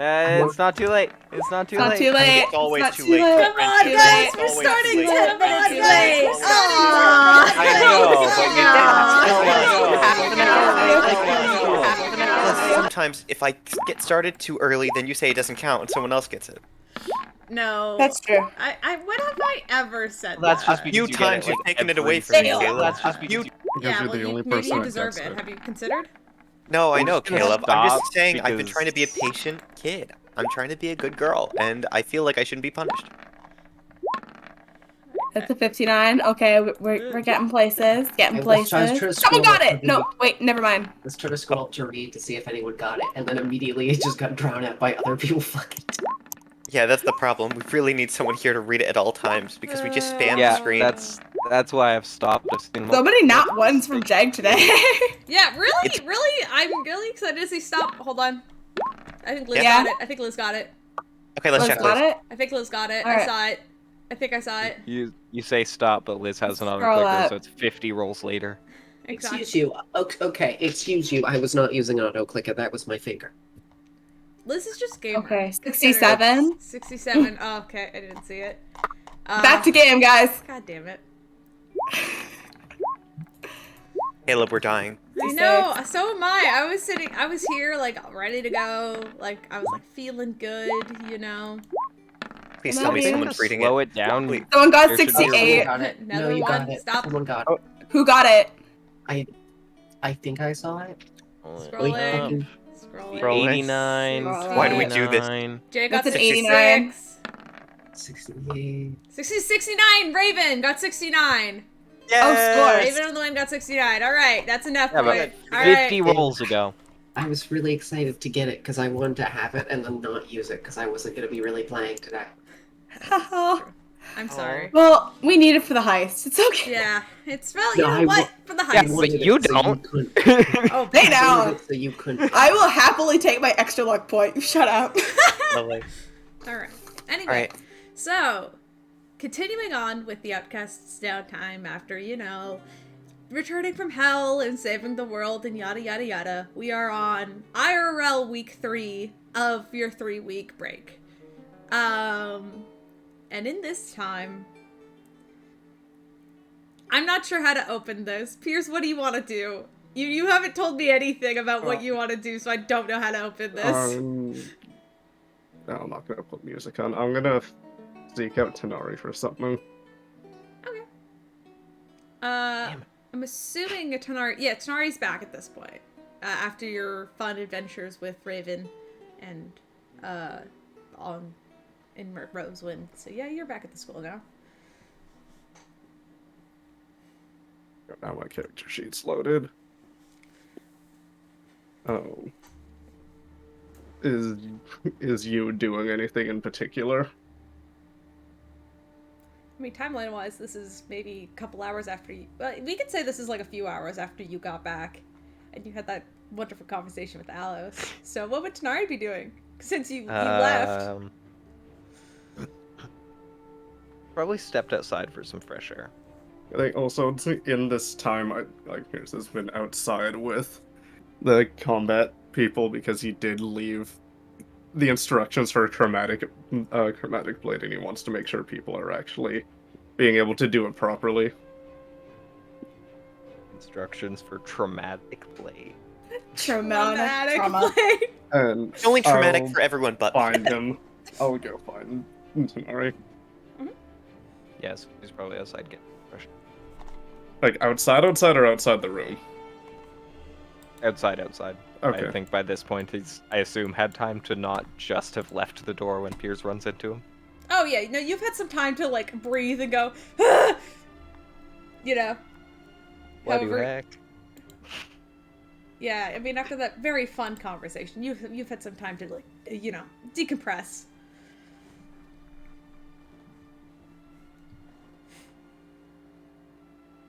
It's not too late. It's not too It's not late. too late. It's always not too late. Come on, Too guys, late. we're Always starting too late. 10 minutes Too late. late. I know, but you Plus, sometimes if I get started too early, then you say it doesn't count and someone else gets it. No. That's true. When have I ever said Well, that's that? just A because few you get times it, you've like, taken it every away from me, single- Caleb. That's just because you... Because Yeah, you're well, the only maybe person you that deserve gets it. it. Have you considered? No, I I'm know, just gonna Caleb. I'm just stop saying I've been because- trying to be a patient kid. I'm trying to be a good girl, and I feel like I shouldn't be punished. That's a 59. Okay, we're getting places. Getting Okay, let's try places. to Someone scroll got up it! to No, the- wait, never mind. Let's try to scroll up to read to see if anyone got it, and then immediately it just got drawn out by other people fucking. Yeah, that's the problem. We really need someone here to read it at all times, because we just spam the Yeah, screen. that's why I've stopped. I've seen So many not ones from Jag today. Yeah, really, It's- really, I'm really excited to see. Stop. Hold on. I think Liz Yeah. got it. I think Liz got it. Okay, let's Liz check got this. it? I think Liz got it. All I right. saw it. I think I saw it. You say stop, but Liz has an Scroll autoclicker, up. so it's 50 rolls later. Exactly. Excuse you. Okay, excuse you. I was not using auto clicker. That was my finger. Liz is just gamer. Okay, Consider it. 67. 67. Oh, okay, I didn't see it. Back to game, guys. God damn it. Caleb, we're dying. I know, so am I. I was here, like, ready to go. Like, I was, like, feeling good, you know? Please Love tell me you. someone's reading Slow it. it down. Please. Someone got There should be- Someone 68. got it. Another No, you one. got it. Stop. Someone got it. Who got it? I think I saw it. Scrolling. Scrolling. Scrolling. 89. Why do we do this? 29. Jay got That's an 69. 68. 69! Raven got 69! Oh, scores. Raven on the line got 69. Alright, that's enough Yeah, for but it. 50 Alright. rolls ago. I was really excited to get it because I wanted to have it and then not use it because I wasn't going to be really playing today. I'm sorry. Well, we need it for the heist. It's okay. Yeah, it's well, No, you know I what? For the Yeah, heist. but wanted you it so don't. couldn't. Oh, They I know. wanted it so you couldn't. I will happily take my extra luck point. You shut up. Lovely. Alright. Anyway, Alright. so, continuing on with the Outcasts downtime after, you know, returning from hell and saving the world and yada yada yada, we are on IRL week 3 of your 3-week break. And in this time, I'm not sure how to open this. Pierce, what do you want to do? You haven't told me anything about what you want to do, so I don't know how to open this. No, I'm not gonna put music on. I'm gonna seek out Tanari for something. Okay. I'm assuming Tanari. Yeah, Tanari's back at this point. After your fun adventures with Raven and in Rosewind. So yeah, you're back at the school now. Now my character sheet's loaded. Oh. Is you doing anything in particular? I mean, timeline-wise, this is maybe a couple hours after you... Well, we could say this is like a few hours after you got back. And you had that wonderful conversation with Alos. So what would Tanari be doing? Since you left. Probably stepped outside for some fresh air. I think also in this time, Pierce has been outside with the combat people because he did leave the instructions for chromatic blade, and he wants to make sure people are actually being able to do it properly. Instructions for traumatic blade. Traumatic trauma. blade. And It's only traumatic I'll for everyone but find him. I'll go find Tanari. Yes, he's probably outside getting fresh. Like outside or outside the room. Outside. Okay. I think by this point he's, I assume, had time to not just have left the door when Piers runs into him. Oh yeah, no, you've had some time to like breathe and go, "Ah!" You know. What the However- heck? Yeah, I mean, after that very fun conversation, you've had some time to like, you know, decompress.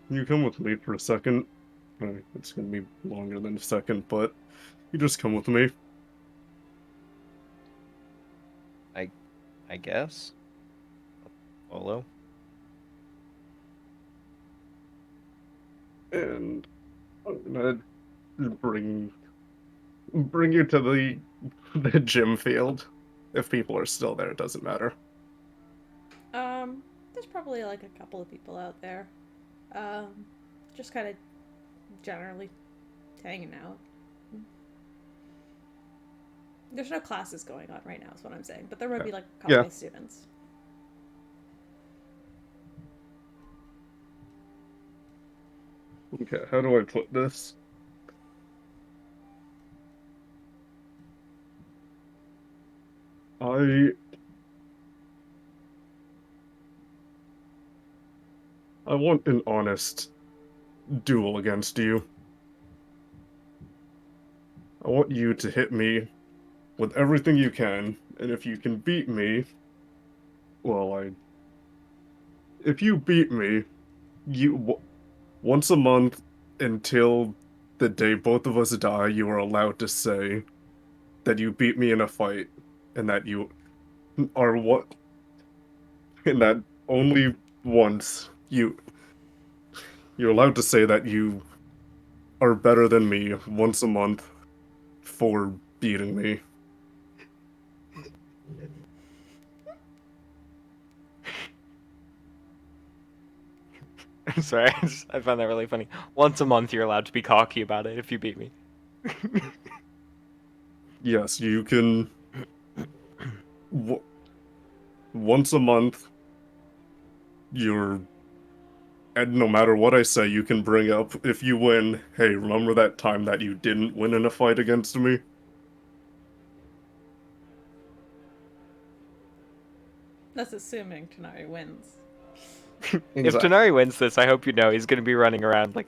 You come with me for a second. It's gonna be longer than a second, but you just come with me. I guess. Follow. And I'm gonna bring you to the the gym field. If people are still there, it doesn't matter. There's probably like a couple of people out there. Just kind of generally hanging out. There's no classes going on right now, is what I'm saying, but there would be like a couple Yeah. of students. Okay, how do I put this? I want an honest duel against you. I want you to hit me with everything you can, and if you can beat me, well, if you beat me, once a month until the day both of us die, you are allowed to say that you beat me in a fight, and that you are what, and that only once you're allowed to say that you are better than me once a month for beating me. I'm sorry, I found that really funny. Once a month, you're allowed to be cocky about it if you beat me. Yes, you can. Once a month, you're. And no matter what I say, you can bring up, if you win, hey, remember that time that you didn't win in a fight against me? That's assuming Tanari wins. If Exactly. Tanari wins this, I hope you know he's gonna be running around like,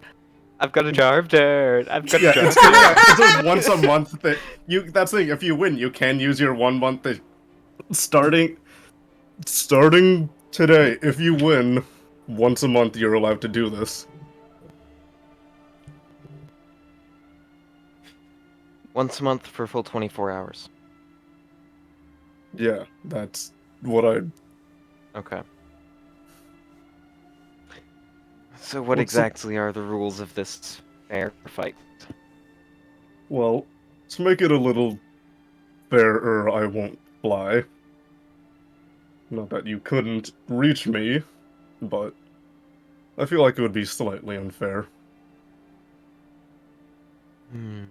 I've got a jar of dirt. I've got a Yeah, jar. it's a once a month that you. That's the thing. If you win, you can use your 1 month. Starting today, if you win, once a month you're allowed to do this. Once a month for a full 24 hours. Yeah, that's what I. Okay. So what What's the- exactly are the rules of this fair fight? Well, to make it a little fairer, I won't fly. Not that you couldn't reach me, but I feel like it would be slightly unfair. Hmm.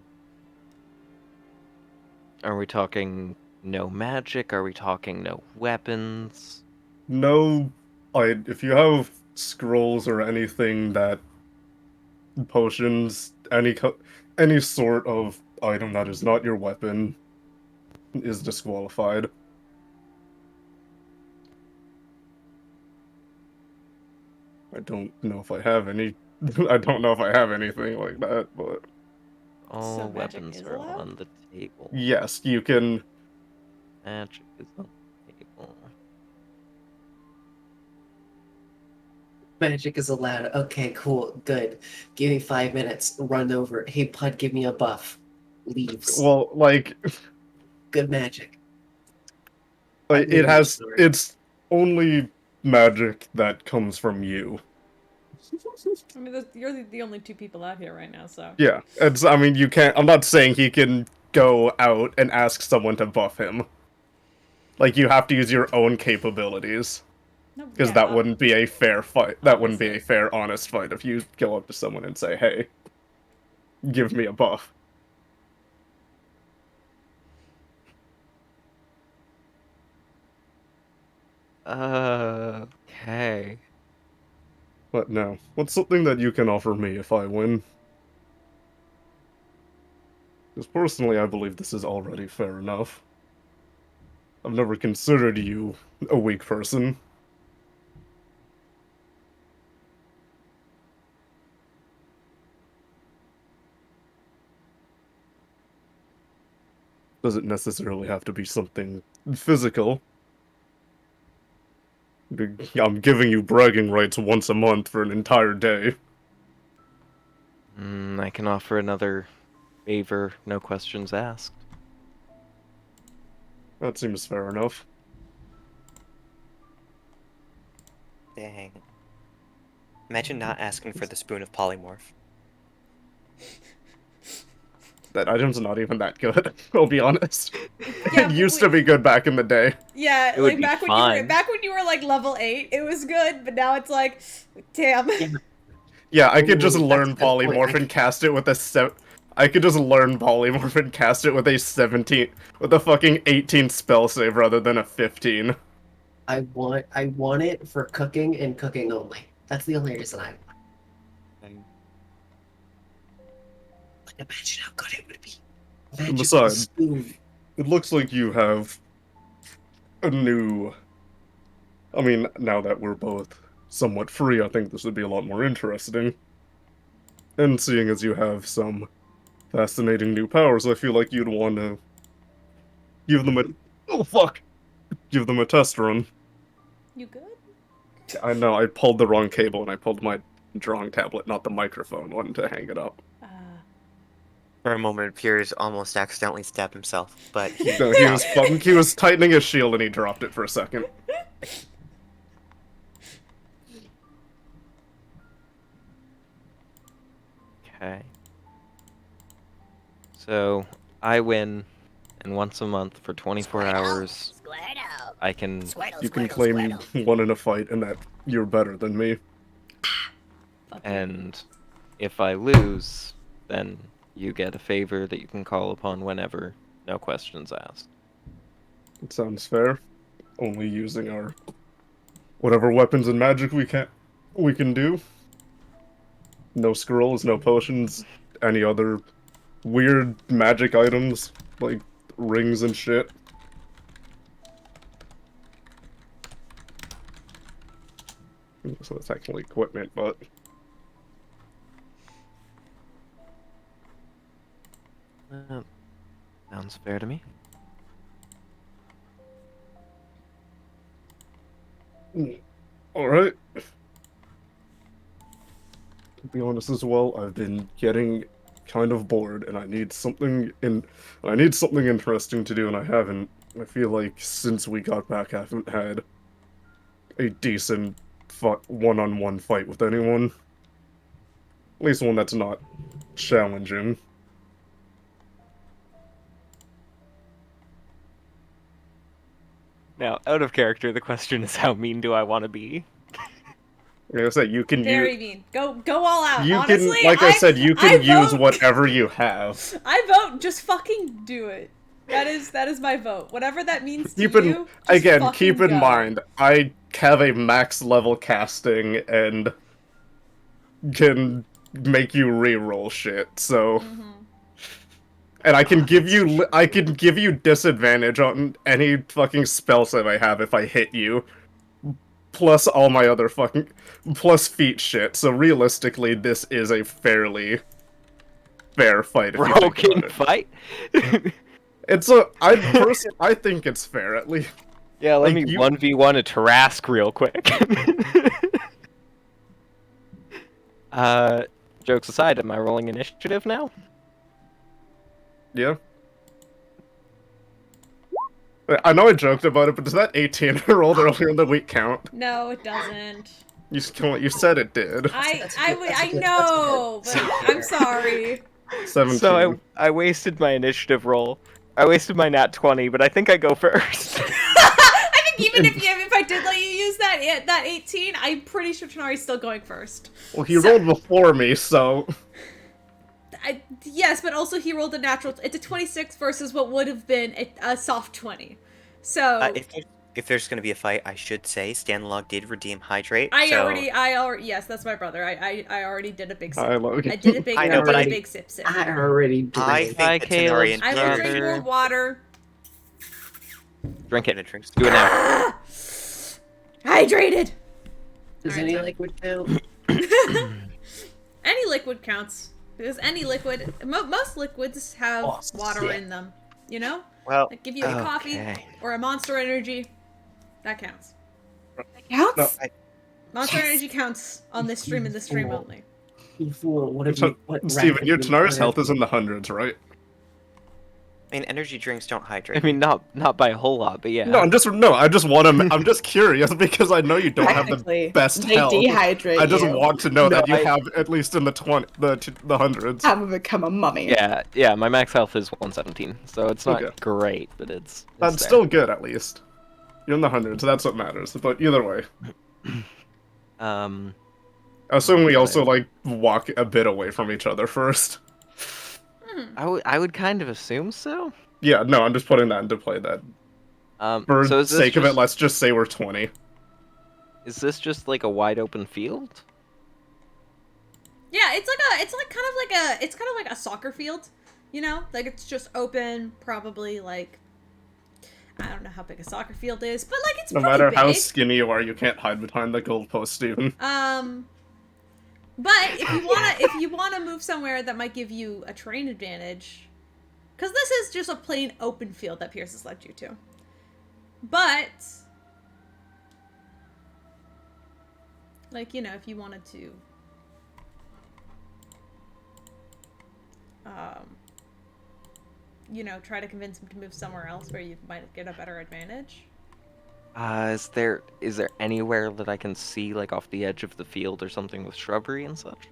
Are we talking no magic? Are we talking no weapons? No, if you have scrolls or anything that potions, any sort of item that is not your weapon is disqualified. I don't know if I have any. I don't know if I have anything like that, but So All magic weapons is are allowed? on the table. yes, you can. Magic is on the table. Magic is allowed. Okay, cool, good. Give me 5 minutes. Run over. Hey, Pud, give me a buff. Leaves. Well, like, Good magic. I'm it moving has. forward. It's only magic that comes from you. I mean, you're the only two people out here right now, so. Yeah, it's. I mean, you can't. I'm not saying he can go out and ask someone to buff him. Like, you have to use your own capabilities. No, Because that yeah, wouldn't be a fair fight. That wouldn't be a obviously. fair, honest fight if you go up to someone and say, hey, give me a buff. Okay. But no. What's something that you can offer me if I win? Because personally, I believe this is already fair enough. I've never considered you a weak person. Doesn't necessarily have to be something physical. I'm giving you bragging rights once a month for an entire day. I can offer another favor, no questions asked. That seems fair enough. Dang. Imagine not asking for the spoon of polymorph. That item's not even that good, I'll be honest. Yeah, It used to be good back in the day. Yeah, It would like be back fine. when you were like level 8, it was good, but now it's like, damn. Yeah, I could just Ooh, learn that's a good point. polymorph and cast it with a I could just learn polymorph and cast it with a 17, with a fucking 18 spell save rather than a 15. I want it for cooking and cooking only. That's the only reason I want it. Like, imagine how good it would be. And Magical besides, spoon. it looks like you have a new. I mean, now that we're both somewhat free, I think this would be a lot more interesting. And seeing as you have some fascinating new powers, I feel like you'd want to give them a. Oh fuck! Give them a test run. You good? I know, I pulled the wrong cable and I pulled my drawing tablet, not the microphone one, to hang it up. For a moment, Piers almost accidentally stabbed himself, but he No, he was tightening his shield and he dropped it for a second. Okay. So, I win, and once a month for 24 hours, I can... You can claim you won in a fight and that you're better than me. And if I lose, then you get a favor that you can call upon whenever, no questions asked. It sounds fair. Only using our whatever weapons and magic we can do. No scrolls, no potions, any other weird magic items like rings and shit. So it's actually equipment, but Sounds fair to me. alright. To be honest as well, I've been getting kind of bored and I need something interesting to do and I haven't. I feel like since we got back I haven't had a decent one-on-one fight with anyone. At least one that's not challenging. Now, out of character, the question is how mean do I want to be? Like I said, you can Very use. mean. Go all out. You Honestly, can, like I said, you I can use vote- whatever you have. I vote. Just fucking do it. That is my vote. Whatever that means to Keep in you. Just again, fucking keep in go. mind, I have a max level casting and can make you re-roll shit. So, and I can give you disadvantage on any fucking spell save I have if I hit you. Plus all my other fucking plus feat shit. So realistically, this is a fairly fair fight. If you think Broken about it. fight? It's I think it's fair at least. Yeah, let Like, me you- 1v1 a Tarask real quick. Jokes aside, am I rolling initiative now? Yeah. I know I joked about it, but does that 18 I rolled earlier in the week count? No, it doesn't. You said it did. I know, but I'm sorry. 17. So I wasted my initiative roll. I wasted my nat 20, but I think I go first. I think even if I did let you use that 18, I'm pretty sure Tanari's still going first. Well, he rolled before me, so... Yes, but also he rolled a natural. It's a 26 versus what would have been a soft 20. So if there's going to be a fight, I should say Stanlog did redeem Hydrate. I so... already yes, that's my brother. I already did a big sip. Hi, Logan. I did a big I know, but big sip. I already did. I think Hi, that Caleb. Tanari and I will drink more water. Drink it. drinks. Do it now. Hydrated. Does Alright, any so- liquid count? Any liquid counts because any liquid, most liquids have Oh, water sick. in them. You know, Well, like give you a coffee Okay. or a Monster Energy. That counts. Counts? No, Monster Yes. Energy counts on this stream and this stream Cool. only. You fool! What have So, you? What Steven, rat your have you Tanar's put health in? is in the hundreds, right? I mean, energy drinks don't hydrate. I mean, not by a whole lot, but yeah. No, I just want to. I'm just curious because I know you don't have the Technically, best they health. dehydrate I just you. want to know No, that you I- have at least in the hundreds. I would become a mummy. Yeah, my max health is 117, so it's not Okay. great, but it's That's there. still good, at least. You're in the hundreds. That's what matters. But either way, Um, I assume we Right. also like walk a bit away from each other first. I would kind of assume so. Yeah, no, I'm just putting that into play. That for So is this sake of it, just- let's just say we're 20. Is this just like a wide open field? Yeah, it's kind of like a soccer field, you know? Like it's just open, probably like I don't know how big a soccer field is, but like it's No pretty matter big. how skinny you are, you can't hide behind the goalpost, Steven. But if you wanna move somewhere that might give you a terrain advantage, because this is just a plain open field that Pierce has led you to. But like, you know, if you wanted to you know, try to convince him to move somewhere else where you might get a better advantage. Is there anywhere that I can see like off the edge of the field or something with shrubbery and such?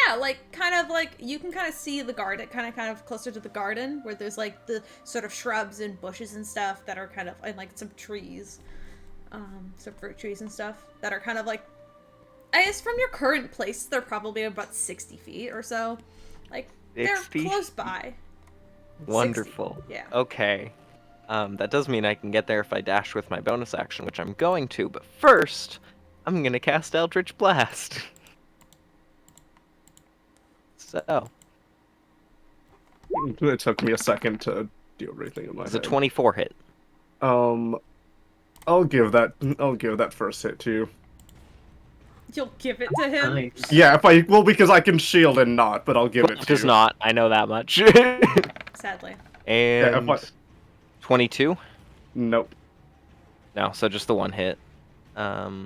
Yeah, like kind of like you can kind of see the garden, kind of closer to the garden where there's like the sort of shrubs and bushes and stuff that are kind of and like some trees, some fruit trees and stuff that are kind of like, I guess from your current place they're probably about 60 feet or so, like 60? they're close by. 60. Wonderful. Yeah. Okay. That does mean I can get there if I dash with my bonus action, which I'm going to, but first, I'm gonna cast Eldritch Blast. So, It took me a second to do everything in my it's a head. 24 hit. I'll give that first hit to you. You'll give it to him. Nice. Yeah, because I can shield and not, but I'll give it to Does you. not, I know that much. Sadly. And 22? Nope. No, so just the one hit. That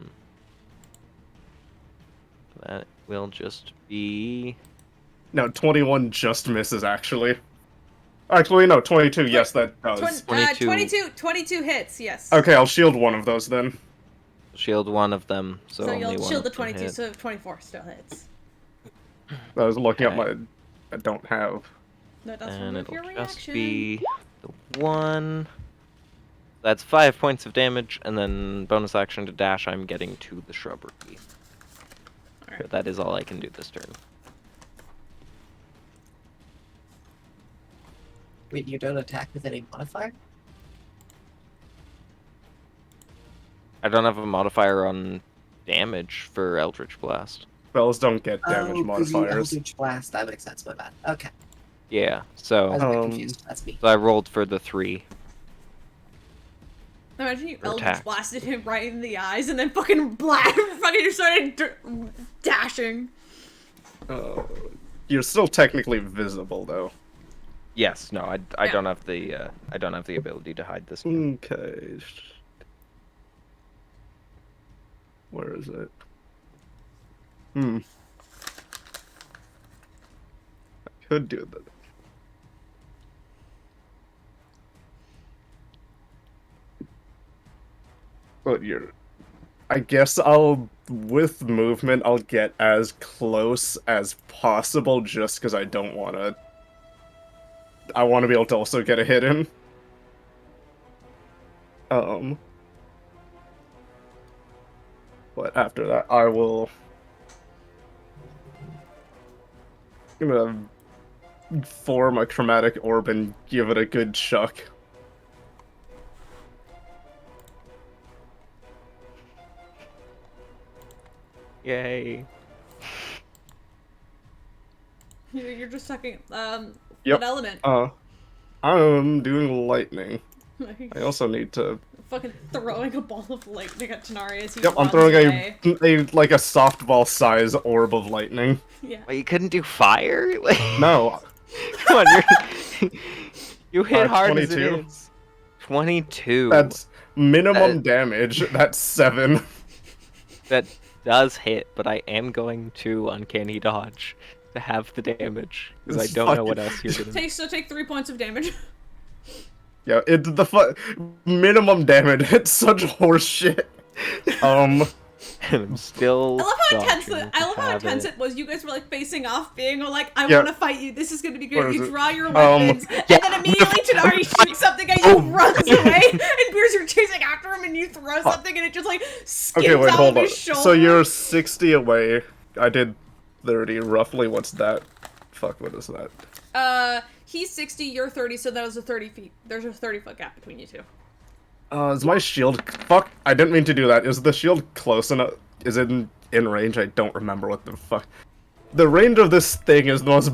will just be... No, 21 just misses, actually. Actually, no, 22, yes, that does. 22 hits, yes. Okay, I'll shield one of those then. Shield one of them, so, So only you'll one shield the of them 22, hit. so 24 still hits. I was looking at Okay. my... I don't have... That does And remove it'll your just reaction. be the one. That's 5 points of damage, and then bonus action to dash, I'm getting to the shrubbery. Alright. But that is all I can do this turn. Wait, you don't attack with any modifier? I don't have a modifier on damage for Eldritch Blast. Spells don't get damage 'Cause you modifiers. Eldritch Blast, that makes sense, my bad. Okay. Yeah, I so, was a bit Um, confused. That's me. so I rolled for the 3. Imagine you Or Eldritch attacked. blasted him right in the eyes and then fucking fucking just started dashing. You're still technically visible, though. Yes, no, I Yeah. don't have the I don't have the ability to hide this. Turn. Okay. Where is it? I could do that. But I guess with movement, I'll get as close as possible just because I don't want to. I want to be able to also get a hit in. But after that, I will. I'm gonna form a chromatic orb and give it a good chuck. Yay! You're just sucking. Yep. What element? I'm doing lightning. I also need to. Fucking throwing a ball of lightning at Tanari as he Yep, I'm runs throwing away. a like a softball size orb of lightning. Yeah. Wait, you couldn't do fire? Like, No, come on, you hit hard as it 22. is. 22. that's minimum damage. That's 7. That does hit, but I am going to uncanny dodge. to have the damage because I don't know what else you're gonna. Take 3 points of damage. Yeah, it's the minimum damage. It's such horse shit. And I'm still. I love how dodging intense to it was. You guys were like facing off, being all like, "I Yeah. want to fight you. This is gonna be Where great." is You it? draw your weapons, and then immediately Tanari shoots something at you, runs away, and Beers, you're chasing after him, and you throw something, and it just like skims Okay, wait, out hold of on. his shoulder. So you're 60 away. I did 30, roughly. What's that? Fuck, what is that? He's 60, you're 30, so that was a 30 feet. There's a 30-foot gap between you two. Is my shield... Fuck, I didn't mean to do that. Is the shield close enough? Is it in range? I don't remember what the fuck. The range of this thing is the most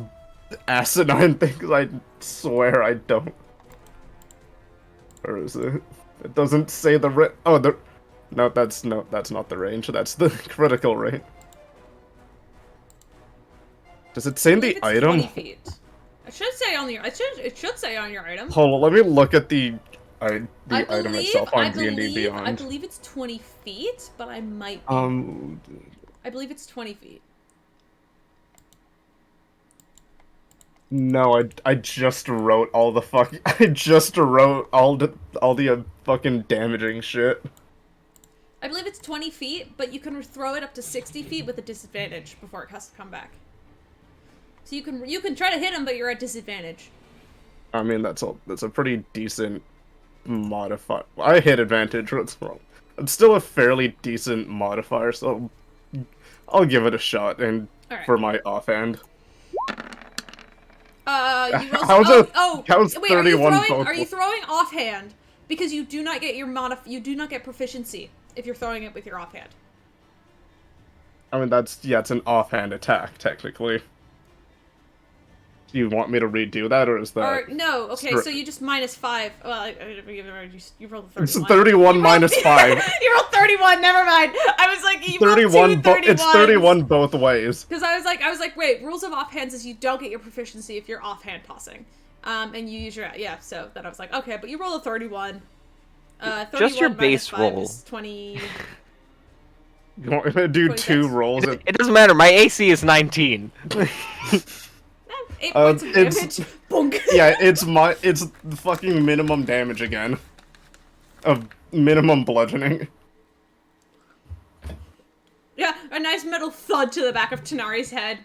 asinine thing. I swear I don't. Or is it? It doesn't say the No, that's not the range. That's the critical range. Does it say in the It's item? 20 feet. It should say on your. It should say on your item. Hold on, let me look at the item itself I on D&D Beyond. I believe it's 20 feet, but I might be. I believe it's 20 feet. No, I just wrote all the I just wrote all the fucking damaging shit. I believe it's 20 feet, but you can throw it up to 60 feet with a disadvantage before it has to come back. So you can try to hit him, but you're at disadvantage. I mean, that's a pretty decent modifier. I hit advantage. What's wrong? It's still a fairly decent modifier, so I'll give it a shot. And Alright. for my offhand. You How's also, how's wait, 31 are you throwing offhand? Because you do not get you do not get proficiency if you're throwing it with your offhand. I mean, it's an offhand attack, technically. Do you want me to redo that, or is that... Or, no, okay, so you just -5. Well, you rolled a 31. It's 31 minus 5. You rolled 31, never mind. I was like, you 31, rolled 2 31s. it's 31 both ways. Because I was like, wait, rules of offhands is you don't get your proficiency if you're offhand tossing. And you use your, yeah, so then I was like, okay, but you roll a 31. 31 Just your minus base 5 roll. is 20. You want me to do 26. 2 rolls? It doesn't matter. My AC is 19. 8 points of damage. Bonk. Yeah, it's the fucking minimum damage again. Of minimum bludgeoning. Yeah, a nice metal thud to the back of Tanari's head.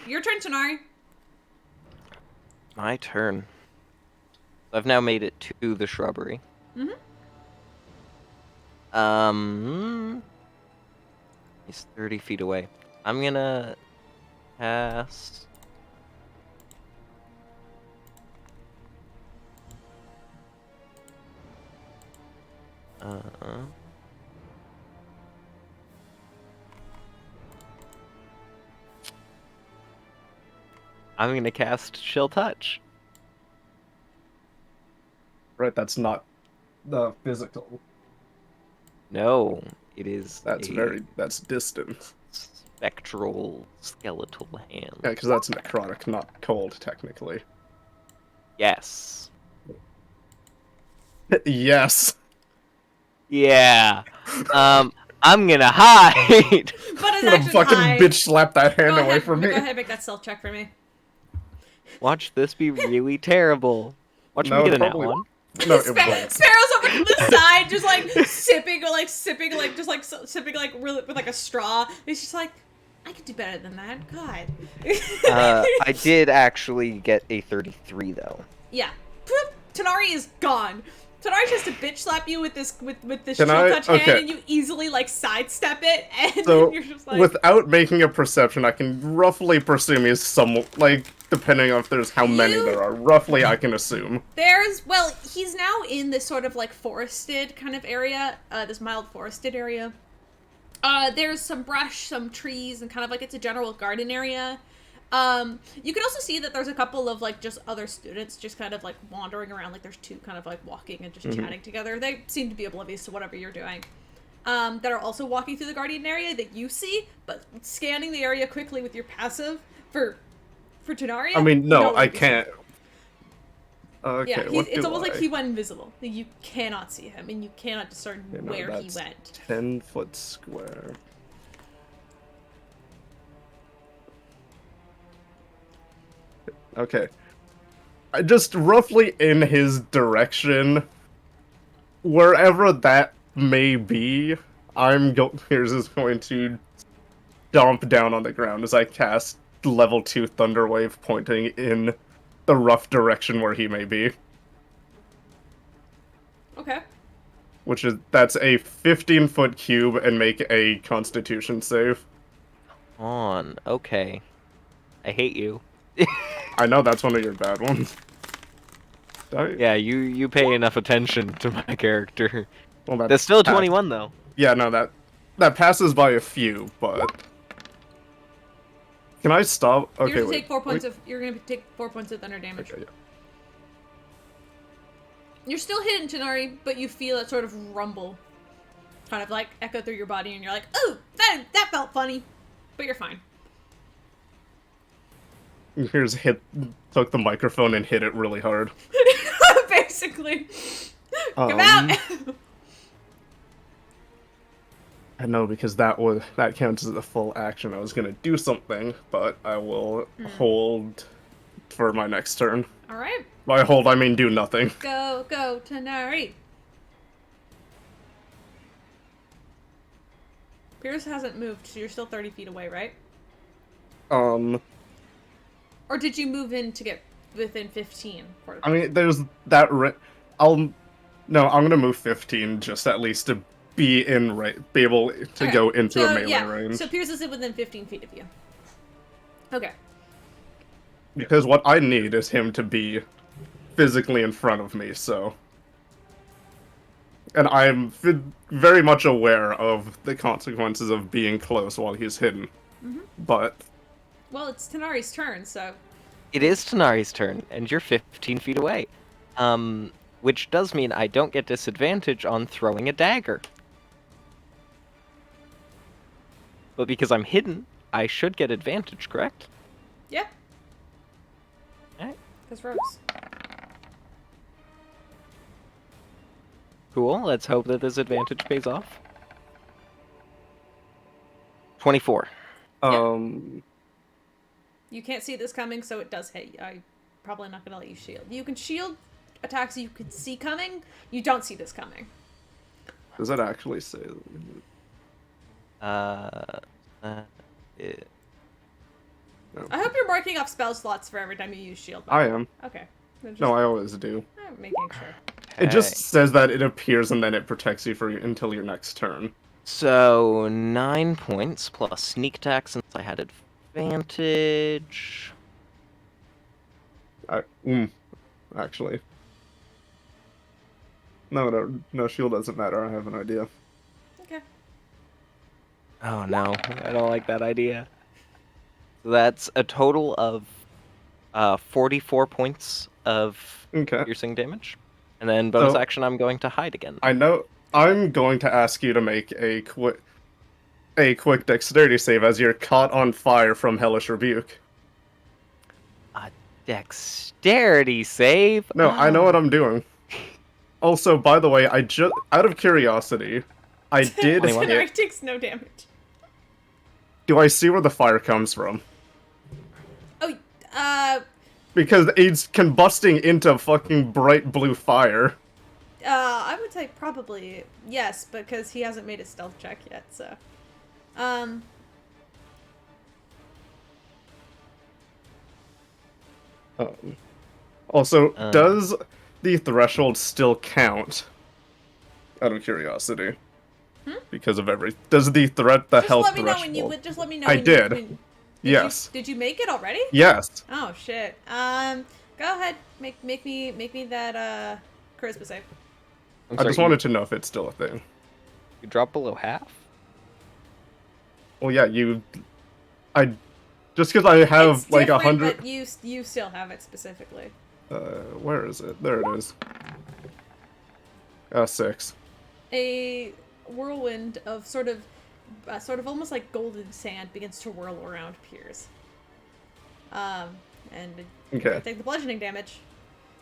Your turn, Tanari. My turn. I've now made it to the shrubbery. He's 30 feet away. I'm gonna cast... I'm gonna cast Chill Touch. Right, that's not the physical. No, it is That's distant. spectral skeletal hand. Yeah, because that's necrotic, not cold, technically. Yes. Yes! Yeah. I'm gonna hide. But it's I'm gonna actually fucking high. bitch slap that hand Go away ahead, from Go me. ahead, make that stealth check for me. Watch this be really terrible. Watch No, me get a nat probably- one. No, it won't. Sparrow's over to the side, just like sipping really with like a straw. He's just like, I could do better than that. God. I did actually get a 33 though. Yeah. Poop. Tanari is gone. Tanari has to bitch slap you with this Can shield I- touch hand, okay. and you easily like sidestep it, and So, then you're just like, without making a perception, I can roughly presume he's somewhat, like, depending on if there's how many there are, roughly I can assume. he's now in this sort of like forested kind of area, this mild forested area. There's some brush, some trees, and kind of like it's a general garden area. You can also see that there's a couple of like just other students just kind of like wandering around, like there's 2 kind of like walking and just chatting together. They seem to be oblivious to whatever you're doing. That are also walking through the guardian area that you see, but scanning the area quickly with your passive for Tenaria. I mean, no, one I can see can't. him. Okay, Yeah, what it's do almost like I- he went invisible. Like, you cannot see him, and you cannot discern Okay, no, where he that's went. 10-foot square. Okay. Just roughly in his direction, wherever that may be, Piers is going to stomp down on the ground as I cast level 2 Thunderwave pointing in the rough direction where he may be. Okay. That's a 15-foot cube and make a Constitution save. Okay. I hate you. I know that's one of your bad ones. Yeah, you pay enough attention to my character. Well, that That's still a pass- 21 though. Yeah, no, that passes by a few, but can I stop? Okay, You're gonna wait. take 4 points of. You're gonna take 4 points of thunder damage. Okay, yeah. You're still hidden, Tanari, but you feel it sort of rumble, kind of like echo through your body, and you're like, "Oh, that felt funny," but you're fine. Here's took the microphone and hit it really hard. Basically, come out. I know because that counts as a full action. I was gonna do something, but I will hold for my next turn. All right, By hold, I mean do nothing. go Tanari. Pierce hasn't moved, so you're still 30 feet away, right? Or did you move in to get within 15? I mean, there's that. I'm gonna move 15 just at least to be be able to Okay, go into so, a melee yeah, range. So Pierce is within 15 feet of you. Okay. Because what I need is him to be physically in front of me, so. And I'm very much aware of the consequences of being close while he's hidden. But. Well, it's Tanari's turn, so. It is Tanari's turn, and you're 15 feet away. Which does mean I don't get disadvantage on throwing a dagger. But because I'm hidden, I should get advantage, correct? Yeah. Alright. Because Rose. Cool, let's hope that this advantage pays off. 24. You can't see this coming, so it does hit you. I'm probably not going to let you shield. You can shield attacks you could see coming. You don't see this coming. Does that actually say? It... I hope you're marking off spell slots for every time you use shield. I am. Okay. Just, No, I always do. I'm making sure. It just says that it appears and then it protects you until your next turn. So, 9 points plus sneak attack since I had advantage. Actually. No, shield doesn't matter. I have an idea. Okay. Oh no, I don't like that idea. That's a total of 44 points of Okay. piercing damage. And then bonus So- action, I'm going to hide again. I know. I'm going to ask you to make a quick dexterity save as you're caught on fire from Hellish Rebuke. A dexterity save? No, I know what I'm doing. Also, by the way, out of curiosity, I did Tanari hit. takes no damage. Do I see where the fire comes from? Oh, Because it's combusting into fucking bright blue fire. I would say probably yes, because he hasn't made a stealth check yet, so. Also, does the threshold still count? Out of curiosity. Because of does the health Just let me know threshold? when you. Just let me know. I when did. You, Yes. Did you make it already? Yes. Oh shit. Go ahead. Make me that charisma save. I'm I sorry, just wanted to know if it's still a thing. You drop below half? Well, yeah, just because I have It's like different, 100. but you still have it specifically. Where is it? There it is. 6. A whirlwind of sort of almost like golden sand begins to whirl around Piers. And Okay. take the bludgeoning damage.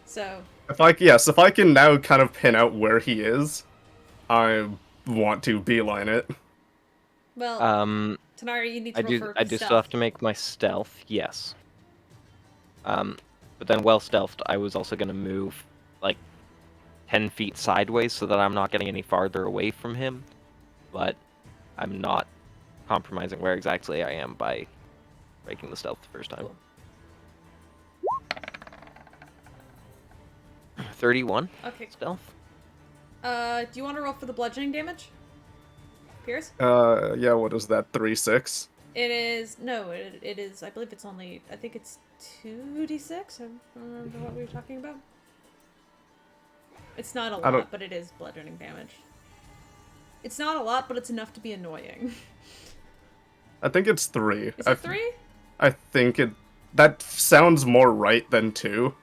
So If I can now kind of pin out where he is, I want to beeline it. well, Tanari, you need to roll for I do still stealth. have to make my stealth, yes. But then well stealthed, I was also gonna move like 10 feet sideways so that I'm not getting any farther away from him. But I'm not compromising where exactly I am by breaking the stealth the first time. Cool. 31 Okay. stealth. Do you want to roll for the bludgeoning damage? Pierce? Yeah, what is that, 3-6? It is no, it is. I believe it's only. I think it's 2d6. I don't remember what we were talking about. It's not a I don't- lot, but it is bludgeoning damage. It's not a lot, but it's enough to be annoying. I think it's 3. Is it 3? I think it... That sounds more right than 2.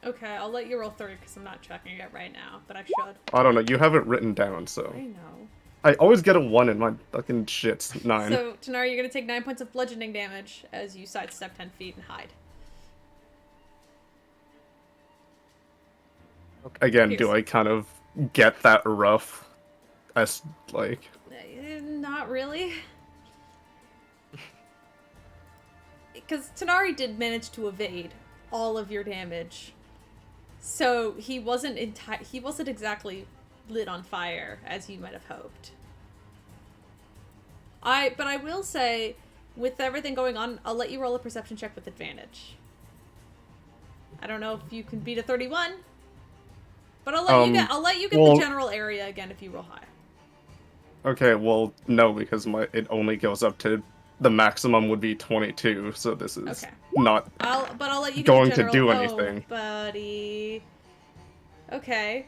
Okay, I'll let you roll 3 because I'm not checking it right now, but I should. I don't know, you have it written down, so... I know. I always get a 1 in my fucking shits. 9. So, Tanari, you're gonna take 9 points of bludgeoning damage as you sidestep 10 feet and hide. Again, Pierce. do I kind of get that rough? As, like... Not really. Because Tanari did manage to evade all of your damage. So he wasn't exactly lit on fire as you might have hoped. But I will say, with everything going on, I'll let you roll a perception check with advantage. I don't know if you can beat a 31, but I'll let you get well, the general area again if you roll high. Okay, well, no, because it only goes up to... The maximum would be 22, so this is Okay. not... But I'll let you get going the to general, do oh, anything. buddy. Okay.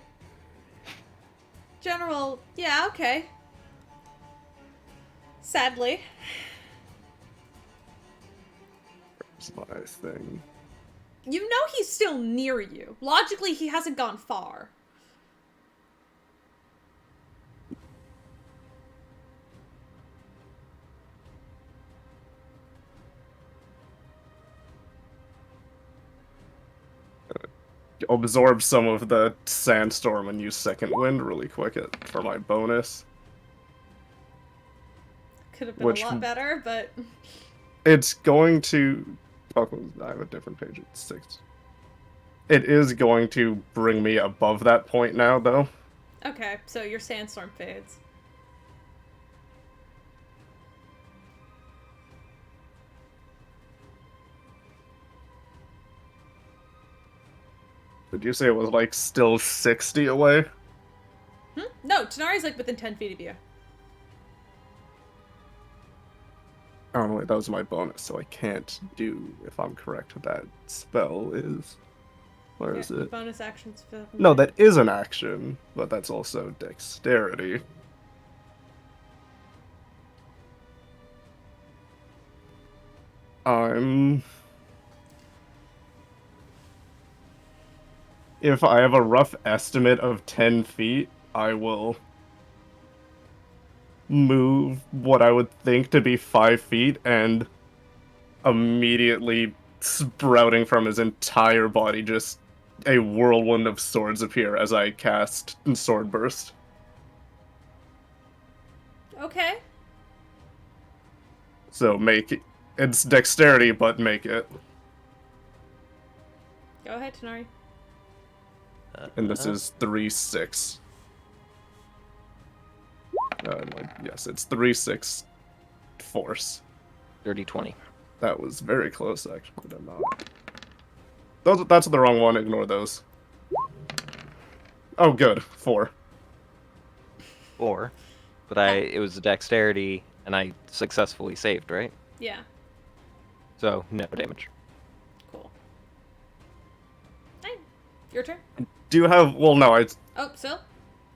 General, yeah, okay. Sadly. Where's my thing? You know he's still near you. Logically, he hasn't gone far. Absorb some of the sandstorm and use second wind really quick for my bonus. Could have been a lot better, but... It's going to... Oh, I have a different page at 6. It is going to bring me above that point now, though. Okay, so your sandstorm fades. Did you say it was, like, still 60 away? No, Tanari's like within 10 feet of you. Oh, wait, that was my bonus, so I can't do, if I'm correct, that spell is... Where is it? Bonus actions. No, that is an action, but that's also dexterity. If I have a rough estimate of 10 feet, I will move what I would think to be 5 feet and immediately sprouting from his entire body just a whirlwind of swords appear as I cast Sword Burst. Okay. So make it. It's dexterity, but make it. Go ahead, Tanari. And this is 3-6. Yes, it's 3-6 force. 30-20. That was very close, actually. But I'm not. That's the wrong one. Ignore those. Oh, good. 4. 4. But it was a dexterity, and I successfully saved, right? Yeah. So, no damage. Cool. Hey, your turn. Do you have? Well, no. Oh, so?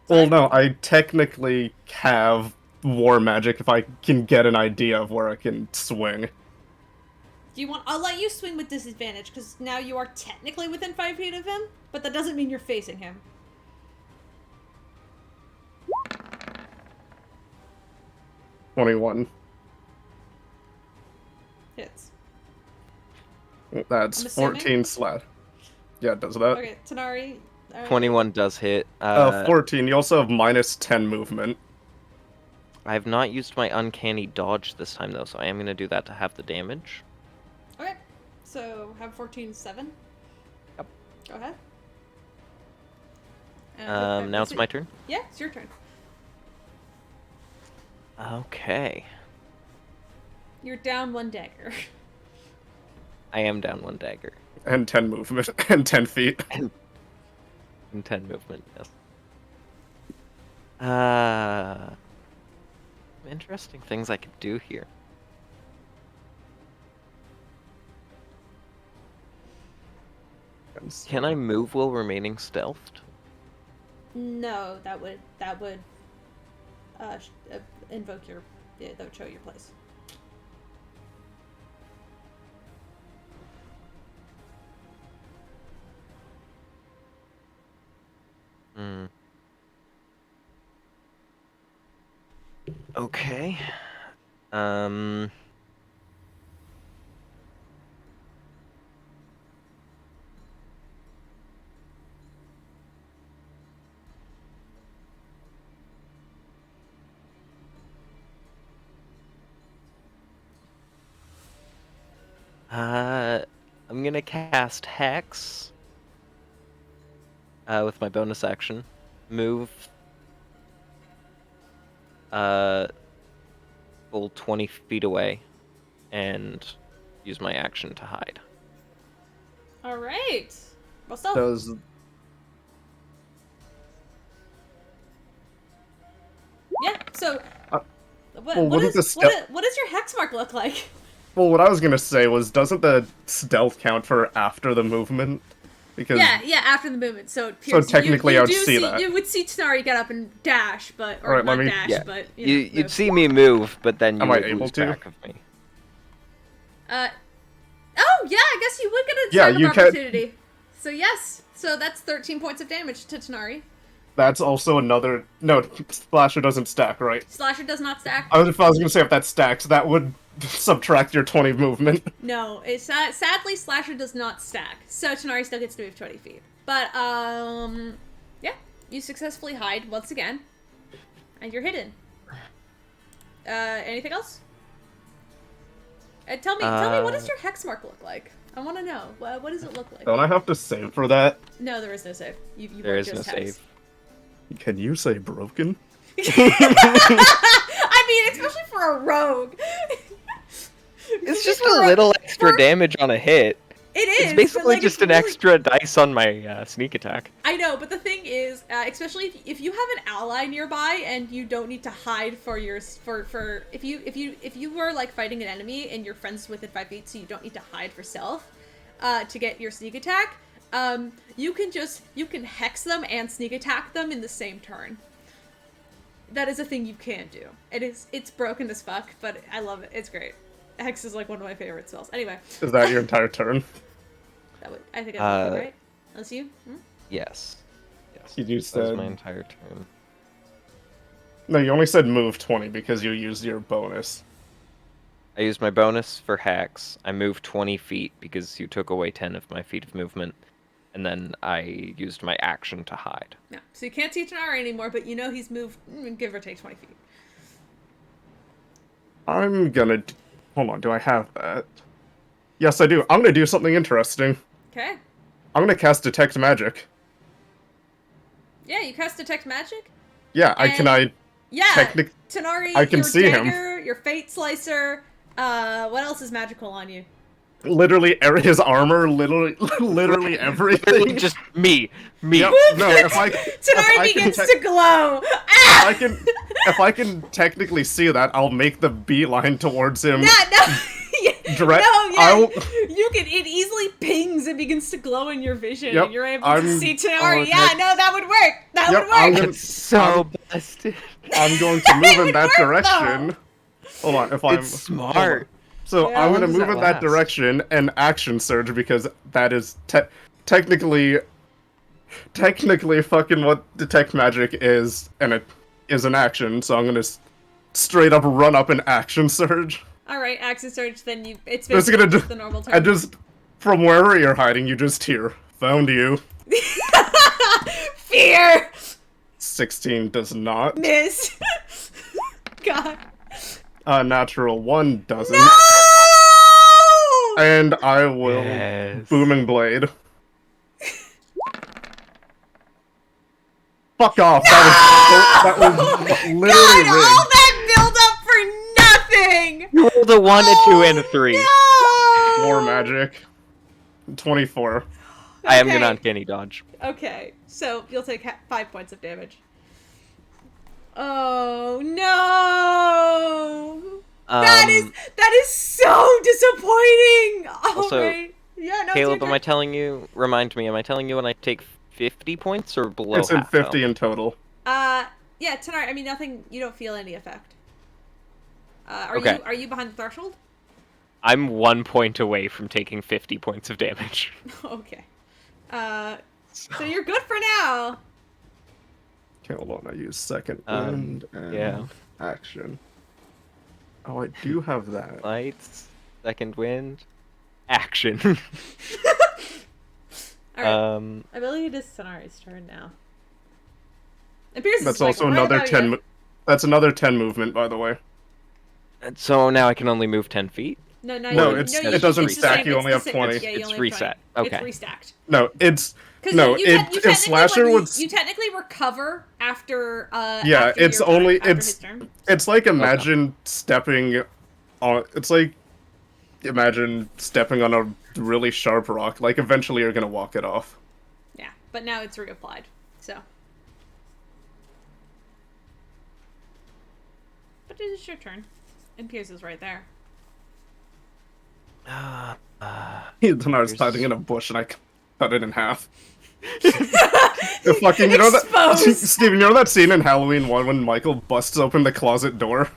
Well, no. I technically have war magic if I can get an idea of where I can swing. Do you want? I'll let you swing with disadvantage because now you are technically within 5 feet of him, but that doesn't mean you're facing him. $21. Hits. That's I'm assuming? 14 slash. Yeah, it does that. Okay, Tanari. 21 does hit. 14. You also have minus 10 movement. I have not used my uncanny dodge this time, though, so I am going to do that to have the damage. So have 14 7. Yep. Go ahead. Now it's my turn. Yeah, it's your turn. Okay. You're down 1 dagger. I am down 1 dagger. And 10 movement. And 10 feet. And 10 movement, yes. Interesting things I could do here. Can I move while remaining stealthed? No, that would invoke your that would show your place. Hmm. Okay. I'm gonna cast Hex with my bonus action. Move full 20 feet away and use my action to hide. All right. Well, so Does yeah. So what, well, what, wouldn't is, the what does your hex mark look like? well, what I was gonna say was, doesn't the stealth count for after the movement? Because Yeah, after the movement. So, So technically I would see that. You would see Tanari get up and dash, but or Alright, let not me- dash, Yeah. but You'd move. see me move, but then you Am I would able lose to? track of me. Oh yeah, I guess you would get an Yeah, attack you of can- opportunity. So yes, so that's 13 points of damage to Tanari. that's also another... No, Splasher doesn't stack, right? Slasher does not stack. If I was gonna say if that stacks, that would subtract your 20 movement. No, it's sadly Slasher does not stack. So Tanari still gets to move 20 feet. But yeah, you successfully hide once again, and you're hidden. Anything else? Tell me, what does your hex mark look like? I want to know. What does it look like? Don't I have to save for that? No, there is no save. You There rolled is no just hex. save. Can you say broken? I mean, especially for a rogue. It's just a little extra damage on a hit. It is. It's but, basically like, just it's an really- extra dice on my sneak attack. I know, but the thing is, especially if you have an ally nearby and you don't need to hide for your if you were like fighting an enemy and you're friends within 5 feet, so you don't need to hide for stealth to get your sneak attack. You can hex them and sneak attack them in the same turn. That is a thing you can do. It's broken as fuck, but I love it. It's great. Hex is like one of my favorite spells. Anyway, Is that your entire turn? I think I right. Unless you. Yes. Yes. You That was said... my entire turn. No, you only said move 20 because you used your bonus. I used my bonus for hacks. I moved 20 feet because you took away 10 of my feet of movement. And then I used my action to hide. No. So you can't see Tanari anymore, but you know he's moved, give or take 20 feet. I'm gonna... Hold on, do I have that? Yes, I do. I'm gonna do something interesting. Okay. I'm gonna cast Detect Magic. Yeah, you cast Detect Magic? Yeah, And- Yeah, Technic- Tanari, I can your see him. dagger, your Fate Slicer, what else is magical on you? Literally, his armor, literally everything. Just me. Me. Yep, no, if I Tanari can begins te- to glow! Ah! if I can technically see that, I'll make the beeline towards him. No! Direct- No, yeah, I'll- it easily pings and begins to glow in your vision, Yep, and you're able I'm- to see Tanari. okay. Yeah, no, that would work! That Yep, would I'm work! gonna- So busted. I'm going to move in would that work, direction. Hold on, if I'm It's smart. So Yeah. I'm How gonna long does move that in that last? direction and action surge because that is technically fucking what Detect Magic is, and it is an action. So I'm gonna straight up run up and action surge. Alright, Action Surge, then it's Just basically gonna just do- the normal turn. And just from wherever you're hiding, you just hear found you. Fear! 16 does not. Miss! God. Natural 1 doesn't. No! And I will Yes. booming blade. Fuck off! That was literally God, all rigged. that build up for nothing. You rolled a 1, a 2, and a 3. No! War magic. 24. I am gonna Okay. uncanny dodge. Okay, so you'll take 5 points of damage. Oh no! That is so disappointing. All Also, right. Yeah, no, Caleb, it's your am I turn. telling you? Remind me, am I telling you when I take 50 points or below It's in half 50 health? in total. Yeah, Tanar. I mean, nothing. You don't feel any effect. Okay. Are you behind the threshold? I'm 1 point away from taking 50 points of damage. Okay. So you're good for now. Okay, hold on. I use second Um, wind and yeah. action. Oh, I do have that. Lights, second wind, action. All right. I believe it is Tanari's turn now. And Pierce That's is like, also right another about 10. you. That's another 10 movement, by the way. And so now I can only move 10 feet? No, No, you, it's- no, it doesn't it's the stack, same, you it's only the have same- 20. Yeah, you It's only have reset. 20. Okay. It's restacked. No, it's 'Cause no. you If Slasher would. you technically recover after Yeah, after it's your only turn, after it's his turn. it's like imagine stepping on. It's like imagine stepping on a really sharp rock. Like eventually you're gonna walk it off. Yeah, but now it's reapplied. So. But it is your turn. And Pierce is right there. Then I was Here's- hiding in a bush and I cut it in half. The fucking, you know that, Exposed. Steven, you know that scene in Halloween 1 when Michael busts open the closet door?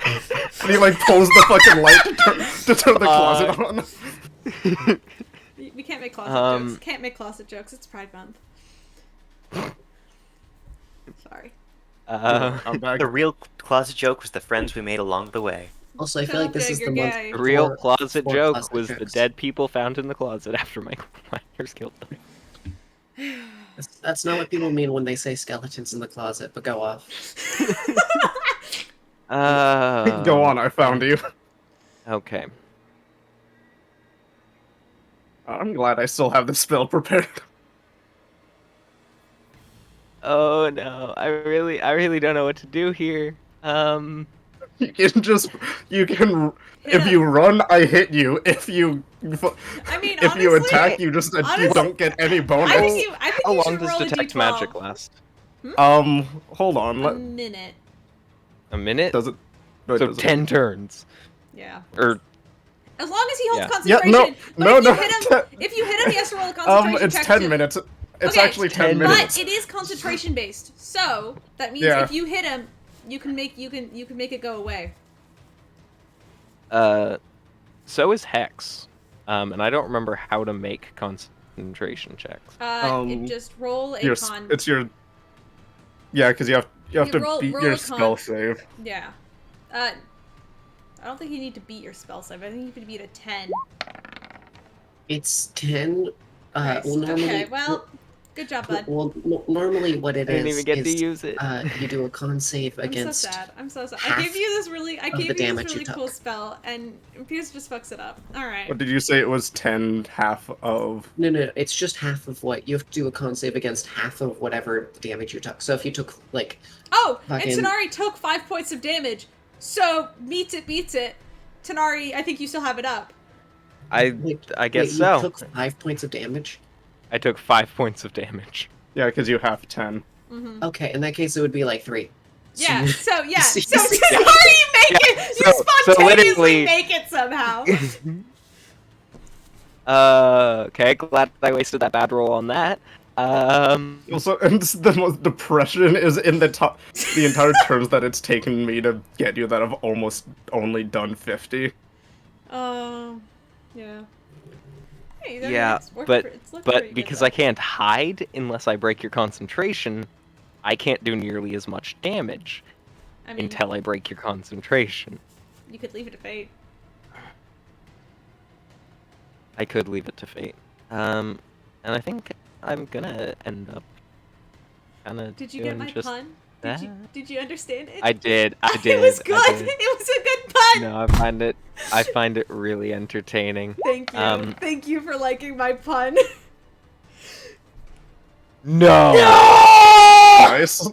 And he like pulls the fucking light to turn the closet on. We can't make closet jokes. Can't make closet jokes. It's Pride Month. Sorry. I'm back. The real closet joke was the friends we made along the way. Also, I feel like this is the month. Gay. The real for- closet for joke closet was the jokes. dead people found in the closet after Michael Myers killed them. That's not what people mean when they say skeletons in the closet, but go off. Go on, I found you. Okay. I'm glad I still have the spell prepared. Oh no, I really don't know what to do here. You can just, you can, Hit if him. you run, I hit you. If you, I mean, if you honestly, attack, you just, you honest- don't get any bonus. I think you How long should does roll a detect D12. magic last? Hold on, A let, minute. A minute? does it? No, it So doesn't. 10 turns. Yeah. Or As long as he holds Yeah. Yeah, concentration. no, but no, if you hit him, he has to roll a concentration it's check 10 too. minutes. It's Okay, actually 10 10 minutes. But it is concentration based, so that means Yeah. if you hit him, you can make it go away. so is Hex. And I don't remember how to make concentration checks. It just roll a Your, con. it's your, yeah, because you have You to roll- beat roll your a con. spell save. Yeah. I don't think you need to beat your spell save. I think you need to beat a 10. It's 10. Nice. Well, normally. Okay, well, good job, bud. Normally what it I didn't is even get to is, use it. you do a con save I'm against. so sad. I'm so sad. I half gave you this really the damage you cool took. spell, and Pierce just fucks it up. All right. What did you say? It was 10 half of. No, it's just half of what you have to do a con save against half of whatever damage you took. So if you took like Oh, and Fucking- Tanari took 5 points of damage, so beats it. Tanari, I think you still have it up. I guess wait, so. You took 5 points of damage. I took 5 points of damage. Yeah, because you have 10. Mm-hmm. Okay, in that case it would be like 3. Yeah. So yeah. See- So Tanari, you make it. You So spontaneously literally- make it somehow. Okay, glad I wasted that bad roll on that. Also, and the most depression is in the entire turns that it's taken me to get you that I've almost only done 50. Yeah. Hey, that Yeah, works. It's looked pretty but good, because though. I can't hide unless I break your concentration, I can't do nearly as much damage I mean, until I break your concentration. you could leave it to fate. I could leave it to fate. And I think I'm gonna end up kind of Did you get my just... pun? Did you understand it? I did. I did. It was I good. did. It was a good pun. No, I find it really entertaining. Thank you. Thank you for liking my pun. No. Nice.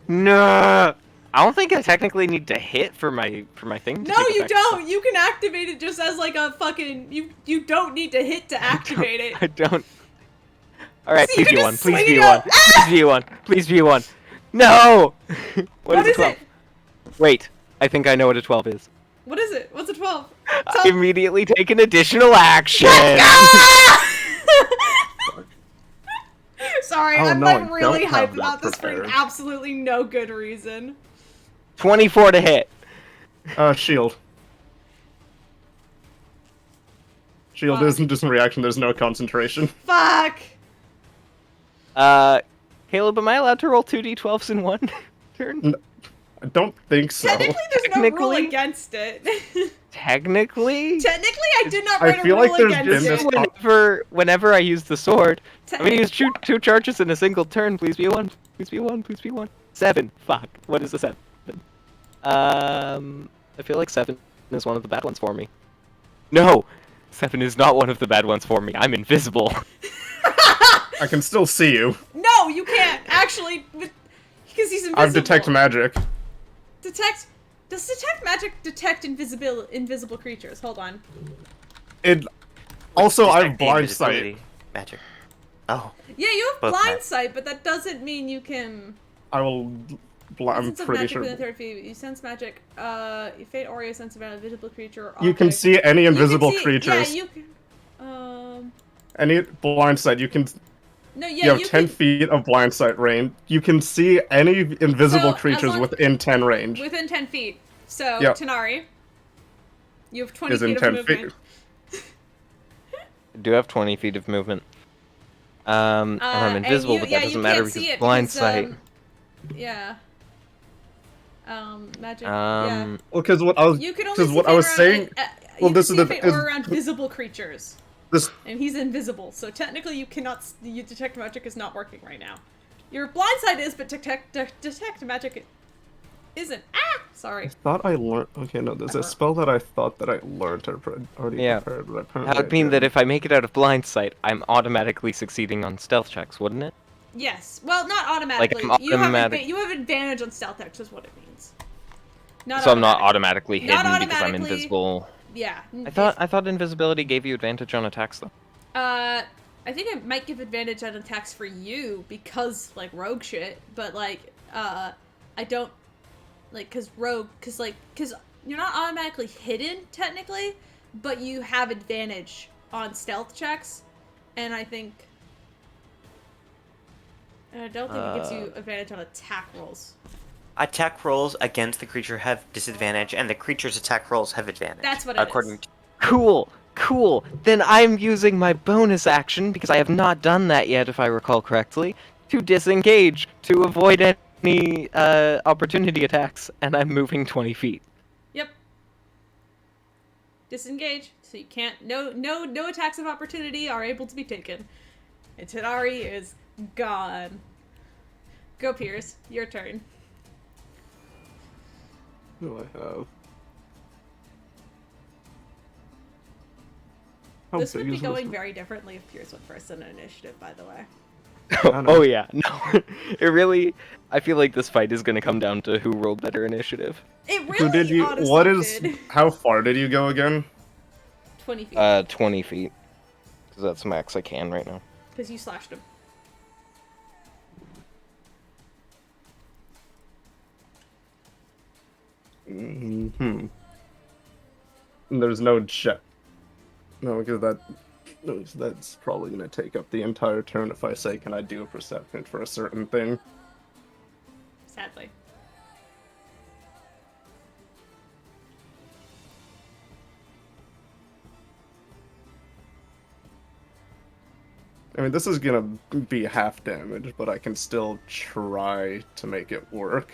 No. I don't think I technically need to hit for my thing. To No, take you effect. don't. You can activate it just as like a fucking. You don't need to hit to activate it. I don't. All right, So please you be can one. just Please swing be it one. out. Ah! Please be one. Please be one. No. What is 12? it? Wait, I think I know what a 12 is. What is it? What's a 12? I immediately take an additional action. Sorry, Oh, I'm no, like I really don't have hyped that about this for prepared. absolutely no good reason. 24 to hit. Shield. Shield Fuck. isn't just a reaction, there's no concentration. Fuck! Caleb, am I allowed to roll 2d12s in one turn? I don't think so. Technically, there's no rule Technically? against it. Technically? Technically, I did not I write a feel rule like there's against been it. this Whenever I use the sword, I'm gonna Te- use two charges in a single turn. Please be a 1. Please be a 1. Please be a 1. 7. Fuck. What is a 7? I feel like 7 is one of the bad ones for me. No! 7 is not one of the bad ones for me. I'm invisible. I can still see you. No, you can't actually, because he's invisible. I've detect magic. Detect. Does detect magic detect invisible creatures? Hold on. It. Also, I have Detect the blind sight. invisibility Magic. Oh. Yeah, you have Both blind magic. sight, but that doesn't mean you can. I will. I'm Sense of pretty magic sure. within 30 feet. You sense magic. You faint aura sense of an invisible creature. Or You can object. see any You can invisible see- creatures. Yeah, you can. Any blind sight. You can. No, yeah, You have you 10 can, feet of blind sight range. You can see any invisible So, as creatures long- within 10 range. within 10 feet. So, Yep. Tanari, you have 20 Is in feet of 10 movement. feet. I do have 20 feet of movement. And I'm And invisible, you- but yeah, that doesn't you matter can't because see it's it blind because, sight. Yeah. Magic. Um, Well, because what I was. You can only Because see what I faint was aura- saying. you well, can this see is the faint is- aura around visible creatures, This. and he's invisible. So technically, you cannot. You detect magic is not working right now. Your blind sight is, but detect magic isn't. Ah, sorry. Thought I learned. Okay, no, there's a spell that I thought that I learned or already Yeah. prepared, but that apparently would mean I that didn't. if I make it out of blind sight, I'm automatically succeeding on stealth checks, wouldn't it? Yes. Well, not automatically. I'm You have automatic- you have advantage on stealth checks, is what it means. Not So I'm not automatic. automatically Not hidden because I'm automatically. invisible. Yeah. I thought invisibility gave you advantage on attacks though. I think it might give advantage on attacks for you because like rogue shit, but like I don't like cuz you're not automatically hidden technically, but you have advantage on stealth checks, and I don't think it gives you advantage on attack rolls. Attack rolls against the creature have disadvantage, and the creature's attack rolls have advantage. That's what it according is. to Cool. Then I'm using my bonus action, because I have not done that yet, if I recall correctly, to disengage, to avoid any opportunity attacks, and I'm moving 20 feet. Yep. Disengage, so you can't. No attacks of opportunity are able to be taken. And Tanari is gone. Go, Piers. Your turn. Who do I have? How This would big be is going very differently if Piers went first in initiative, by the way. Oh yeah, no. It really... I feel like this fight is going to come down to who rolled better initiative. It really Who did you? honestly What is? did. How far did you go again? 20 feet. 20 feet. Because that's max I can right now. Because you slashed him. Hmm. There's no jet. No, because that's probably gonna take up the entire turn if I say, can I do a perception for a certain thing? Sadly. I mean, this is gonna be half damage, but I can still try to make it work.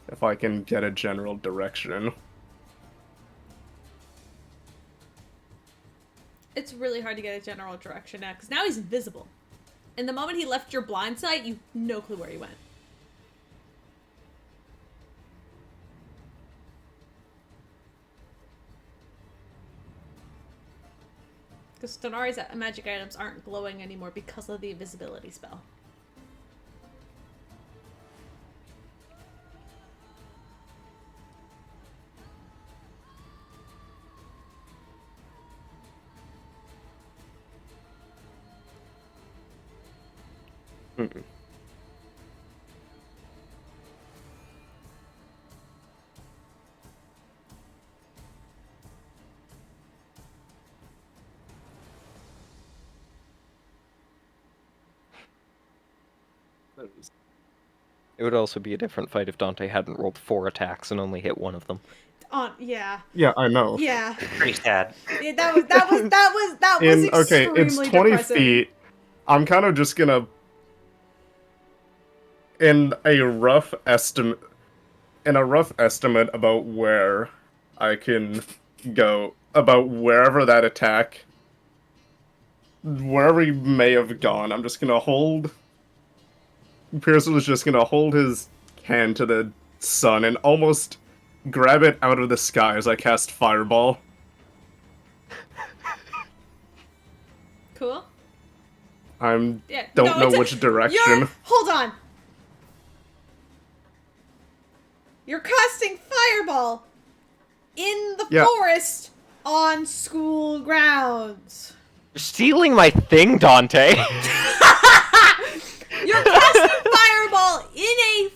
If I can get a general direction. It's really hard to get a general direction now, because now he's invisible. And the moment he left your blind sight, you have no clue where he went. Because Tonari's magic items aren't glowing anymore because of the invisibility spell. Mm-mm. It would also be a different fight if Dante hadn't rolled 4 attacks and only hit one of them. Yeah. Yeah, I know. Yeah. Pretty sad. Yeah, that was Okay, extremely it's 20 depressing. feet. I'm kind of just gonna, in a rough estimate about where I can go, about wherever that attack, wherever he may have gone, I'm just gonna hold. Pearson was just gonna hold his hand to the sun and almost grab it out of the sky as I cast Fireball. Cool. I'm Yeah. don't no, know which direction. Hold on. You're casting Fireball in the Yeah. forest on school grounds. You're stealing my thing, Dante! You're casting Fireball in a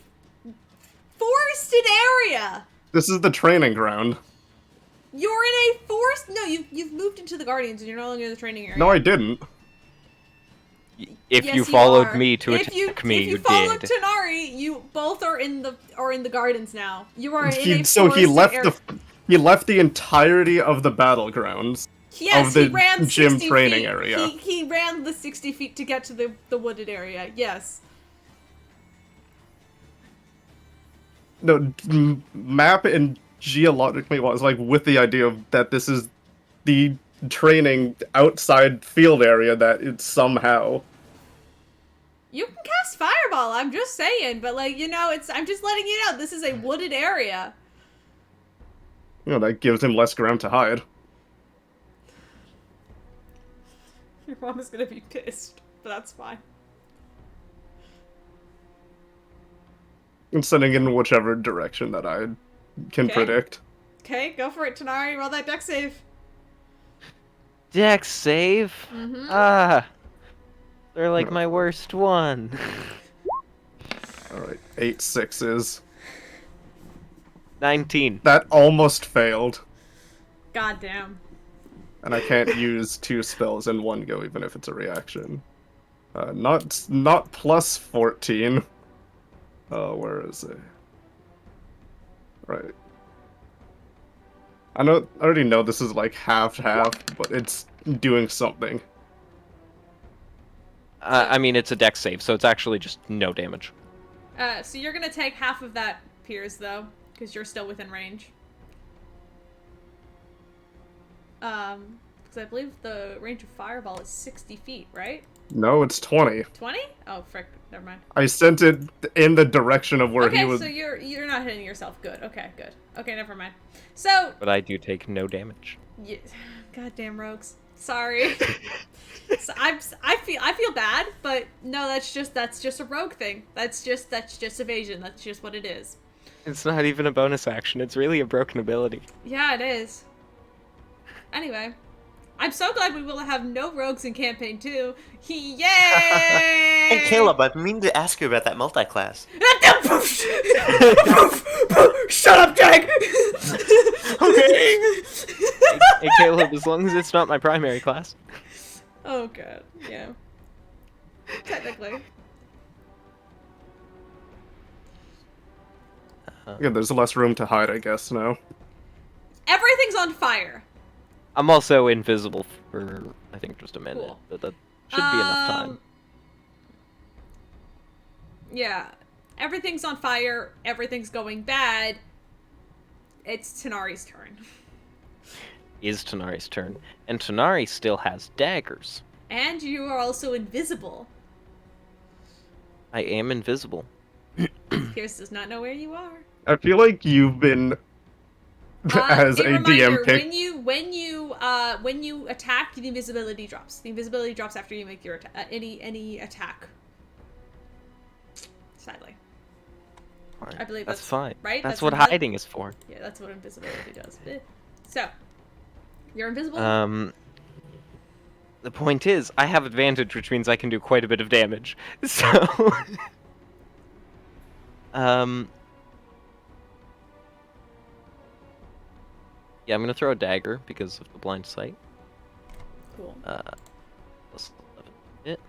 forested area. This is the training ground. You're in a forest. No, you've moved into the Guardians and you're no longer in the training area. No, I didn't. If Yes, you followed are. me to If attack me, if you you followed did. Tanari, you both are in the gardens now. You are in a He forested left area. he left the entirety of the battlegrounds. Yes, of the he ran gym 60 training feet. area. He ran the 60 feet to get to the wooded area. Yes. No, map and geologically was like with the idea of that this is the training outside field area that it's somehow. You can cast Fireball, I'm just saying, but like, I'm just letting you know this is a wooded area. That gives him less ground to hide. Your mom is gonna be pissed, but that's fine. And sending in whichever direction that I can Okay. predict. Okay, go for it, Tanari. Roll that deck save. Dex save? Mm-hmm. Ah! They're like No. my worst one. Alright, 8 6s. 19. That almost failed. Goddamn. And I can't use 2 spells in one go, even if it's a reaction. Not plus 14. Where is it? Right. I already know this is like half, but it's doing something. I mean, it's a dex save, so it's actually just no damage. So you're gonna take half of that, Piers, though, because you're still within range. Because I believe the range of Fireball is 60 feet, right? No, it's 20. 20? Oh, frick. Never mind. I sent it in the direction of where Okay, he was. so you're not hitting yourself. Good. Okay, good. Okay, never mind. So, But I do take no damage. goddamn rogues. Sorry. So I feel bad, but no, that's just a rogue thing. That's just evasion. That's just what it is. It's not even a bonus action, it's really a broken ability. Yeah, it is. Anyway, I'm so glad we will have no rogues in campaign 2. Yay! Hey, Caleb, I've been meaning to ask you about that multi-class. Shut up, Jag! Okay. Hey Caleb, as long as it's not my primary class. Oh god, yeah. Technically. Yeah, there's less room to hide, I guess, now. Everything's on fire. I'm also invisible for, I think, just a minute, Cool. but that should be enough time. Yeah. Everything's on fire. Everything's going bad. It's Tanari's turn. Is Tanari's turn, and Tanari still has daggers. And you are also invisible. I am invisible. Pierce does not know where you are. I feel like you've been as a reminder, DM pick. when you attack, the invisibility drops. The invisibility drops after you make your any attack. Sadly, Fine. I believe that's that's fine. right? That's That's what invisi- hiding is for. Yeah, that's what invisibility does. So, you're invisible. The point is, I have advantage, which means I can do quite a bit of damage. So, yeah, I'm gonna throw a dagger because of the blind sight. Cool. Plus 11 hit.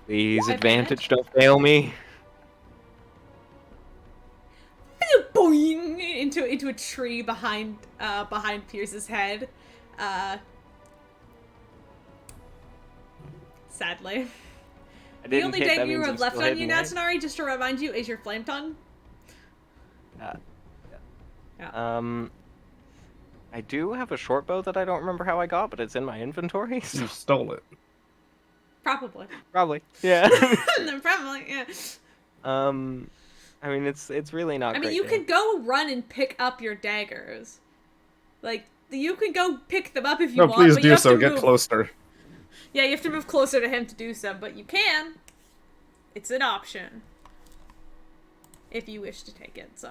Please, advantage, don't fail me. Boing into a tree behind Pierce's head. Sadly. I The didn't only hit, that dagger you means have I'm left still on you hidden, now, right? Tanari, just to remind you, is your flame tongue. Yeah. I do have a short bow that I don't remember how I got, but it's in my inventory. So You stole it. Probably. probably, yeah. Probably, yeah. I mean, it's really not. I mean, great you to can have. go run and pick up your daggers. Like, you can go pick them up if you No, want, please but you do have so. to Get move. closer. Yeah, you have to move closer to him to do so, but you can. It's an option. If you wish to take it, so.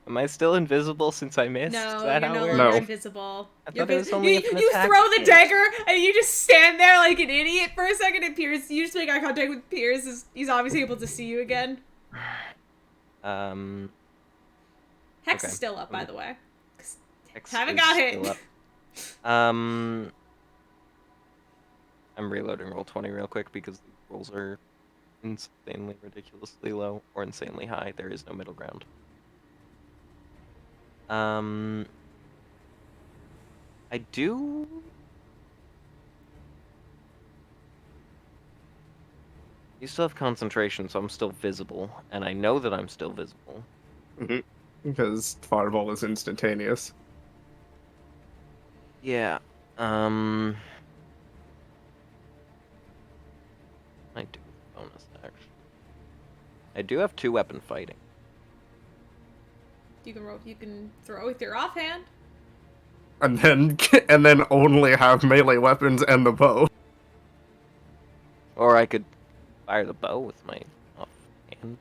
Am I still invisible since I missed? No, Is that you're how no it longer No. works? invisible. I You're thought it was vis- only you, if an you attack throw the hits. dagger and you just stand there like an idiot for a second, and Pierce, you just make eye contact with Pierce. He's obviously able to see you again. Hex Okay. is still up, by the way. X Haven't is got hit. still up. I'm reloading roll 20 real quick because the rolls are insanely ridiculously low or insanely high. There is no middle ground. I do. You still have concentration, so I'm still visible, and I know that I'm still visible. Because fireball is instantaneous. Yeah. I do bonus action. I do have 2 weapon fighting. You can throw with your offhand. And then only have melee weapons and the bow. Or I could fire the bow with my offhand.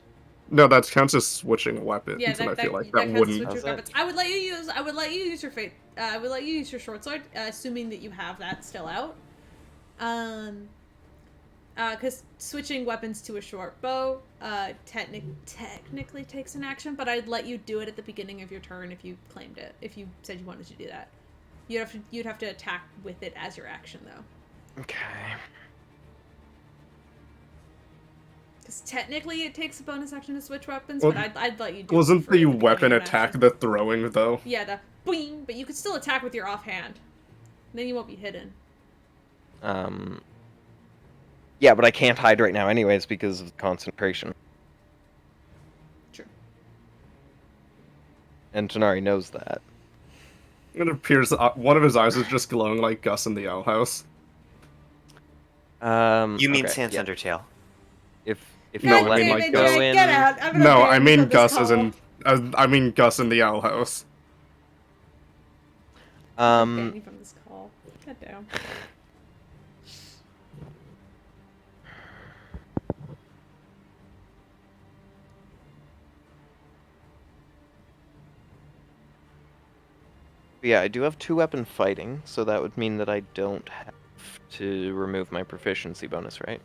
No, that counts as switching weapons, Yeah, and I that feel like counts as wouldn't. switch How's with that? weapons. I would let you use your fate. I would let you use your short sword, assuming that you have that still out. Because switching weapons to a short bow, technically takes an action, but I'd let you do it at the beginning of your turn if you claimed it. If you said you wanted to do that, you'd have to attack with it as your action though. Okay. Because technically it takes a bonus action to switch weapons, Well, but I'd let you do it. Wasn't for at the beginning weapon of an attack action. the throwing, though? Yeah, the boing, but you could still attack with your offhand. Then you won't be hidden. Yeah, but I can't hide right now anyways because of concentration. True. And Tanari knows that. It appears one of his eyes is just glowing like Gus in the Owl House. You mean okay, Sans yeah. Undertale? If No, you I let mean, me like, go Gus. in... Get out. I'm gonna No, ban I you mean from this Gus as call. in. I mean Gus in the Owl House. I'm gonna ban you from this call. God damn. Yeah, I do have 2 weapon fighting, so that would mean that I don't have to remove my proficiency bonus, right?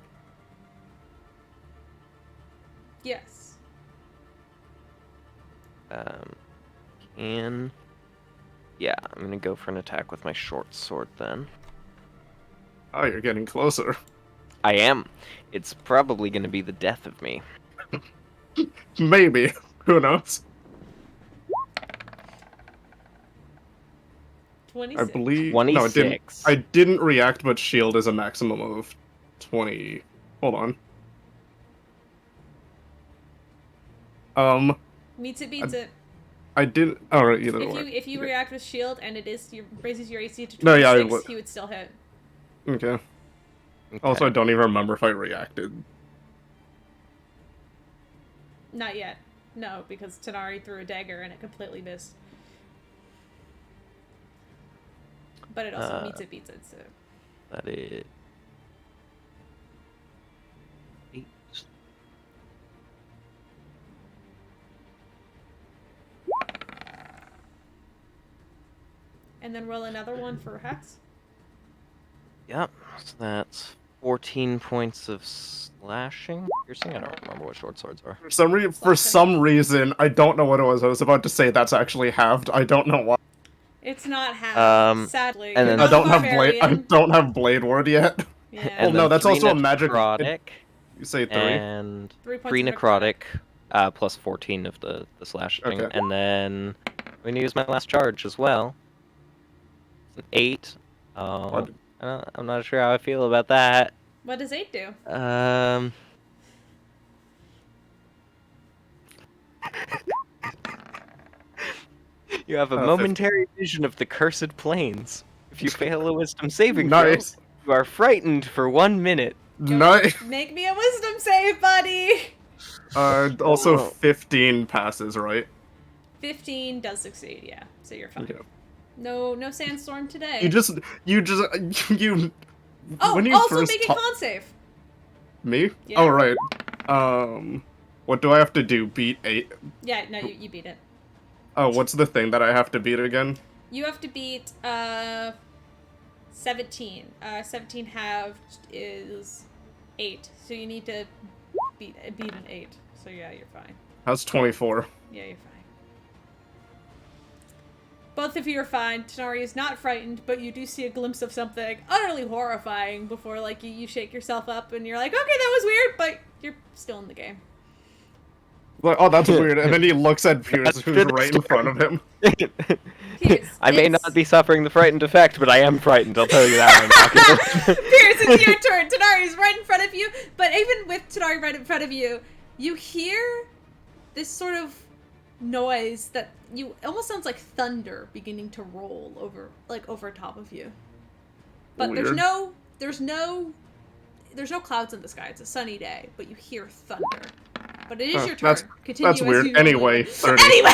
Yes. Yeah, I'm gonna go for an attack with my short sword then. Oh, you're getting closer. I am. It's probably gonna be the death of me. Maybe. Who knows? 26. I believe. No, it didn't. 26. I didn't react, but shield is a maximum of 20. Hold on. Meets it, beats it. I didn't. Alright, either way. If you react with shield and it raises your AC to 26, No, yeah, I would. he would still hit. Okay. Also, I Okay. don't even remember if I reacted. Not yet. No, because Tanari threw a dagger and it completely missed. But it also meets it, beats it, so. That is 8. And then roll another one for Hex. Yep. So that's 14 points of slashing. Piercing. I don't remember what short swords are. For some reason, I don't know what it was. I was about to say that's actually halved. I don't know why. It's not half, sadly. and You're then I not a don't have blade. I barbarian. don't have blade ward yet. Yeah. And Well, no, then that's 3 also a magic. necrotic. You say 3. And 3 points 3 of necrotic. necrotic, plus 14 of the slashing. Okay. And then I'm going to use my last charge as well. It's an 8. What? I'm not sure how I feel about that. What does 8 do? You have a 50. momentary vision of the cursed plains. If you fail a wisdom saving Nice. throw, you are frightened for 1 minute. Nice. Make me a wisdom save, buddy! Also Oh. 15 passes, right? 15 does succeed, yeah. So you're fine. Okay. No sandstorm today. You. Oh, when you also first make a ta- con save. Me? Yeah. Oh, right. What do I have to do? Beat 8? Yeah, no, you beat it. Oh, what's the thing that I have to beat again? You have to beat 17. 17 halved is 8. So you need to beat an 8. So yeah, you're fine. How's 24? Yeah, you're fine. Both of you are fine. Tanari is not frightened, but you do see a glimpse of something utterly horrifying before, like, you shake yourself up and you're like, okay, that was weird, but you're still in the game. Like, oh, that's weird. And then he looks at Pierce, That's who's good. right in front of him. Pierce, I may it's- not be suffering the frightened effect, but I am frightened, I'll tell you that right now. Pierce, it's your turn. Tanari's right in front of you, but even with Tanari right in front of you, you hear this sort of noise that almost sounds like thunder beginning to roll over top of you. But Weird. there's no clouds in the sky. It's a sunny day, but you hear thunder. But it is your turn. Continue That's as weird. you normally Anyway, would. 30. Anyway,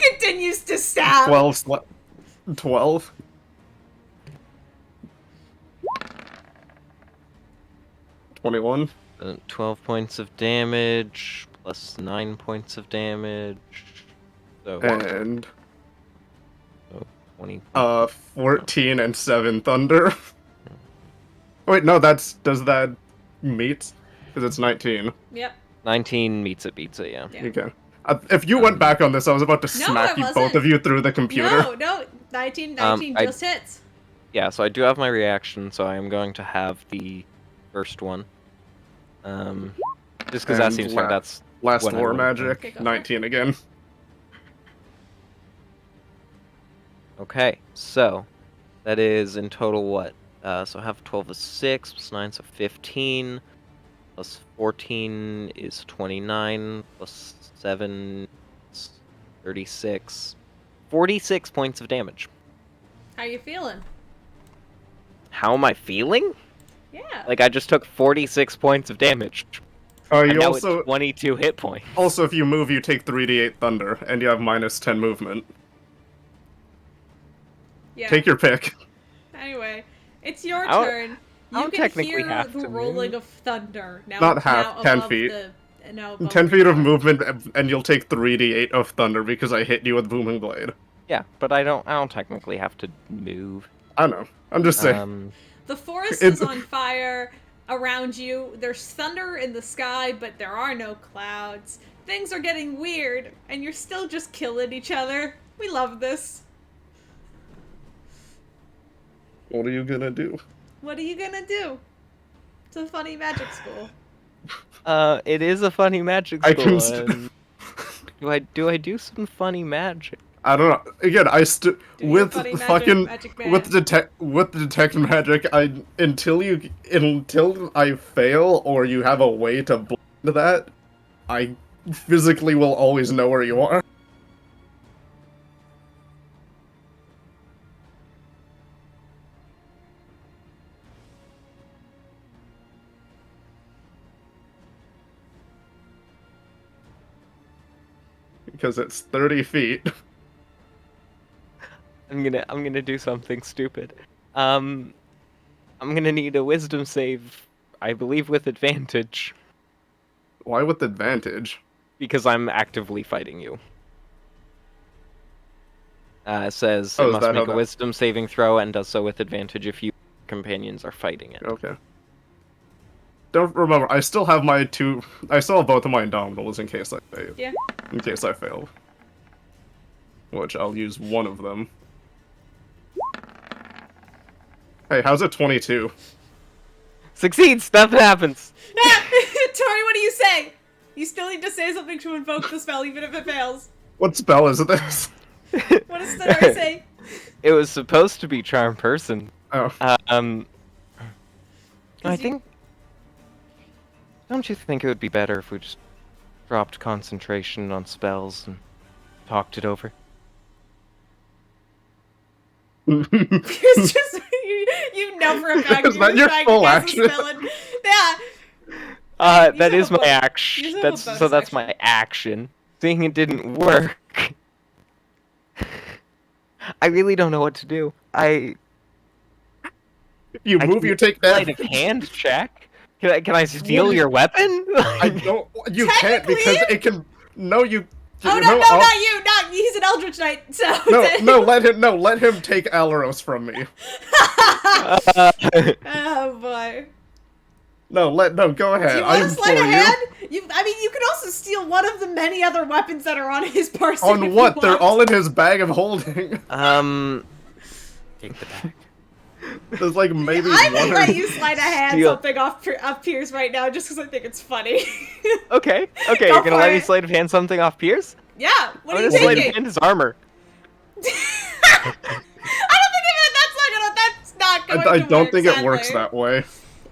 continues to stab. 12. 21. 12 points of damage, plus 9 points of damage. So, And 20. 14 and 7 thunder. Wait, no, does that meet? Because it's 19. Yep. 19 meets it, beats it, yeah. Yeah. Okay. If you went back on this, I was about to No, smack I you, both wasn't. of you, through the computer. No, 19 I- just hits. Yeah, so I do have my reaction, so I am going to have the first one. Just because that And seems fair, that's Last what I war rolled. magic, Okay, go for it. 19 again. Okay, so that is in total what? So I have 12 is 6, plus 9, so 15, plus 14 is 29, plus 7 is 36. 46 points of damage. How you feeling? How am I feeling? Yeah. Like, I just took 46 points of damage. I'm You now also, at 22 hit points. also, if you move, you take 3d8 thunder, and you have minus 10 movement. Yeah. Take your pick. Anyway, it's your I don't- turn. I You don't can technically hear have the to rolling move. of thunder. Now, Not half, now 10 above feet. now above 10 the feet of tower. movement, and you'll take 3d8 of thunder because I hit you with booming blade. Yeah, but I don't technically have to move. I know. I'm just saying. The forest It- is on fire around you. There's thunder in the sky, but there are no clouds. Things are getting weird, and you're still just killing each other. We love this. What are you gonna do? What are you gonna do? It's a funny magic school. It is a funny magic I school. can and do I do some funny magic? I don't know. Again, Do your with funny magic, fucking magic man. with detect magic. Until I fail or you have a way to blind that, I physically will always know where you are. because it's 30 feet. I'm gonna do something stupid. I'm gonna need a wisdom save, I believe with advantage, Why with advantage? because I'm actively fighting you. It says Oh, it is must that how make a that- wisdom saving throw and does so with advantage if you companions are fighting it. Okay. Don't remember. I still have my two. I still have both of my Indomitables in case I fail. Yeah. In case I fail. Which I'll use one of them. Hey, how's it 22? Succeeds! Nothing happens! Tori, what do you say? You still need to say something to invoke the spell, even if it fails. What spell is this? What does Tori say? It was supposed to be Charm Person. Oh. I think... Don't you think it would be better if we just dropped concentration on spells and talked it over? It's just you know for a fact Is you're that your trying full to cast action? a spell and, yeah. That have is a my bonus- action. you have a bonus That's action. my action. Seeing it didn't work. I really don't know what to do. You I move, can you take sleight that. of hand check. Can I steal your weapon? I don't. You can't because it can. No, you. Oh you no, know, no, I'll- not you, not he's an Eldritch Knight, so No, let him take Alaros from me. Oh boy. No, go ahead. Do you I want to sleight implore of you. hand? I mean, you could also steal one of the many other weapons that are on his person. On if what? you They're want. all in his bag of holding. Take the bag. There's like maybe I one would or let you sleight of hand Steal. something off Piers right now, just because I think it's funny. Okay, Go you're gonna for let me it. sleight of hand something off Pierce? Yeah. What I'm are you gonna sleight of thinking? hand his armor. I don't think that's not going to I work, don't think it works sadly. that way.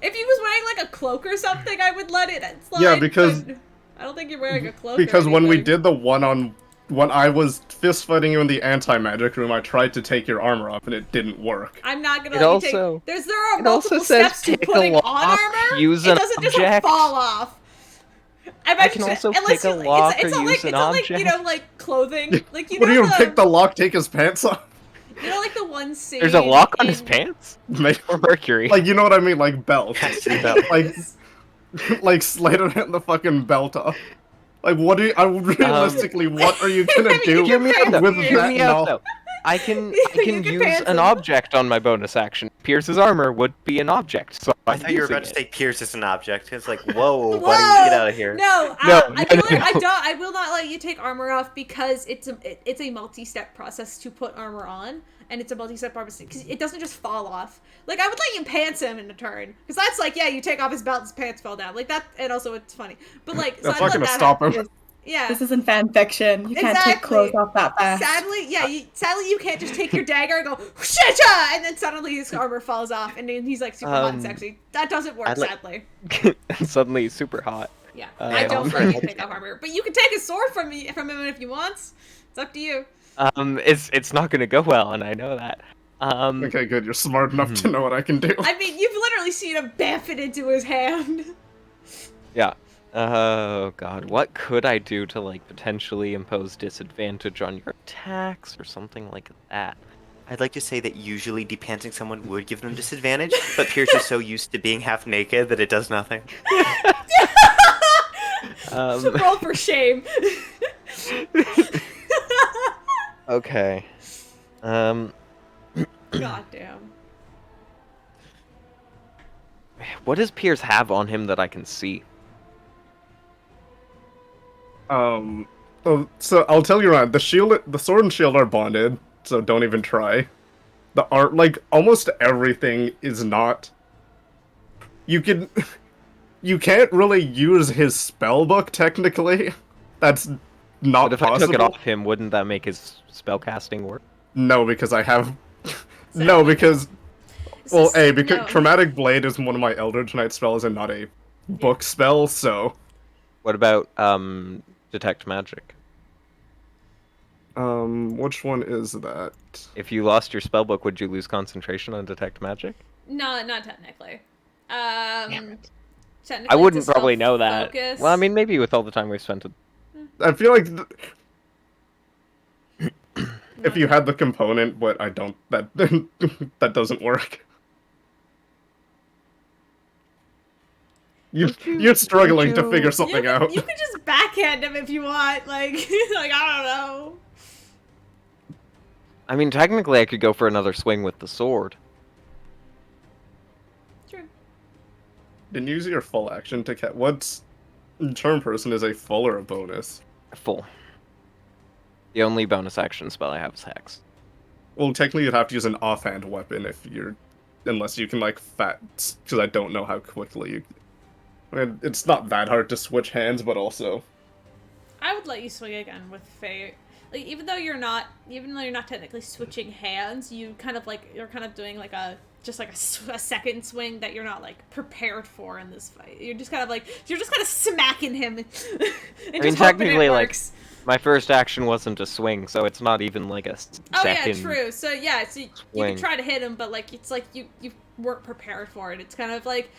If he was wearing like a cloak or something, I would let it slide. Yeah, because- but I don't think you're wearing a cloak. Because or when we anything. did the one-on, when I was fist fighting you in the anti-magic room, I tried to take your armor off and it didn't work. I'm not gonna It let also- you take. There are it also multiple says steps to take a putting on lock, armor. use It an doesn't just object. fall off. I can also pick a lock it's or not use like, an it's not like, object. like clothing. Like, What do you the, pick the lock, take his pants off? like the one scene. There's a lock on his in- pants? Make- Or Mercury? Like, you know what I mean? Like belt. Chastity belt. like slide it the fucking belt off. Like, what do you, realistically, what are you gonna do Hear me out though. with Hear that me out knob? though. I can You use can pants an him. object on my bonus action. Pierce's armor would be an object, so I I'm thought you were about to using say Pierce is an object. It's like, whoa, buddy, Whoa! get out of here. No, No, I will not let you take armor off because it's a multi-step process to put armor on, and it's a multi-step process because it doesn't just fall off. Like, I would let you pants him in a turn because that's like, yeah, you take off his belt, his pants fell down, like that, and also it's funny. But like, so That's I'd not let gonna that stop happen. him. Yeah. This isn't fan fiction. You can't take Exactly. clothes off that fast. Sadly, yeah, sadly you can't just take your dagger and go shit, and then suddenly his armor falls off, and then he's like super hot and sexy. That doesn't work, I'd like- sadly. and suddenly he's super hot. Yeah, Uh, I don't also- let you take off armor, but you can take his sword from him if you want. It's up to you. It's not gonna go well, and I know that. Okay, good. You're smart enough to know what I can do. I mean, you've literally seen him bamf it into his hand. Yeah. Oh god, what could I do to like potentially impose disadvantage on your attacks or something like that? I'd like to say that usually depantsing someone would give them disadvantage, but Pierce is so used to being half naked that it does nothing. Roll for shame. Okay. Goddamn. What does Piers have on him that I can see? So I'll tell you right, the sword and shield are bonded, so don't even try. The art, like, almost everything is not... You can't really use his spell book, technically. That's not But if possible. I took it off him, wouldn't that make his spellcasting work? No, because I have... No, because... Well, because No. Traumatic Blade is one of my Eldritch Knight spells and not a book spell, so... What about detect magic? Which one is that? If you lost your spellbook, would you lose concentration on detect magic? No, not technically. Technically, I wouldn't it's a probably know that. self-focus. Well, I mean, maybe with all the time we've spent. I feel like if you had the component, but I don't, that that doesn't work. You're struggling to figure something out. You could just backhand him if you want, like, like, I don't know. I mean, technically, I could go for another swing with the sword. Sure. Then use your full action to catch. What's turn person is a full or a bonus? Full. The only bonus action spell I have is Hex. Well, technically, you'd have to use an offhand weapon if you're, unless you can like because I don't know how quickly you. I mean, it's not that hard to switch hands, but also. I would let you swing again with Fate. Like, even though you're not technically switching hands, you're kind of doing like a second swing that you're not like prepared for in this fight. You're just kind of smacking him. And I mean, technically, like, my first action wasn't a swing, so it's not even like a second. Oh yeah, true. So yeah, so you can swing. try to hit him, but like it's like you weren't prepared for it. It's kind of like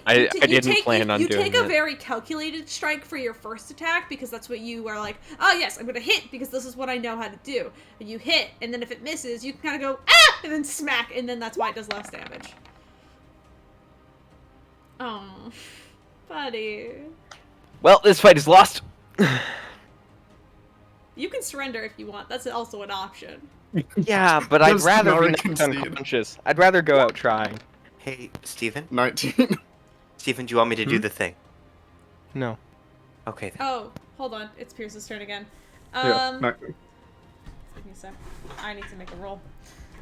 I didn't plan on you doing take a it. very calculated strike for your first attack because that's what you are like. Oh yes, I'm gonna hit because this is what I know how to do. And you hit, and then if it misses, you can kind of go ah, and then smack, and then that's why it does less damage. Oh, buddy. Well, this fight is lost. You can surrender if you want. That's also an option. Yeah, but I'd Does rather be Nari knocked concede? unconscious. I'd rather go out trying. Hey, Steven? 19. Steven, do you want me to do the thing? No. Okay, then. Oh, hold on. It's Pierce's turn again. Yeah, Give me a sec. I need to make a roll.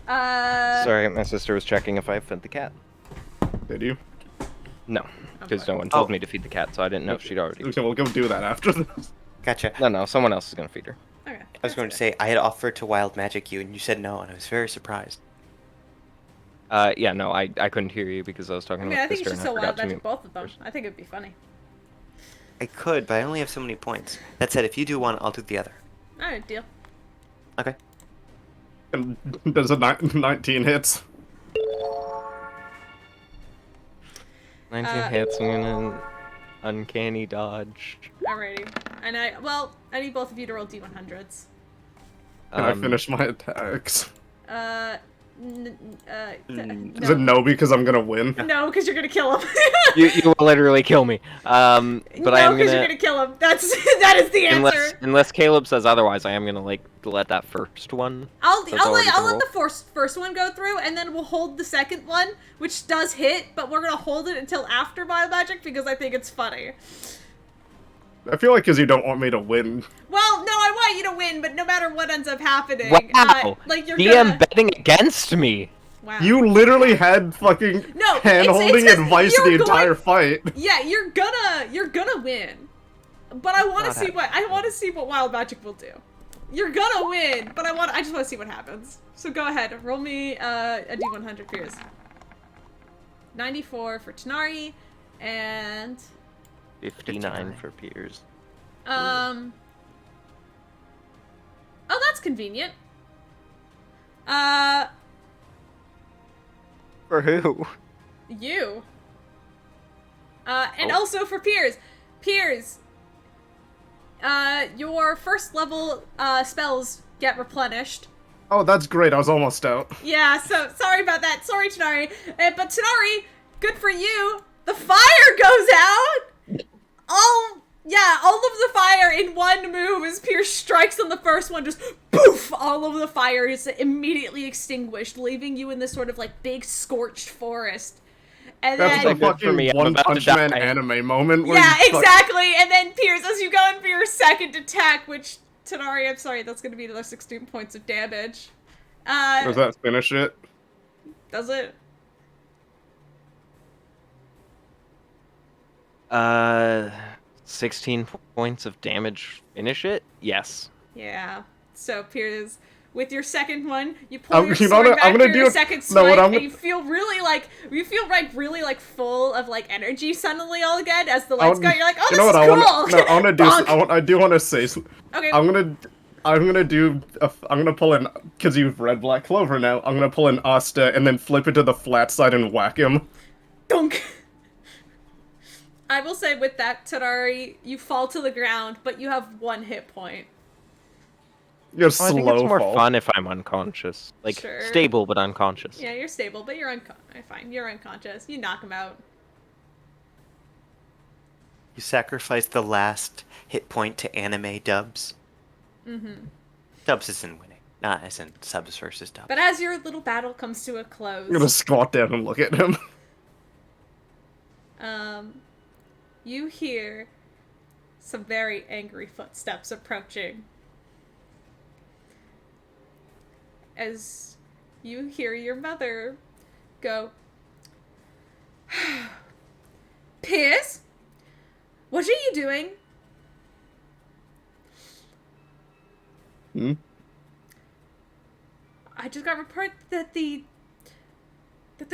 Sorry, my sister was checking if I fed the cat. Did you? No, because Okay. no one told me to feed the cat, so I didn't know if she'd already. Okay, we'll go do that after this. Gotcha. No, someone else is gonna feed her. Okay. I was going to say, I had offered to wild magic you, and you said no, and I was very surprised. Yeah, no, I couldn't hear you because I was talking I mean, to I my think you sister should and I still forgot wild to magic mute. both of them. I think it'd be funny. I could, but I only have so many points. That said, if you do one, I'll do the other. Alright, deal. Okay. And does a 19 hits? 19 hits, I'm gonna uncanny dodge. Alrighty. And I need both of you to roll D100s. Can I finish my attacks? Mm. Is it no because I'm gonna win? No, because you're gonna kill him. You will literally kill me. But I am because you're gonna. gonna kill him. That is the answer. Unless Caleb says otherwise, I am gonna like let that first one. I'll that's already been let rolled. the first one go through, and then we'll hold the second one, which does hit, but we're gonna hold it until after Wild Magic because I think it's funny. I feel like because you don't want me to win. Well, no, I want you to win, but no matter what ends up happening, Wow! like you're DM gonna. betting against me. Wow. You literally had fucking No, hand-holding it's 'cause advice you're the entire going- fight. Yeah, you're gonna win. But I want to see what Wild Magic will do. You're gonna win, but I just want to see what happens. So go ahead, roll me a D100 Piers. 94 for Tanari, and 59 for Piers. oh, that's convenient. For who? You. And also for Piers. Piers, your first level spells get replenished. Oh, that's great. I was almost out. Yeah, so sorry about that. Sorry, Tanari. But Tanari, good for you. The fire goes out. All of the fire in one move as Pierce strikes on the first one, just poof! All of the fire is immediately extinguished, leaving you in this sort of like big scorched forest. And That's then, the good for me, fucking I'm One about to Punch Man die. anime moment. Where yeah, you fuck- exactly. And then Pierce, as you go in for your second attack, which Tanari, I'm sorry, that's going to be another 16 points of damage. Does that finish it? Does it? 16 points of damage. Finish it? Yes. Yeah. So Piers, with your second one, you pull your you know sword what, back I'm gonna for your do- second no, what swipe, I'm- and you feel really like full of like energy suddenly all again as the lights go. You're like, oh, you this know what is I cool. want? No, I want to do. Bonk. I do want to say. Okay. I'm gonna do. I'm gonna pull an because you've read Black Clover now. I'm gonna pull an Asta and then flip it to the flat side and whack him. Dunk. I will say with that, Tanari, you fall to the ground, but you have 1 hit point. You're Well, I think it's slow more fall. fun if I'm unconscious. Like, Sure. stable but unconscious. Yeah, you're stable, but you're fine. You're unconscious. You knock him out. You sacrifice the last hit point to anime dubs. Mm-hmm. Dubs isn't winning, not as in subs versus dubs. But as your little battle comes to a close, I'm gonna squat down and look at him. you hear some very angry footsteps approaching. As you hear your mother go, Piers? What are you doing? Hmm? I just got report that the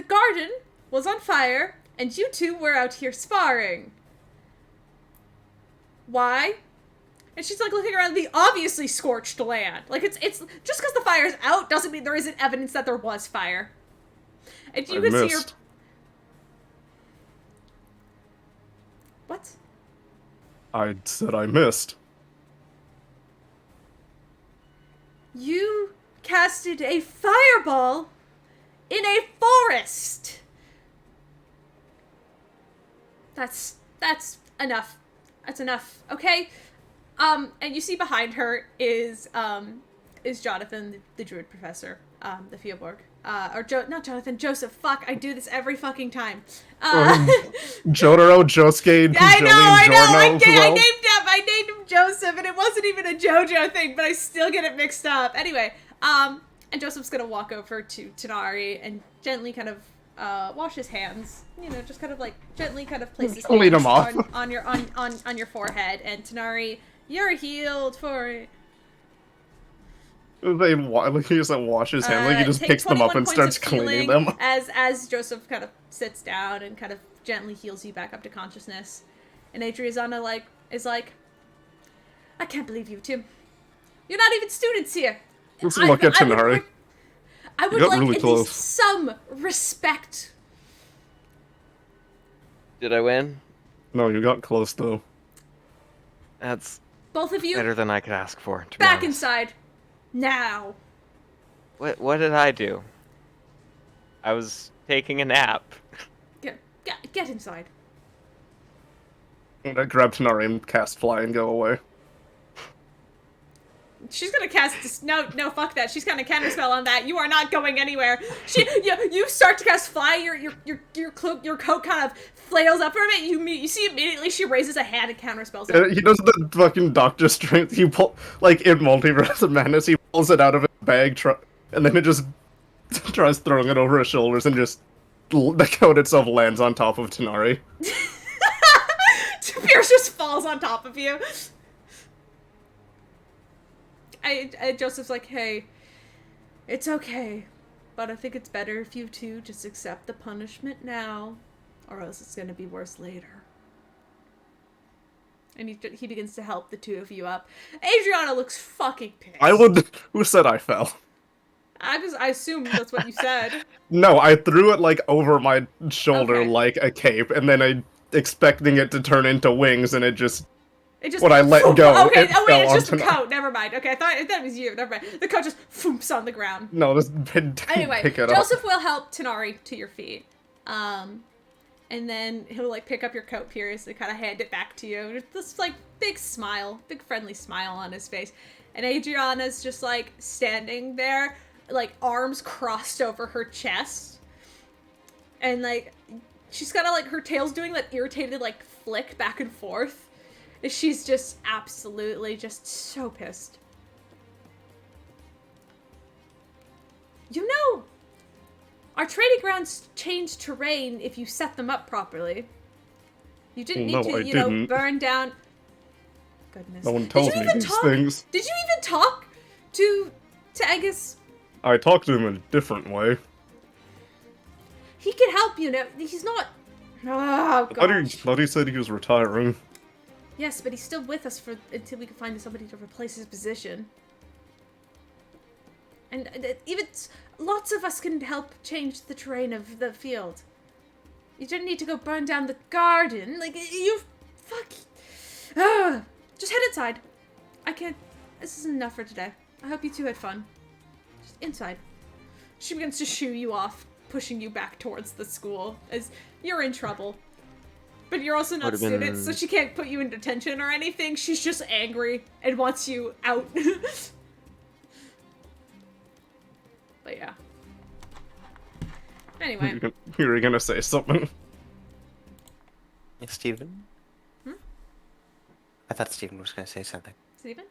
garden was on fire and you two were out here sparring. Why? And she's like looking around the obviously scorched land. Like it's just because the fire's out doesn't mean there isn't evidence that there was fire. And you I can see her. missed. What? I said I missed. You casted a fireball in a forest. That's enough. That's enough. Okay. And you see behind her is Jonathan, the druid professor, the Fioborg. Not Jonathan, Joseph. Fuck, I do this every fucking time. Jotaro, Josuke, I know. Giorno, I named him Joseph, and it wasn't even a JoJo thing, but I still get it mixed up. Anyway, and Joseph's gonna walk over to Tanari and gently kind of wash his hands. You know, just kind of like gently kind of place his Lead hands him off. on your forehead. And Tanari, you're healed for it. He just like washes hands, like he just Take picks them up 21 and points starts of cleaning healing them. As Joseph kind of sits down and kind of gently heals you back up to consciousness. And Adriana is like, I can't believe you two. You're not even students here. Let's look at Tanari. I would got like really at close. least some respect. Did I win? No, you got close though. That's Both of you, better than I could ask for, to be back honest. inside. Now. What did I do? I was taking a nap. Get inside. And I grab Tanari and cast fly and go away. She's gonna cast this. No, fuck that. She's gonna counterspell on that. You are not going anywhere. You start to cast fly. Your coat kind of flails up for a bit. You see immediately she raises a hand and counterspells it. He does the fucking Doctor Strength. He pull like in Multiverse of Madness. He pulls it out of his bag, and then it just tries throwing it over his shoulders, and just the coat itself lands on top of Tanari. Pierce just falls on top of you. Joseph's like, hey, it's okay, but I think it's better if you two just accept the punishment now, or else it's gonna be worse later. And he begins to help the two of you up. Adriana looks fucking pissed. Who said I fell? I assumed that's what you said. No, I threw it like over my shoulder Okay. like a cape, and then I expecting it to turn into wings, and it just when I Oh, let go, okay. it Oh wait, fell it's just the onto coat. Never mind. Okay, I thought it was you. Never mind. The coat just foomps on the ground. No, this Anyway, pick it up. Joseph will help Tanari to your feet. And then he'll like pick up your coat, Pierce, and kind of hand it back to you. With this like big smile, big friendly smile on his face. And Adriana's just like standing there, like arms crossed over her chest. And like she's got like her tail's doing that irritated like flick back and forth. And she's just absolutely just so pissed. You know, our trading grounds change terrain if you set them up properly. You didn't need No, to, I you know, didn't. burn down. Goodness. No one Did tells you me even these talk? things. Did you even talk to Angus? I talked to him in a different way. He can help you now. He's not. Oh god. Thought he said he was retiring. Yes, but he's still with us until we can find somebody to replace his position. And even lots of us can help change the terrain of the field. You didn't need to go burn down the garden. Like, you fuck. Just head inside. I can't. This is enough for today. I hope you two had fun. Just inside. She begins to shoo you off, pushing you back towards the school as you're in trouble. But you're also not Would've students, so been- she can't put you in detention or anything. She's just angry and wants you out. But yeah. Anyway. You were gonna say something. Yeah, Steven? Hmm? I thought Steven was going to say something. Steven?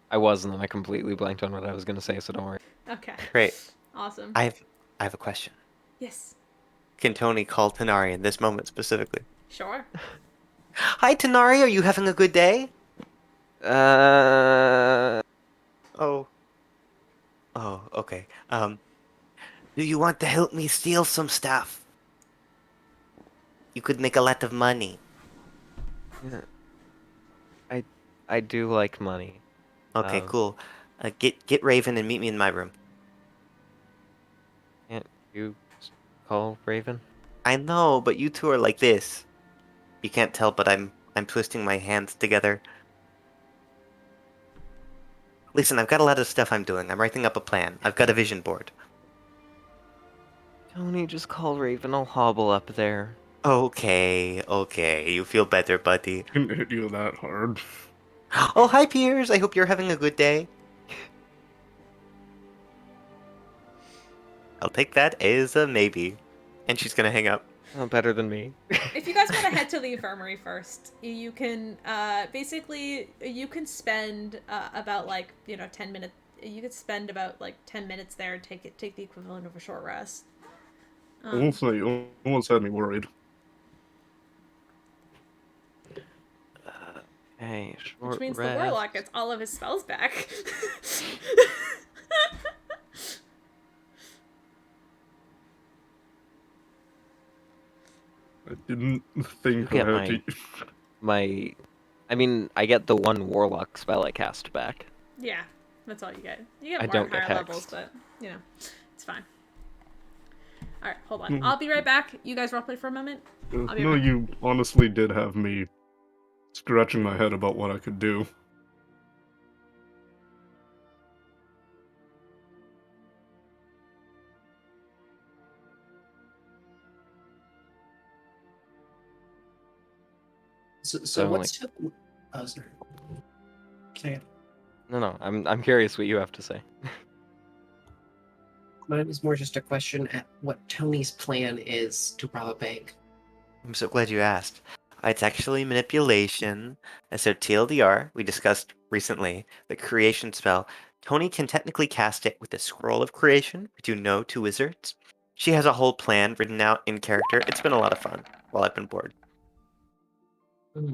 I was, and then I completely blanked on what I was gonna say, so don't worry. Okay. Great. Awesome. I have a question. Yes. Can Tony call Tanari in this moment specifically? Sure. Hi, Tanari. Are you having a good day? Oh. Oh, okay. Do you want to help me steal some stuff? You could make a lot of money. Yeah. I do like money. Okay, cool. Get Raven and meet me in my room. Can't you call Raven? I know, but you two are like this. You can't tell, but I'm twisting my hands together. Listen, I've got a lot of stuff I'm doing. I'm writing up a plan. I've got a vision board. Tony, just call Raven. I'll hobble up there. Okay, okay. You feel better, buddy. Didn't hit you that hard. Oh, hi, Piers. I hope you're having a good day. I'll take that as a maybe. And she's gonna hang up. Oh, better than me. If you guys want to head to the infirmary first, you can basically you can spend about 10 minutes. You could spend about 10 minutes there and take the equivalent of a short rest. Honestly, you almost had me worried. Hey, short Which means rest. the warlock gets all of his spells back. I didn't think You get about it. I mean, I get the one warlock spell I cast back. Yeah, that's all you get. You get I more don't at get higher levels, hexed. but it's fine. All right, hold on. I'll be right back. You guys roleplay for a moment. I'll be No, right back. you honestly did have me scratching my head about what I could do. So So, what's took? Oh, sorry. Okay. No, I'm curious what you have to say. Mine is more just a question at what Tony's plan is to rob a bank. I'm so glad you asked. It's actually manipulation. And so TLDR, we discussed recently, the creation spell. Tony can technically cast it with a scroll of creation, which you know, 2 wizards. She has a whole plan written out in character. It's been a lot of fun while I've been bored. Hmm.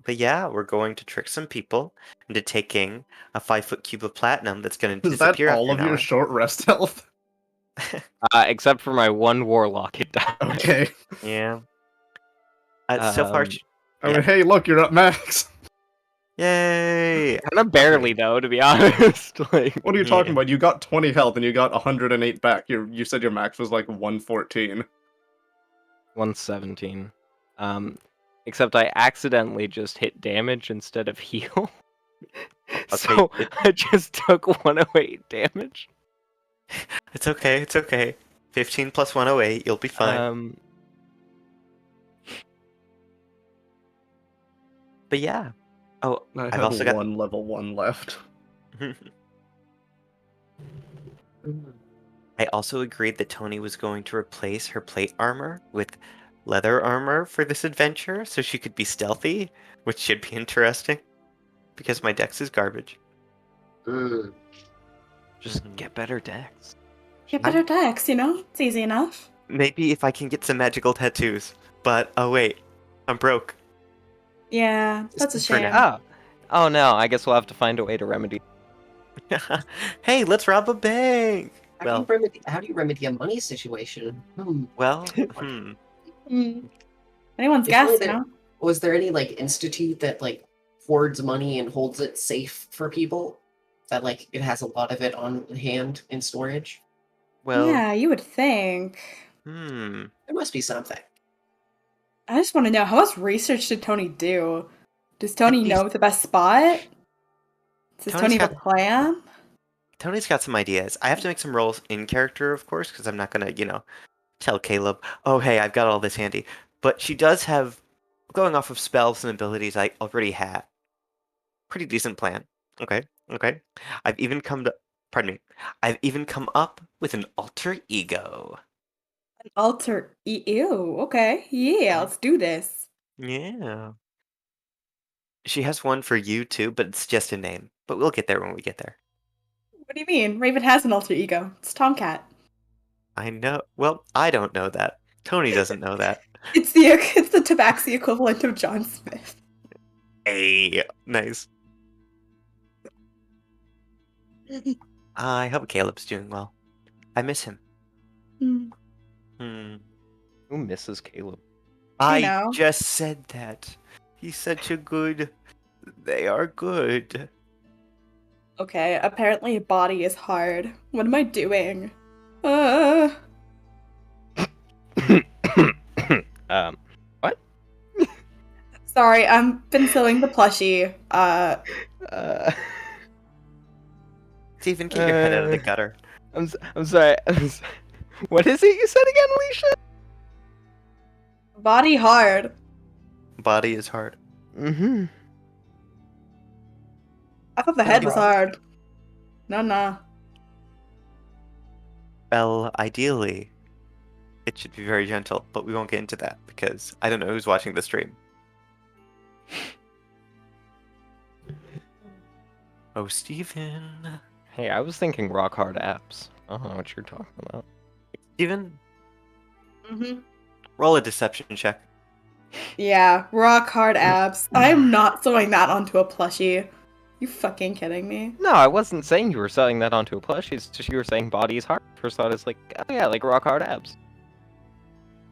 But yeah, we're going to trick some people into taking a 5-foot cube of platinum that's going to Is that disappear all after of an your hour. short rest health? Except for my one warlock, it died. Okay. Yeah. So far, Um, I Yeah. mean, hey, look, you're at max. yay! Kind of barely, though, to be honest. Like, What are you Yeah. talking about? You got 20 health and you got 108 back. You said your max was like 114. 117. Except I accidentally just hit damage instead of heal. So I just took 108 damage. It's okay. It's okay. 15 plus 108, you'll be fine. But yeah. Oh, I I've have also got. one level 1 left. I also agreed that Tony was going to replace her plate armor with leather armor for this adventure, so she could be stealthy, which should be interesting. Because my dex is garbage. Just Mhm. get better decks. Get better decks, It's easy enough. Maybe if I can get some magical tattoos. But, oh wait. I'm broke. Yeah, that's a For shame. now. Oh no, I guess we'll have to find a way to remedy. Hey, let's rob a bank! How do you remedy a money situation? Well, Anyone's If guess, only there- Was there any institute that hoards money and holds it safe for people? That it has a lot of it on hand in storage? well, Yeah, you would think. hmm. There must be something. I just want to know, how much research did Tony do? Does Tony least- know the best spot? Does Tony's Tony have a got- plan? Tony's got some ideas. I have to make some rolls in character, of course, because I'm not gonna, tell Caleb, oh, hey, I've got all this handy. But she does have, going off of spells and abilities I already have, pretty decent plan. Okay, okay. I've even come to, pardon me, I've even come up with an alter ego. An alter. Ew. Okay. Yeah. Let's do this. Yeah. She has one for you too, but it's just a name. But we'll get there when we get there. What do you mean? Raven has an alter ego. It's Tomcat. I know. Well, I don't know that. Tony doesn't know that. It's the Tabaxi equivalent of John Smith. Hey, nice. I hope Caleb's doing well. I miss him. Hmm. Hmm. Who misses Caleb? I I know. just said that. He's such a good. They are good. Okay. Apparently, body is hard. What am I doing? Uh. What? Sorry. I've been sewing the plushie. Uh, Stephen, get your head out of the uh, gutter. I'm sorry. What is it you said again, Alicia? Body hard. Body is hard. Mm-hmm. I thought the head was hard. No. Well, ideally, it should be very gentle, but we won't get into that because I don't know who's watching the stream. Oh, Stephen. Hey, I was thinking rock hard apps. I don't know what you're talking about. Stephen, Mm-hmm. roll a deception check. Yeah, rock hard abs. I'm not sewing that onto a plushie. You fucking kidding me? No, I wasn't saying you were selling that onto a plushie. It's just you were saying body is hard. First thought is like, oh yeah, like rock hard abs.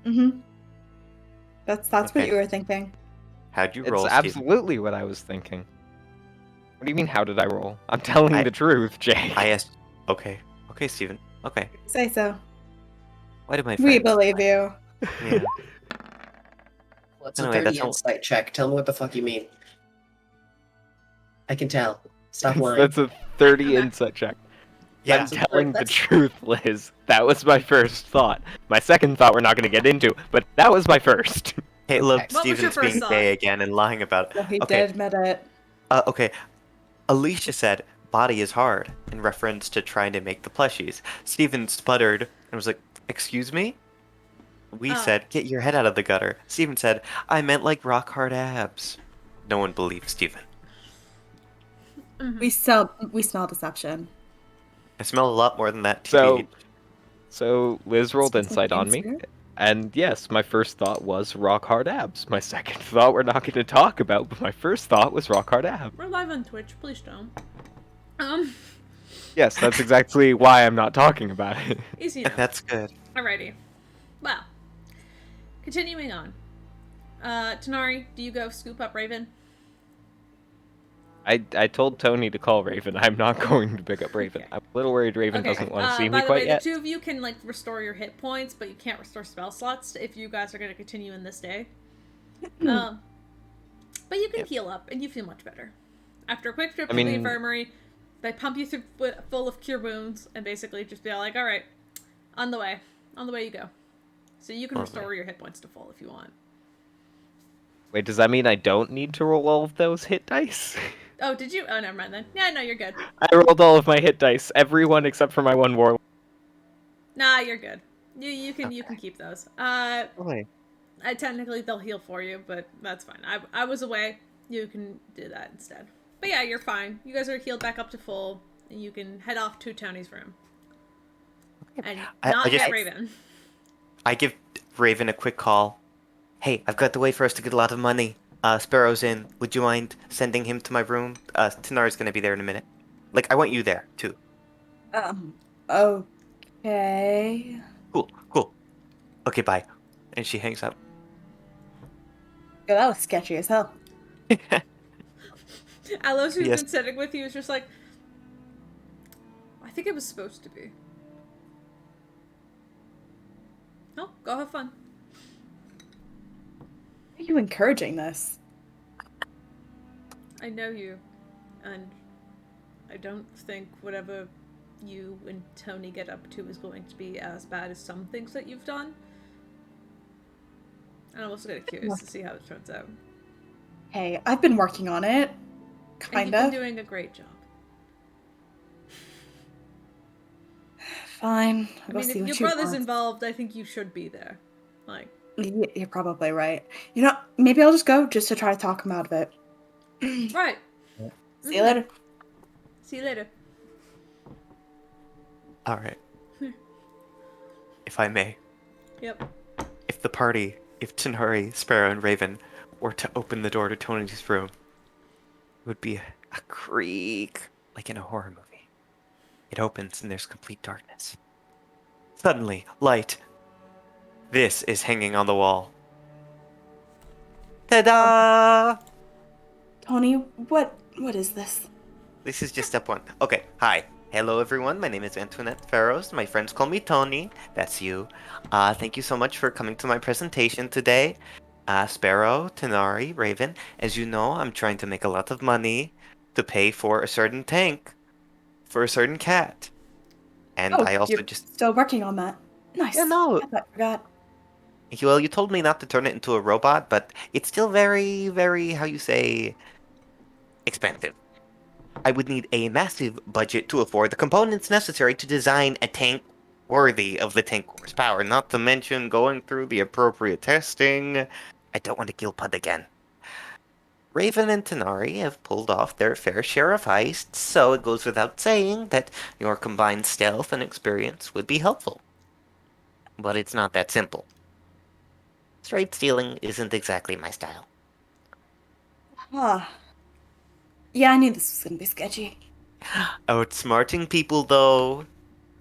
Mm-hmm. That's what Okay. you were thinking. How'd you It's roll, Stephen? absolutely what I was thinking. What do you mean, how did I roll? I'm telling I- the truth, Jake. I asked. Okay, Stephen. Okay. Say so. Why do my We friends? believe you. Yeah. What's Anyway, a that's 30 all- insight check? Tell me what the fuck you mean. I can tell. Stop That's, lying. that's a 30 insight check. Yeah. I'm telling the that's- truth, Liz. That was my first thought. My second thought we're not going to get into, but that was my first. Caleb, Okay. What was your Stephen's first being thought? gay again and lying about it. Well, he Okay. did admit it. Okay. Alicia said, body is hard, in reference to trying to make the plushies. Stephen sputtered and was like, excuse me? We Oh. said, get your head out of the gutter. Stephen said, I meant like rock hard abs. No one believed Stephen. We smell deception. I smell a lot more than that, So, TBH. so Liz rolled Smells like insight on me, spirit. and yes, my first thought was rock hard abs. My second thought we're not going to talk about, but my first thought was rock hard abs. We're live on Twitch. Please don't. Yes, that's exactly why I'm not talking about it. Easy enough. That's good. Alrighty. Well, continuing on. Tanari, do you go scoop up Raven? I told Tony to call Raven. I'm not going to pick up Raven. Okay. I'm a little worried Raven Okay. doesn't want to see by me the quite way, yet. the two of you can like restore your hit points, but you can't restore spell slots if you guys are going to continue in this day. But you can heal up, and you feel much better. After a quick trip to the mean- infirmary, they pump you through full of cure wounds, and basically just be like, "All right, on the way you go." So you can Alright. restore your hit points to full if you want. Wait, does that mean I don't need to roll all of those hit dice? Oh, did you? Oh, never mind then. Yeah, no, you're good. I rolled all of my hit dice, everyone except for my one war. Nah, you're good. You can keep those. Okay. Technically they'll heal for you, but that's fine. I was away. You can do that instead. But yeah, you're fine. You guys are healed back up to full, and you can head off to Tony's room. And I not just- get Raven. I give Raven a quick call. Hey, I've got the way for us to get a lot of money. Sparrow's in. Would you mind sending him to my room? Tanar's gonna be there in a minute. Like, I want you there, too. Okay. Cool. Okay, bye. And she hangs up. Yeah, that was sketchy as hell. Alos, who's Yes. been sitting with you, is just like, I think it was supposed to be. Oh, go have fun. Why are you encouraging this? I know you, and I don't think whatever you and Tony get up to is going to be as bad as some things that you've done. And I'm also kind of curious to see how it turns out. Hey, I've been working on it. And Kind you've been of. doing a great job. Fine. I'll I go mean, see if your what you brother's want. involved, I think you should be there. Like, You're probably right. You know, maybe I'll just go just to try to talk him out of it. right. See you later. See you later. All right. If I may, Yep. if the party, if Tinari, Sparrow, and Raven were to open the door to Tony's room, it would be a creak, like in a horror movie. It opens and there's complete darkness. Suddenly, light. This is hanging on the wall. Ta-da! Tony, what is this? This is just step one. Okay, hi. Hello, everyone. My name is Antoinette Farrows. My friends call me Tony. That's you. Thank you so much for coming to my presentation today. Sparrow, Tenari, Raven. As you know, I'm trying to make a lot of money to pay for a certain tank for a certain cat. And Oh, I also you're just... still working on that. Nice. Yeah, no. I forgot. Well, you told me not to turn it into a robot, but it's still very, very, how you say, expensive. I would need a massive budget to afford the components necessary to design a tank worthy of the tank horsepower, not to mention going through the appropriate testing. I don't want to kill Pud again. Raven and Tanari have pulled off their fair share of heists, so it goes without saying that your combined stealth and experience would be helpful. But it's not that simple. Straight stealing isn't exactly my style. Huh. Yeah, I knew this was gonna be sketchy. Outsmarting people, though.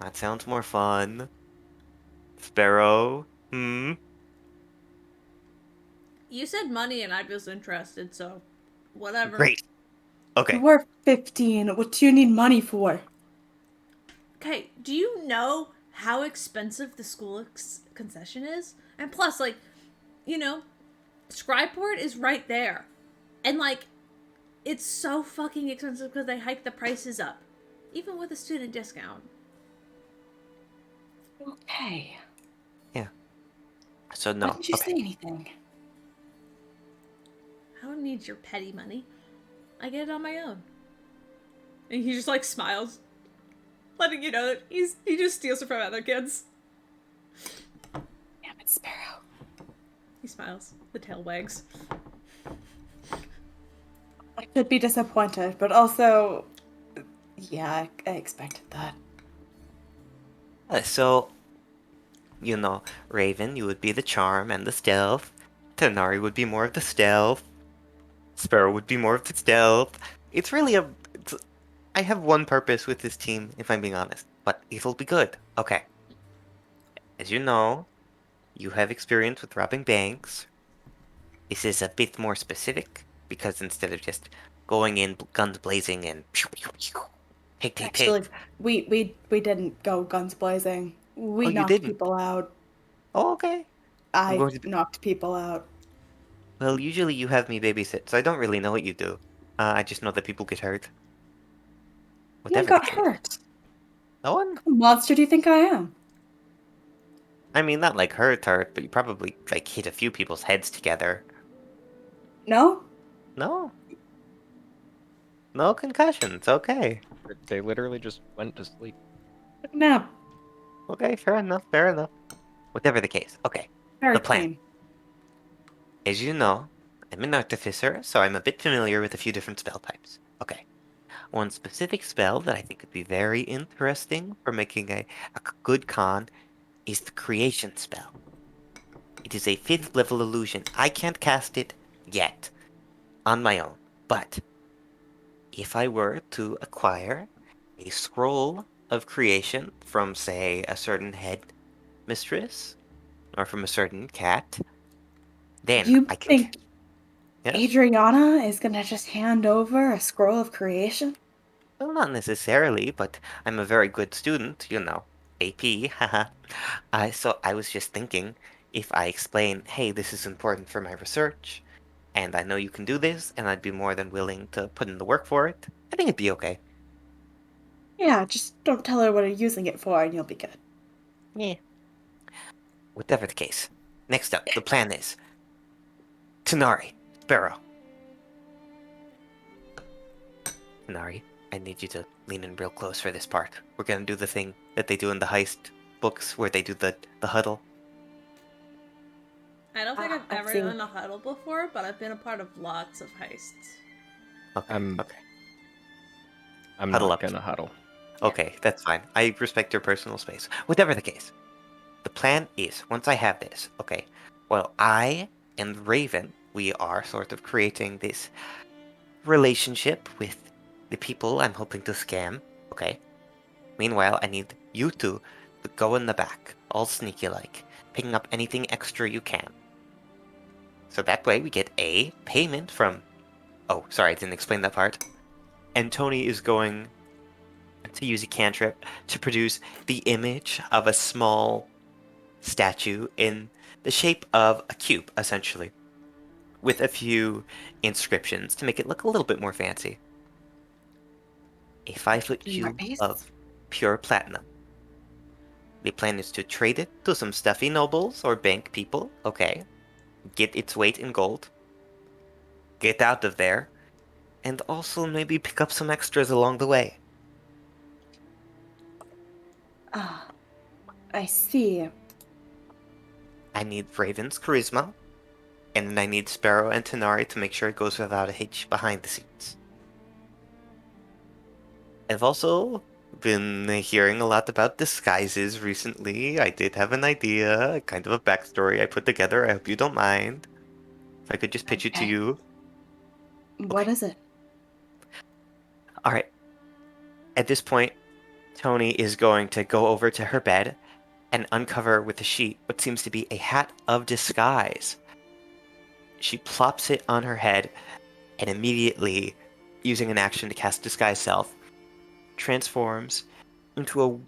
That sounds more fun. Sparrow? Hmm? You said money and I was interested, so whatever. Great. Okay. We're 15. What do you need money for? Okay, do you know how expensive the school concession is? And plus, like, you know, Scribeport is right there. And, like, it's so fucking expensive because they hiked the prices up. Even with a student discount. Okay. Yeah. So Why no. didn't you Okay. say anything? I don't need your petty money. I get it on my own. And he just, like, smiles. Letting you know that he just steals it from other kids. Damn it, Sparrow. He smiles. The tail wags. I could be disappointed, but also, yeah, I expected that. So, you know, Raven, you would be the charm and the stealth. Tanari would be more of the stealth. Sparrow would be more of the stealth. It's really a. I have one purpose with this team, if I'm being honest, but it'll be good. Okay. As you know, you have experience with robbing banks. This is a bit more specific because instead of just going in guns blazing and take, Actually, we didn't go guns blazing. Oh, We you knocked didn't. people out. Oh, okay. I'm I going to. knocked people out. Well, usually you have me babysit, so I don't really know what you do. I just know that people get hurt. No one Whatever the got case. hurt. No one? What monster do you think I am? I mean, not like hurt, but you probably, like, hit a few people's heads together. No? No? No concussions, okay. They literally just went to sleep. Took a nap. Okay, fair enough, fair enough. Whatever the case, okay. Very The plan. clean. As you know, I'm an artificer, so I'm a bit familiar with a few different spell types. Okay. One specific spell that I think would be very interesting for making a good con is the creation spell. It is a 5th level illusion. I can't cast it yet on my own, but if I were to acquire a scroll of creation from, say, a certain head mistress or from a certain cat, then You I can. think Yes? Adriana is gonna just hand over a scroll of creation? Well, not necessarily, but I'm a very good student, you know. AP, haha. So I was just thinking, if I explain, hey, this is important for my research, and I know you can do this, and I'd be more than willing to put in the work for it, I think it'd be okay. Yeah, just don't tell her what you're using it for and you'll be good. Yeah. Whatever the case. Next up, the plan is Tanari, Sparrow. Tanari, I need you to lean in real close for this part. We're gonna do the thing that they do in the heist books where they do the huddle. I don't think I've I've ever seen- done a huddle before, but I've been a part of lots of heists. Okay. I'm Okay. not Huddle up. gonna huddle. Okay, that's fine. I respect your personal space. Whatever the case, the plan is once I have this, okay, well, I and Raven, we are sort of creating this relationship with the people I'm hoping to scam, okay? Meanwhile, I need you two to go in the back, all sneaky like, picking up anything extra you can. So that way we get a payment from. Oh, sorry, I didn't explain that part. And Tony is going to use a cantrip to produce the image of a small statue in the shape of a cube, essentially, with a few inscriptions to make it look a little bit more fancy. A 5-foot cube Nice. of pure platinum. The plan is to trade it to some stuffy nobles or bank people, okay? Get its weight in gold. Get out of there. And also maybe pick up some extras along the way. Ah, I see. I need Raven's charisma, and then I need Sparrow and Tanari to make sure it goes without a hitch behind the scenes. I've also been hearing a lot about disguises recently. I did have an idea, kind of a backstory I put together. I hope you don't mind. If I could just pitch it to Okay. you. What Okay. is it? All right. At this point, Tony is going to go over to her bed and uncover with a sheet what seems to be a hat of disguise. She plops it on her head and immediately, using an action to cast Disguise Self, transforms into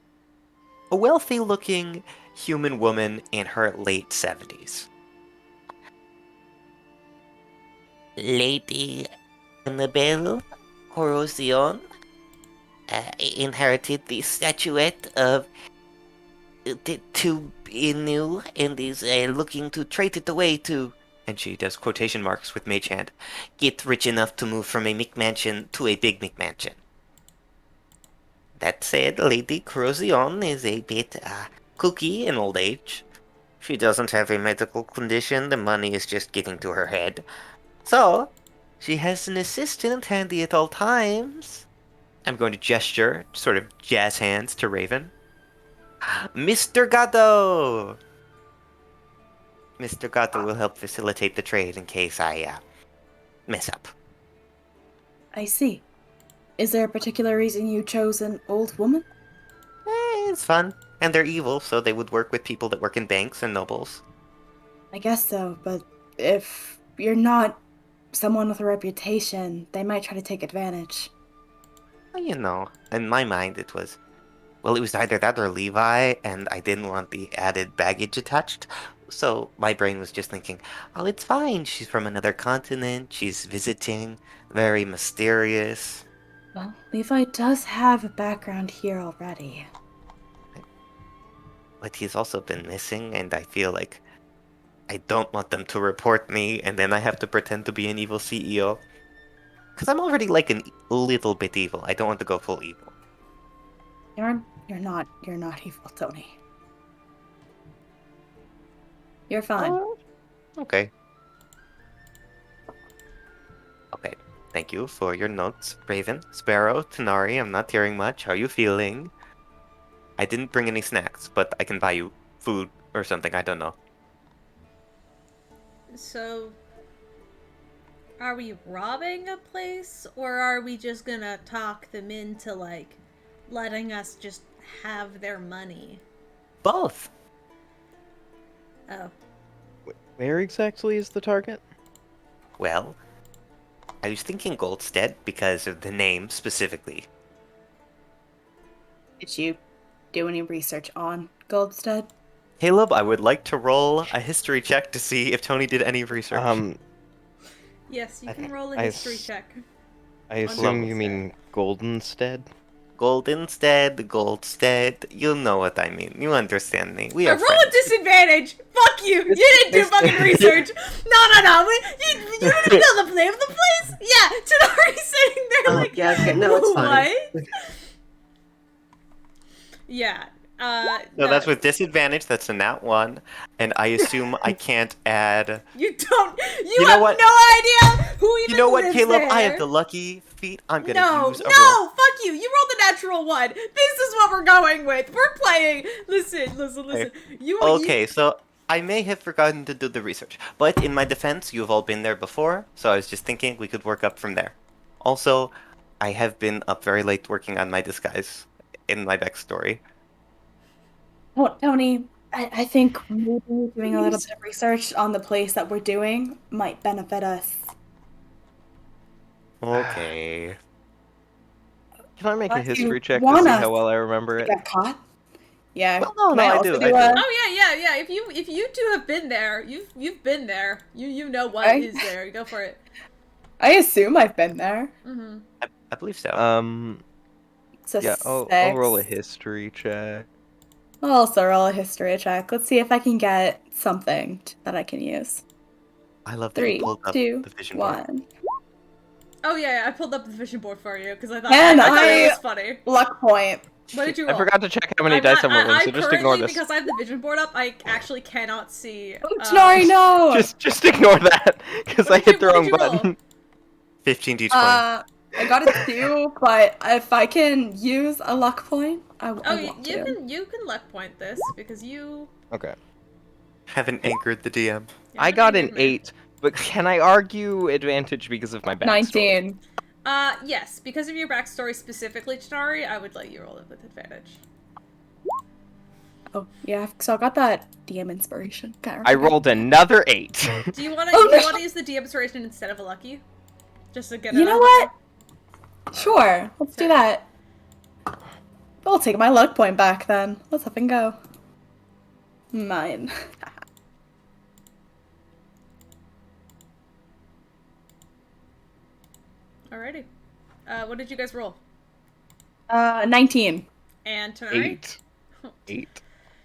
a wealthy looking human woman in her late 70s. Lady Annabelle Corrosion inherited the statuette of the two Inu and is looking to trade it away to, and she does quotation marks with Mage Hand, get rich enough to move from a McMansion to a big McMansion. That said, Lady Corrosion is a bit kooky in old age. She doesn't have a medical condition, the money is just getting to her head. So, she has an assistant handy at all times. I'm going to gesture, sort of jazz hands to Raven. Mr. Gato! Mr. Gato will help facilitate the trade in case I mess up. I see. Is there a particular reason you chose an old woman? It's fun. And they're evil, so they would work with people that work in banks and nobles. I guess so, but if you're not someone with a reputation, they might try to take advantage. Well, you know, in my mind it was, well, it was either that or Levi, and I didn't want the added baggage attached. So my brain was just thinking, oh, it's fine. She's from another continent. She's visiting. Very mysterious. Well, Levi does have a background here already. But he's also been missing, and I feel like I don't want them to report me, and then I have to pretend to be an evil CEO. Because I'm already like a little bit evil. I don't want to go full evil. You're not evil, Tony. You're fine. Oh, okay. Okay. Thank you for your notes, Raven, Sparrow, Tanari. I'm not hearing much. How are you feeling? I didn't bring any snacks, but I can buy you food or something. I don't know. So, are we robbing a place, or are we just gonna talk them into, like, letting us just have their money? Both. Oh. Where exactly is the target? Well, I was thinking Goldstead because of the name specifically. Did you do any research on Goldstead? Caleb, I would like to roll a history check to see if Tony did any research. Yes, you Okay. can roll a I history s- check. I assume level you mean Goldenstead? gold instead, you know what I mean. You understand me. We I are roll friends. a disadvantage. Fuck you. You didn't do fucking research. No. You don't even know the name of the place. Yeah, Tanari's sitting there like, yeah, okay, no, it's fine. what? Yeah. No, that's with disadvantage. That's a nat 1. And I assume I can't add... You don't. You You know have what? no idea who even You know what, lives Caleb? there. I have the lucky feat. I'm gonna No, use a roll. fuck you. You rolled a natural 1. This is what we're going with. We're playing. Listen. You. Okay, so I may have forgotten to do the research, but in my defense, you've all been there before, so I was just thinking we could work up from there. Also, I have been up very late working on my disguise in my backstory. Oh, Tony, I think maybe doing a little bit of research on the place that we're doing might benefit us. Okay. Can I make a Unless you history check to want see us how well I remember to it? get caught. Yeah. Well, no, Can no, I also do, I do. Oh yeah. If you two have been there, you've been there. You know what is there. Go for it. I assume I've been there. Mm-hmm. I believe so. It's a Yeah, I'll 6. roll a history check. I'll also roll a history check. Let's see if I can get something that I can use. I love that you 3, pulled up 2, the vision board. 1. Oh yeah, I pulled up the vision board for you because I thought And I thought it I- was funny. Luck point. What did you I roll? forgot to check how many dice I'm rolling, so just ignore this. Because I have the vision board up, I actually cannot see. Oh, Tanari, no! Just ignore that, because I hit the what wrong did you roll? button. 15 d20. I got a 2, but if I can use a luck point, I want to. You can luck point this because you. Okay. Haven't anchored the DM. I got an 8, but can I argue advantage because of my backstory? 19. Yes, because of your backstory specifically, Chinari, I would let you roll it with advantage. Oh, yeah, so I got that DM inspiration. I rolled another 8. Do you want to use the DM inspiration instead of a lucky? Just to get it You know out what? Sure, let's do that. I'll take my luck point back then. Let's up and go. Mine. Alrighty. What did you guys roll? 19. And Tanari? 8. 8.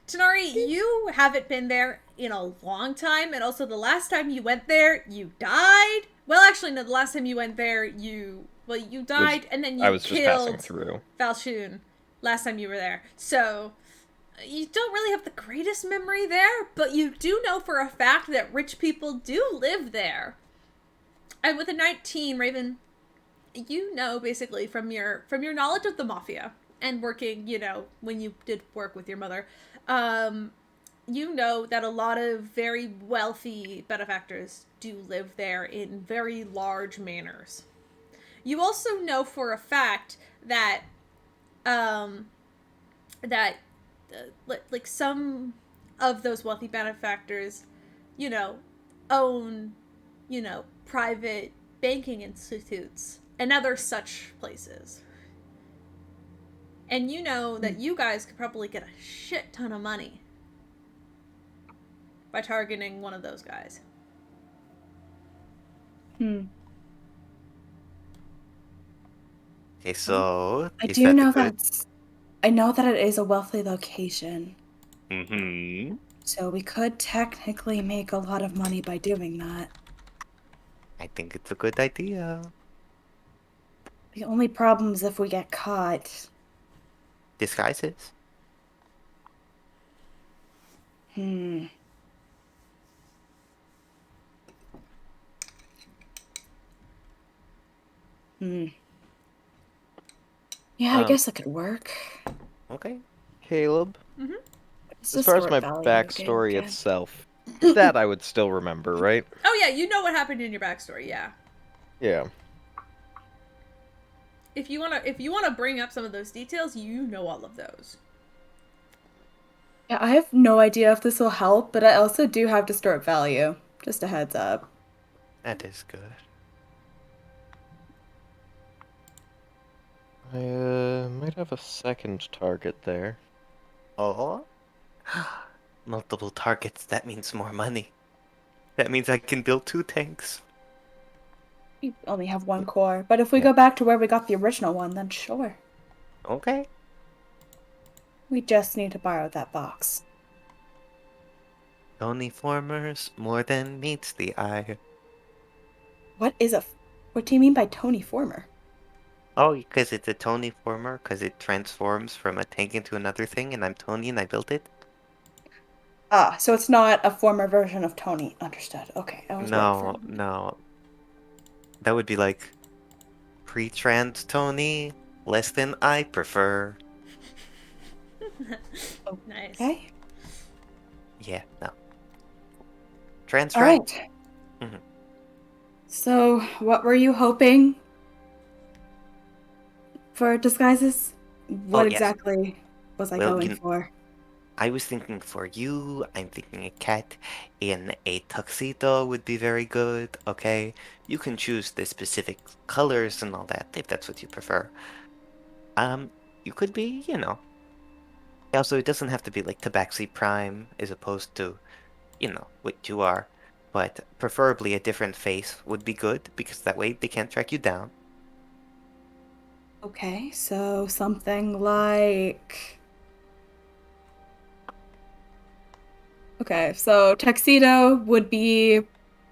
Tanari, you haven't been there in a long time, and also the last time you went there, you died. Well, actually, no, the last time you went there, you died, and then you I was just passing killed through. Valshun last time you were there. So, you don't really have the greatest memory there, but you do know for a fact that rich people do live there. And with a 19, Raven, you know basically from your knowledge of the mafia and working, when you did work with your mother, you know that a lot of very wealthy benefactors do live there in very large manors. You also know for a fact that like some of those wealthy benefactors, own, private banking institutes and other such places. And you know that you guys could probably get a shit ton of money by targeting one of those guys. Okay, so... I do know I know that it is a wealthy location. Mm-hmm. So we could technically make a lot of money by doing that. I think it's a good idea. The only problem is if we get caught. Disguises? Yeah, I guess that could work. Okay. Caleb, It's as just far as store my value backstory again. itself, that I would still remember, right? Oh yeah, you know what happened in your backstory, yeah. Yeah. If you wanna bring up some of those details, you know all of those. Yeah, I have no idea if this will help, but I also do have distort value. Just a heads up. That is good. I might have a second target there. Oh? Multiple targets, that means more money. That means I can build 2 tanks. We only have 1 core, but if we go back to where we got the original one, then sure. Okay. We just need to borrow that box. Tony Formers more than meets the eye. What do you mean by Tony Former? Oh, because it's a Tony Former, because it transforms from a tank into another thing, and I'm Tony and I built it? Ah, so it's not a former version of Tony. Understood. Okay, I was worried for a No, minute. no. That would be like pre-trans Tony, less than I prefer. Nice. Okay. Yeah, no. Trans All right. right. Mhm. So, what were you hoping for disguises? Oh, What yes. exactly was I Well, going for? I was thinking for you, I'm thinking a cat in a tuxedo would be very good, okay? You can choose the specific colors and all that, if that's what you prefer. You could be, Also, it doesn't have to be like Tabaxi Prime as opposed to, what you are. But preferably a different face would be good, because that way they can't track you down. Okay, so something like. Okay, so tuxedo would be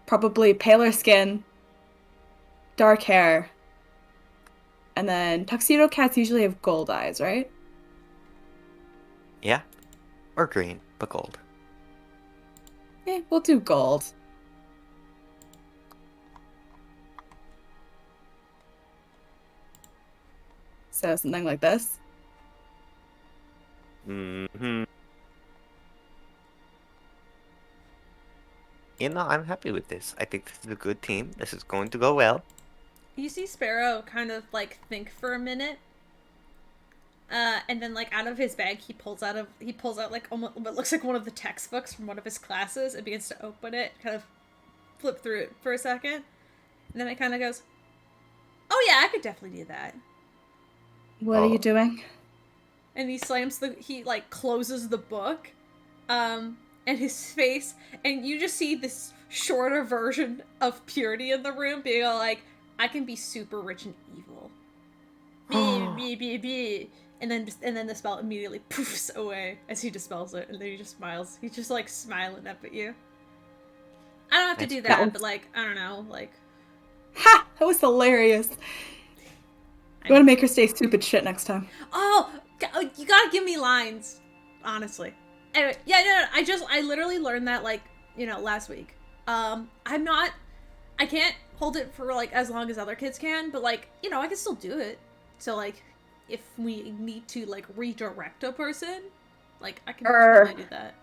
probably paler skin, dark hair, and then tuxedo cats usually have gold eyes, right? Yeah? Or green, but gold. We'll do gold. So something like this. Mm-hmm. I'm happy with this. I think this is a good team. This is going to go well. You see Sparrow kind of like think for a minute, and then like out of his bag he pulls out like almost what looks like one of the textbooks from one of his classes and begins to open it, kind of flip through it for a second, and then it kind of goes, "Oh yeah, I could definitely do that." What are you Oh. doing? And he like closes the book, and his face, and you just see this shorter version of Purity in the room being all like, "I can be super rich and evil." Be. And then the spell immediately poofs away as he dispels it, and then he just smiles. He's just like smiling up at you. I don't have to That's do That that, was but like I don't know, like Ha! That was hilarious. You want to make her say stupid shit next time. oh, you gotta give me lines, honestly. Anyway, yeah, no, I literally learned that like last week. I can't hold it for like as long as other kids can, but like I can still do it. So like if we need to like redirect a person, like I can totally do that.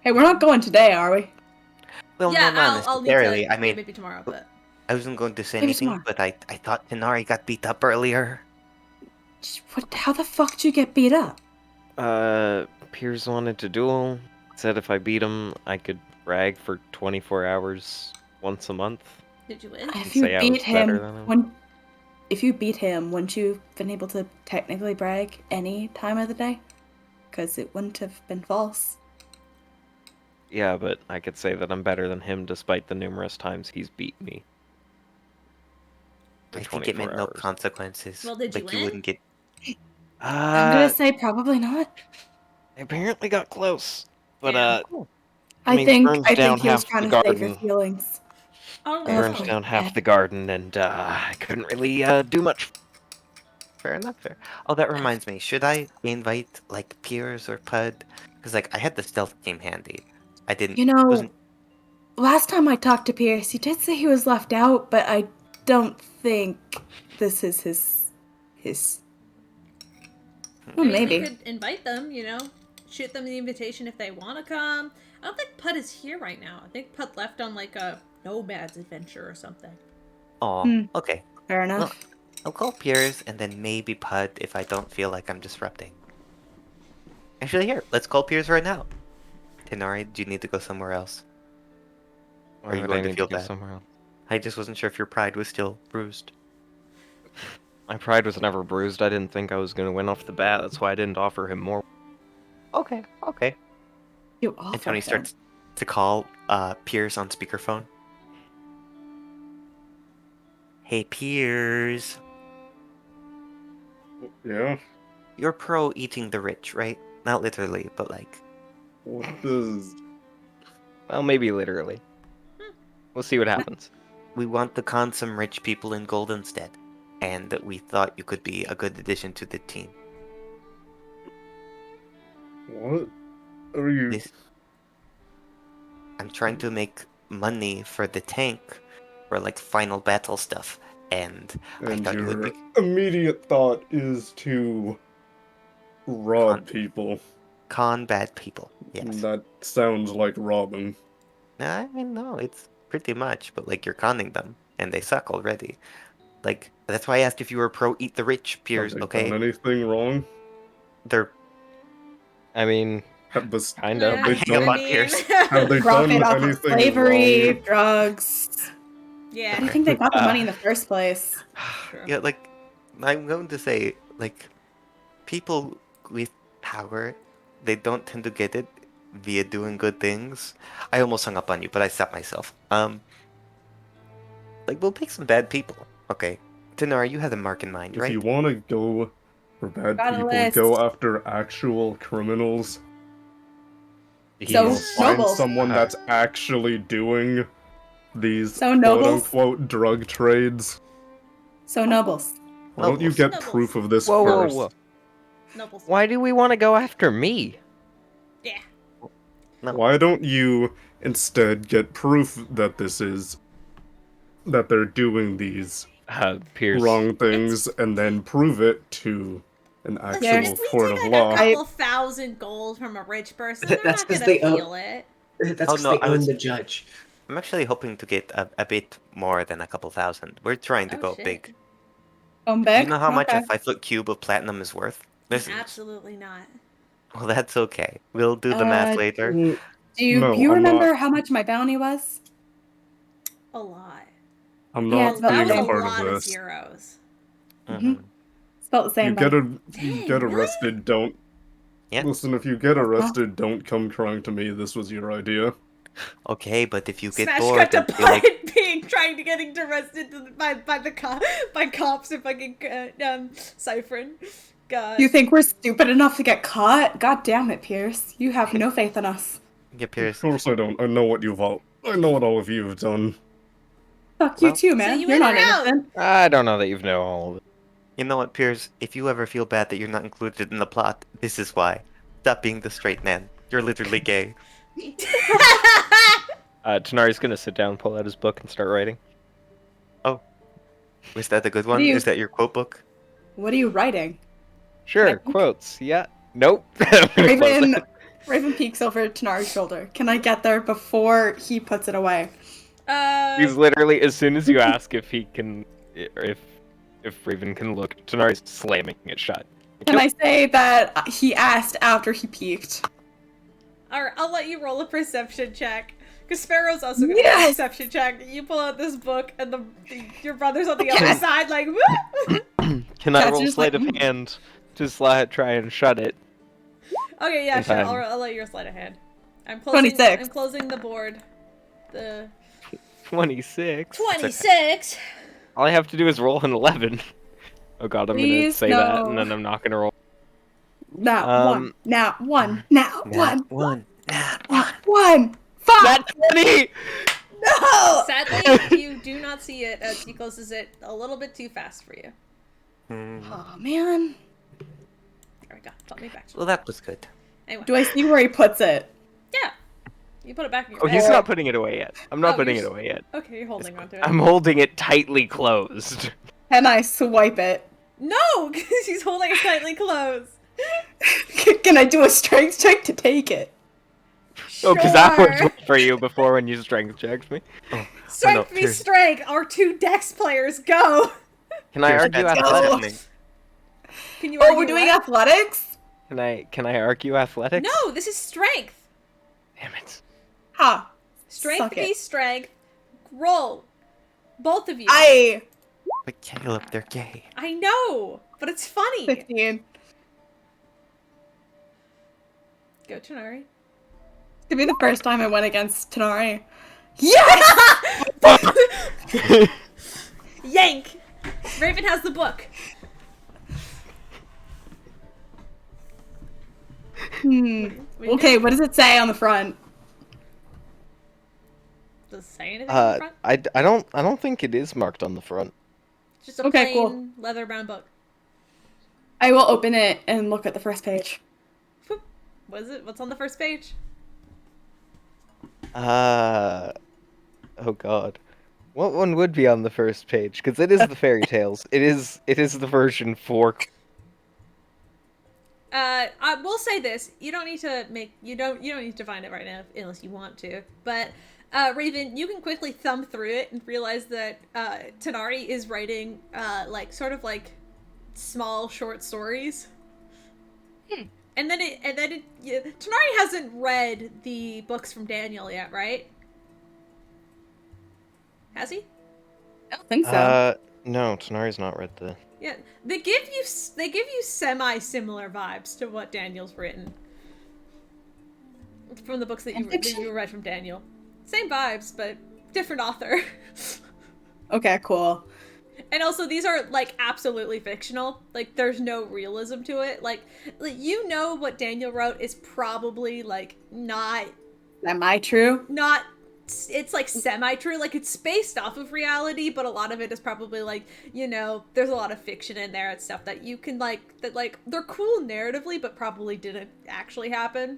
Hey, we're not going today, are we? Well, Yeah, no, not I'll need to. necessarily. I Yeah, mean, maybe tomorrow, but I wasn't going to say Maybe anything, tomorrow. but I thought Tenari got beat up earlier. What? How the fuck did you get beat up? Piers wanted to duel. Said if I beat him, I could brag for 24 hours once a month. did you win? If you Say I beat was better him, than him. if you beat him, wouldn't you have been able to technically brag any time of the day? Because it wouldn't have been false. Yeah, but I could say that I'm better than him despite the numerous times he's beat me. For I think it 24 meant no hours. consequences. Well, did you Like you win? wouldn't get. I'm gonna say probably not. I apparently got close. But, Damn. Cool. I mean, I burns down think he was half trying the to save your garden. feelings. Oh It Of burns no. course down you half did. the garden, and I couldn't really do much. Fair enough. Fair. Oh, that reminds me. Should I invite like Piers or Pud? Because like I had the stealth team handy. I didn't. You know, Wasn't. last time I talked to Pierce, he did say he was left out, but I don't think this is his. Hmm. Well, I mean, we maybe. could invite them. Shoot them the invitation if they want to come. I don't think Pud is here right now. I think Pud left on like a nomad's adventure or something. Oh. Hmm. Okay. Fair Well, enough. I'll call Piers and then maybe Pud if I don't feel like I'm disrupting. Actually, here. Let's call Piers right now. Tenari, do you need to go somewhere else? Why Are you would going I to need to feel go bad? somewhere else? I just wasn't sure if your pride was still bruised. My pride was never bruised. I didn't think I was going to win off the bat. That's why I didn't offer him more. Okay. Okay. You And offer Tony him. starts to call Piers on speakerphone. Hey, Piers. Yeah. you're pro eating the rich, right? Not literally, but like, What does... Well, maybe literally. We'll see what happens. we want to con some rich people in gold instead. And we thought you could be a good addition to the team. What are you... This, I'm trying to make money for the tank for like final battle stuff. And I And thought you would your be immediate thought is to rob people. con bad people. Yes. That sounds like robbing. I mean, no, it's pretty much, but like you're conning them, and they suck already. Like, that's why I asked if you were pro eat the rich, Piers, Have they okay? done anything wrong? They're I mean, kind of. Have they hang up done, on Piers. have they Profit done off of anything slavery, wrong? drugs. Yeah. How do you think they got the money in the first place? True. Yeah, like, I'm going to say, like, people with power, they don't tend to get it via doing good things. I almost hung up on you, but I stopped myself. Like, we'll pick some bad people, okay? Tanara, you have the mark in mind, If right? you want to go for bad Got a people, list. go after actual criminals. So He's- Find nobles. someone that's actually doing these So nobles? quote-unquote drug trades. So nobles. Why don't you Nobles. get Nobles. proof of this Whoa, whoa, first? whoa. Nobles. Why do we want to go after me? Yeah. No. Why don't you instead get proof that that they're doing these Piers. wrong things and then prove it to an Listen, Yeah. actual if we court take of like law? a couple thousand gold from a rich person, they're That's not 'cause gonna they own- feel it. That's Oh, because no, they I own was- the judge. I'm actually hoping to get a bit more than a couple thousand. We're trying to Oh, go shit. big. Come Do back. you know how much Okay. a 5-foot cube of platinum is worth? This is, Absolutely not. well, that's okay. We'll do the math later. Mm, Do you, No, you I'm remember not. how much my bounty was? A lot. I'm Yeah, not it's about That was being a a part lot of of this. zeros. Mhm. Spelled the same. You get though. you Dang, get really? arrested, don't Yeah. listen, if you get Uh-huh. arrested, don't come crying to me this was your idea. Okay, but if you get Smash bored cut to and feel like Bud being trying to getting arrested by cops and fucking Cyphron. God. You think we're stupid enough to get caught? God damn it, Pierce. You have no faith in us. yeah, Of Piers, course I don't. I know what all of you have done. Fuck you Well, too, man. you You're in not or out? innocent. I don't know that you've know all of it. you know what, Piers? If you ever feel bad that you're not included in the plot, this is why. Stop being the straight man. You're literally gay. Tanari's gonna sit down, pull out his book, and start writing. Was that a good What one? do you- Is that your quote book? What are you writing? Sure, Right. quotes. Yeah. Nope. I'm gonna close Raven, it. Raven peeks over Tanari's shoulder. Can I get there before he puts it away? He's literally, as soon as you ask if he can, or if Raven can look, Tanari's slamming it shut. Can I say that he asked after he peeked? Alright, I'll let you roll a perception check. Because Sparrow's also gonna Yes! do a perception check. You pull out this book, and your brother's on the other side, like, woo! Can I That's roll just sleight like- of hand to try and shut it? Okay, yeah, In sure. time. I'll let you sleight of hand. I'm closing. 26. I'm closing the board. The 26. 26. All I have to do is roll an 11. Oh god, I'm gonna Please, say that, no. and then I'm not gonna roll. Now one. Now one. Now one. One. One. Fuck! That 20! No! Sadly, you do not see it as he closes it a little bit too fast for you. Oh man. There we go. Put me back. Well, that was good. Anyway, Do I see where he puts it? yeah. You put it back in your Oh, bag. he's not putting it away yet. I'm not Oh, putting you're it away yet. Okay, you're holding on to it. I'm holding it tightly closed. And I swipe it. No, because he's holding it tightly closed. Can I do a strength check to take it? Oh, because that Sure. worked for you before when you strength checked me. Strength no, v Piers. strength. Our two dex players go. Can I Piers, argue that's athletics? happening. Can you? Oh, argue we're doing what? athletics? Can I argue athletics? No, this is strength. Damn it. Ha. Strength Suck v it. strength. Roll. Both of you. But Caleb, they're gay. I know, but it's funny. 15. Go, Tanari. To be the first time I went against Tanari. Yes! Yank. Raven has the book. Hmm. What do you Okay, think? what does it say on the front? Does it say anything on the front? I don't think it is marked on the front. It's just a Okay, plain cool. leather-bound book. I will open it and look at the first page. Whoop. What is it? What's on the first page? Oh god. What one would be on the first page? Because it is the fairy tales. It is the version for. I will say this: you don't need to need to find it right now unless you want to. But Raven, you can quickly thumb through it and realize that Tanari is writing sort of like small short stories. And then Tanari hasn't read the books from Daniel yet, right? Has he? I don't think so. No, Tanari's not read the. Yeah, they give you semi-similar vibes to what Daniel's written from the books that you read from Daniel. Same vibes, but different author. Okay, cool. And also, these are like absolutely fictional. Like, there's no realism to it. Like you know what Daniel wrote is probably like not Semi-true? it's like semi-true, like it's based off of reality, but a lot of it is probably like, there's a lot of fiction in there and stuff that you can they're cool narratively, but probably didn't actually happen.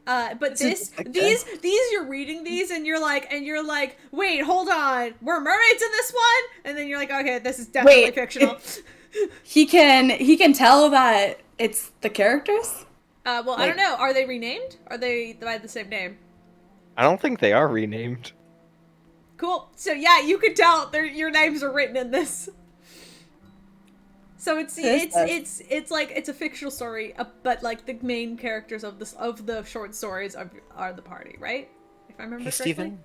But these you're reading these and you're like, wait, hold on, were mermaids in this one? And then you're like, okay, this is definitely fictional. He can tell that it's the characters? Well, I don't know. Are they renamed? Are they by the same name? I don't think they are renamed. Cool. So yeah, you can tell your names are written in this. So it's a fictional story, but like the main characters of the short stories are the party, right? If I remember correctly.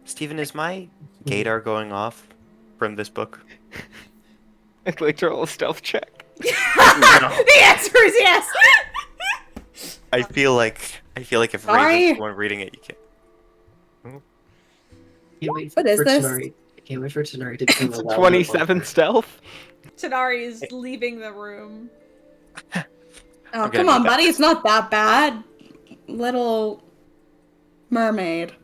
Steven, is my gaydar going off from this book? I'd like to roll a stealth check. The answer is yes. I feel like if Sorry. Raven's the one reading it, you can't. Can't wait What is for this? Tanari. I can't wait for Tanari to become It's a a wild 27 stealth. Tanari is leaving the room. Oh, I'm gonna come do on, that. buddy. It's not that bad. Little mermaid.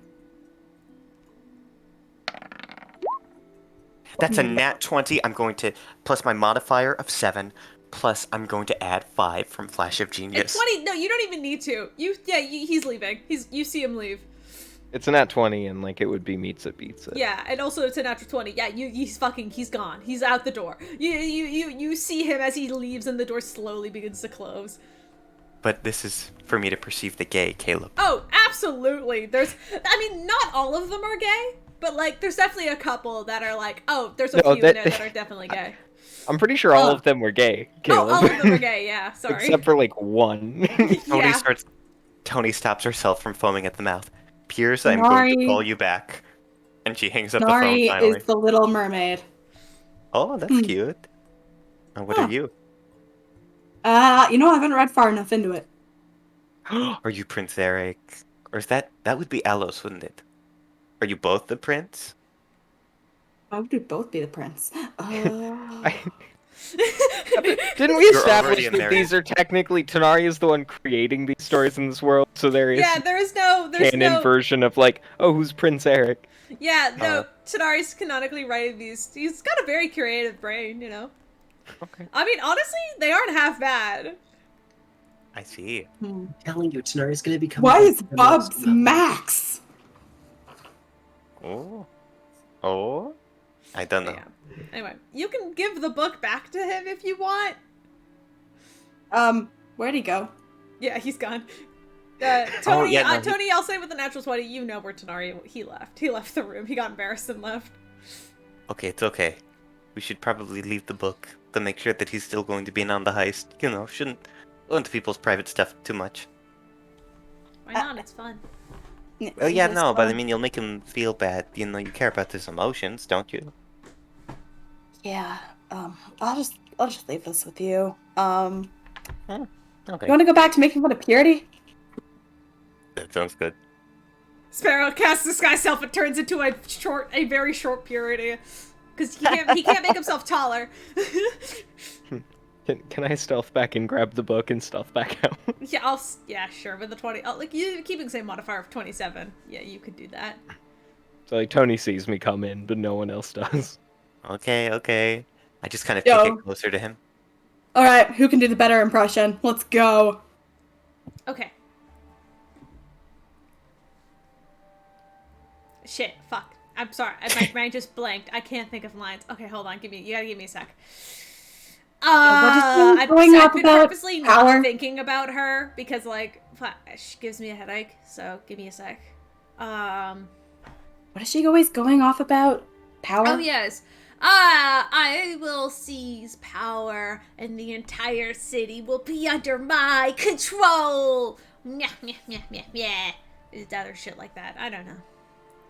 That's a nat 20. I'm going to plus my modifier of 7. Plus, I'm going to add 5 from Flash of And Genius. 20. No, you don't even need to. He's leaving. You see him leave. It's a nat 20, and like it would be meets it beats it. Yeah, and also it's a natural 20. Yeah, he's gone. He's out the door. You see him as he leaves, and the door slowly begins to close. But this is for me to perceive the gay, Caleb. Oh, absolutely. Not all of them are gay, but like, there's definitely a couple that are like, oh, there's a few in there that are definitely gay. I'm pretty sure all of them were gay, Caleb. Oh, all of them are gay. Yeah, sorry. Except for like one. Yeah. Tony stops herself from foaming at the mouth. Piers, I'm going to Nari. call you back. And she hangs up the phone Nari finally. is the little mermaid. Oh, that's cute. And what Huh. are you? I haven't read far enough into it. Are you Prince Eric? Or is that would be Alos, wouldn't it? Are you both the prince? Why would we both be the prince? Didn't we You're establish already a that married- these are technically Tanari is the one creating these stories in this world, so there is Yeah, there's no canon version of like, oh, who's Prince Eric? Yeah, no, Tanari's canonically writing these. He's got a very creative brain, Okay. I mean, honestly, they aren't half bad. I see. I'm telling you, Tanari's gonna become. Why is the Bubs most- Max? Oh, I don't know. Yeah. Anyway, you can give the book back to him if you want. Where'd he go? Yeah, he's gone. Tony, yeah, no, Tony, I'll say with the natural 20, you know where Tanari, he left. He left the room. He got embarrassed and left. Okay, it's okay. We should probably leave the book to make sure that he's still going to be in on the heist. Shouldn't go into people's private stuff too much. Why not? It's fun. Well, yeah, no, but I mean, you'll make him feel bad. You care about his emotions, don't you? Yeah. I'll just leave this with you. Okay, You want to go back to making fun of purity? that sounds good. Sparrow casts disguise self and turns into a very short purity. Because he can't make himself taller. Can I stealth back and grab the book and stealth back out? Yeah, sure. With the 20, like you keeping the same modifier of 27. Yeah, you could do that. So like Tony sees me come in, but no one else does. Okay, okay. I just kind of kick it Yo. closer to him. All right, who can do the better impression? Let's go. Okay. Shit, fuck. I'm sorry. My brain just blanked. I can't think of lines. Okay, hold on. You gotta give me a sec. I've been purposely not thinking about her because, like, she gives me a headache. So give me a sec. What is she always going off about? Power? Oh yes. I will seize power, and the entire city will be under my control. Meh, meh, meh, meh, meh. It's other shit like that. I don't know.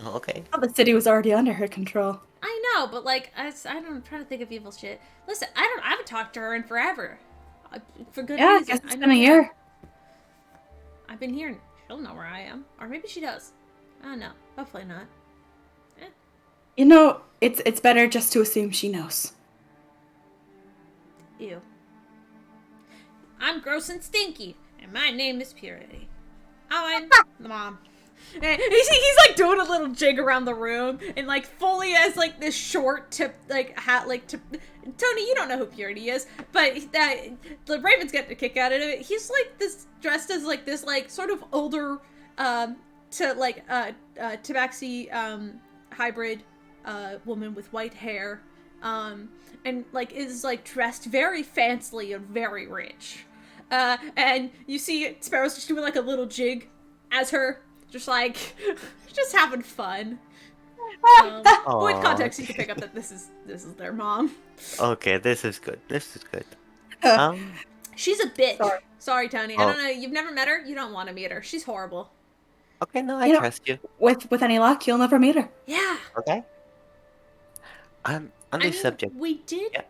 Oh, okay. Oh, the city was already under her control. I know, but like, I'm trying to think of evil shit. Listen, I haven't talked to her in forever. For good Yeah, I reason. guess it's been a year. I've been here. She'll know where I am. Or maybe she does. I don't know. Hopefully not. You know, it's better just to assume she knows. Ew. I'm gross and stinky, and my name is Purity. I'm the mom. And he's like doing a little jig around the room, and like fully has like this short tip, like hat, like tip. Tony, you don't know who Purity is, but the Raven's getting a kick out of it. He's like this dressed as like this like sort of older, tabaxi hybrid woman with white hair, and like is like dressed very fancily and very rich. And you see Sparrow's just doing like a little jig as her. Just like, just having fun. With context, you can pick up that this is their mom. Okay, this is good. This is good. She's a bitch. Sorry, Tony. I don't know. You've never met her. You don't want to meet her. She's horrible. Okay, no, I trust you. With any luck, you'll never meet her. Yeah. Okay. On this subject.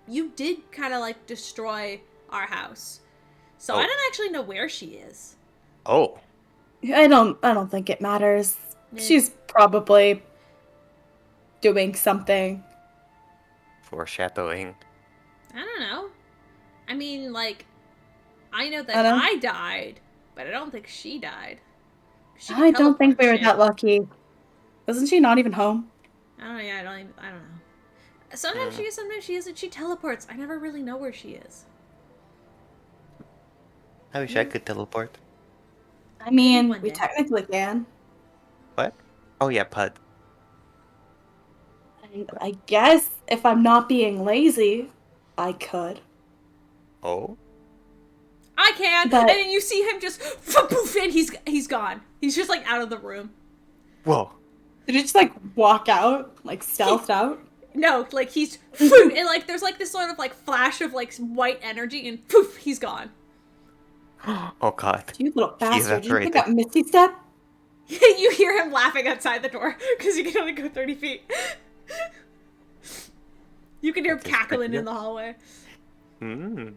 You did kind of like destroy our house, so I don't actually know where she is. Oh. I don't think it matters. Yeah. She's probably doing something. Foreshadowing. I don't know. I mean, like, I know that I died, but I don't think she died. I don't think we were that lucky. Wasn't she not even home? I don't know. Sometimes she is, sometimes she isn't. She teleports. I never really know where she is. I wish I could teleport. I mean, we technically can. What? Oh yeah, Pud. I guess if I'm not being lazy, I could. Oh? I can, and then you see him just poof, and he's gone. He's just like out of the room. Whoa. Did he just like walk out, like stealthed out? No, like he's and like there's like this sort of like flash of like white energy, and poof, he's gone. Oh god. You little bastard! Did you pick up Misty Step? You hear him laughing outside the door because you can only go 30 feet. You can hear him cackling in the hallway. Hmm.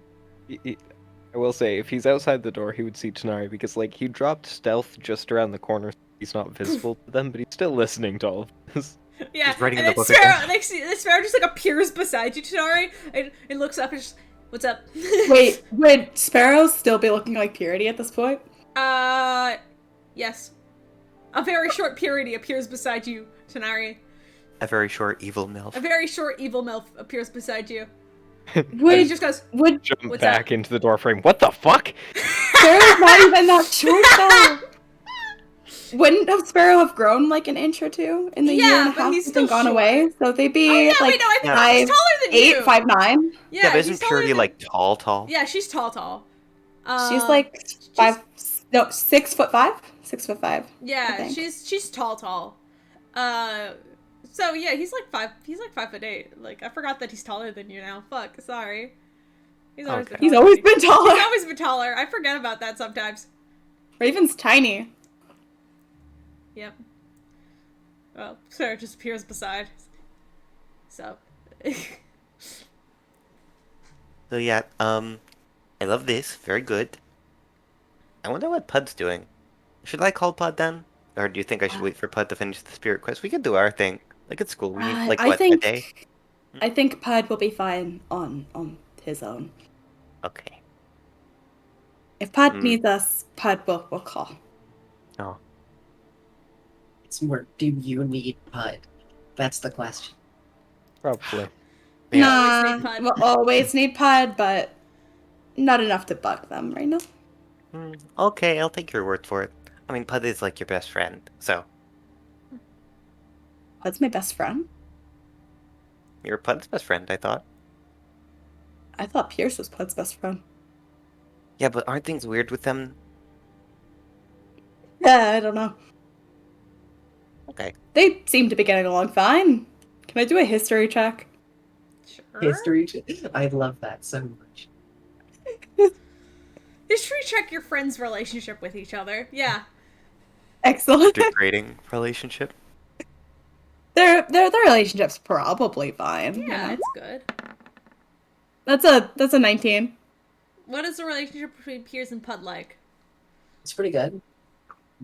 I will say, if he's outside the door, he would see Tanari because, like, he dropped stealth just around the corner. He's not visible to them, but he's still listening to all of this. Yeah, he's writing and in the book Sparrow, like, Sparrow just like appears beside you, Tanari, and looks up and just, what's up? Wait, would Sparrow still be looking like Purity at this point? Yes. A very short Purity appears beside you, Tanari. A very short evil MILF. A very short evil MILF appears beside you. Would just goes, jump back into the door frame. What the fuck? Sparrow's not even that short though. Wouldn't have Sparrow have grown like an inch or two in the year and a half he's and gone away? So they'd be like I think he's taller than you. 5'9". Yeah, but isn't Purity like tall? Yeah, she's tall. She's like 6'5". 6'5". Yeah, she's tall. So yeah, he's like 5'8". Like I forgot that he's taller than you now. Fuck, sorry. He's always been taller. He's always been taller. I forget about that sometimes. Raven's tiny. Yep. Well, Sarah just appears beside. So. So yeah, I love this. Very good. I wonder what Pud's doing. Should I call Pud then? Or do you think I should wait for Pud to finish the spirit quest? We could do our thing. Like at school, we need a day? I think Pud will be fine on his own. Okay. If Pud Hmm. needs us, Pud will call. Oh. It's more, do you need Pud? That's the question. Probably. Yeah. Always Nah, need Pud. we'll always need Pud, but not enough to bug them right now. Okay, I'll take your word for it. I mean, Pud is like your best friend, so Pud's my best friend. you're Pud's best friend, I thought. I thought Pierce was Pud's best friend. Yeah, but aren't things weird with them? Yeah, I don't know. Okay. They seem to be getting along fine. Can I do a history check? Sure. History. I love that so much. History check your friends' relationship with each other. Yeah. Excellent. Degrading relationship? Their relationship's probably fine. Yeah, you know? it's good. That's a 19. What is the relationship between Piers and Pud like? It's pretty good.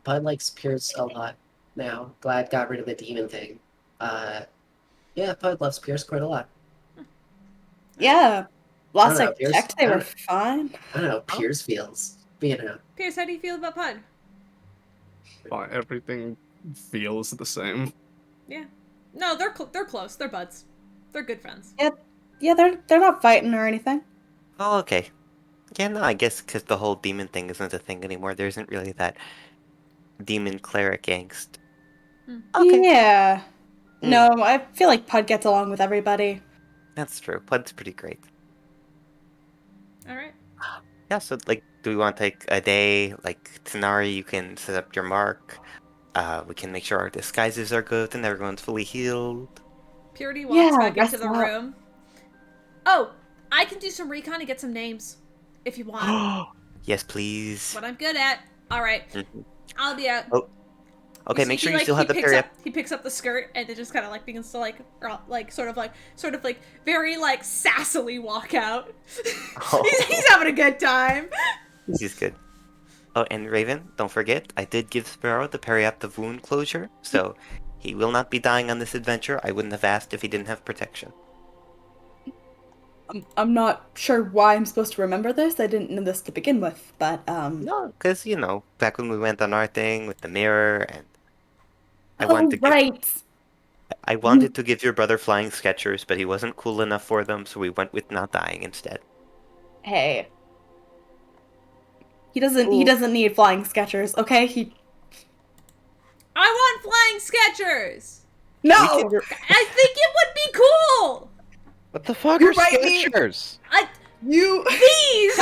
Pud likes Pierce a lot now. Glad got rid of the demon thing. Yeah, Pud loves Pierce quite a lot. Yeah. I Last don't I know, Pierce. checked, they were fine. I don't know how Pierce feels. You know. Piers, how do you feel about Pud? Everything feels the same. Yeah. No, they're close. They're buds. They're good friends. Yeah, they're not fighting or anything. Oh, okay. Yeah, no, I guess because the whole demon thing isn't a thing anymore. There isn't really that demon cleric angst. Okay. Yeah. Hmm. No, I feel like Pud gets along with everybody. That's true. Pud's pretty great. All right. Yeah, so, like, do we want to take a day? Like, Tanari, you can set up your mark. We can make sure our disguises are good and everyone's fully healed. Purity walks Yeah, back into rest the up. room. Oh, I can do some recon and get some names, if you want. Yes, please. What I'm good at. All right. Mhm. I'll be out. Oh, okay, You make see, sure you like, still have the picks parry up, he picks up the skirt and it just kind of like begins to sort of like very like sassily walk out. Oh. he's having a good time. This is good. Oh, and Raven, don't forget, I did give Sparrow the periaptive wound closure, so he will not be dying on this adventure. I wouldn't have asked if he didn't have protection. I'm not sure why I'm supposed to remember this. I didn't know this to begin with, but No, because, you know, back when we went on our thing with the mirror, and I oh wanted to give right. I wanted to give your brother flying Skechers, but he wasn't cool enough for them, so we went with not dying instead. Hey. He doesn't Ooh. need flying Skechers, okay? He I want flying Skechers. No! We can- I think it would be cool. What the fuck You're are right, me. Skechers? You These.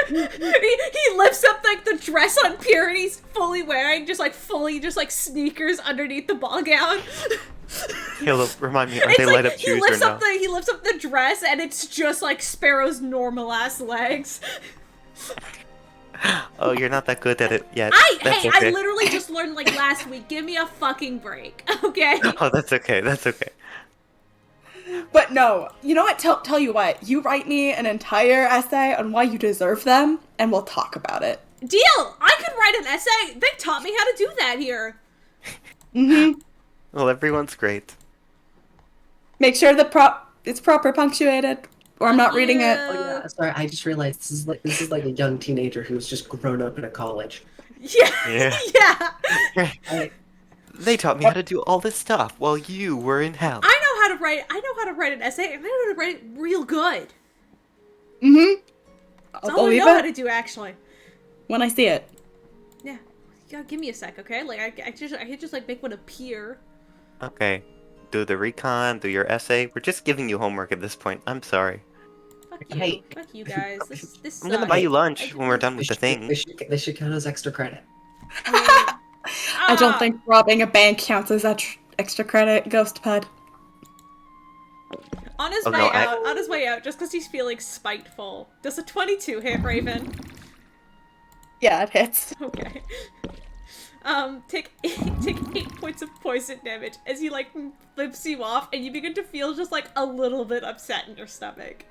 he lifts up like the dress on Purity's fully wearing just like sneakers underneath the ball gown. Caleb, remind me, are It's they like light up shoes or no? he lifts up the dress and it's just like Sparrow's normal ass legs. Oh, you're not that good at it yet. I Okay. literally just learned like last week. Give me a fucking break, okay? Oh, that's okay. That's okay. But no, you know what? Tell you what. You write me an entire essay on why you deserve them, and we'll talk about it. Deal. I could write an essay. They taught me how to do that here. Mm-hmm. Well, everyone's great. Make sure it's proper punctuated, or I'm not reading it. Oh yeah, sorry. I just realized this is like a young teenager who's just grown up in a college. Yeah. Yeah. Yeah. They taught me how to do all this stuff while you were in hell. I know how to write an essay, and I know how to write it real good. Mm-hmm. That's I'll all I believe know how to it do, actually. when I see it. Yeah. You gotta give me a sec, okay? Like, I could just, like, make one appear. Okay. Do the recon, do your essay. We're just giving you homework at this point. I'm sorry. Fuck you. Hey. Fuck you guys. This I'm gonna buy you lunch I- when we're done with the thing. They should count as extra credit. I don't think robbing a bank counts as extra credit, Ghost Pud. On his Oh, way no, on his way out, just because he's feeling spiteful. Does a 22 hit, Raven? Yeah, it hits. Okay. Take 8 points of poison damage as he like flips you off, and you begin to feel just like a little bit upset in your stomach.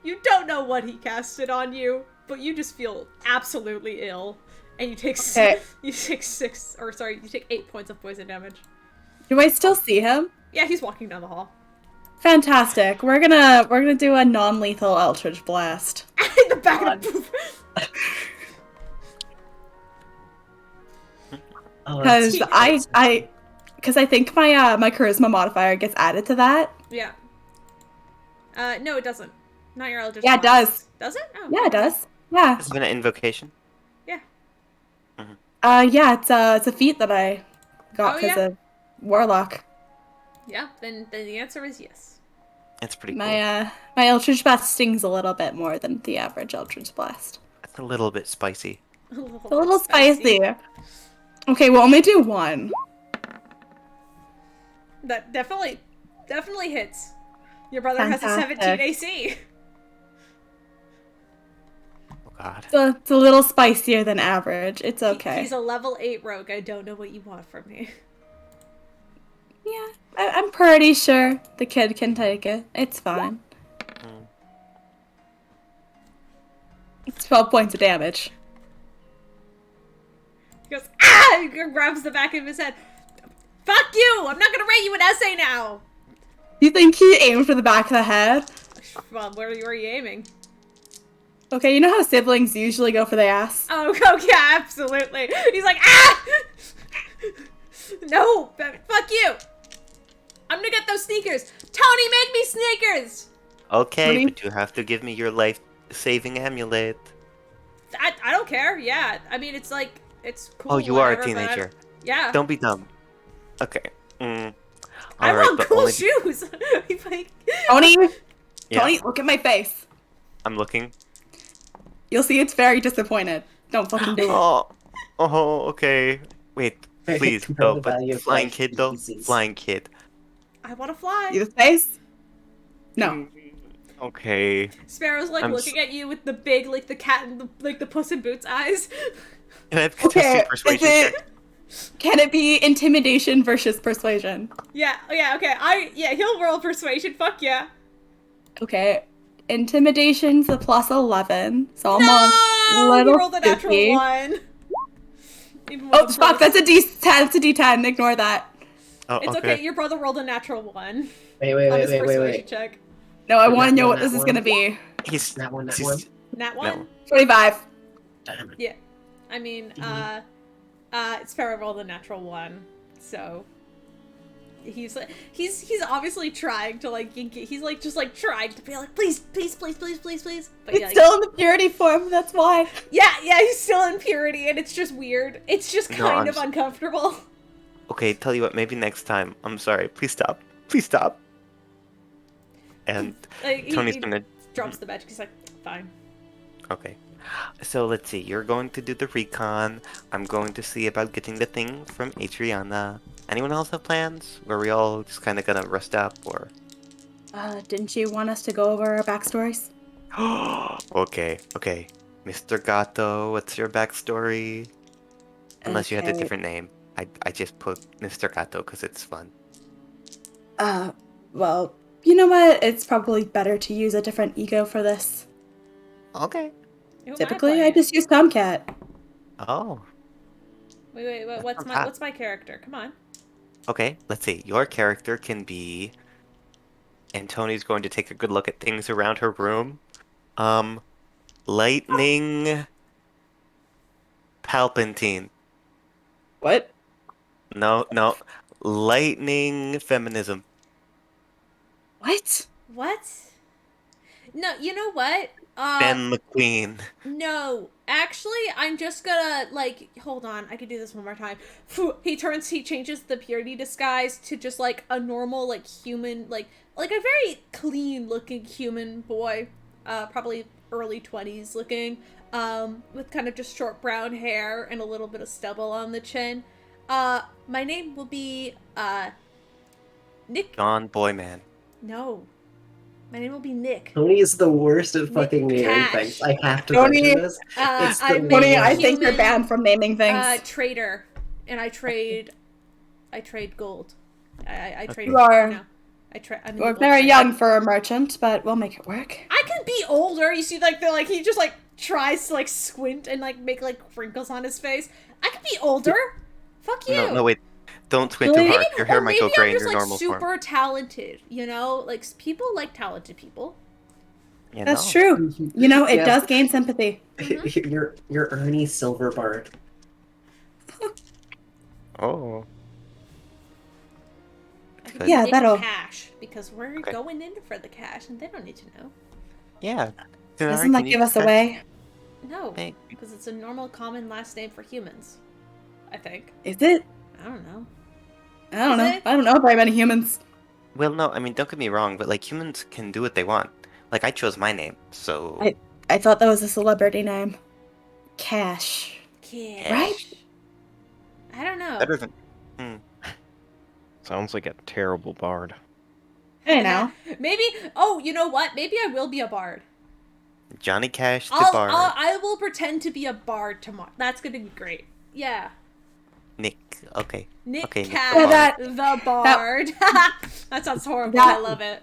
You don't know what he casted on you, but you just feel absolutely ill, and you take Okay. you take 8 points of poison damage. Do I still see him? Yeah, he's walking down the hall. Fantastic. We're gonna do a non-lethal Eldritch Blast. In the back of the Oh, Because that's because I think my charisma modifier gets added to that. Yeah. No, it doesn't. Not your Eldritch Yeah, it Blast. does. Does it? Oh. Yeah, it does. Yeah. This has been an invocation. Yeah. Yeah, it's a feat that I got Oh, because yeah? of Warlock. Yeah, then the answer is yes. It's pretty cool. My Eldritch Blast stings a little bit more than the average Eldritch Blast. It's a little bit spicy. A little, It's a little bit spicy. Okay, we'll only do one. That definitely hits. Your brother has a 17 Fantastic. AC. Oh god. So it's a little spicier than average. It's okay. He's a level 8 rogue. I don't know what you want from me. Yeah, I'm pretty sure the kid can take it. It's fine. Mm. It's 12 points of damage. He goes, ah! He grabs the back of his head. Fuck you! I'm not gonna write you an essay now! Do you think he aimed for the back of the head? Well, where were you aiming? Okay, you know how siblings usually go for the ass? Oh, yeah, absolutely. He's like, ah! No! Fuck you! I'm gonna get those sneakers! Tony, make me sneakers! Okay, Tony? but you have to give me your life-saving amulet. I don't care, yeah. I mean, it's like, it's cool. Oh, you are a whatever, but I teenager. don't- Yeah. Don't be dumb. Okay. I Alright, want but cool only- shoes! He's like, Tony, Yeah, Tony, look at my face. I'm looking. You'll see it's very disappointed. Don't fucking do it. Oh, okay. Wait, please, Control no, the but value of flying life kid though? species. Flying kid. I wanna fly. See the face? No. Mm, Okay. Sparrow's like I'm looking at you with the big, like the cat and the Puss in Boots eyes. Can I have Okay, contested is persuasion it... check? Can it be intimidation versus persuasion? Yeah, okay. He'll roll persuasion. Fuck yeah. Okay. Intimidation's a plus 11, so I'm No, a little he rolled a natural spooky. 1. Even with Oh, the fuck, plus- that's a D10, it's a D10, ignore that. Oh, It's okay. Your brother rolled a natural 1 Wait, on his wait. persuasion check. No, I Nat want to know one, what this nat is gonna one. be. He's That one. Nat 1? No. 25. Damn it. Yeah. I mean, Sparrow rolled a natural 1, so he's obviously trying to like he's like just like trying to be like please. But It's yeah, still in the purity form, that's why. yeah, he's still in purity, and it's just weird. It's just No, kind I'm of uncomfortable. Okay, tell you what, maybe next time. I'm sorry. Please stop. Please stop. And Like, Tony's he gonna... drops the magic. He's like, fine. Okay. So let's see. You're going to do the recon. I'm going to see about getting the thing from Adriana. Anyone else have plans? Were we all just kind of gonna rest up, or... Didn't you want us to go over our backstories? Okay. Mr. Gato, what's your backstory? Unless you had a Okay. different name. I just put Mr. Gato because it's fun. Well, you know what? It's probably better to use a different ego for this. Okay. Who am Typically, I playing? just use Tomcat. Oh. Wait. What's not bad. what's my character? Come on. Okay, let's see. Your character can be... And Tony's going to take a good look at things around her room. Lightning... Palpatine. What? No. Lightning feminism. What? What? No, you know what? Ben McQueen. No, actually, I'm just gonna, like, hold on, I can do this one more time. He changes the purity disguise to just, like, a normal, like, human, like a very clean-looking human boy, probably early 20s looking, with kind of just short brown hair and a little bit of stubble on the chin. My name will be, Nick. John Boyman. No. My name will be Nick. Tony is the worst at fucking naming Cash. things. I have to Tony- mention this. It's the I'm Tony, Yeah. I think you're human, banned from naming things. Trader, and I trade gold. I trade. You are- no. I'm We're illegal very trader. young for a merchant, but we'll make it work. I can be older. You see, like he just like tries to like squint and like make like wrinkles on his face. I can be older. Fuck you. No, wait. Don't squint too Really? hard. Your hair Or might maybe go gray I'm in just your like normal form. super talented, you know? Like people like talented people. You That's know? true. You know, it Yeah. does gain sympathy. You're Ernie Silverbard. Oh. I could Good. be Yeah, Nick that'll- Cash because we're Okay. going in for the cash and they don't need to know. Yeah. Doesn't that give us away? No, Hey. because it's a normal common last name for humans. I think. Is it? I don't know. I don't Is know. it? I don't know very many humans. Well, no, I mean, don't get me wrong, but like humans can do what they want. Like I chose my name, so I thought that was a celebrity name. Cash. Cash. Right? I don't know. better than. Sounds like a terrible bard. Hey now. Maybe. Oh, you know what? Maybe I will be a bard. Johnny Cash the Bard. I will pretend to be a bard tomorrow. That's gonna be great. Yeah. Nick. Okay. Nick Okay, Nick the Cash, Bard. the bard. That sounds horrible. That- I love it.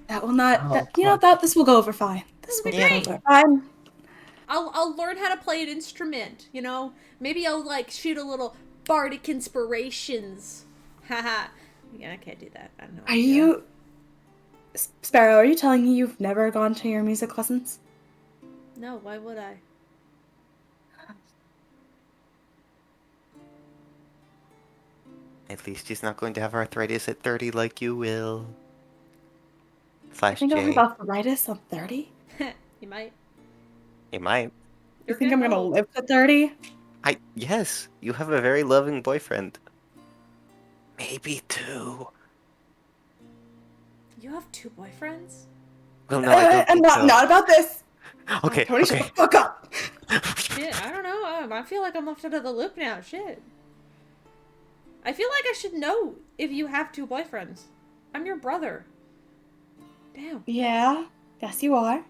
That will not. Oh, That, you know that this will go over fine. This This will will be go great. over fine. I'll learn how to play an instrument. You know, maybe I'll like shoot a little bardic inspirations. Haha. Yeah, I can't do that. I don't know. Are you, Sparrow? Are you telling me you've never gone to your music lessons? No, why would I? At least he's not going to have arthritis at 30 like you will. I Slash think I'll J. have arthritis on 30. You might. You might. You You're think I'm getting gonna old. live to 30? Yes, you have a very loving boyfriend. Maybe two. You have 2 boyfriends? Well, no, I don't I'm think not so. not about this. Okay, Tony, shut okay. the fuck up. Shit, I don't know. I feel like I'm left out of the loop now. Shit. I feel like I should know if you have 2 boyfriends. I'm your brother. Damn. Yeah. Yes, you are.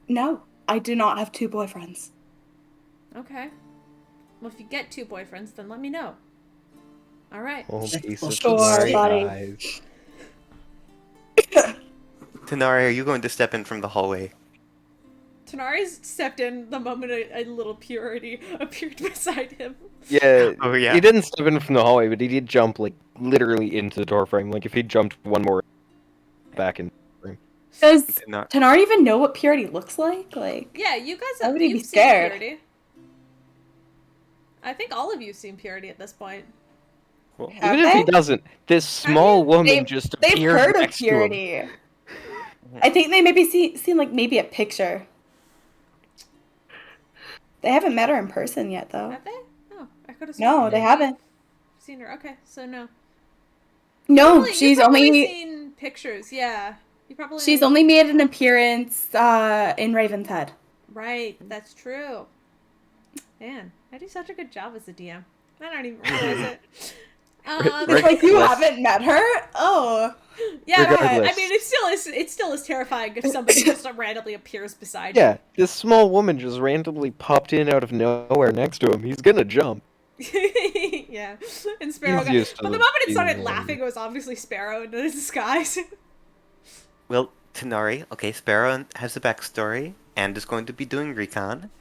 No, I do not have 2 boyfriends. Okay. Well, if you get 2 boyfriends, then let me know. All right. Oh, Sure, piece of buddy. eyes. Tanari, are you going to step in from the hallway? Tanari's stepped in the moment a little purity appeared beside him. Yeah, Oh, yeah. he didn't step in from the hallway, but he did jump, like, literally into the doorframe. Like, if he jumped one more back in. Does Tanar- Tanar even know what purity looks like? Like, Yeah, you guys Why have would he you've be seen scared? purity. I think all of you've seen purity at this point. Well, Have Even if he they? doesn't, this small woman They've- just they've appeared heard of next to him. purity. I think they maybe seen like maybe a picture. They haven't met her in person yet, though. Have they? Oh, I could have. No, they haven't. seen her. Okay, so no. No, You've she's probably only seen pictures. Yeah, you probably. she's only made an appearance in Raven's Head. Right, that's true. Man, I do such a good job as a DM. I don't even realize it. It's like you Regardless. haven't met her. Oh, Yeah, I Regardless. mean, it still is terrifying if somebody just randomly appears beside Yeah, this small woman just randomly popped in out of nowhere next to him. He's gonna jump. you. Yeah, and Sparrow. He's used to But the the moment it started being laughing, it was obviously Sparrow in disguise. Well, Tanari, okay, Sparrow has a backstory and is going to be doing recon.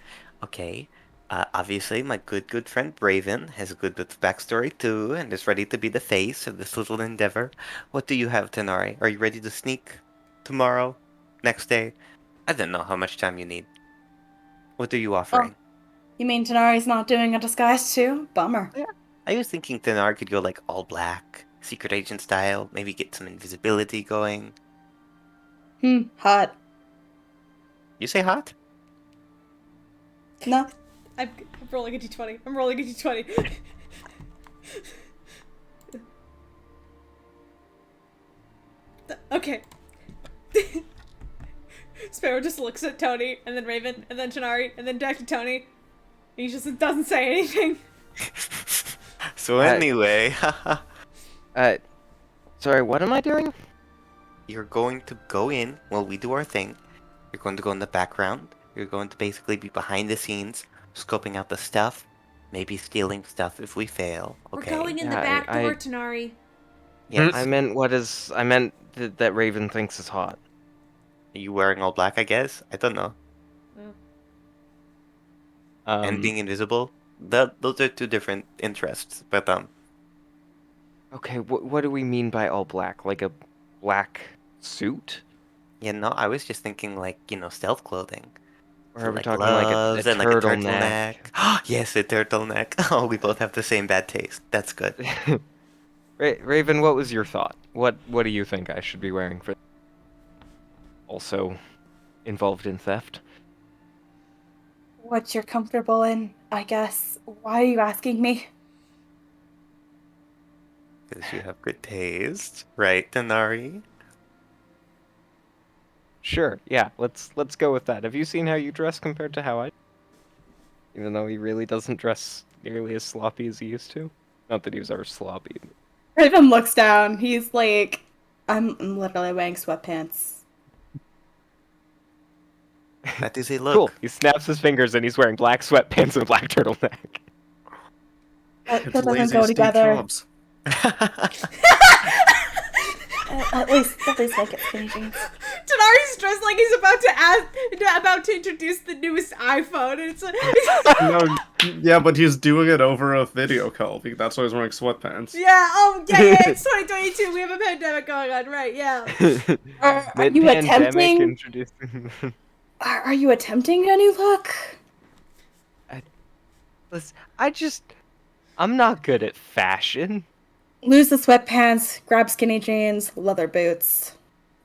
Okay. Obviously, my good friend Raven has a good backstory too and is ready to be the face of this little endeavor. What do you have, Tanari? Are you ready to sneak tomorrow? Next day? I don't know how much time you need. What are you offering? you mean Tanari's not doing a disguise too? Bummer. I was thinking Tanari could go like all black, secret agent style, maybe get some invisibility going. Hot. You say hot? No. I'm rolling a d20. I'm rolling a d20. Okay. Sparrow just looks at Tony, and then Raven, and then Tanari, and then back to Tony. And he just doesn't say anything. So anyway, Sorry, what am I doing? you're going to go in while we do our thing. You're going to go in the background. You're going to basically be behind the scenes, scoping out the stuff, maybe stealing stuff if we fail. Okay. We're going in the Yeah, back I- door, Tanari. Yes. I meant that Raven thinks is hot. Are you wearing all black, I guess? I don't know. And being invisible? Those are two different interests, but Okay, what do we mean by all black? Like a black suit? Yeah, no, I was just thinking like, stealth clothing. Or So are we like talking like a gloves and like a turtleneck? turtleneck. Yes, a turtleneck. Oh, we both have the same bad taste. That's good. Raven, what was your thought? What do you think I should be wearing for also involved in theft? What you're comfortable in, I guess. Why are you asking me? Because you have good taste, right, Denari? Sure, yeah, let's go with that. Have you seen how you dress compared to how I? Even though he really doesn't dress nearly as sloppy as he used to. Not that he was ever sloppy. Raven looks down. He's like, I'm literally wearing sweatpants. That is a Cool. look. He snaps his fingers and he's wearing black sweatpants and a black turtleneck. That It's doesn't lazy go Steve together. Jobs. At least make it skinny jeans. Tanari's dressed like he's about to introduce the newest iPhone, and it's like, No, yeah, but he's doing it over a video call. That's why he's wearing sweatpants. yeah, it's 2022. We have a pandemic going on, right? Yeah. Are you attempting? Introducing... Are you attempting a new look? Listen, I'm not good at fashion. Lose the sweatpants, grab skinny jeans, leather boots,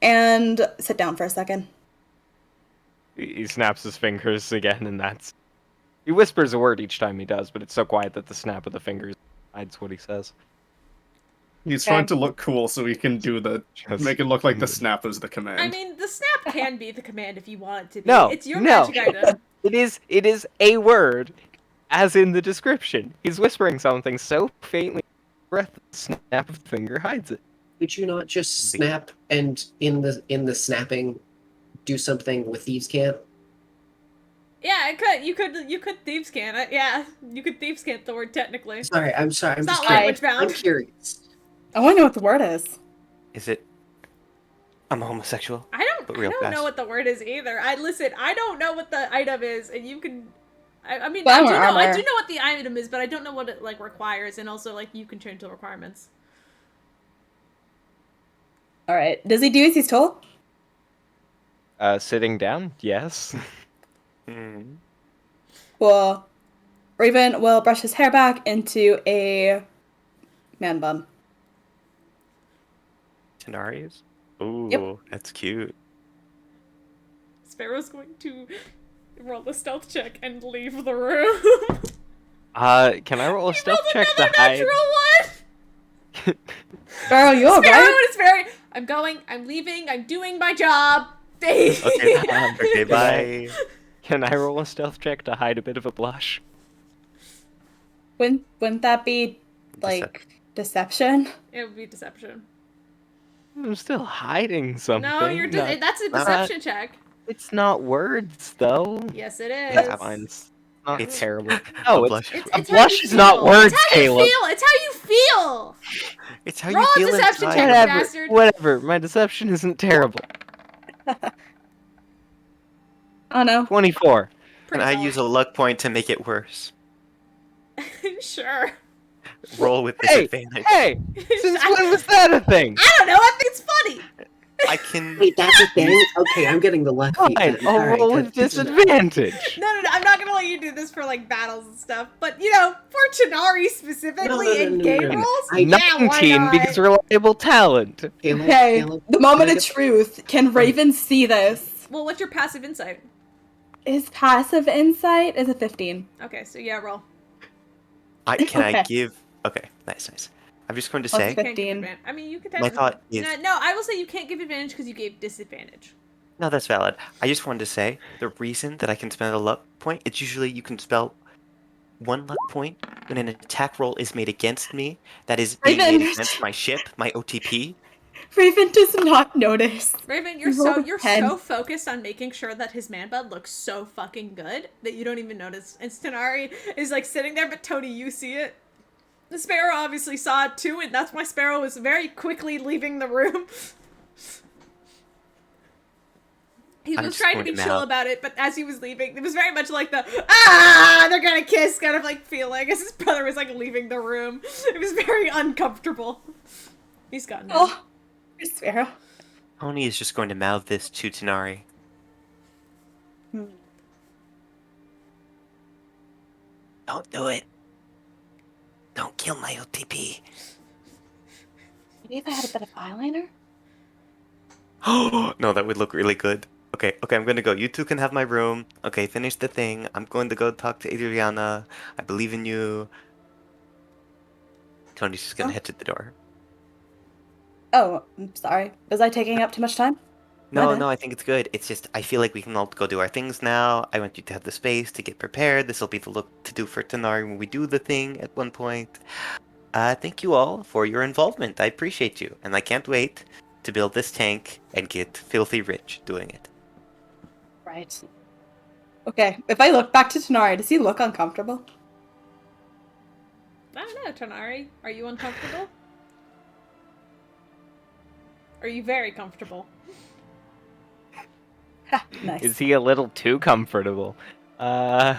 and sit down for a second. He snaps his fingers again, and that's... He whispers a word each time he does, but it's so quiet that the snap of the fingers hides what he says. He's Okay. trying to look cool so he can do Just- make it look like the snap is the command. I mean, the snap can be the command if you want it to be. No, It's your no. magic item. It is a word, as in the description. He's whispering something so faintly, breath, the snap of the finger hides it. Could you not just snap and in the snapping do something with thieves' cant? Yeah, it could. You could thieves can it. Yeah, you could thieves can the word technically. Sorry, I'm sorry. I'm It's just not curious. language bound. I'm curious. I want to know what the word is. Is it? I'm a homosexual. I don't But real fast. know what the word is either. I don't know what the item is, and you can. I mean, Well, I armor. do know what the item is, but I don't know what it like requires, and also like you can change the requirements. All right. Does he do as he's told? Sitting down? Yes. Hmm. Well, Raven will brush his hair back into a man bun. Tenari's? Ooh, Yep. that's cute. Sparrow's going to roll the stealth check and leave the room. Can I roll a He stealth rolled check to another hide? natural one. Sparrow, you Sparrow alright? is very. I'm going. I'm leaving. I'm doing my job. Okay, okay, bye. Can I roll a stealth check to hide a bit of a blush? Wouldn't that be like deception? It would be deception. I'm still hiding something. No, you're. not- That's a not- deception check. It's not words, though. Yes, it is. That's fine. It's not It's- terrible. A No, blush. It's A how blush you is not feel. words, It's how Caleb. you feel. It's how you feel. It's how Roll you a feel deception inside. check. Whatever. bastard. Whatever. My deception isn't terrible. Oh no. 24. And Pretty I solid. use a luck point to make it worse. Sure. Roll with Hey, disadvantage. hey! Since when was that a thing? I don't know. I think it's funny. I can. Wait, that's a thing? Okay, I'm getting the left feet. Fine, then. I'll Alright, roll good- with good to know. disadvantage. No, I'm not gonna let you do this for like battles and stuff. But you know, for Chinari specifically in game no. rolls, I- yeah, why 19 not? because reliable talent. Caleb, Okay, Caleb, the moment can I of get- truth. Can Raven see this? Well, what's your passive insight? His passive insight is a 15. Okay, so yeah, roll. Can I Okay. give? Okay, nice. I'm just going to Plus say You can't give 15. advan- I mean, you could. my thought is No, I will say you can't give advantage because you gave disadvantage. no, that's valid. I just wanted to say the reason that I can spend a luck point. It's usually you can spell one luck point when an attack roll is made against me. That is being made Raven. against my ship, my OTP. Raven does not notice. Raven, You rolled a you're 10. so focused on making sure that his man bud looks so fucking good that you don't even notice. And Stenari is like sitting there, but Tony, you see it. The Sparrow obviously saw it too, and that's why Sparrow was very quickly leaving the room. He I'm was just trying to going be to chill mouth. about it, but as he was leaving, it was very much like the they're gonna kiss kind of like feeling as his brother was like leaving the room. It was very uncomfortable. He's gone now. Oh, poor Sparrow. Tony is just going to mouth this to Tanari. Hmm. Don't do it. Don't kill my OTP. Maybe if I had a bit of eyeliner? Oh, no, that would look really good. Okay, I'm gonna go. You two can have my room. Okay, finish the thing. I'm going to go talk to Adriana. I believe in you. Tony's just gonna Oh. head to the door. Oh, I'm sorry. Was I taking up too much time? My No, bad. I think it's good. It's just, I feel like we can all go do our things now. I want you to have the space to get prepared. This will be the look to do for Tanari when we do the thing at one point. Thank you all for your involvement. I appreciate you. And I can't wait to build this tank and get filthy rich doing it. Right. Okay, if I look back to Tanari, does he look uncomfortable? I don't know, Tonari. Are you uncomfortable? Are you very comfortable? Ha, nice. Is he a little too comfortable? God,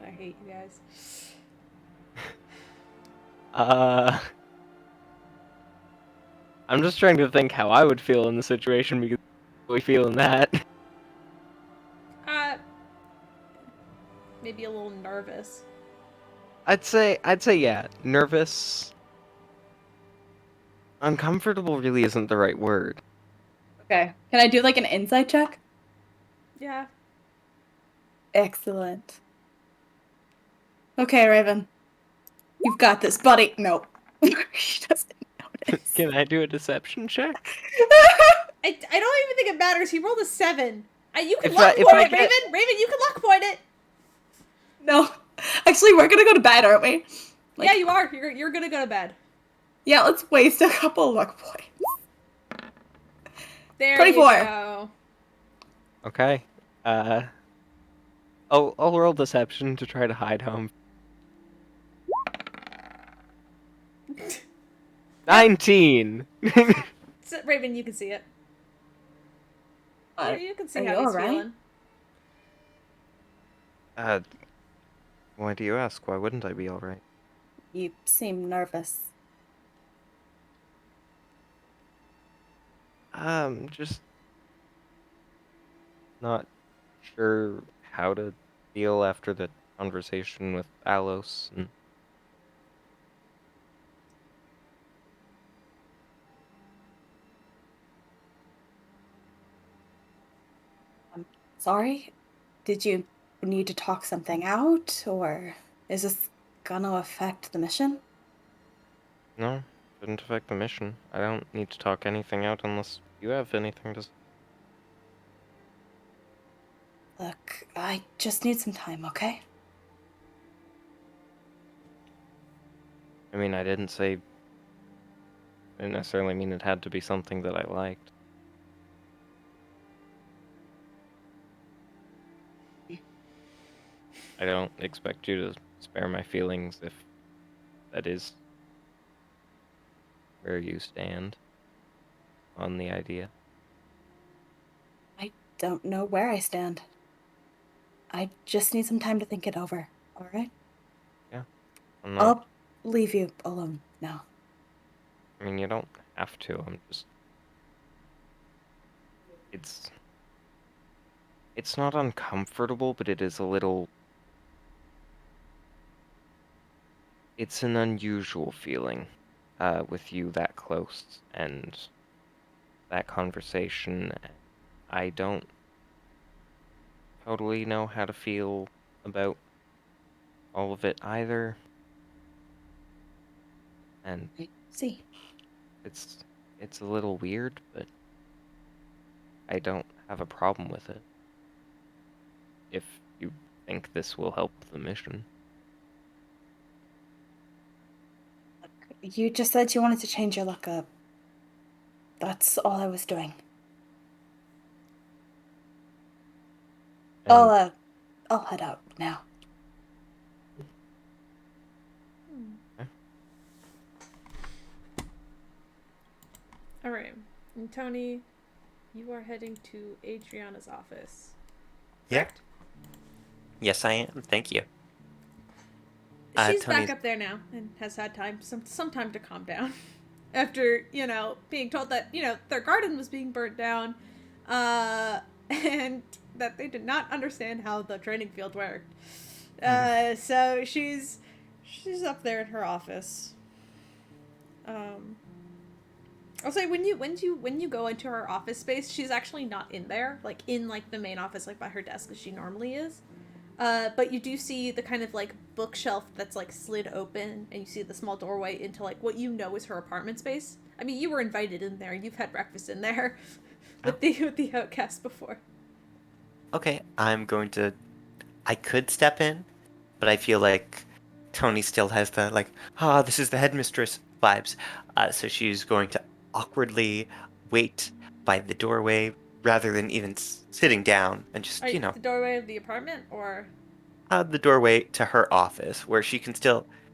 I hate you guys. I'm just trying to think how I would feel in the situation because we feel in that. Maybe a little nervous. I'd say yeah, nervous. Uncomfortable really isn't the right word. Okay, can I do like an insight check? Yeah. Excellent. Okay, Raven. You've got this, buddy. Nope. She doesn't notice. Can I do a deception check? I don't even think it matters. He rolled a 7. You can If luck I point it, get- Raven! Raven, you can luck point it! No. Actually, we're gonna go to bed, aren't we? Like- Yeah, you are. You're gonna go to bed. Yeah, let's waste a couple luck points. There 24. you go. Okay. I'll roll deception to try to hide home. 19. Raven, you can see it. You can see Are how you he's alright? feeling. Why do you ask? Why wouldn't I be all right? You seem nervous. Just not sure how to feel after the conversation with Alos and Sorry? Did you need to talk something out, or is this gonna affect the mission? no, didn't affect the mission. I don't need to talk anything out unless you have anything to say. Look, I just need some time, okay? I mean, I didn't necessarily mean it had to be something that I liked. I don't expect you to spare my feelings if that is where you stand on the idea. I don't know where I stand. I just need some time to think it over, alright? I'm not. I'll leave you alone now. I mean, you don't have to. I'm just. It's not uncomfortable, but it is a little. It's an unusual feeling, with you that close and that conversation. I don't totally know how to feel about all of it either. And I see. it's a little weird, but I don't have a problem with it. If you think this will help the mission. Look, you just said you wanted to change your luck up. That's all I was doing. And I'll head out now. Alright. And Tony, you are heading to Adriana's office. Yeah. Correct? Yes, I am. Thank you. She's Tony. back up there now and has had some time to calm down after being told that their garden was being burnt down, and that they did not understand how the training field worked. So she's up there in her office. I'll say when you go into her office space, she's actually not in there, like in like the main office, like by her desk as she normally is. But you do see the kind of like bookshelf that's like slid open, and you see the small doorway into like what you know is her apartment space. I mean, you were invited in there. You've had breakfast in there with the Outcast before. Okay, I'm going to. I could step in, but I feel like Tony still has the like, this is the headmistress vibes. So she's going to awkwardly wait by the doorway rather than even sitting down and just, The doorway of the apartment, or the doorway to her office where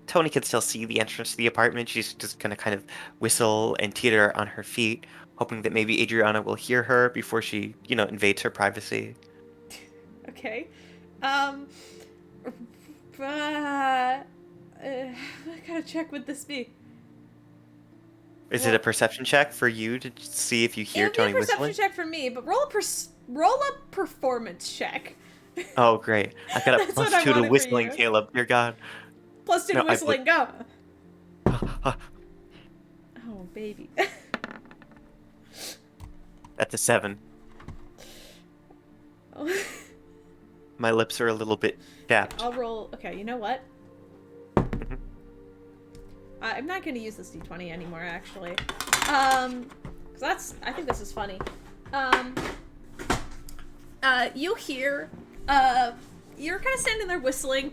Tony can still see the entrance to the apartment. She's just gonna kind of whistle and teeter on her feet, hoping that maybe Adriana will hear her before she, invades her privacy. okay. What kind of check would this be? Is it a perception check for you to see if you hear Tony It would be a perception whistling? check for me, but roll a performance check. Oh, great. I got a That's what I +2 to wanted for whistling, you. Caleb. Dear God. +2 No, to whistling, go! Oh, Oh, baby. that's a 7. My lips are a little bit chapped. I'll roll. Okay, you know what? I'm not going to use this d20 anymore, actually. Because I think this is funny. You hear, you're kind of standing there whistling,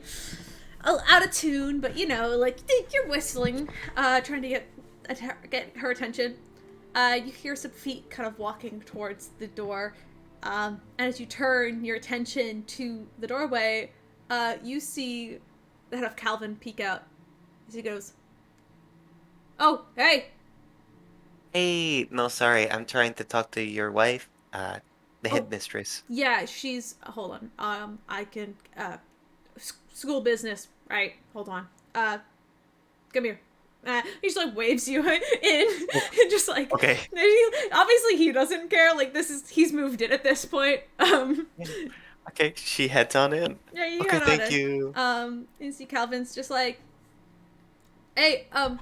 out of tune, but like, you're whistling, trying to get her attention. You hear some feet kind of walking towards the door, and as you turn your attention to the doorway, you see the head of Calvin peek out as he goes, "Oh, hey!" Hey, no, sorry. I'm trying to talk to your wife, the headmistress. Yeah, she's. Hold on. I can. School business. Right. Hold on. Come here. He just like waves you in, and just like. Okay. Obviously, he doesn't care. Like he's moved in at this point. Okay, she heads on in. Yeah, you Okay, got thank it. you. You see Calvin's just like, hey, and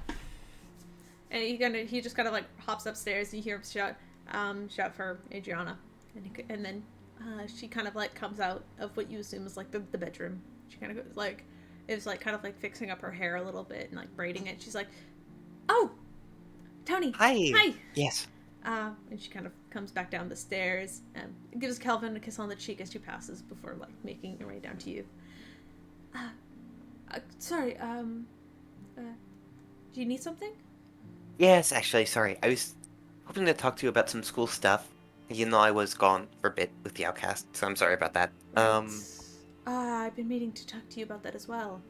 he just kind of like hops upstairs, and you hear him shout for Adriana, and then she kind of like comes out of what you assume is like the bedroom. She kind of goes like, is like kind of like fixing up her hair a little bit and like braiding it. She's like, "Oh, Tony, Hi. Yes. and she kind of comes back down the stairs and gives Calvin a kiss on the cheek as she passes before like making her way down to you. Sorry, do you need something? Yes, actually, sorry. I was hoping to talk to you about some school stuff. I was gone for a bit with the Outcast, so I'm sorry about that. Right. I've been meaning to talk to you about that as well.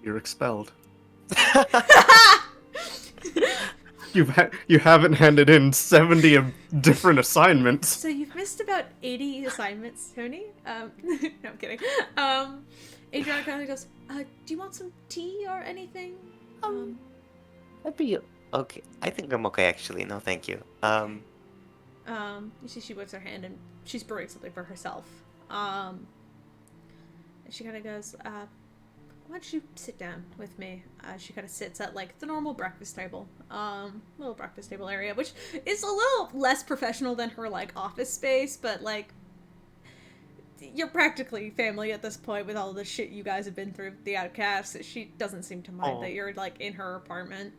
You're expelled. You haven't handed in 70 different assignments. So you've missed about 80 assignments, Tony. No, I'm kidding. Adriana kind of goes, do you want some tea or anything? That'd be okay. I think I'm okay, actually. No, thank you. You see she waves her hand and she's brewing something for herself. And she kind of goes, why don't you sit down with me? She kind of sits at like the normal breakfast table, little breakfast table area, which is a little less professional than her like office space, but like you're practically family at this point with all the shit you guys have been through with the Outcasts. She doesn't seem to mind that you're like in her apartment.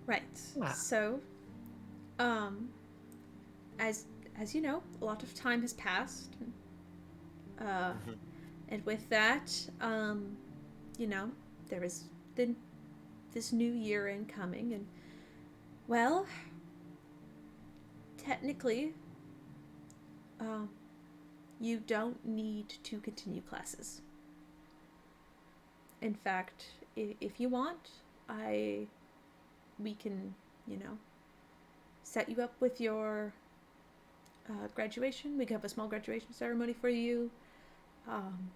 Right. Wow. So, as you know, a lot of time has passed. And with that, there is this new year incoming, and well, technically, you don't need to continue classes. In fact, if you want, we can, set you up with your graduation. We can have a small graduation ceremony for you. Um,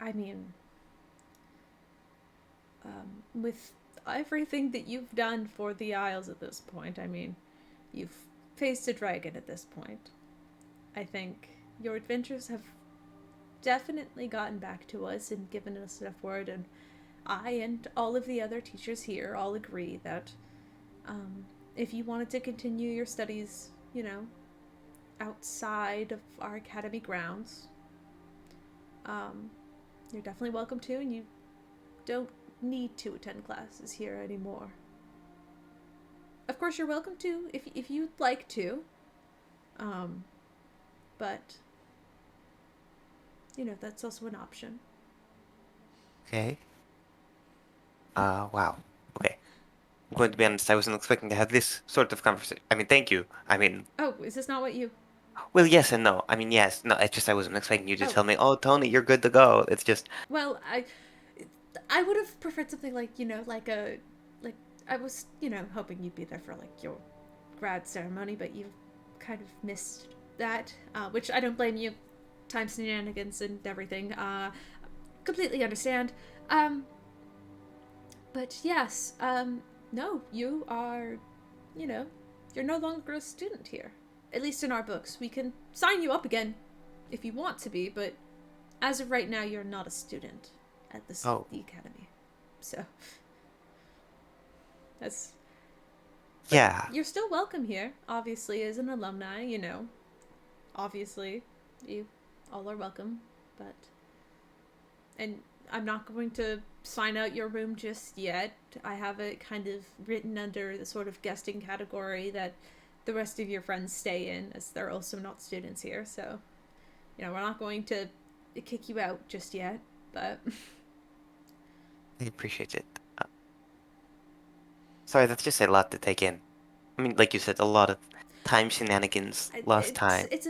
I mean, with everything that you've done for the Isles at this point, I mean, you've faced a dragon at this point. I think your adventures have definitely gotten back to us and given us enough word, and I and all of the other teachers here all agree that if you wanted to continue your studies, outside of our academy grounds, um, you're definitely welcome to, and you don't need to attend classes here anymore. Of course, you're welcome to if you'd like to, but that's also an option. Okay. Wow. Okay. I'm going to be honest, I wasn't expecting to have this sort of conversation. I mean, thank you. I mean, Oh, is this not what you? well, yes and no. I mean, yes. No, it's just I wasn't expecting you to Oh, tell me, oh, Tony, you're good to go. It's just, well, I would have preferred something like like I was hoping you'd be there for like your grad ceremony, but you kind of missed that, which I don't blame you. Time shenanigans and everything. Completely understand. Um, but yes, no, you are, you know, you're no longer a student here. At least in our books. We can sign you up again if you want to be, but as of right now, you're not a student at oh, the academy. So that's. But yeah. you're still welcome here. Obviously, as an alumni, obviously, you all are welcome. But and I'm not going to sign out your room just yet. I have it kind of written under the sort of guesting category that the rest of your friends stay in, as they're also not students here. So, we're not going to kick you out just yet, but. I appreciate it. Sorry, that's just a lot to take in. I mean, like you said, a lot of time shenanigans, lost time. It's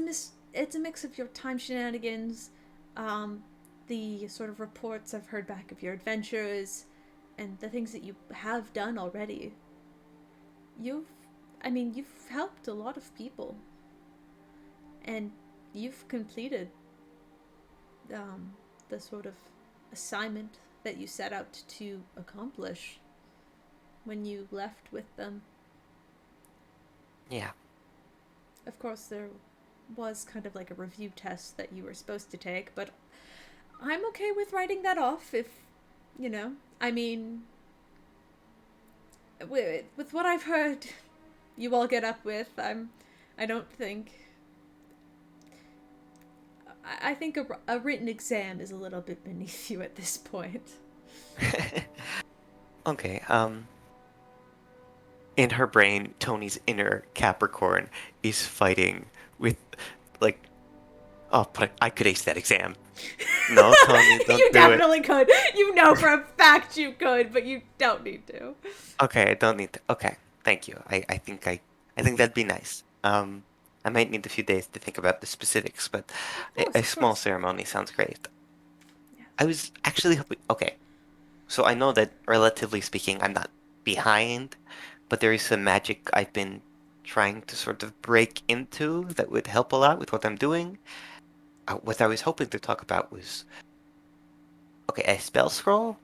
a mix of your time shenanigans, um, the sort of reports I've heard back of your adventures, and the things that you have done already. You've, you've helped a lot of people, and you've completed the sort of assignment that you set out to accomplish when you left with them. Yeah. Of course, there was kind of like a review test that you were supposed to take, but I'm okay with writing that off if, I mean, with what I've heard you all get up with, I don't think. I think a written exam is a little bit beneath you at this point. Okay, in her brain, Tony's inner Capricorn is fighting with, like, oh, but I could ace that exam. No, Tony, don't You do it. definitely could. You know for a fact you could, but you don't need to. Okay, I don't need to. Okay, thank you. I think that'd be nice. I might need a few days to think about the specifics, but a Of small course. ceremony sounds great. Yes. I was actually hoping. Okay, so I know that relatively speaking, I'm not behind, but there is some magic I've been trying to sort of break into that would help a lot with what I'm doing. What I was hoping to talk about was, okay, a spell scroll,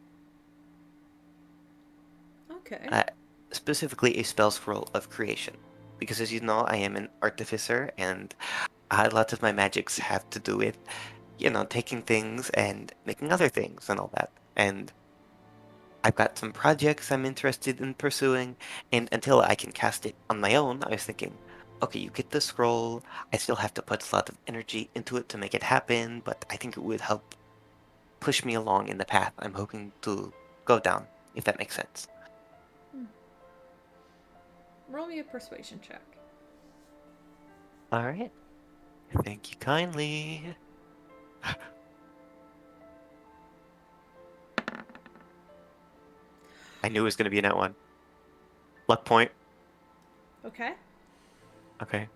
Okay. uh, specifically a spell scroll of creation. Because as you know, I am an artificer, and a lot of my magics have to do with, taking things and making other things and all that. And I've got some projects I'm interested in pursuing, and until I can cast it on my own, I was thinking, okay, you get the scroll. I still have to put a lot of energy into it to make it happen, but I think it would help push me along in the path I'm hoping to go down, if that makes sense. Roll me a persuasion check. All right. Thank you kindly. I knew it was going to be a net one. Luck point. Okay. Okay.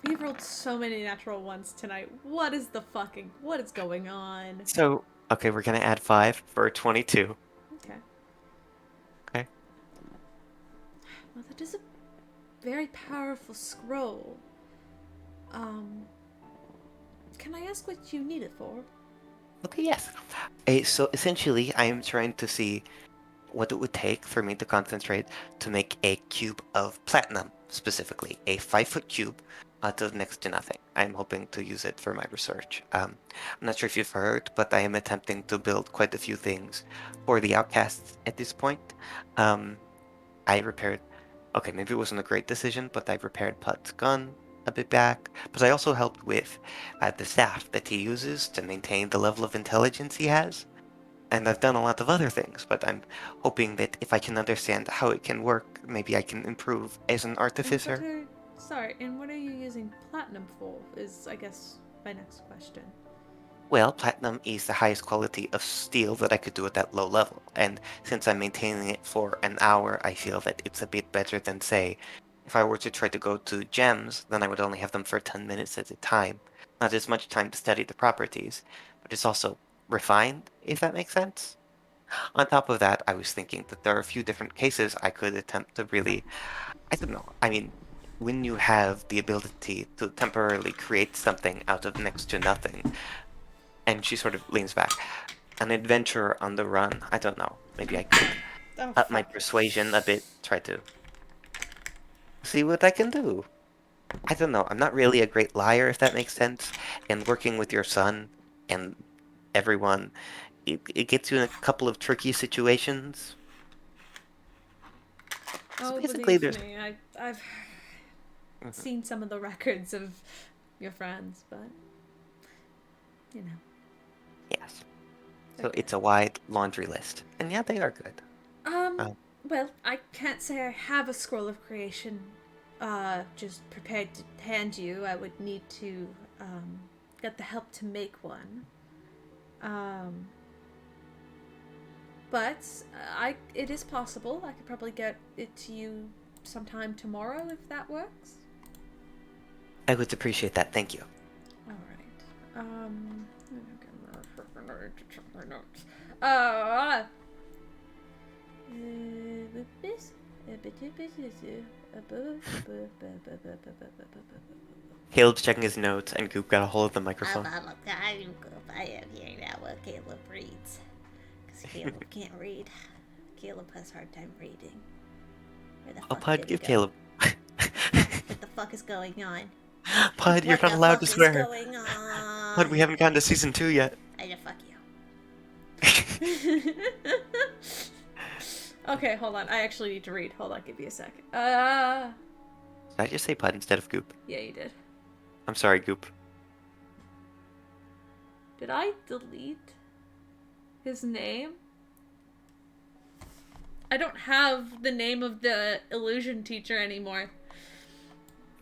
We've rolled so many natural ones tonight. What is going on? So, okay, we're going to add 5 for 22. Okay. Okay. Well, that is a very powerful scroll. Can I ask what you need it for? Okay, yes. So essentially, I am trying to see what it would take for me to concentrate to make a cube of platinum, specifically a 5-foot cube out of next to nothing. I'm hoping to use it for my research. I'm not sure if you've heard, but I am attempting to build quite a few things for the Outcasts at this point. I repaired, okay, maybe it wasn't a great decision, but I repaired Put's gun a bit back, but I also helped with the staff that he uses to maintain the level of intelligence he has. And I've done a lot of other things, but I'm hoping that if I can understand how it can work, maybe I can improve as an artificer. And what are you using platinum for? Is, I guess, my next question. Well, platinum is the highest quality of steel that I could do at that low level, and since I'm maintaining it for an hour, I feel that it's a bit better than, say, if I were to try to go to gems, then I would only have them for 10 minutes at a time. Not as much time to study the properties, but it's also refined, if that makes sense. On top of that, I was thinking that there are a few different cases I could attempt to really, I don't know. I mean, when you have the ability to temporarily create something out of next to nothing, and she sort of leans back, an adventure on the run, I don't know. Maybe I could Oh, up my fuck. persuasion a bit, try to see what I can do. I don't know. I'm not really a great liar, if that makes sense. And working with your son and everyone, it gets you in a couple of tricky situations. So Oh, basically, believe there's. me, I've Mhm. seen some of the records of your friends, but you know. Yes. They're So good. it's a wide laundry list. And yeah, they are good. Um, Um, well, I can't say I have a scroll of creation just prepared to hand you. I would need to get the help to make one. Um, but it is possible. I could probably get it to you sometime tomorrow if that works. I would appreciate that. Thank you. All right. Uh, Caleb's checking his notes, and Goop got a hold of the microphone. I am here now while Caleb reads. Because Caleb can't read. Caleb has a hard time reading. Where the Oh, fuck Pud, did he give go? Caleb. What the fuck is going on? Pud, you're What not the allowed to fuck is swear. going Pud, on? we haven't gotten to season 2 yet. I just fuck you. Okay, hold on. I actually need to read. Hold on, give me a sec. Did I just say Pud instead of Goop? Yeah, you did. I'm sorry, Goop. Did I delete his name? I don't have the name of the illusion teacher anymore.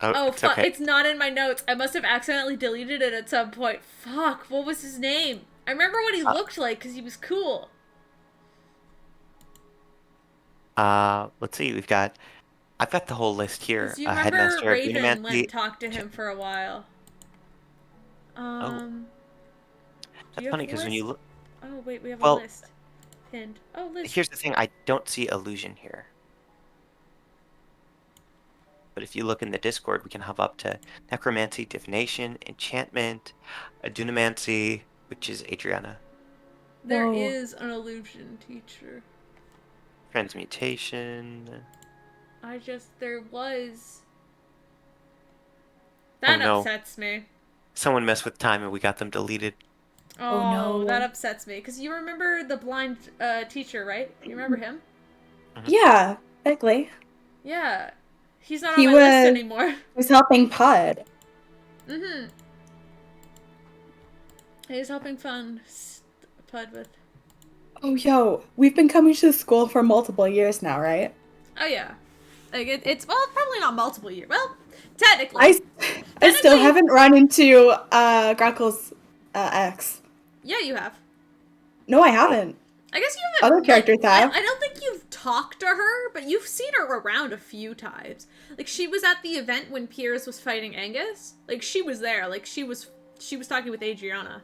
Oh, it's fuck. okay. It's not in my notes. I must have accidentally deleted it at some point. Fuck. What was his name? I remember what he looked like because he was cool. Let's see. I've got the whole list here. Because you remember Headmaster of Raven went Unimancy. and talked to him for a while. Oh, Do that's you have funny the because when list? you look, Oh, wait, we have a well, list. Pinned. Oh, list. here's the thing. I don't see illusion here. But if you look in the Discord, we can have up to necromancy, divination, enchantment, dunamancy, which is Adriana, There Whoa. is an illusion teacher. transmutation. There was. Oh That no, upsets me. someone messed with time and we got them deleted. Oh, no. That upsets me. Because you remember the blind teacher, right? You remember him? Yeah, vaguely. Yeah. He's not He on my list was anymore. helping Pud. Mm-hmm. He's helping Pud with. Oh, yo, we've been coming to school for multiple years now, right? Oh, yeah. Like, it's probably not multiple years. Well, technically. I still Technically- haven't run into Grackle's ex. Yeah, you have. No, I haven't. I guess you haven't. Other characters have. I don't think you've talked to her, but you've seen her around a few times. Like, she was at the event when Piers was fighting Angus. Like, she was there. Like, she was talking with Adriana.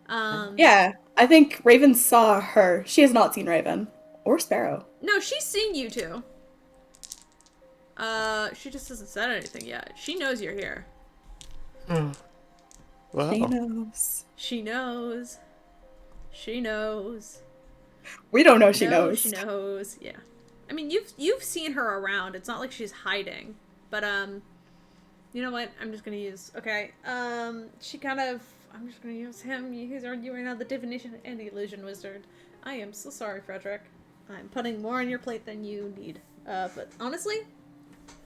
Yeah, I think Raven saw her. She has not seen Raven. Or Sparrow. No, she's seen you two. She just hasn't said anything yet. She knows you're here. She Wow. knows. She knows. She knows. We don't know she No, knows. she knows. Yeah. I mean, you've seen her around. It's not like she's hiding. But you know what? I'm just gonna use. Okay. She kind of. I'm just gonna use him. You are now the divination and the illusion wizard. I am so sorry, Frederick. I'm putting more on your plate than you need. But honestly,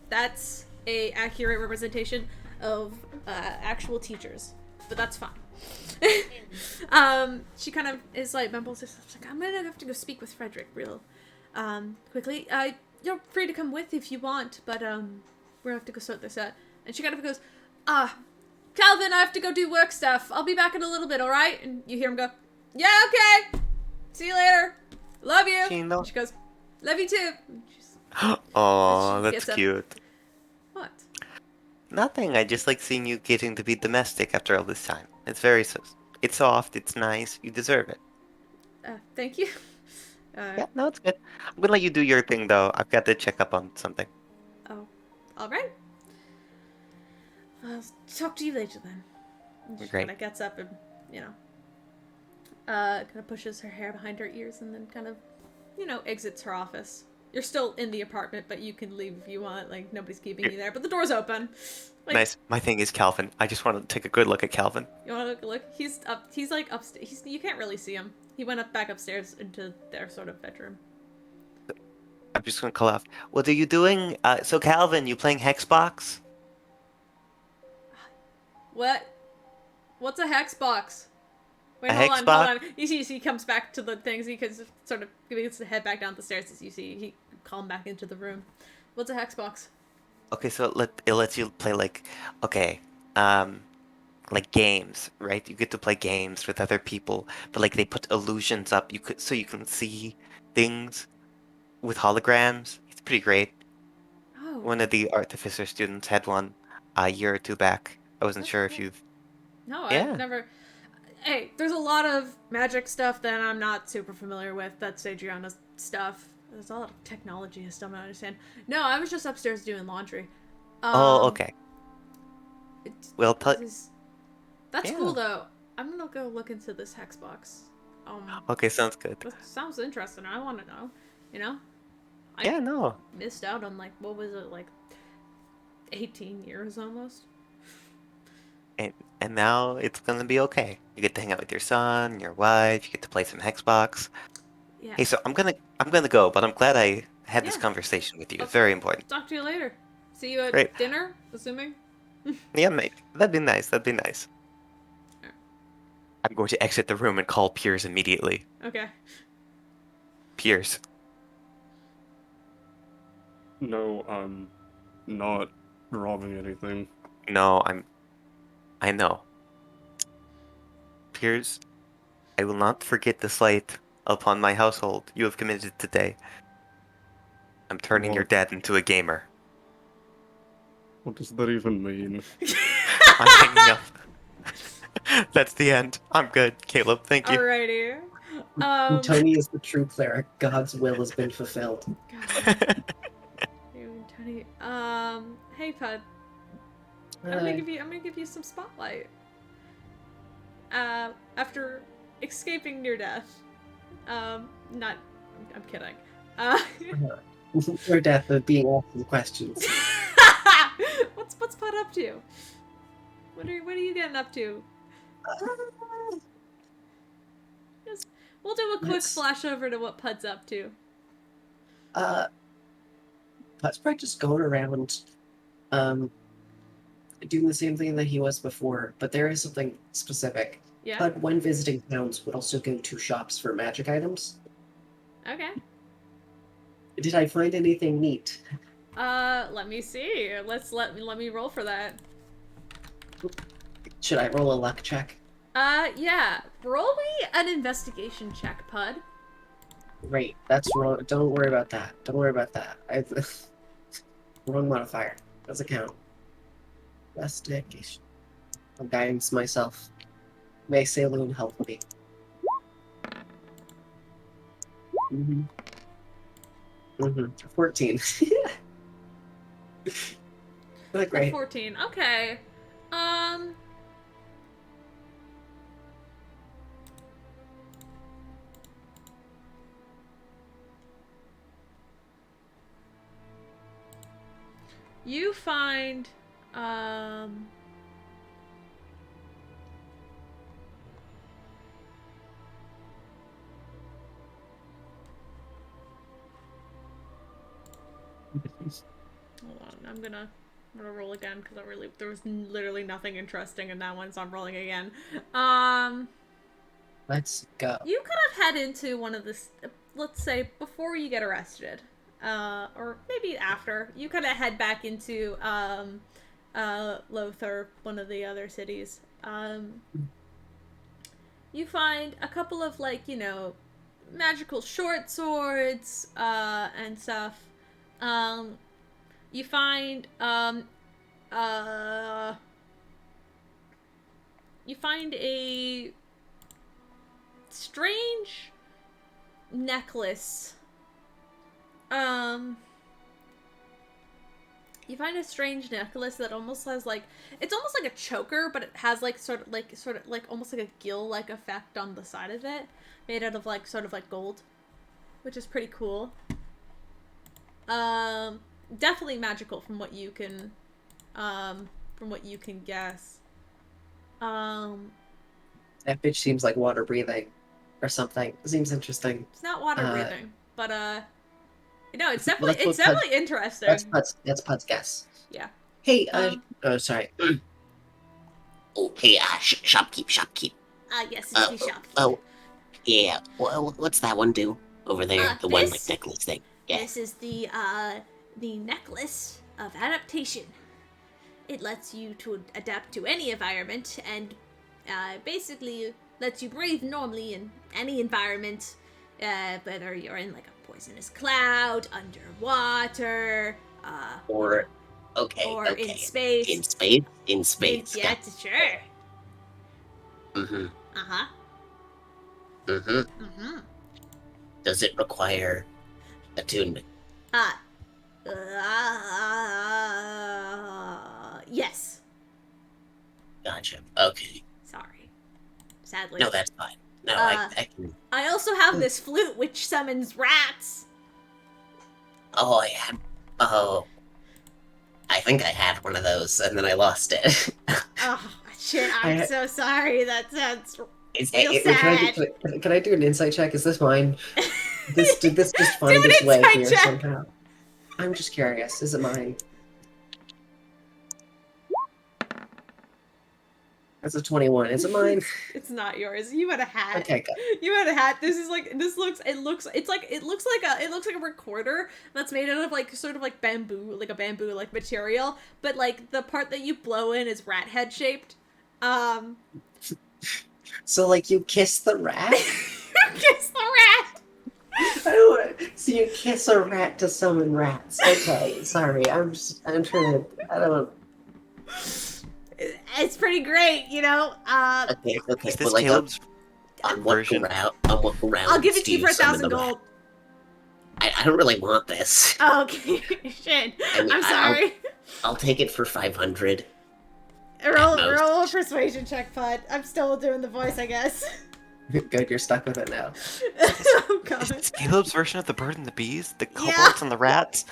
that's a accurate representation of actual teachers. But that's fine. She kind of is like mumbles herself. Like, I'm gonna have to go speak with Frederick real quickly. You're free to come with if you want, but we'll have to go sort this out. And she kind of goes, Calvin, I have to go do work stuff. I'll be back in a little bit, alright? And you hear him go, yeah, okay. See you later. Love you. She knows. And she goes, love you too. And she's, Oh, She that's gets up. cute. what? Nothing. I just like seeing you getting to be domestic after all this time. It's very it's soft. It's nice. You deserve it. Thank you. Yeah, no, it's good. I'm gonna let you do your thing though. I've got to check up on something. Oh, alright. I'll talk to you later then. And she Great. kind of gets up and, kind of pushes her hair behind her ears and then kind of, exits her office. You're still in the apartment, but you can leave if you want. Like, nobody's keeping you there, but the door's open. Like, Nice. My thing is Calvin. I just want to take a good look at Calvin. you want to look? He's up. He's like upstairs. You can't really see him. He went back upstairs into their sort of bedroom. I'm just gonna call out. What are you doing? So Calvin, you playing Hexbox? What? What's a hex box? Wait, A hold hex on, box? hold on. You see, he comes back to the things. He can sort of gets to head back down the stairs as you see he call him back into the room. What's a hex box? Okay, so it lets you play like games, right? You get to play games with other people, but like they put illusions up. You can see things with holograms. It's pretty great. Oh, One of the artificer students had one a year or two back. I wasn't That's sure if cool. you've. no, Yeah. I've never. Hey, there's a lot of magic stuff that I'm not super familiar with. That's Adriana's stuff. There's a lot of technology I still don't understand. No, I was just upstairs doing laundry. Oh, okay. Well, That's Yeah. cool though. I'm gonna go look into this hex box. Okay, sounds good. That sounds interesting. I want to know. I Yeah, no. missed out on like what was it, like 18 years almost. And now it's gonna be okay. You get to hang out with your son, your wife. You get to play some Hexbox. Yeah. Hey, so I'm gonna go, but I'm glad I had this Yeah. conversation with you. It's Okay. very important. Talk to you later. See you at Great. dinner, assuming. Yeah, mate. That'd be nice. That'd be nice. Alright. I'm going to exit the room and call Piers immediately. Okay. Piers. No, I'm not robbing anything. No, I know. Piers, I will not forget the slight upon my household you have committed today. I'm turning your What? dad into a gamer. What does that even mean? I'm hanging up. That's the end. I'm good, Caleb. Thank you. Alrighty. Tony is the true cleric. God's will has been fulfilled. God. You, Tony. Hey, Pud. I'm Uh, gonna give you some spotlight. After escaping near death. Not. I'm kidding. Or death of being asked some questions. What's Pud up to? What are you getting up to? We'll do a quick Let's- flash over to what Pud's up to. Put's probably just going around, doing the same thing that he was before, but there is something specific. Yeah. Put, when visiting towns, would also go to shops for magic items. Okay. Did I find anything neat? Let me see. Let me roll for that. Should I roll a luck check? Yeah. Roll me an investigation check, Pud. Great, that's wrong. Don't worry about that. Don't worry about that. Wrong modifier. Doesn't count. Investigation. I'll guidance myself. May Saloon help me. Mm-hmm. Mm-hmm. 14. Not A great. 14. Okay. Um. You find, hold on, I'm gonna roll again because there was literally nothing interesting in that one, so I'm rolling again. Let's go. You kind of head into one of the, let's say, before you get arrested, or maybe after. You kind of head back into Lothar, one of the other cities. You find a couple of, like, you know, magical short swords and stuff. You find you find a strange necklace. You find a strange necklace that almost has, like, it's almost like a choker, but it has, like, sort of like almost like a gill like effect on the side of it, made out of, like, sort of like gold, which is pretty cool. Definitely magical from what you can guess. That bitch seems like water breathing or something. It seems interesting. It's not water breathing, but no, it's Well, definitely interesting. That's Pud's guess. Yeah. Hey, sorry. Oh, hey, shopkeep. Yes, it's the shop. Oh, yeah. Well, what's that one do over there? The one like this- necklace thing. Yeah. This is the necklace of adaptation. It lets you to adapt to any environment and basically lets you breathe normally in any environment, whether you're in like a poisonous cloud, underwater, Or in space. In space. Yeah, sure. Mm-hmm. Uh-huh. Mm-hmm. Mm-hmm. Does it require attunement? Yes. Gotcha. Okay. Sorry. Sadly. No, that's fine. No, I can. I also have this flute which summons rats. Oh, I think I had one of those, and then I lost it. Oh, shit, I'm so sorry. That sounds real Can sad. I do an insight check? Is this mine? Did this just find an its way insight here check. somehow? I'm just curious. Is it mine? That's a 21. Is it mine? It's not yours. You had a hat. Okay, good. You had a hat. It looks like a recorder that's made out of like sort of like bamboo, like a bamboo like material, but like the part that you blow in is rat head shaped. So, like, you kiss the rat? Kiss the rat. So you kiss a rat to summon rats. Okay, sorry. I'm trying to. I don't. It's pretty great, you know. Okay. Is this Well, like, Caleb's on what version? round? I'll give it to you for 1,000 gold. I don't really want this. Oh, okay, shit. I mean, I'm sorry. I'll take it for 500. Roll a persuasion check, Pud. I'm still doing the voice, I guess. Good, you're stuck with it now. Oh god. Is this Caleb's version of the bird and the bees? The kobolds and the rats?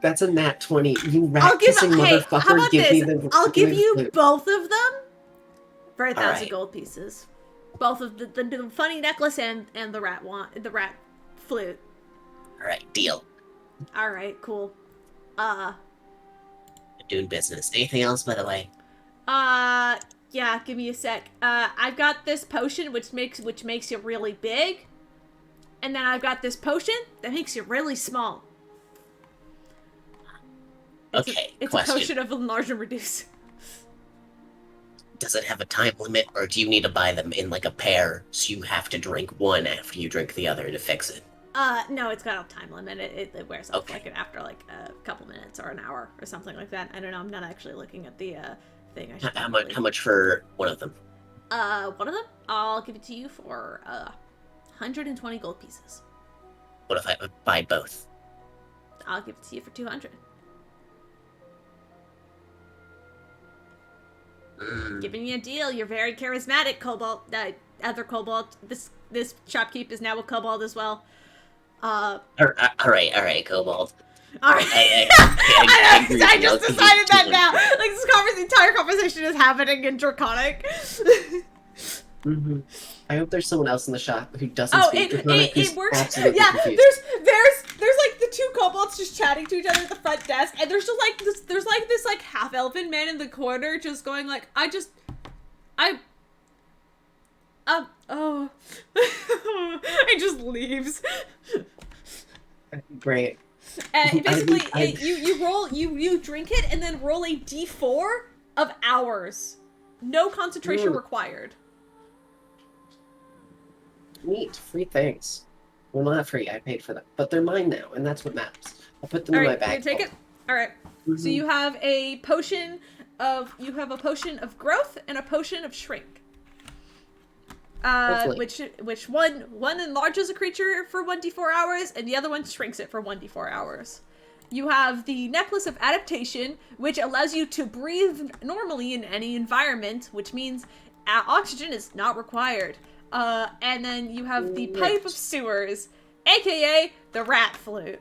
That's a nat 20. You rat I'll give kissing hey, motherfucker. how about give me this? the. I'll give you the- both of them for 1,000 Alright. gold pieces. Both of the funny necklace and the rat flute. Alright, deal. Alright, cool. Doing business. Anything else, by the way? Yeah, give me a sec. I've got this potion which makes you really big. And then I've got this potion that makes you really small. Okay, It's question. a potion of enlarge and reduce. Does it have a time limit, or do you need to buy them in like a pair, so you have to drink one after you drink the other to fix it? No, it's got a time limit. It wears off Okay. after like a couple minutes or an hour or something like that. I don't know. I'm not actually looking at the thing. I should How much for one of them? One of them? I'll give it to you for 120 gold pieces. What if I buy both? I'll give it to you for 200. Giving you a deal. You're very charismatic, Cobalt. Other Cobalt. This shopkeep is now a Cobalt as well. All right, Cobalt. All right. I just decided that now. Like this entire conversation is happening in Draconic. I hope there's someone else in the shop who doesn't speak Draconic. It works. Absolutely Yeah, confused. there's like the two kobolds just chatting to each other at the front desk, and there's just like this like half elven man in the corner just going like, he just leaves. Great. And basically, you drink it and then roll a d4 of hours. No concentration required. Neat. Free things. Well, not free. I paid for them. But they're mine now, and that's what matters. I'll put them in my bag. Take it? Alright. So you have a potion of growth and a potion of shrink. Which one enlarges a creature for 1d4 hours, and the other one shrinks it for 1d4 hours. You have the necklace of adaptation, which allows you to breathe normally in any environment, which means oxygen is not required. And then you have the pipe of sewers, aka the rat flute.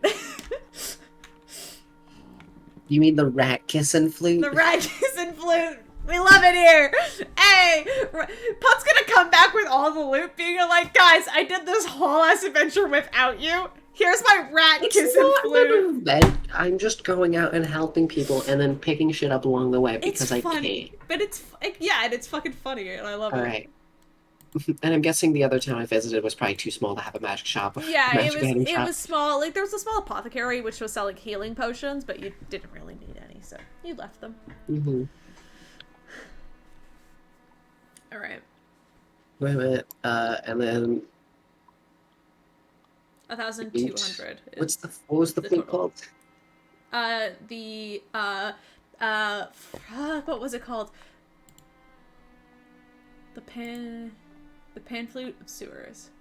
You mean the rat kissing flute? The rat kissing flute. We love it here. Hey, Put's gonna come back with all the loot, being like, guys, I did this whole ass adventure without you. Here's my rat kissing flute. I'm just going out and helping people and then picking shit up along the way because I can. But it's fucking funny, and I love it. All right. And I'm guessing the other town I visited was probably too small to have a magic shop. Yeah, it was small. Like there was a small apothecary which was selling healing potions, but you didn't really need any, so you left them. All right. Wait a minute. And then 1,200. What was the flute called? What was it called? The pan flute of sewers.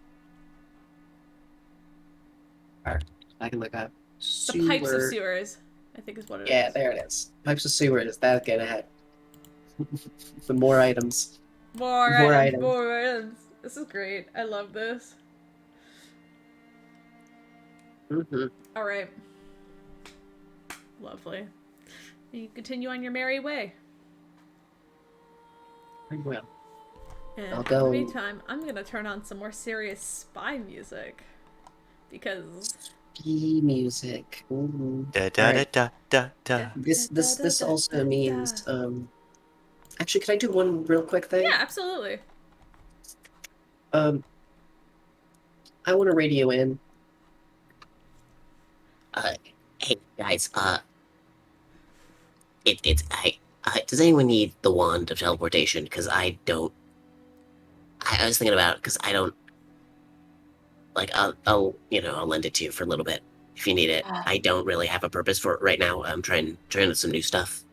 I can look up. The pipes of sewers, I think is what it is. Yeah, there it is. Pipes of sewers. That get ahead. The more items. More items. This is great. I love this. All right. Lovely. You continue on your merry way. I will. And I'll in go. the meantime, I'm gonna turn on some more serious spy music. Because music. Da da Right. da da da. This also means actually, can I do one real quick thing? yeah, absolutely. I want to radio in. Hey guys, does anyone need the wand of teleportation? Because I don't. I was thinking about it because I don't. Like, I'll lend it to you for a little bit if you need it. I don't really have a purpose for it right now. I'm trying some new stuff.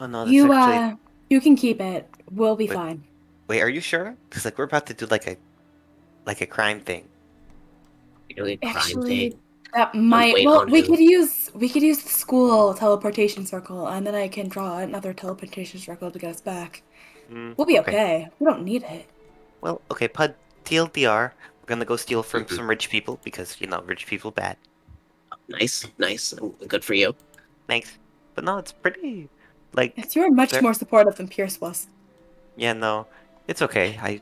Oh no, that's actually. You can keep it. We'll be Wait. fine. Wait, are you sure? Because like we're about to do like a crime thing. You're doing a crime Actually, thing. that might. wait, Well, on we who? could use the school teleportation circle, and then I can draw another teleportation circle to get us back. We'll be okay. We don't need it. Well, okay, Pud, TLDR, we're gonna go steal from some rich people because rich people bad. Nice. Good for you. Thanks. But no, it's pretty like. Yes, you were much more supportive than Pierce was. Yeah, no, it's okay.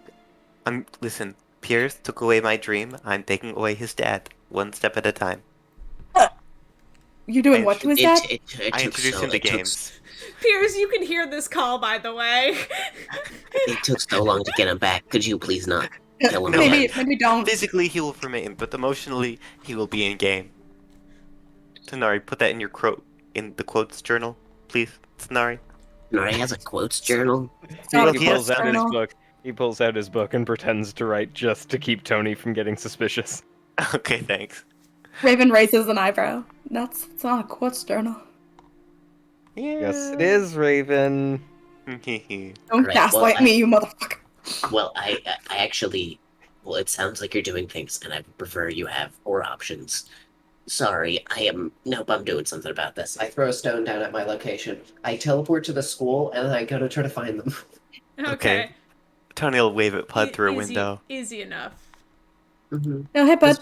Listen. Pierce took away my dream. I'm taking away his dad, one step at a time. You're doing what to his dad? I introduced him to games. Piers, you can hear this call, by the way. It took so long to get him back. Could you please not kill him Maybe don't. Physically, he will remain, but emotionally, he will be in game. Tanari, put that in in the quotes journal, please, Tanari. Nori has a quotes journal. He pulls out his book and pretends to write just to keep Tony from getting suspicious. Okay, thanks. Raven raises an eyebrow. It's not a quotes journal. Yeah. Yes, it is, Raven. Don't gaslight me, you motherfucker. Well, I actually. Well, it sounds like you're doing things, and I prefer you have 4 options. Sorry, Nope, I'm doing something about this. I throw a stone down at my location. I teleport to the school, and then I go to try to find them. Okay. Tony will wave at Pud through a window. Easy enough. Mm-hmm. No, hey, bud.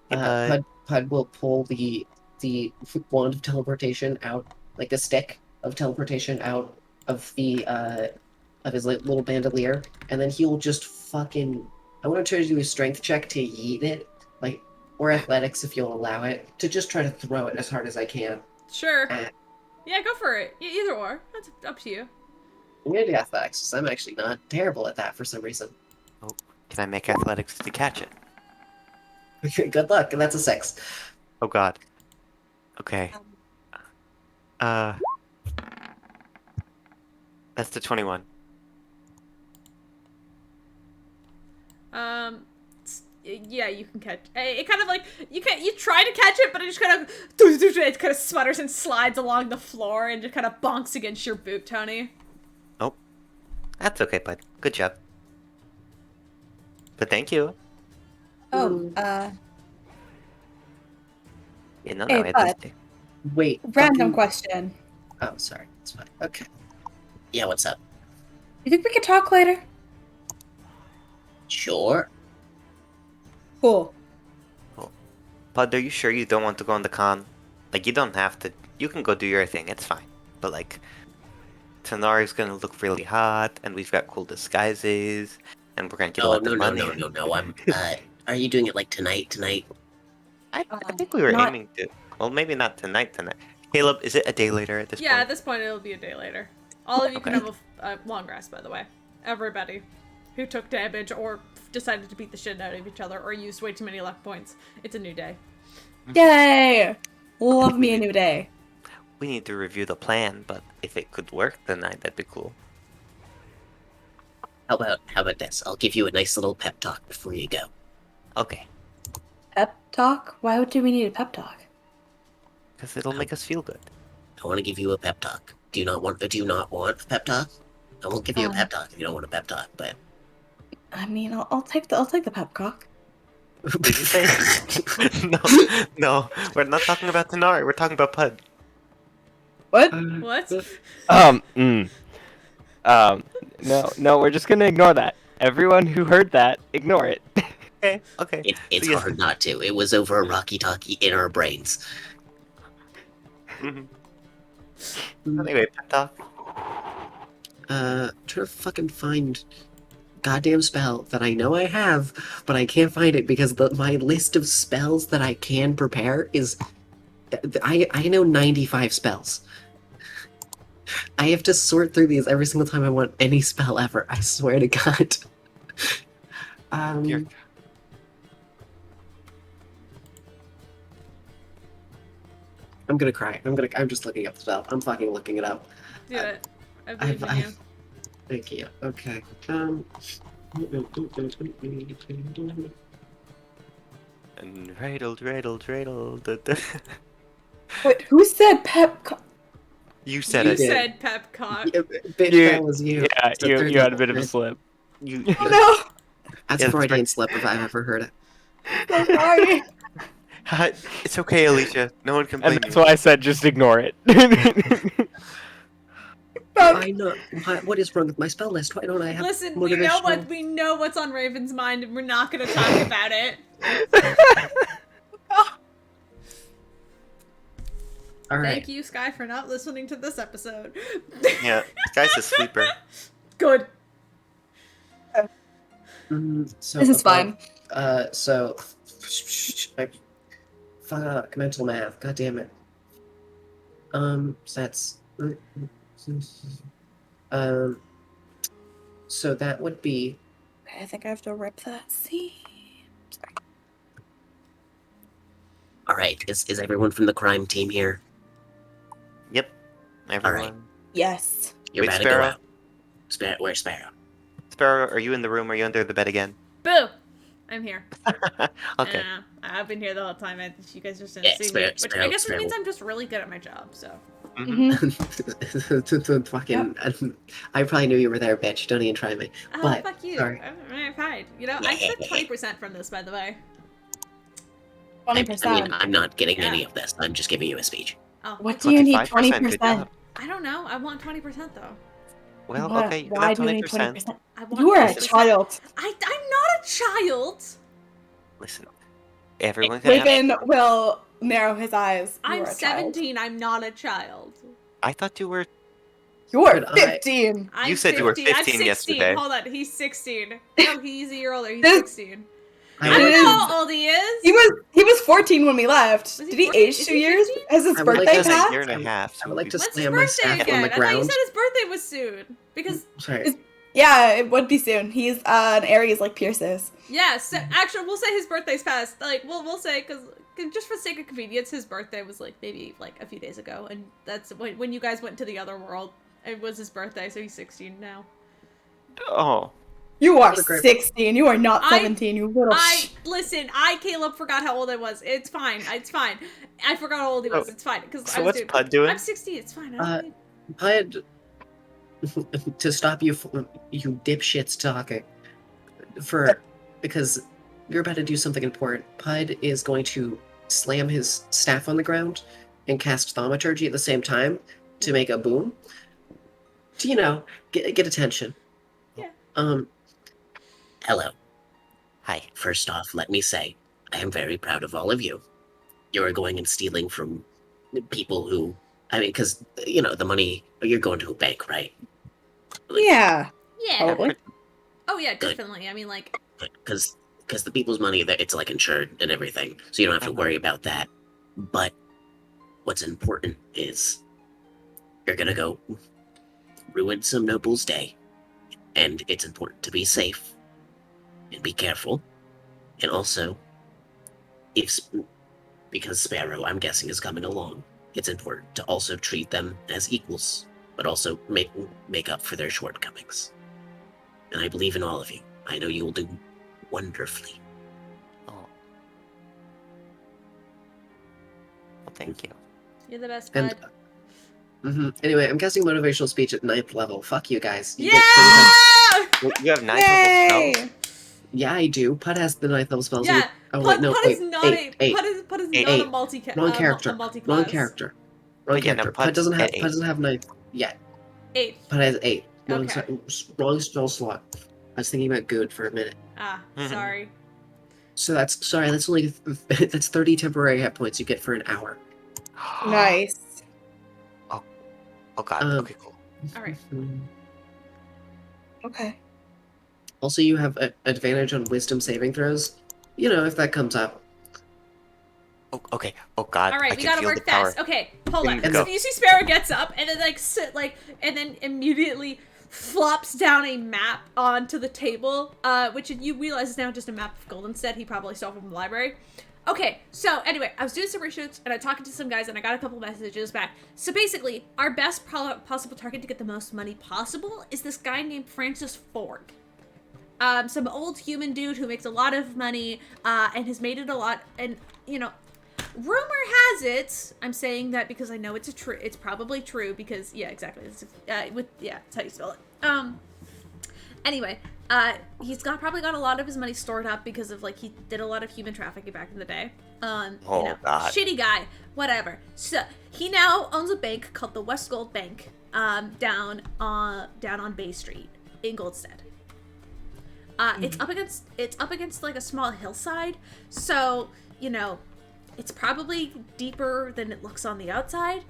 Hey, Pud. Pud will pull the wand of teleportation out, like the stick of teleportation out of the of his little bandolier, and then he'll just fucking. I want to try to do a strength check to yeet it, like, or athletics if you'll allow it, to just try to throw it as hard as I can. Sure. At, Yeah, go for it. Either or. That's up to you. I'm gonna do athletics, 'cause I'm actually not terrible at that for some reason. Oh, can I make athletics to catch it? Good luck, and that's a 6. Oh God. Okay. That's the 21. Yeah, you can catch. It kind of like you try to catch it, but it just kind of sputters and slides along the floor and just kind of bonks against your boot, Tony. Oh, that's okay, Bud. Good job. But thank you. Oh, Yeah, no, Hey, it's Bud. mistake. Wait. random question. Oh, sorry. It's fine. Okay. Yeah, what's up? You think we could talk later? Sure. Cool. Bud, are you sure you don't want to go on the con? Like, you don't have to. You can go do your thing. It's fine. But like, Tanari's gonna look really hot, and we've got cool disguises, and we're gonna get a Oh, lot of no. money. I'm, are you doing it like tonight? I think we were Not- aiming to. Well, maybe not tonight. Caleb, is it a day later at this Yeah, point? at this point it'll be a day later. All of you can Okay. have a long rest, by the way. Everybody who took damage or decided to beat the shit out of each other or used way too many luck points. It's a new day. Yay! Love me a new day. We need to review the plan, but if it could work tonight, that'd be cool. How about this? I'll give you a nice little pep talk before you go. Okay, Pep talk? Why do we need a pep talk? because it'll make us feel good. I want to give you a pep talk. Do you not want a pep talk? I won't give you a pep talk if you don't want a pep talk, but I mean, I'll take the pep talk. Did you say? no, we're not talking about Tanari. We're talking about Pud. What? What? No, we're just gonna ignore that. Everyone who heard that, ignore it. Okay. it's So, yes. hard not to. It was over a walkie-talkie in our brains. Mhm. Anyway, pep talk. Trying to fucking find goddamn spell that I know I have, but I can't find it because my list of spells that I can prepare is I know 95 spells. I have to sort through these every single time I want any spell ever. I swear to God. Dear- I'm gonna cry. I'm just looking up the spell. I'm fucking looking it up. Do it. I believe in you. Thank you. Okay. And dreidel. Da. Wait, who said pep? You said You it. said pep cock. Yeah, bitch, that was you. Yeah, So there's you had a no- bit of a slip. You. Oh no! That's Yeah, a that's Freudian right. slip if I've ever heard it. So sorry. It's okay, Alicia. No one can blame And that's you. why I said just ignore it. Why not? What is wrong with my spell list? Why don't I have Listen, we know what's on Raven's mind, and we're not gonna talk about it. All right. Thank you, Sky, for not listening to this episode. Yeah, this guy's a sleeper. Good. So This is fine. So, fuck mental math. God damn it. That's. So that would be. Okay, I think I have to rip that scene. Sorry. All right, is everyone from the crime team here? Yep. Everyone. Yes. You're Wait, about Sparrow? to go out. Where's Sparrow? Sparrow, are you in the room? Are you under the bed again? Boo! I'm here. Okay. I've been here the whole time. You guys just didn't Yeah, see me. Sparrow- Which I Sparrow- guess Sparrow. means I'm just really good at my job, so. Mm-hmm. Fucking. I probably knew you were there, bitch. Don't even try me. Oh, But, fuck you. sorry. I'm fine. You know, I took 20% from this, by the way. 20%. I mean, I'm not getting Yeah. any of this. I'm just giving you a speech. Oh, What do you need 25%, good 20%? job. I don't know. I want 20% though. Well, What? okay, Why that do you need 20%. 20%? I want You are a 20%. child. I'm not a child. Listen, everyone can have. Raven will narrow his eyes. You I'm are a child. 17. I'm not a child. I thought you were. You are But I- 15. I'm said you were 15. I'm 15 16. yesterday. Hold on. He's 16. No, he's a year older. He's This- 16. I I would don't like know to- how old he is. He was 14 when we left. Was he Did he 14? age Is 2 he years? 15? Has his I would like birthday to It's a passed? year and a half. I would like to When's his slam my birthday staff again? on the I thought you ground. said his birthday was soon. Because Sorry. Yeah, it would be soon. He's an Aries like Pierce is. yeah, so actually, we'll say his birthday's passed. Like, we'll say because just for sake of convenience, his birthday was like maybe like a few days ago, and that's when you guys went to the other world. It was his birthday, so he's 16 now. Oh, You are What a great- 16. You are not I- 17. You little. Listen. Caleb forgot how old I was. It's fine. It's fine. I forgot how old he was. It's fine because so I was what's doing. Pud doing? I'm 16. It's fine. Uh, Pud, to stop you dipshits talking, because you're about to do something important. Pud is going to slam his staff on the ground and cast thaumaturgy at the same time to make a boom. To get attention. Yeah. Hello. Hi. First off, let me say, I am very proud of all of you. You're going and stealing from people who, because, the money, you're going to a bank, right? Yeah. yeah. Probably. Oh yeah, Good. definitely. I mean, like, Because the people's money, it's like insured and everything, so you don't have to worry about that. But what's important is you're going to go ruin some noble's day, and it's important to be safe and be careful. And also, because Sparrow, I'm guessing, is coming along, it's important to also treat them as equals, but also make up for their shortcomings. And I believe in all of you. I know you will do wonderfully. Oh. Well, thank you. you're the best, And bud. Anyway, I'm casting motivational speech at 9th level. Fuck you guys. You Yeah! get 30 Well, you have 9 level Yay! spells. Yeah, I do. Pud has the 9th level spells. Yeah. Oh Pud, wait, no, Pud wait. is not Eight. Pud is Eight. not a Eight. multi Wrong character. a multi-class. Wrong character. Wrong But yeah, no, character. Pud's Pud doesn't have at 8. 9th yet. 8. Pud has 8. Okay. Wrong spell slot. I was thinking about good for a minute. Ah, Mhm. sorry. So that's only that's 30 temporary hit points you get for an hour. Nice. Oh god. Okay, cool. All right. Okay. Also, you have an advantage on wisdom saving throws. If that comes up. Oh, okay. Oh god. All I right, we can gotta feel work the power. fast. Okay, hold on. And So go. you see Sparrow gets up and then and then immediately flops down a map onto the table, which you realize is now just a map of Goldenstead he probably stole from the library. Okay, so anyway, I was doing some research and I talking to some guys and I got a couple messages back. So basically, our best possible target to get the most money possible is this guy named Francis Ford. Some old human dude who makes a lot of money, and has made it a lot, and, rumor has it, I'm saying that because I know it's probably true, because, yeah, exactly, that's how you spell it. Anyway, he's probably got a lot of his money stored up because of, he did a lot of human trafficking back in the day. God. Shitty guy, whatever. So, he now owns a bank called the West Gold Bank, down on Bay Street in Goldstead. It's up against like a small hillside, so it's probably deeper than it looks on the outside.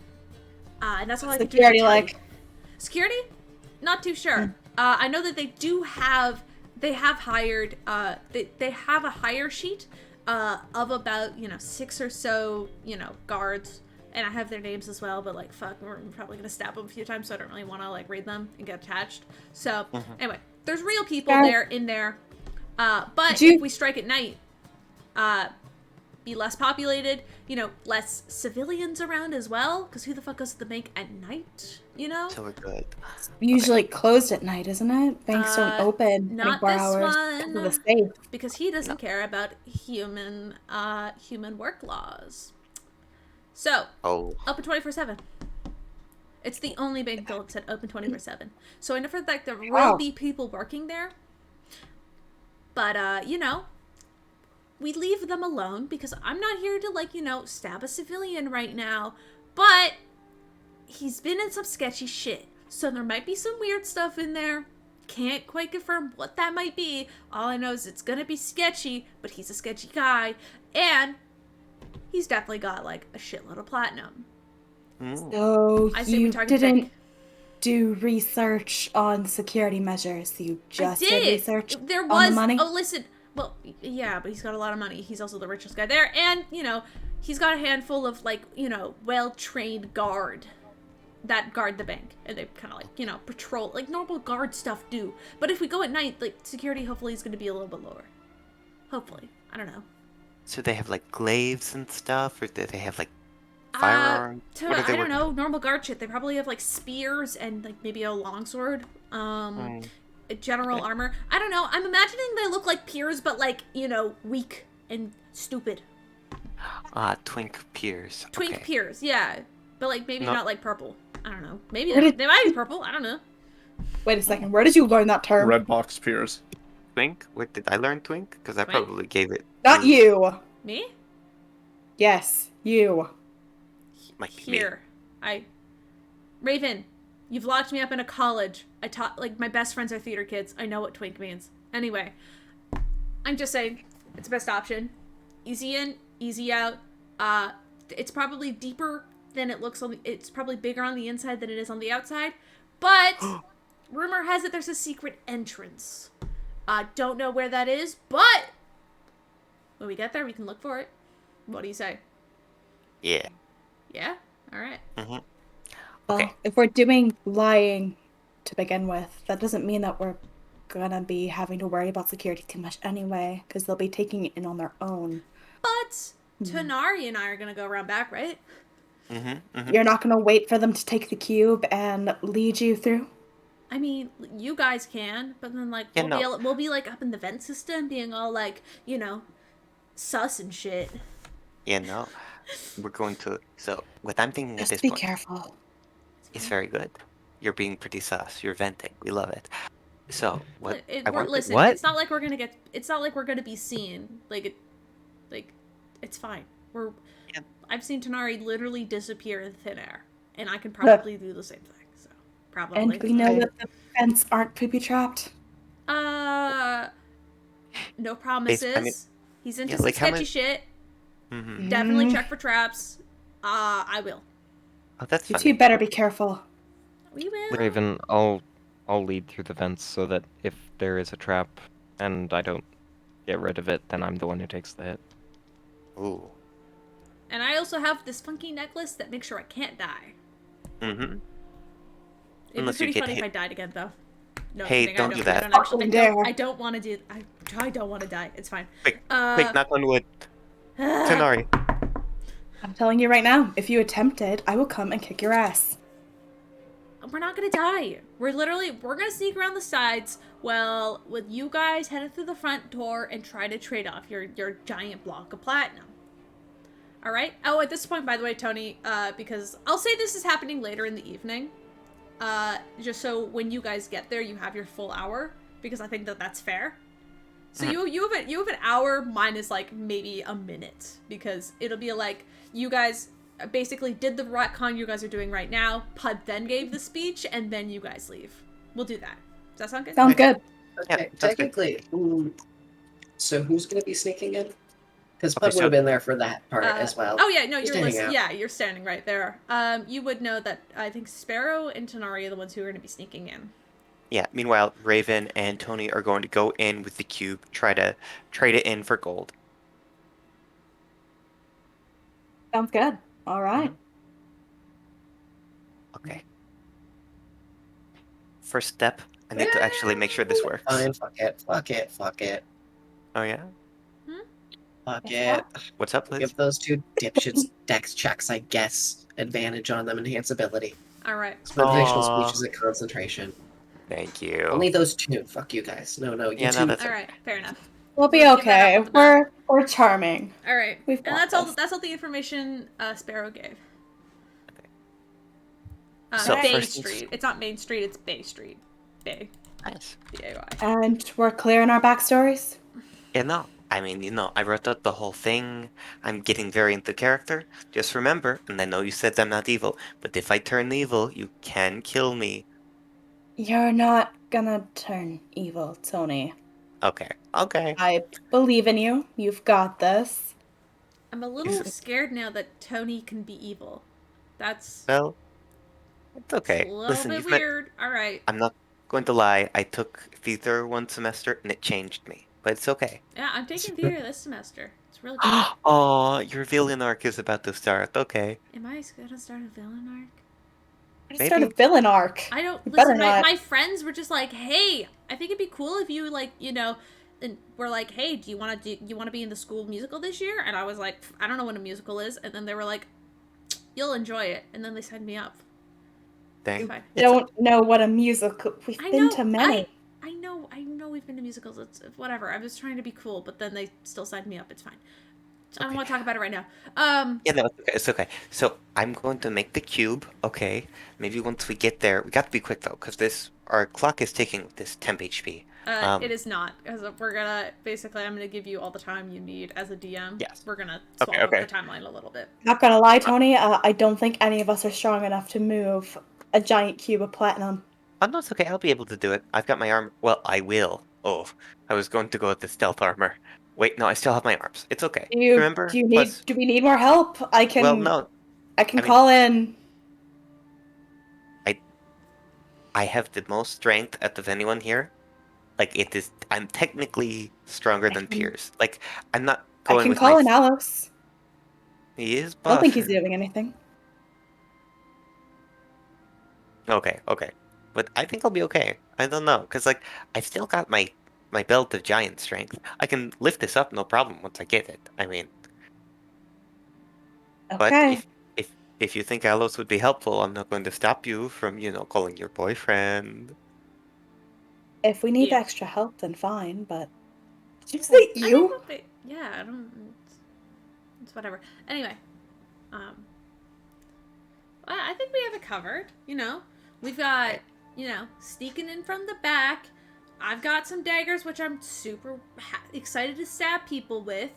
And that's all I can do. Security like. Security? Not too sure. I know that they have hired they have a hire sheet of about 6 or so guards, and I have their names as well, but fuck, we're probably gonna stab them a few times, so I don't really want to read them and get attached. So anyway, there's real people in there, but if we strike at night, be less populated, less civilians around as well, because who the fuck goes to the bank at night, So we're good. Usually closed at night, isn't it? Banks don't open not 24 this hours. one. For the safe. Because he doesn't care about human work laws. So, Oh. open 24/7. It's the only bank Philip said open 24/7. So I know for the fact there will be people working there. But we leave them alone because I'm not here to stab a civilian right now. But he's been in some sketchy shit. So there might be some weird stuff in there. Can't quite confirm what that might be. All I know is it's gonna be sketchy, but he's a sketchy guy. And he's definitely got, like, a shitload of platinum. So I say we you target the didn't bank. do research on security measures. You just did research There on was. the money. Oh, listen. Well, yeah, but he's got a lot of money. He's also the richest guy there, and he's got a handful of, like, well-trained guard that guard the bank, and they kind of, like, patrol, like normal guard stuff do. But if we go at night, like, security hopefully is going to be a little bit lower. Hopefully, I don't know. So they have like glaives and stuff, or do they have like firearms? I don't know, normal guard shit. They probably have, like, spears and, like, maybe a longsword. General armor. I don't know. I'm imagining they look like peers, but, like, weak and stupid. Twink peers. Twink peers, yeah. But, like, maybe not, like, purple. I don't know. Maybe Where did- they might be purple. I don't know. Wait a second. Where did you learn that term? Red box peers. Twink? Wait, did I learn twink? Because I Twink? probably gave it. Not you. Me? Yes, you. Might be me. Here. Raven, you've locked me up in a college. I taught, like, my best friends are theater kids. I know what twink means. Anyway, I'm just saying, it's the best option. Easy in, easy out. It's probably deeper than it looks on the, it's probably bigger on the inside than it is on the outside. But rumor has it there's a secret entrance. Don't know where that is, but when we get there, we can look for it. What do you say? Yeah. Yeah? Alright. Well, Okay. if we're doing lying to begin with, that doesn't mean that we're gonna be having to worry about security too much anyway, because they'll be taking it in on their own. But Tonari and I are gonna go around back, right? You're not gonna wait for them to take the cube and lead you through? I mean, you guys can, but then, like, Yeah, no. we'll be like up in the vent system, being all like, sus and shit. Yeah, no. We're going to. So, what I'm thinking at Just this be point careful. is very good. You're being pretty sus. You're venting. We love it. So, what I want to. Listen, What? it's not like we're gonna get. It's not like we're gonna be seen. It's fine. Yeah. I've seen Tonari literally disappear in thin air, and I can probably do the same thing. So probably. And we know that the fence aren't booby-trapped. No promises. He's into some like, how sketchy much- shit. Mhm. Definitely check for traps. I will. Oh, that's You fine. two better be careful. We will. Raven, I'll lead through the vents so that if there is a trap and I don't get rid of it, then I'm the one who takes the hit. Ooh. And I also have this funky necklace that makes sure I can't die. Mm-hmm. It'd Unless be you pretty get funny if hit. I died again, though. No, Hey, kidding, don't do that. I don't actually. Dare. I don't want to do. I don't want to die. It's fine. Quick, knock on wood. We're Tonari. I'm telling you right now, if you attempt it, I will come and kick your ass. not gonna die. We're gonna sneak around the sides. Well, with you guys headed through the front door and try to trade off your giant block of platinum. All right. Oh, at this point, by the way, Tony, because I'll say this is happening later in the evening. Just so when you guys get there, you have your full hour, because I think that's fair. So you have an hour minus like maybe a minute, because it'll be like you guys basically did the retcon you guys are doing right now. Pud then gave the speech, and then you guys leave. We'll do that. Does that sound good? Sounds good. Yeah, Okay, that's good. technically. So who's gonna be sneaking in? Because Okay, Pud would so- have been there for that part as well. Oh yeah, no, Just you're hang listening. out. Yeah, you're standing right there. You would know that I think Sparrow and Tonari are the ones who are going to be sneaking in. Yeah. Meanwhile, Raven and Tony are going to go in with the cube, try to trade it in for gold. Sounds good. All right. Okay. First step, I need to actually make sure this works. Fine, fuck it. Oh yeah. Fuck Yeah. it. What's up, Liz? Give those two dipshits dex checks, I guess. Advantage on them, enhance ability. All right. Motivational Aw. speeches and concentration. Thank you. Only those two. Fuck you guys. No, you Yeah, no, two. that's All right. Fair enough. We'll be We'll give that okay. up on the We're charming. All right. We've And got that's all. this. That's all the information Sparrow gave. So, Bay first- Street. It's not Main Street. It's Bay Street. Bay. Nice. B-A-Y. And we're clear in our backstories. Yeah, no. I mean, I wrote out the whole thing. I'm getting very into character. Just remember, and I know you said I'm not evil, but if I turn evil, you can kill me. You're not gonna turn evil, Tony. Okay, okay. I believe in you. You've got this. I'm a little scared now that Tony can be evil. That's Well, it's it's a okay. little Listen, bit you've met. weird. All right. I'm not going to lie. I took theater one semester and it changed me, but it's okay. Yeah, I'm taking theater this semester. It's really good. Oh, your villain arc is about to start. Okay, Am I gonna start a villain arc? I'm gonna start a maybe. villain arc. I don't You better listen. not. My friends were just like, "Hey, I think it'd be cool if you like, and we're like, "Hey, do you want to be in the school musical this year?" And I was like, "I don't know what a musical is." And then they were like, "You'll enjoy it." And then they signed me up. Dang. Fine. Don't know what a musical. We've I been know. to many. I know. We've been to musicals. It's whatever. I was trying to be cool, but then they still signed me up. It's fine. I don't Okay. want to talk about it right now. Yeah, no, it's okay. It's okay. So I'm going to make the cube. Okay. Maybe once we get there, we got to be quick though, because our clock is ticking with this temp HP. It is not, because we're gonna basically. I'm gonna give you all the time you need as a DM. Yes. We're gonna Okay, swap okay. up the timeline a little bit. Not gonna lie, Tony. I don't think any of us are strong enough to move a giant cube of platinum. Oh no, it's okay. I'll be able to do it. I've got my arm. Well, I will. Oh, I was going to go with the stealth armor. Wait, no, I still have my arms. It's okay. Remember? Plus, Do we need more help? well, no. I can I mean- call in. I have the most strength out of anyone here. Like it is, I'm technically stronger than Piers. Like I'm not I going can with call my. in Alos. He is I don't buff. think he's doing anything. Okay, okay, but I think I'll be okay. I don't know, cause like I've still got my belt of giant strength. I can lift this up no problem once I get it. I mean, but Okay. if you think Alos would be helpful, I'm not going to stop you from calling your boyfriend. If we need Yeah. extra help, then fine. But did you say I think you? we'll be, yeah, I don't. It's whatever. Anyway, I think we have it covered. We've got sneaking in from the back. I've got some daggers, which I'm super excited to stab people with.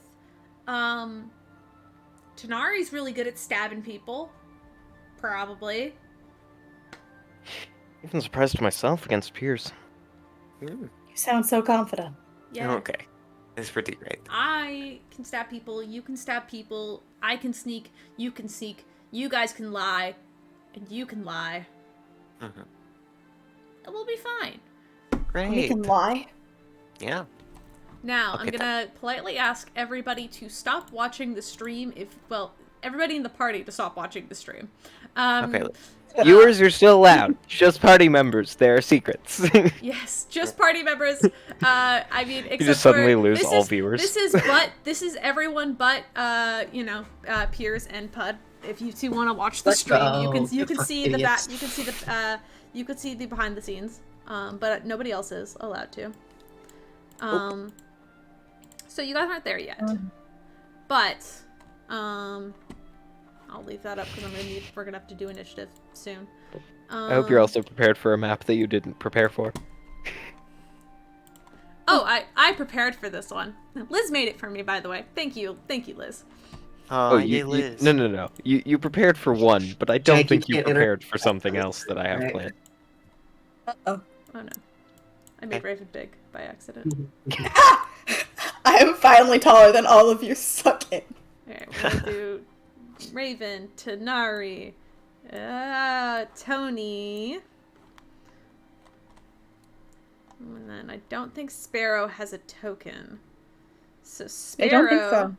Tanari's really good at stabbing people. Probably. Even surprised myself against Piers. Hmm, You sound so confident. Yeah. okay, it's pretty great. I can stab people, you can stab people, I can sneak, you can sneak, you guys can lie, and you can lie. Mhm. And we'll be fine. Great. We can lie. Yeah. Now, Okay, I'm gonna politely ask everybody to stop watching the stream everybody in the party to stop watching the stream. Okay. Viewers, you're still allowed. Just party members. There are secrets. Yes, just party members. I mean, except You just suddenly for, lose this all is, viewers. This is everyone but Piers and Pud. If you two want to watch the Let's stream, go, you can you see the idiots. you can see the behind the scenes. But nobody else is allowed to. So you guys aren't there yet. But I'll leave that up because we're gonna have to do initiative soon. I hope you're also prepared for a map that you didn't prepare for. Oh, I prepared for this one. Liz made it for me, by the way. Thank you, Liz. Oh, you, yay, you Liz. no. You prepared for one, but I don't Jake, you think you can't enter- prepared for something else that I have Right. planned. Uh-oh. Oh no, I made Raven big by accident. I am finally taller than all of you. Suck it. Alright, we're gonna do Raven, Tanari, Tony. And then I don't think Sparrow has a token. So I Sparrow. don't think so.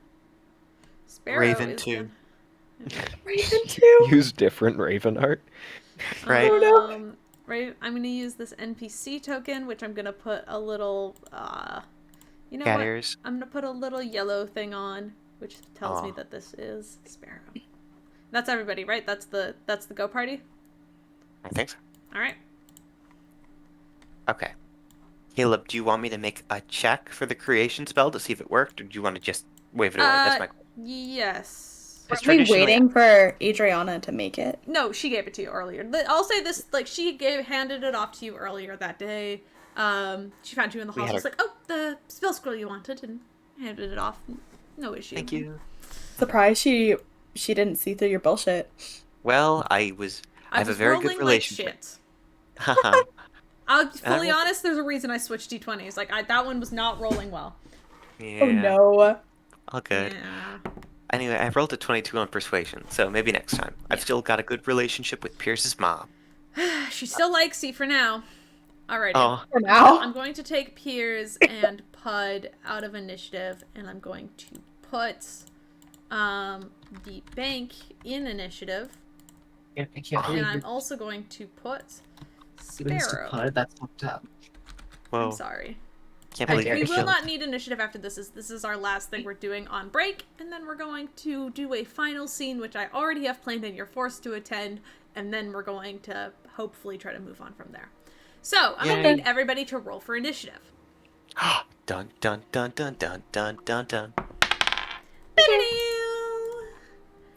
Sparrow Raven is too. Raven too. Use different Raven art. Right. Oh, no. I'm gonna use this NPC token, which I'm gonna put a little you know Cat what? ears. I'm gonna put a little yellow thing on, which tells me Aw. that this is Sparrow. That's everybody, right? That's the go party? I think so. Alright. Okay. Caleb, do you want me to make a check for the creation spell to see if it worked, or do you want to just wave it away? That's my question. Yes. It's Are we traditionally- waiting for Adriana to make it? No, she gave it to you earlier. I'll say this, like, handed it off to you earlier that day. She found you in the We hall. had She's like, oh, the spell scroll you wanted, and handed it off. No issue. Thank you. Surprised she didn't see through your bullshit. Well, I have a was very good rolling like relationship. shit. Haha. I'll be fully was- honest, there's a reason I switched d20s. Like, that one was not rolling well. yeah. Oh no. All good. Yeah. Anyway, I rolled a 22 on persuasion, so maybe next time. I've Yeah. still got a good relationship with Pierce's mom. She still likes you for now. Alrighty. Oh, For now. I'm going to take Piers and Pud out of initiative, and I'm going to put the bank in initiative, I can't and believe I'm you're also going to put doing this to Sparrow. Pud. That's fucked up. whoa. I'm sorry. Can't How believe dare We you're you. will killed. not need initiative after this. This is our last thing we're doing on break, and then we're going to do a final scene, which I already have planned, and you're forced to attend, and then we're going to hopefully try to move on from there. So, I'm going to Yay. need everybody to roll for initiative. Dun dun dun dun dun dun dun dun.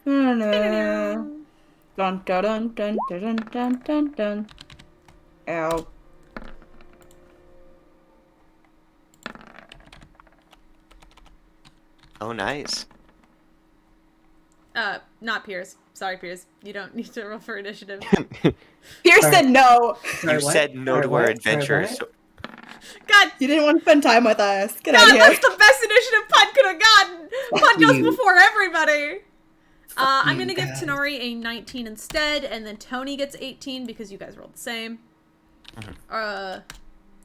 Dun dun dun dun dun dun dun dun. Ow. Oh, nice. Not Piers. Sorry, Piers. You don't need to roll for initiative. Pierce Sorry. said no. Sorry, You what? said no Sorry, to what? our Sorry, adventure, what? so God, You didn't want to spend time with us. Get out God, of here. that's the best initiative Pud could have gotten. Pud goes you. before everybody. I'm you gonna give guys. Tenori a 19 instead, and then Tony gets 18 because you guys rolled the same. That's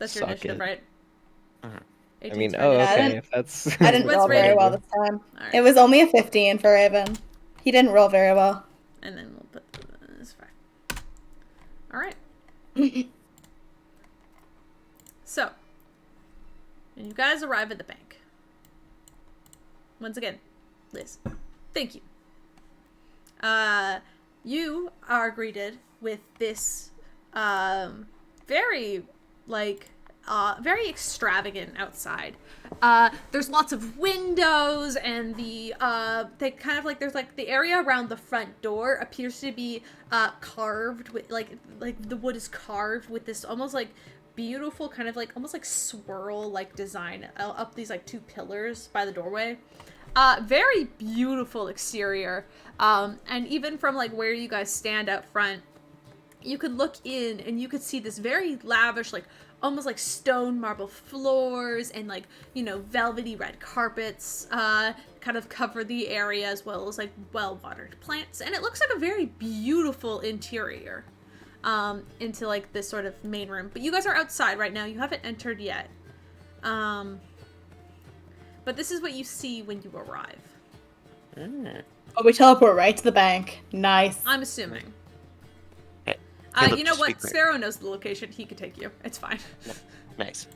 your Suck initiative, it. right? Mhm. 18's I mean, for oh, Yeah, I initiative. okay. didn't- If that's I didn't What's roll very Raven? well this time. Alright. It was only a 15 for Raven. He didn't roll very well. And then we'll put this 5. Alright. So, when you guys arrive at the bank, once again, Liz, thank you. You are greeted with this very very extravagant outside. There's lots of windows, and they kind of like there's like the area around the front door appears to be carved with like the wood is carved with this almost like beautiful kind of like almost like swirl like design up these like two pillars by the doorway. Very beautiful exterior. And even from like where you guys stand out front, you could look in and you could see this very lavish, like almost like stone marble floors and like, you know, velvety red carpets kind of cover the area, as well as like well-watered plants. And it looks like a very beautiful interior into like this sort of main room. But you guys are outside right now. You haven't entered yet. But this is what you see when you arrive. Oh, we teleport right to the bank. Nice. I'm assuming. Hey, Caleb, You know just to be what? clear. Sparrow knows the location. He could take you. It's fine. Nice.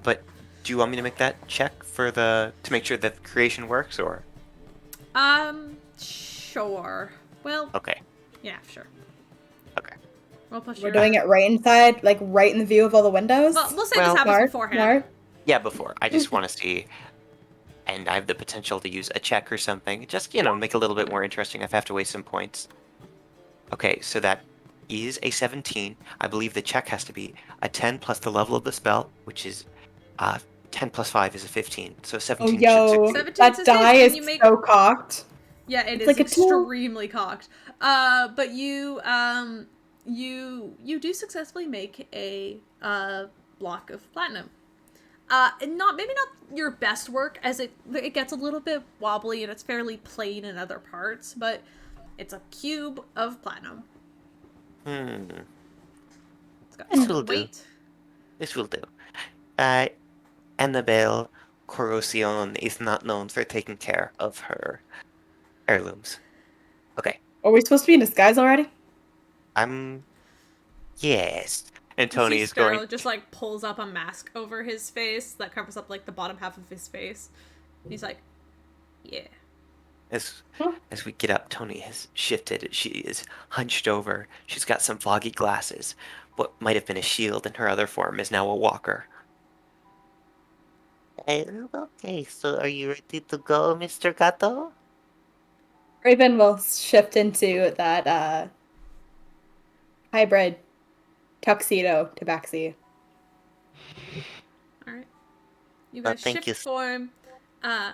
But do you want me to make that check to make sure that the creation works, or? Sure. Well, Okay. yeah, sure. Okay. We'll push We're your- doing it right inside, like right in the view of all the windows. Well, we'll say Well, this happens Smart, beforehand. smart. Yeah, before. I just want to see, and I have the potential to use a check or something. Just, make it a little bit more interesting if I have to waste some points. Okay, so that is a 17. I believe the check has to be a 10 plus the level of the spell, which is 10 plus 5 is a 15. So Oh, 17 yo, should succeed. 17 that succeeds, die and is you make- so cocked. Yeah, it It's is like a tool. extremely cocked. But you do successfully make a block of platinum. And maybe not your best work, as it gets a little bit wobbly and it's fairly plain in other parts, but it's a cube of platinum. It's got This some will do. weight. This will do. Annabelle Corrosion is not known for taking care of her heirlooms. Okay, Are we supposed to be in disguise already? yes. And You Tony see is Sparrow going. just like pulls up a mask over his face that covers up like the bottom half of his face. He's like, yeah. As we get up, Tony has shifted. She is hunched over. She's got some foggy glasses. What might have been a shield in her other form is now a walker. Okay, so are you ready to go, Mr. Gato? Raven will shift into that hybrid tuxedo tabaxi. All right. You Well, guys thank shift you. form.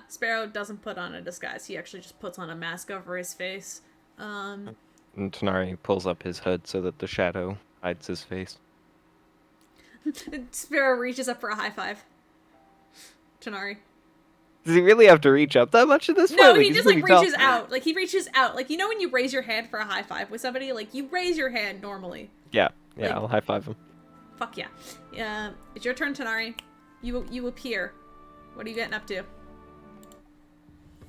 Sparrow doesn't put on a disguise. He actually just puts on a mask over his face. And Tanari pulls up his hood so that the shadow hides his face. Sparrow reaches up for a high five. Tanari. Does he really have to reach up that much at this point? No, Like, he he's just pretty like tall. reaches out. Like he reaches out. Like, you know when you raise your hand for a high five with somebody? Like you raise your hand normally. Yeah, Like- I'll high five him. Fuck yeah. It's your turn, Tanari. You appear. What are you getting up to?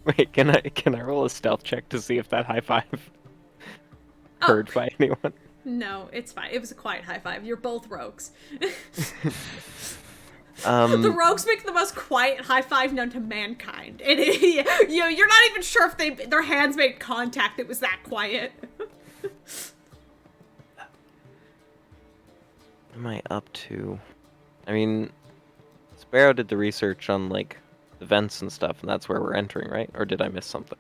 Wait, can I roll a stealth check to see if that high five Oh. heard by anyone? No, it's fine. It was a quiet high five. You're both rogues. The rogues make the most quiet high five known to mankind. And you're not even sure if their hands made contact. It was that quiet. What am I up to? I mean, Sparrow did the research on like the vents and stuff, and that's where we're entering, right? Or did I miss something?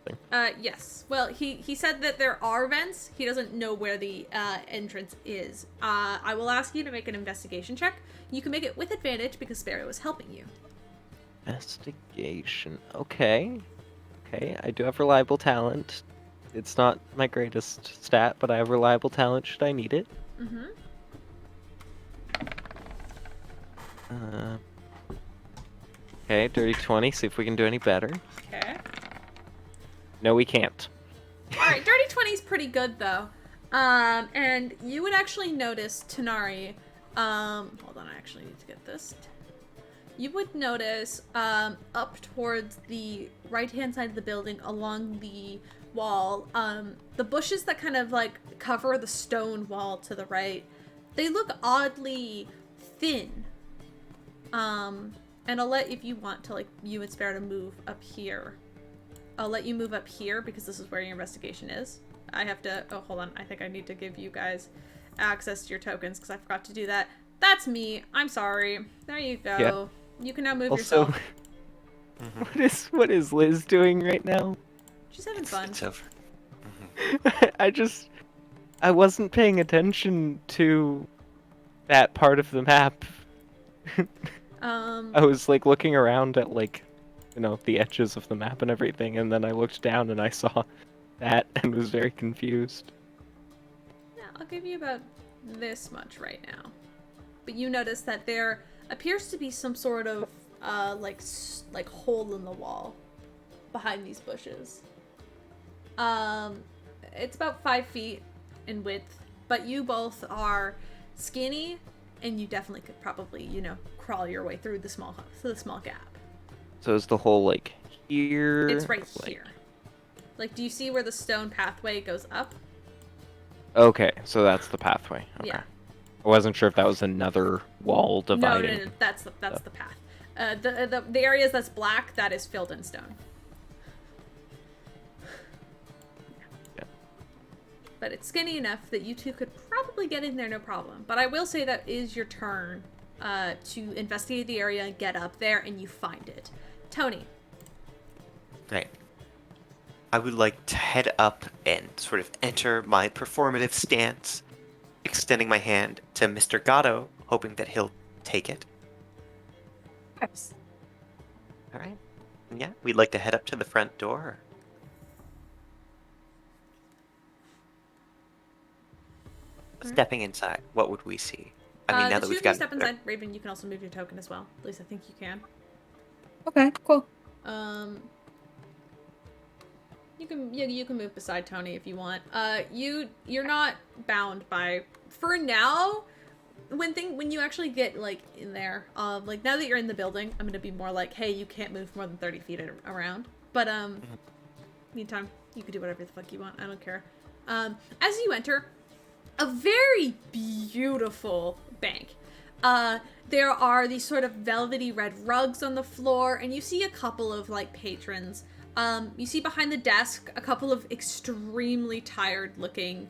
Yes. Well, he said that there are vents. He doesn't know where the entrance is. I will ask you to make an investigation check. You can make it with advantage because Sparrow is helping you. Investigation. Okay. Okay, I do have reliable talent. It's not my greatest stat, but I have reliable talent should I need it. Mm-hmm. Okay, dirty 20, see if we can do any better. Okay. No, we can't. Alright, dirty 20 is pretty good, though. And you would actually notice, Tanari, hold on, I actually need to get this. You would notice, up towards the right-hand side of the building, along the wall, the bushes that kind of, like, cover the stone wall to the right, they look oddly thin. And I'll let, if you want to, like, you and Sparrow to move up here. I'll let you move up here because this is where your investigation is. I have to, oh, hold on. I think I need to give you guys access to your tokens because I forgot to do that. That's me. I'm sorry. There you go. Yeah. You can now move Also, yourself. what is Liz doing right now? She's having fun. It's over. I wasn't paying attention to that part of the map. I was like looking around at like, you know, the edges of the map and everything, and then I looked down and I saw that and was very confused. Yeah, I'll give you about this much right now. But you notice that there appears to be some sort of like hole in the wall behind these bushes. It's about 5 feet in width, but you both are skinny, and you definitely could probably, you know, crawl your way through the small gap. So is the hole like here? It's right like... here. Like, do you see where the stone pathway goes up? Okay, so that's the pathway. Okay. Yeah. I wasn't sure if that was another wall dividing. No, that's the path. The areas that's black, that is filled in stone. Yeah. But it's skinny enough that you two could probably get in there no problem. But I will say that is your turn to investigate the area and get up there, and you find it. Tony. Right. I would like to head up and sort of enter my performative stance, extending my hand to Mr. Gatto, hoping that he'll take it. Perhaps. All right. And yeah, we'd like to head up to the front door. Stepping inside, what would we see? I mean, now The that two we've of you got step inside. Raven, you can also move your token as well. At least I think you can. Okay, cool. You can move beside Tony if you want. You're not bound by, for now. When you actually get like in there, like now that you're in the building, I'm gonna be more like, hey, you can't move more than 30 feet around. But meantime, you can do whatever the fuck you want. I don't care. As you enter, a very beautiful bank. There are these sort of velvety red rugs on the floor, and you see a couple of like patrons. You see behind the desk a couple of extremely tired looking.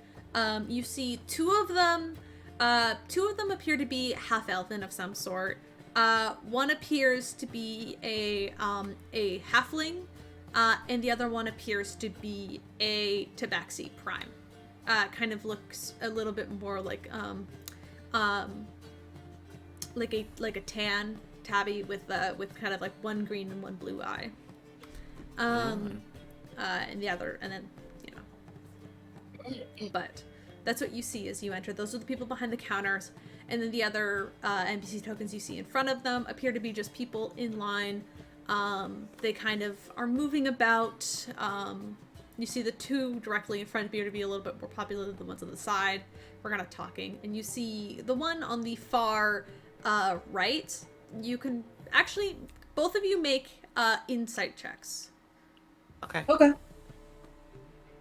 You see two of them appear to be half-elven of some sort. One appears to be a halfling, and the other one appears to be a tabaxi prime. Kind of looks a little bit more like a tan tabby with kind of like one green and one blue eye. And the other, and then, you know. But that's what you see as you enter. Those are the people behind the counters. And then the other NPC tokens you see in front of them appear to be just people in line. They kind of are moving about. You see the two directly in front appear to be a little bit more popular than the ones on the side. We're kind of talking. And you see the one on the far right. You can actually, both of you make insight checks. Okay. Okay.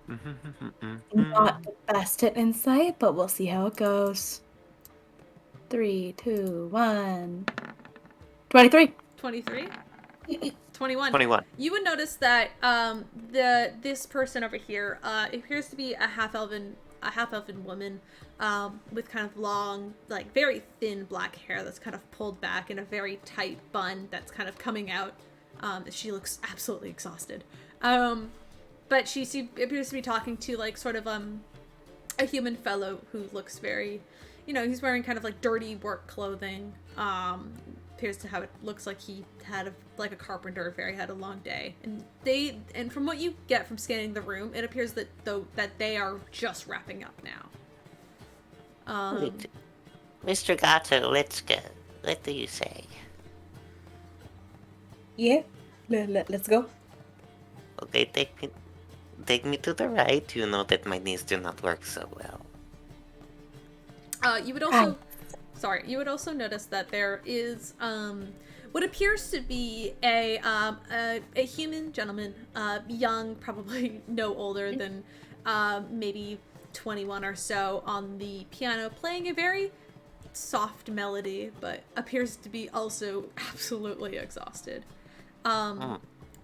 Mm-hmm. Not the best at insight, but we'll see how it goes. 3, 2, 1. 23. 23? 21. 21. You would notice that this person over here appears to be a half elven woman with kind of long, like very thin black hair that's kind of pulled back in a very tight bun that's kind of coming out. She looks absolutely exhausted. But she appears to be talking to like sort of a human fellow who looks very, you know, he's wearing kind of like dirty work clothing. Appears to have, it looks like he had like a carpenter, had a long day. And from what you get from scanning the room, it appears that they are just wrapping up now. Wait, Mr. Gato, let's go. What do you say? Yeah. Let's go. Okay, take me to the right. You know that my knees do not work so well. You would also, you would also notice that there is what appears to be a human gentleman, young, probably no older than maybe 21 or so, on the piano, playing a very soft melody, but appears to be also absolutely exhausted.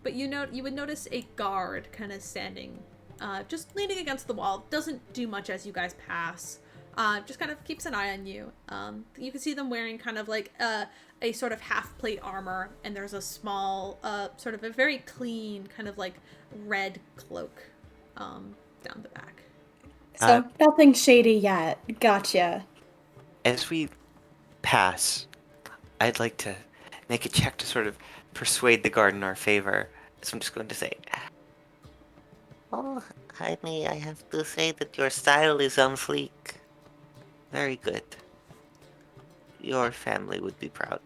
But you would notice a guard kind of standing, just leaning against the wall. Doesn't do much as you guys pass. Just kind of keeps an eye on you. You can see them wearing kind of like a sort of half plate armor, and there's a small, sort of a very clean kind of like red cloak down the back. So nothing shady yet. Gotcha. As we pass, I'd like to make a check to sort of persuade the guard in our favor. So I'm just going to say, Oh, honey, I have to say that your style is on fleek. very good. Your family would be proud.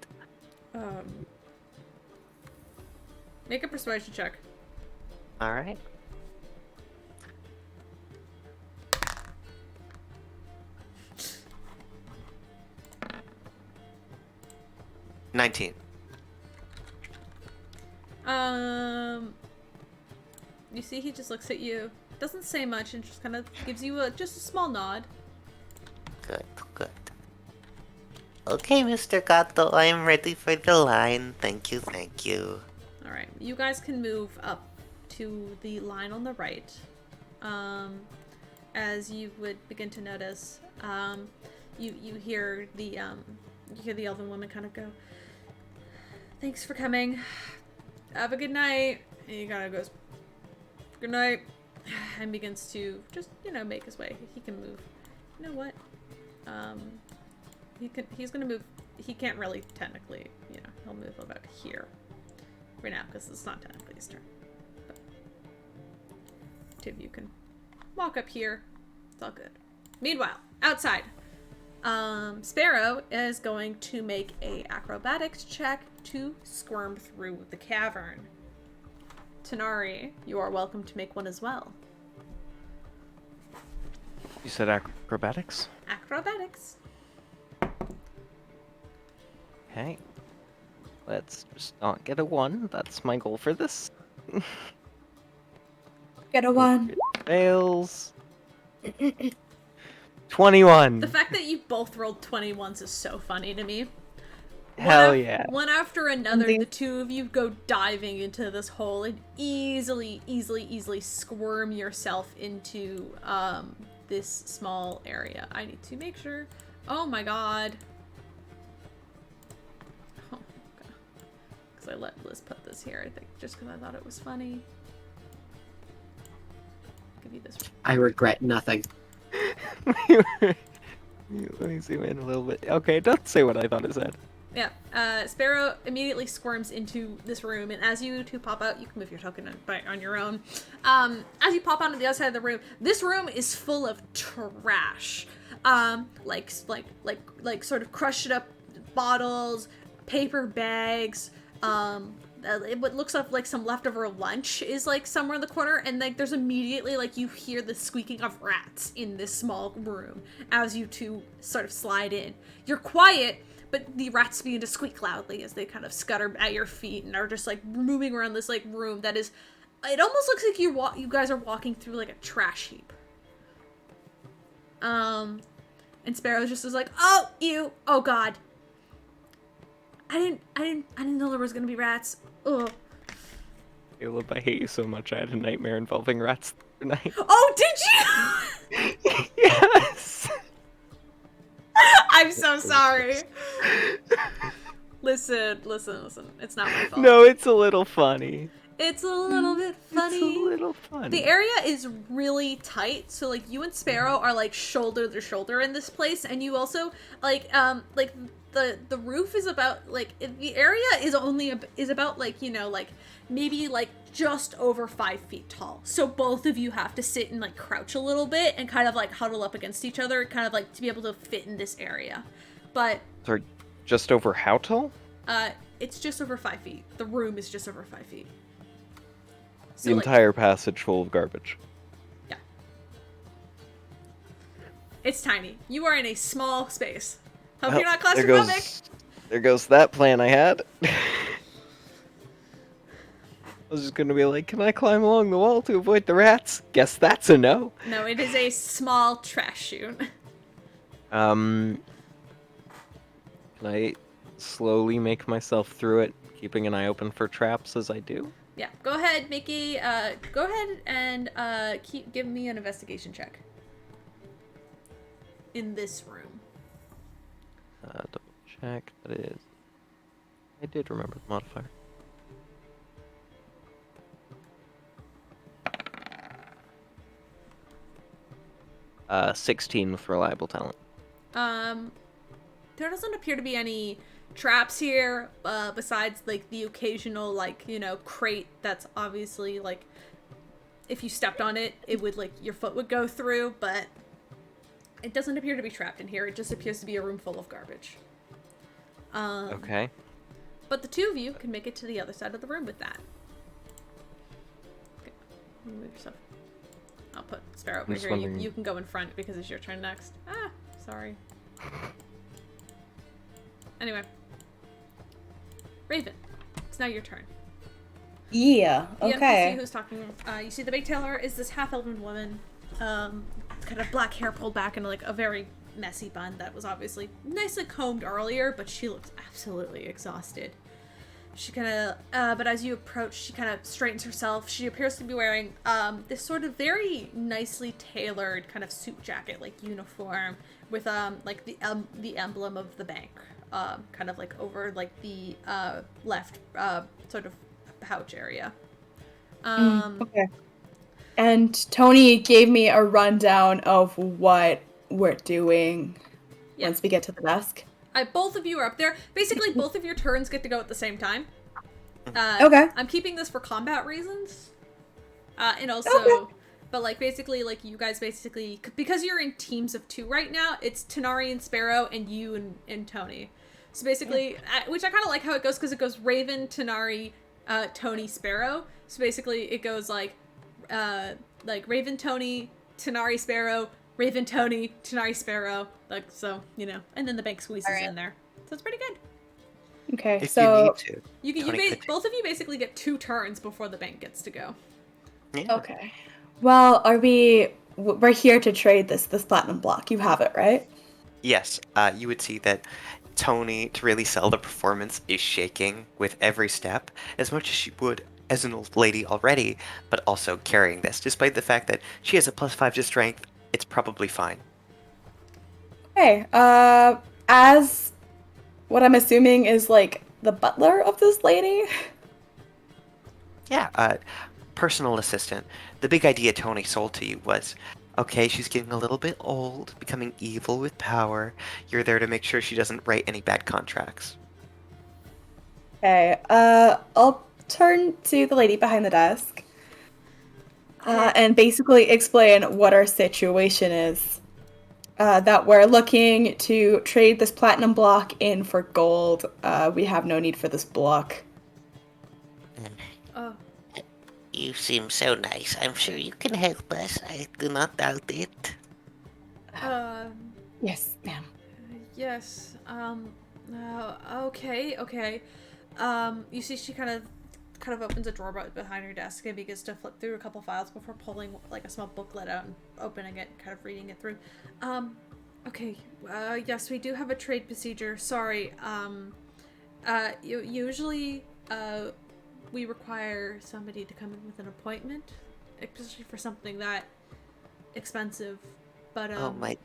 Make a persuasion check. All right. $19. You see he just looks at you, doesn't say much, and just kind of gives you just a small nod. Good. Okay, Mr. Gato, I am ready for the line. Thank you. Alright, you guys can move up to the line on the right. As you would begin to notice, you hear the elven woman kind of go, "Thanks for coming. Have a good night." And he kind of goes, "Good night," and begins to just, make his way. He can move. You know what? He's gonna move. He can't really technically, he'll move about here for now because it's not technically his turn. But two of you can walk up here. It's all good. Meanwhile, outside, Sparrow is going to make a acrobatics check to squirm through the cavern. Tanari, you are welcome to make one as well. You said acrobatics? Acrobatics. Okay. Let's just not get a 1. That's my goal for this. Get a 1. Fails. 21. The fact that you both rolled 21s is so funny to me. Hell yeah. One after another, the two of you go diving into this hole and easily squirm yourself into this small area. I need to make sure. Oh my god. Oh god. Because I let Liz put this here, I think, just because I thought it was funny. I'll give you this. I regret nothing. Let me zoom in a little bit. Okay, don't say what I thought it said. Yeah. Sparrow immediately squirms into this room, and as you two pop out, you can move your token on your own. As you pop onto the other side of the room, this room is full of trash. Like sort of crushed up bottles, paper bags. What looks like some leftover lunch is like somewhere in the corner, and like there's immediately like you hear the squeaking of rats in this small room as you two sort of slide in. You're quiet, but the rats begin to squeak loudly as they kind of scutter at your feet and are just like moving around this like room that is. It almost looks like you guys are walking through like a trash heap. And Sparrow just is like, oh, oh God. I didn't know there was gonna be rats. Ugh. Caleb, I hate you so much. I had a nightmare involving rats the other night. Oh, did you? Yes. I'm so sorry. Listen. It's not my fault. No, it's a little funny. It's a little bit funny. It's a little funny. The area is really tight, so like you and Sparrow are like shoulder to shoulder in this place, and you also like the roof is about like the area is about like like maybe like just over 5 feet tall. So both of you have to sit and like crouch a little bit and kind of like huddle up against each other, kind of like to be able to fit in this area. But Sorry, just over how tall? it's just over 5 feet. The room is just over 5 feet. So, The entire passage full of garbage. Yeah. It's tiny. You are in a small space. Hope Well, you're not claustrophobic. There goes that plan I had. I was just gonna be like, can I climb along the wall to avoid the rats? Guess that's a no. No, it is a small trash chute. Can I slowly make myself through it, keeping an eye open for traps as I do? Yeah, go ahead, make a, go ahead and, give me an investigation check. In this room. Double check, that is... I did remember the modifier. 16 with reliable talent. There doesn't appear to be any traps here, besides, like, the occasional, like, crate that's obviously, like, if you stepped on it, it would, like, your foot would go through, but it doesn't appear to be trapped in here. It just appears to be a room full of garbage. Okay. But the two of you can make it to the other side of the room with that. Okay, move yourself. I'll put Sparrow over here. You can go in front because it's your turn next. Ah, sorry. Anyway. Raven, it's now your turn. Yeah, The okay. NPC who's talking, you see the big tailor is this half-elven woman, kind of black hair pulled back into like a very messy bun that was obviously nicely combed earlier, but she looks absolutely exhausted. She kind of, but as you approach, she kind of straightens herself. She appears to be wearing this sort of very nicely tailored kind of suit jacket, like uniform, with like the emblem of the bank, kind of like over like the left sort of pouch area. Okay. And Tony gave me a rundown of what we're doing once we get to the desk. Both of you are up there. Basically, both of your turns get to go at the same time. Okay. I'm keeping this for combat reasons. And also, but like basically, like you guys basically, because you're in teams of 2 right now, it's Tanari and Sparrow and you and Tony. So basically, which I kind of like how it goes because it goes Raven, Tanari, Tony, Sparrow. So basically, it goes like Raven, Tony, Tanari, Sparrow, Raven, Tony, Tanari, Sparrow, like, so, and then the bank squeezes in there. So it's pretty good. Okay, If so... you need to. Both of you basically get 2 turns before the bank gets to go. Yeah. Okay. Well, we're here to trade this platinum block. You have it, right? Yes, you would see that Tony, to really sell the performance, is shaking with every step, as much as she would as an old lady already, but also carrying this. Despite the fact that she has a +5 to strength, it's probably fine. Okay, as what I'm assuming is like the butler of this lady? Yeah, personal assistant. The big idea Tony sold to you was, okay, she's getting a little bit old, becoming evil with power. You're there to make sure she doesn't write any bad contracts. Okay. I'll turn to the lady behind the desk. And basically explain what our situation is. That we're looking to trade this platinum block in for gold. We have no need for this block. Oh, You seem so nice. I'm sure you can help us. I do not doubt it. Yes, ma'am. yes. Okay. You see, she kind of opens a drawer behind her desk and begins to flip through a couple files before pulling like a small booklet out and opening it, kind of reading it through. Okay. Yes, we do have a trade procedure. Sorry. Usually, we require somebody to come in with an appointment, especially for something that expensive. But Oh, my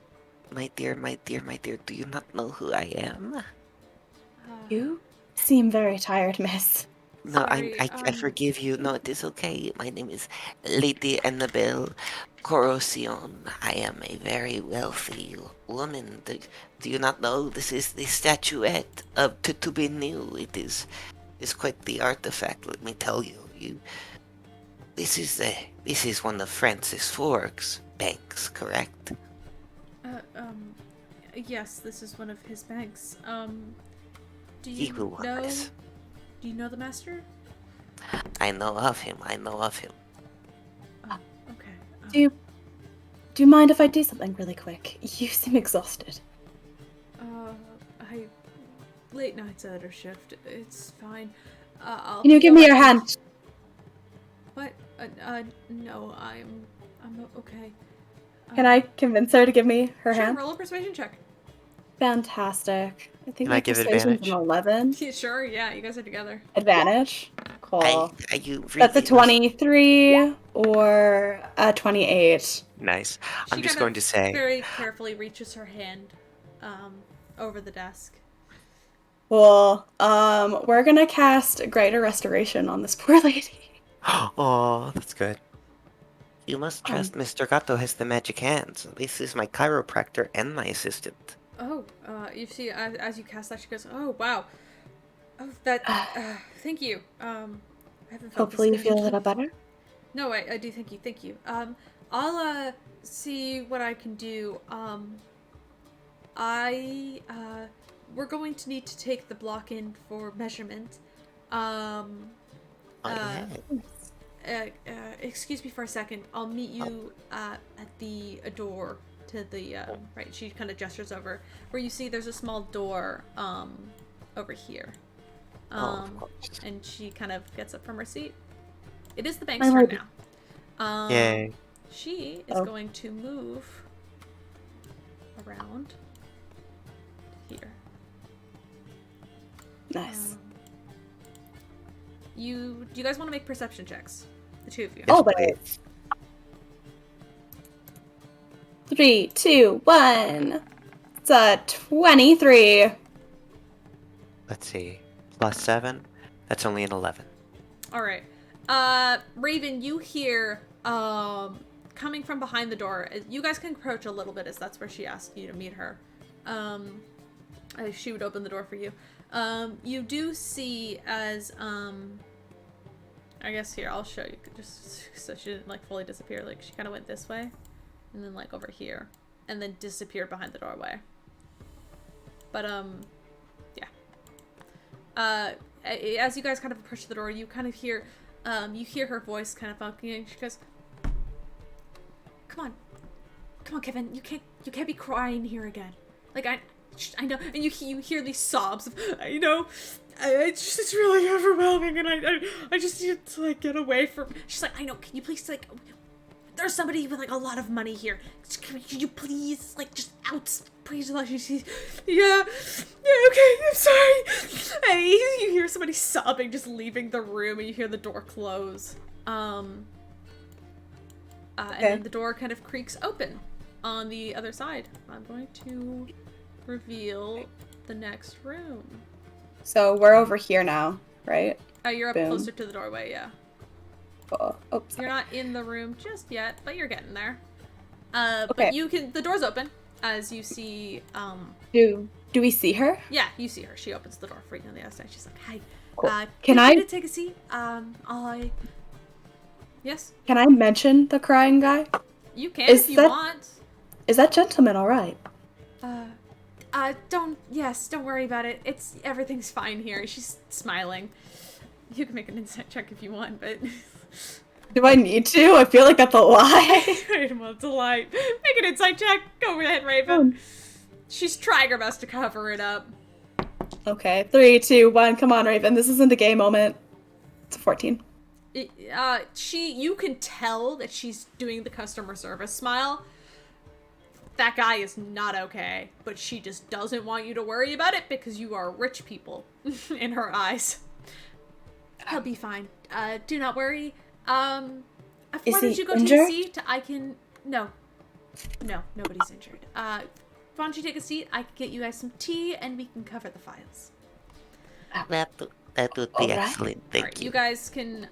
dear, do you not know who I am? You seem very tired, miss. No, sorry, I forgive you. No, it is okay. My name is Lady Annabelle Corrosion. I am a very wealthy woman. Do you not know this is the statuette of Tutubinu? It's quite the artifact, let me tell you. This is one of Francis Fork's banks, correct? Yes, this is one of his banks. Do He you who know? was. Do you know the master? I know of him. Oh, okay. Do you mind if I do something really quick? You seem exhausted. I late nights at her shift. It's fine. I'll. Can you give me your alright. hand? What? No, I'm okay. Can I convince her to give me her Sure, hand? roll a persuasion check. Fantastic. I think Can my I give persuasion's advantage? an 11. Yeah, sure, yeah, you guys are together. Advantage. Cool. Are you That's a really 23 or a 28. Nice. She I'm just kind going of to say, very carefully reaches her hand over the desk. Cool. We're gonna cast Greater Restoration on this poor lady. oh, that's good. You must trust Mr. Gato has the magic hands. This is my chiropractor and my assistant. Oh, you see, as you cast that, she goes, "Oh, wow. Oh, that. Thank you. I haven't felt Hopefully you this feel a connection. little better. No, I do. Thank you. I'll see what I can do. We're going to need to take the block in for measurement. Excuse me for a second. I'll meet you at the door to the right. She kind of gestures over where you see there's a small door over here. Of course. And she kind of gets up from her seat. It is the bank's My turn lady. now. Yay. She is going to move around here. Nice. Do you guys want to make perception checks? The two of you. Oh, but 3, 2, 1. It's a 23. Let's see. +7. That's only an 11. All right. Raven, you hear coming from behind the door. You guys can approach a little bit, as that's where she asked you to meet her. She would open the door for you. You do see as I guess here I'll show you just so she didn't like fully disappear. Like she kind of went this way, and then like over here, and then disappeared behind the doorway. But yeah. As you guys kind of approach the door, you kind of hear her voice kind of funky, and she goes, "Come on, Kevin, you can't be crying here again. Like I know," and you hear these sobs of, "I know, it's really overwhelming, and I just need to like get away from." She's like, "I know, can you please like." There's somebody with like a lot of money here. Can you please like just out? Please let you see. Yeah, okay. I'm sorry. And you hear somebody sobbing, just leaving the room, and you hear the door close. And then the door kind of creaks open on the other side. I'm going to reveal the next room. So we're over here now, right? You're up Boom. closer to the doorway, yeah. Cool. Oh, You're not in the room just yet, but you're getting there. Okay. But you can. The door's open as you see. Do we see her? Yeah, you see her. She opens the door for you on the other side. She's like, "Hi, Cool. Feel Can free I to take a seat. Yes, can I mention the crying guy? you can Is if you that- want. Is that gentleman all right? Don't worry about it. Everything's fine here. She's smiling. You can make an insight check if you want, but. Do I need to? I feel like that's a lie. Well, it's a lie. Make an insight check. Go ahead, Raven. She's trying her best to cover it up. Okay, 3, 2, 1. Come on, Raven. This isn't a gay moment. It's a 14. You can tell that she's doing the customer service smile. That guy is not okay, but she just doesn't want you to worry about it because you are rich people in her eyes. He'll be fine. Do not worry. Why don't you go take a seat? No, nobody's injured. Why don't you take a seat? I can get you guys some tea and we can cover the files. That would be excellent. Thank Alright, you. you guys can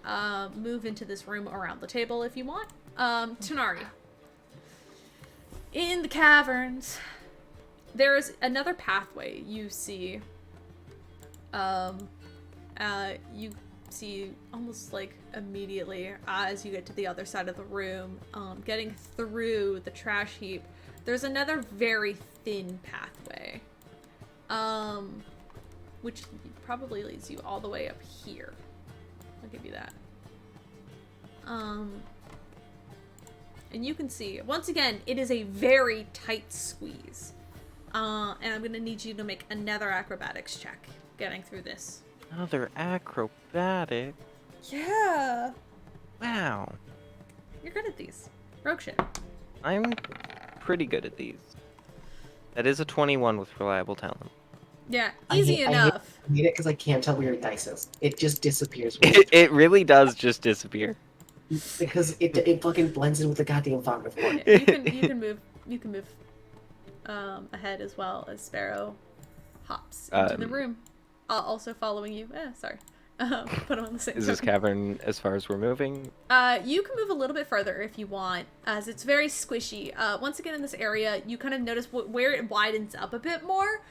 move into this room around the table if you want. Tanari. In the caverns, there is another pathway you see. You see almost like immediately as you get to the other side of the room, getting through the trash heap, there's another very thin pathway. Which probably leads you all the way up here. I'll give you that. And you can see, once again, it is a very tight squeeze. And I'm gonna need you to make another acrobatics check getting through this. Another acrobatic. Yeah! Wow. You're good at these. Rogue shit. I'm pretty good at these. That is a 21 with reliable talent. Yeah, easy enough. I hate it because I can't tell where your dice is. It just disappears. It really does just disappear. Because it fucking blends in with the goddamn fog of war. Yeah, you can move ahead as well as Sparrow hops into the room. Also following you. Sorry. Put them on the same Is this token. cavern as far as we're moving? You can move a little bit further if you want, as it's very squishy. Once again in this area, you kind of notice where it widens up a bit more.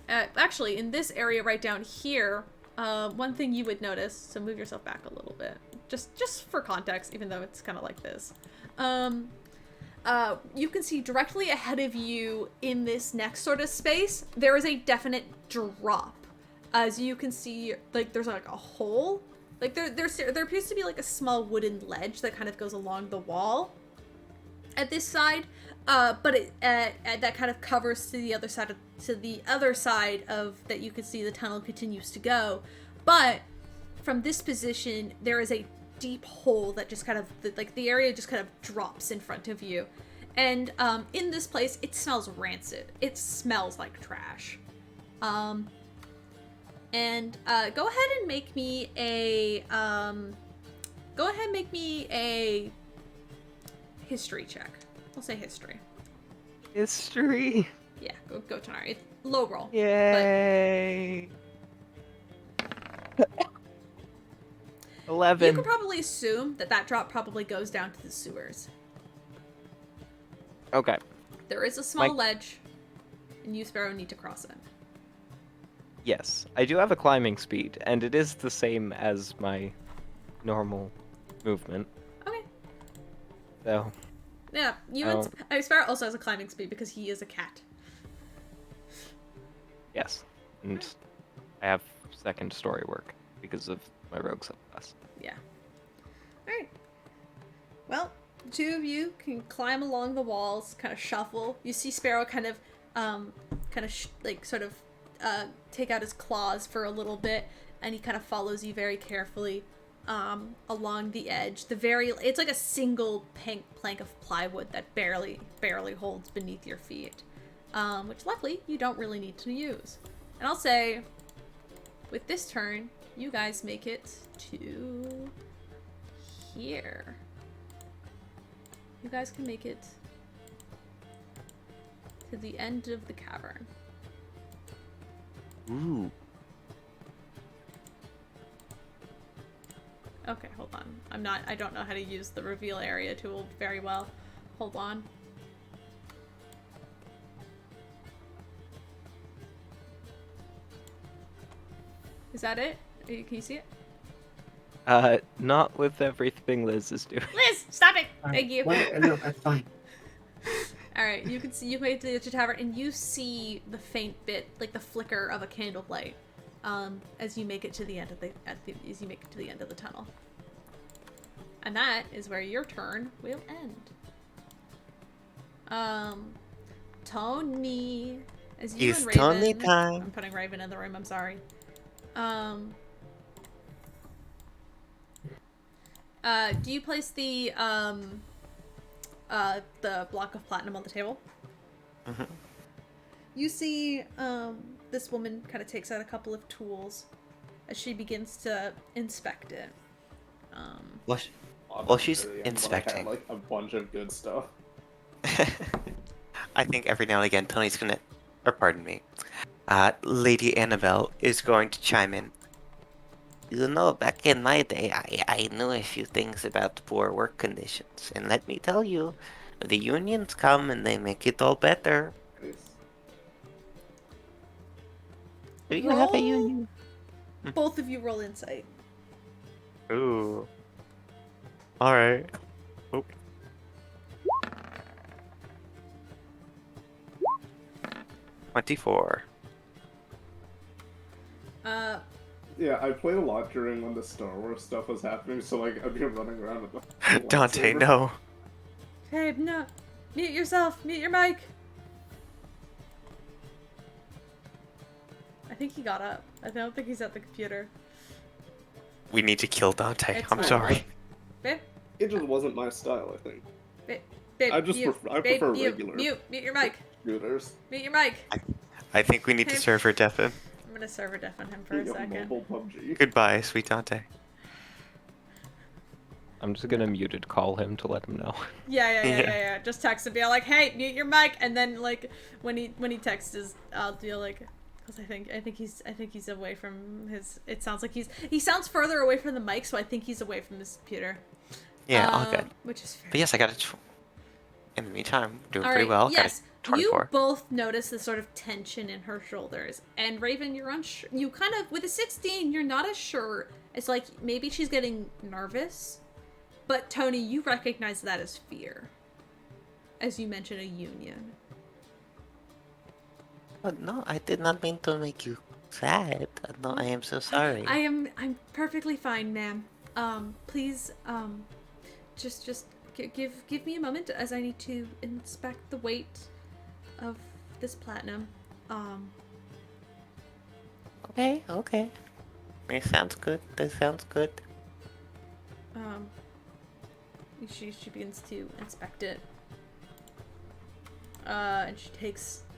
Actually, in this area right down here, one thing you would notice, so move yourself back a little bit, just for context, even though it's kind of like this. You can see directly ahead of you in this next sort of space, there is a definite drop. As you can see, like, there's like a hole. Like, there appears to be like a small wooden ledge that kind of goes along the wall at this side, but that kind of covers to the other side of that you can see the tunnel continues to go. But from this position, there is a deep hole that just kind of, like, the area just kind of drops in front of you. And in this place, it smells rancid. It smells like trash. And go ahead and make me a history check. I'll say history. History. Yeah, go Tanari. Low roll. Yay. 11. You can probably assume that drop probably goes down to the sewers. Okay. There is a small ledge, and you, Sparrow, need to cross it. Yes, I do have a climbing speed, and it is the same as my normal movement. Okay. So. Yeah, Sparrow also has a climbing speed because he is a cat. Yes, and I have second story work because of my rogue subclass. Yeah. Alright. Well, the two of you can climb along the walls, kind of shuffle. You see Sparrow take out his claws for a little bit, and he kind of follows you very carefully along the edge. It's like a single plank of plywood that barely holds beneath your feet, which luckily you don't really need to use. And I'll say, with this turn, you guys make it to here. You guys can make it to the end of the cavern. Ooh. Okay, hold on. I don't know how to use the reveal area tool very well. Hold on. Is that it? Can you see it? Not with everything Liz is doing. Liz, stop it! Thank you. Well, no, that's fine. All right, you can see you made it to the tavern, and you see the faint bit, like the flicker of a candlelight, as you make it to the end of the tunnel. And that is where your turn will end. Tony, as you It's and Raven. Tony time. I'm putting Raven in the room. I'm sorry. Do you place the block of platinum on the table? Mhm. You see, this woman kind of takes out a couple of tools as she begins to inspect it. Well, she's Obviously, and when I had, inspecting. like a bunch of good stuff. I think every now and again Tony's gonna, or pardon me, Lady Annabelle is going to chime in. You know, back in my day, I knew a few things about poor work conditions, and let me tell you, the unions come and they make it all better. Do you have a Roll. union? Both of you roll insight. Ooh. Alright. Oh. 24. Yeah, I played a lot during when the Star Wars stuff was happening, so like I'd be running around with the Dante, lightsaber. no. Babe, no. Mute yourself. Mute your mic. I think he got up. I don't think he's at the computer. We need to kill Dante. It's I'm fine. sorry. Babe, It just wasn't my style, I think. babe, I just mute. I Babe, prefer mute. regular Mute your mic. shooters. Mute your mic. I think we need to Hey. server deafen. I'm gonna server deafen him for a Speaking of second. mobile PUBG. Goodbye, sweet Dante. I'm just gonna muted call him to let him know. Yeah. Just text him, be like, "Hey, mute your mic," and then like when he texts, I'll do like, because I think he's away from his. It sounds like he sounds further away from the mic, so I think he's away from his computer. Yeah, all good. Which is fair. But yes, I got it. In the meantime, doing All pretty right, well. yes, Got a you 24. both notice the sort of tension in her shoulders, and Raven, you're unsure. You kind of with a 16, you're not as sure. It's like maybe she's getting nervous, but Tony, you recognize that as fear, as you mention a union. Oh, no, I did not mean to make you sad. No, I am so sorry. I'm perfectly fine, ma'am. Please, just give me a moment as I need to inspect the weight of this platinum. Okay. That sounds good. She begins to inspect it. And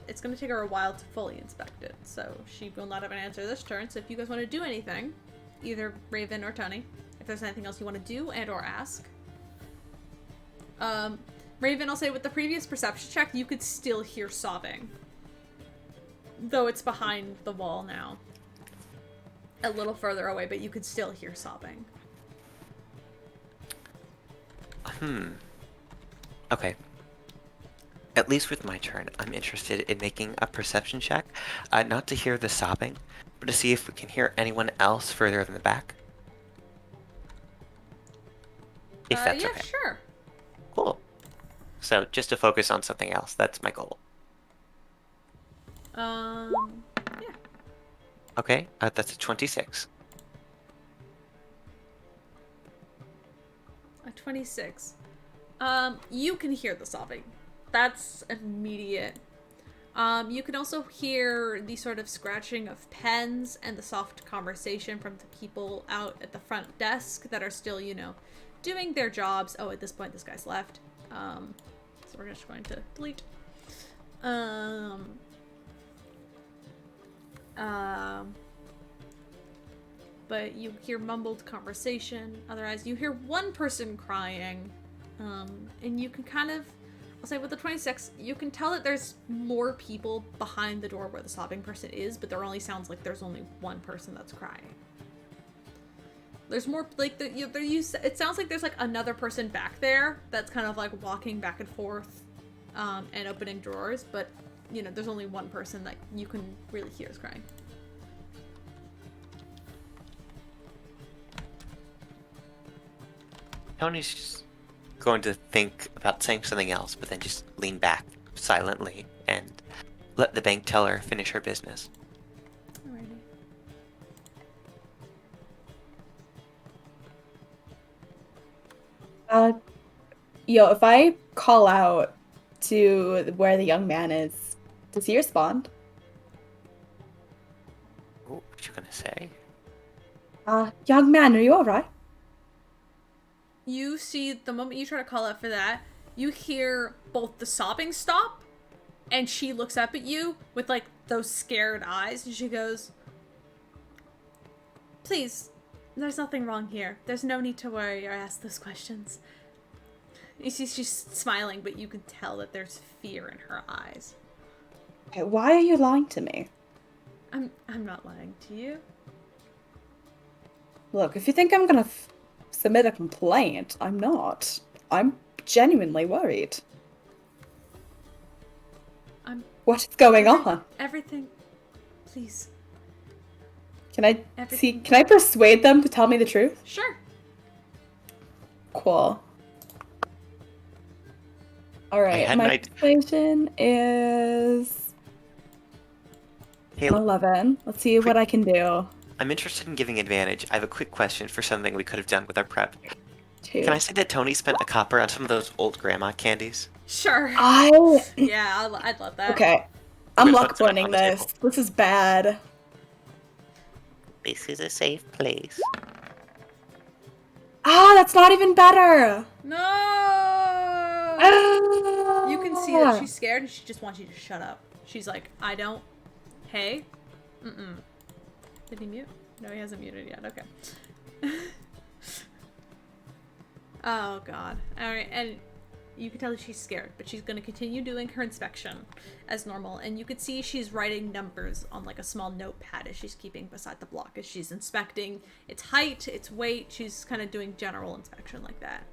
it's gonna take her a while to fully inspect it, so she will not have an answer this turn. So if you guys want to do anything, either Raven or Tony, if there's anything else you want to do and or ask. Raven, I'll say with the previous perception check, you could still hear sobbing. Though it's behind the wall now. A little further away, but you could still hear sobbing. Okay. At least with my turn, I'm interested in making a perception check, not to hear the sobbing, but to see if we can hear anyone else further in the back. If that's Yeah, okay. sure. Cool. So just to focus on something else, that's my goal. Yeah. Okay, that's a 26. A 26. You can hear the sobbing. That's immediate. You can also hear the sort of scratching of pens and the soft conversation from the people out at the front desk that are still, doing their jobs. Oh, at this point, this guy's left. So we're just going to delete. But you hear mumbled conversation. Otherwise, you hear one person crying. And you can kind of, I'll say with the 26, you can tell that there's more people behind the door where the sobbing person is, but there only sounds like there's only one person that's crying. There's more, like, it sounds like there's, like, another person back there that's kind of, like, walking back and forth, and opening drawers, but, there's only one person that you can really hear is crying. Tony's just going to think about saying something else, but then just lean back silently and let the bank teller finish her business. Alrighty. If I call out to where the young man is, does he respond? Oh, what you gonna say? Young man, are you alright? You see, the moment you try to call out for that, you hear both the sobbing stop, and she looks up at you with, like, those scared eyes, and she goes, "Please, there's nothing wrong here. There's no need to worry or ask those questions." You see she's smiling, but you can tell that there's fear in her eyes. Okay, why are you lying to me? I'm not lying to you. Look, if you think I'm gonna submit a complaint, I'm not. I'm genuinely worried. What is going on? Everything. Please. Can I persuade them to tell me the truth? Sure. Cool. Alright, my persuasion is Hey, 11. Let's see what I can do. I'm interested in giving advantage. I have a quick question for something we could have done with our prep. 2. Can I say that Tony spent a copper on some of those old grandma candies? Sure. Yeah, I'd love that. Okay. I'm luck pointing this. This is bad. This is a safe place. That's not even better! No! You can see that she's scared and she just wants you to shut up. She's like, I don't. Hey? Mm-mm. Did he mute? No, he hasn't muted yet. Okay. Oh, God. Alright, and you can tell that she's scared, but she's going to continue doing her inspection as normal. And you could see she's writing numbers on, like, a small notepad as she's keeping beside the block as she's inspecting its height, its weight. She's kind of doing general inspection like that.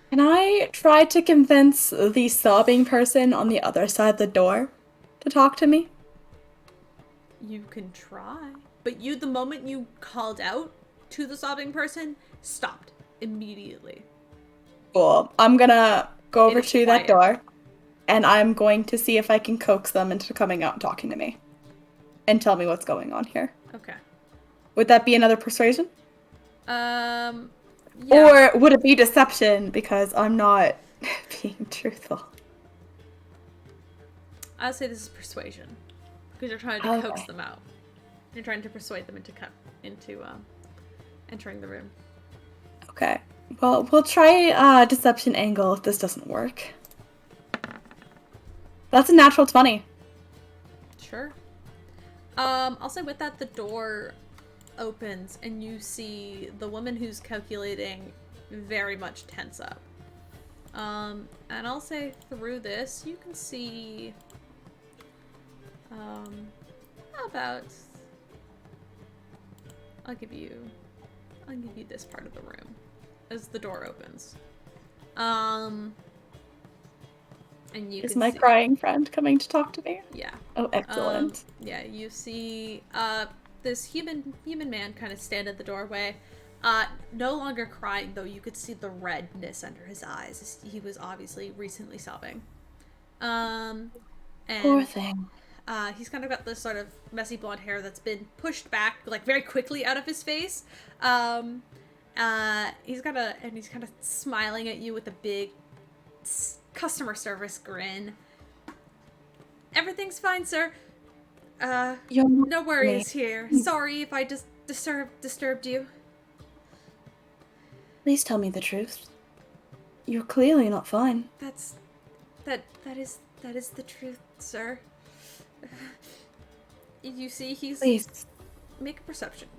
Can I try to convince the sobbing person on the other side of the door to talk to me? You can try. But the moment you called out to the sobbing person, stopped immediately. Cool. I'm gonna go over to that door, and I'm going to see if I can coax them into coming out and talking to me. And tell me what's going on here. Okay. Would that be another persuasion? Yeah. Or would it be deception because I'm not being truthful? I'll say this is persuasion. Because you're trying to coax them out. You're trying to persuade them into entering the room. Okay. Well, we'll try deception angle if this doesn't work. That's a natural 20. Sure. I'll say with that, the door opens and you see the woman who's calculating very much tense up. And I'll say through this, you can see about I'll give you this part of the room as the door opens. And you Is can my see... crying friend coming to talk to me? Yeah. Oh, excellent. Yeah, you see this human man kind of stand at the doorway. No longer crying, though. You could see the redness under his eyes. He was obviously recently sobbing. And poor thing. He's kind of got this sort of messy blonde hair that's been pushed back, like, very quickly out of his face. He's kind of smiling at you with a big customer service grin. Everything's fine, sir. No worries here. Sorry if I just disturbed you. Please tell me the truth. You're clearly not fine. That is the truth, sir. You see, Please. Make a perception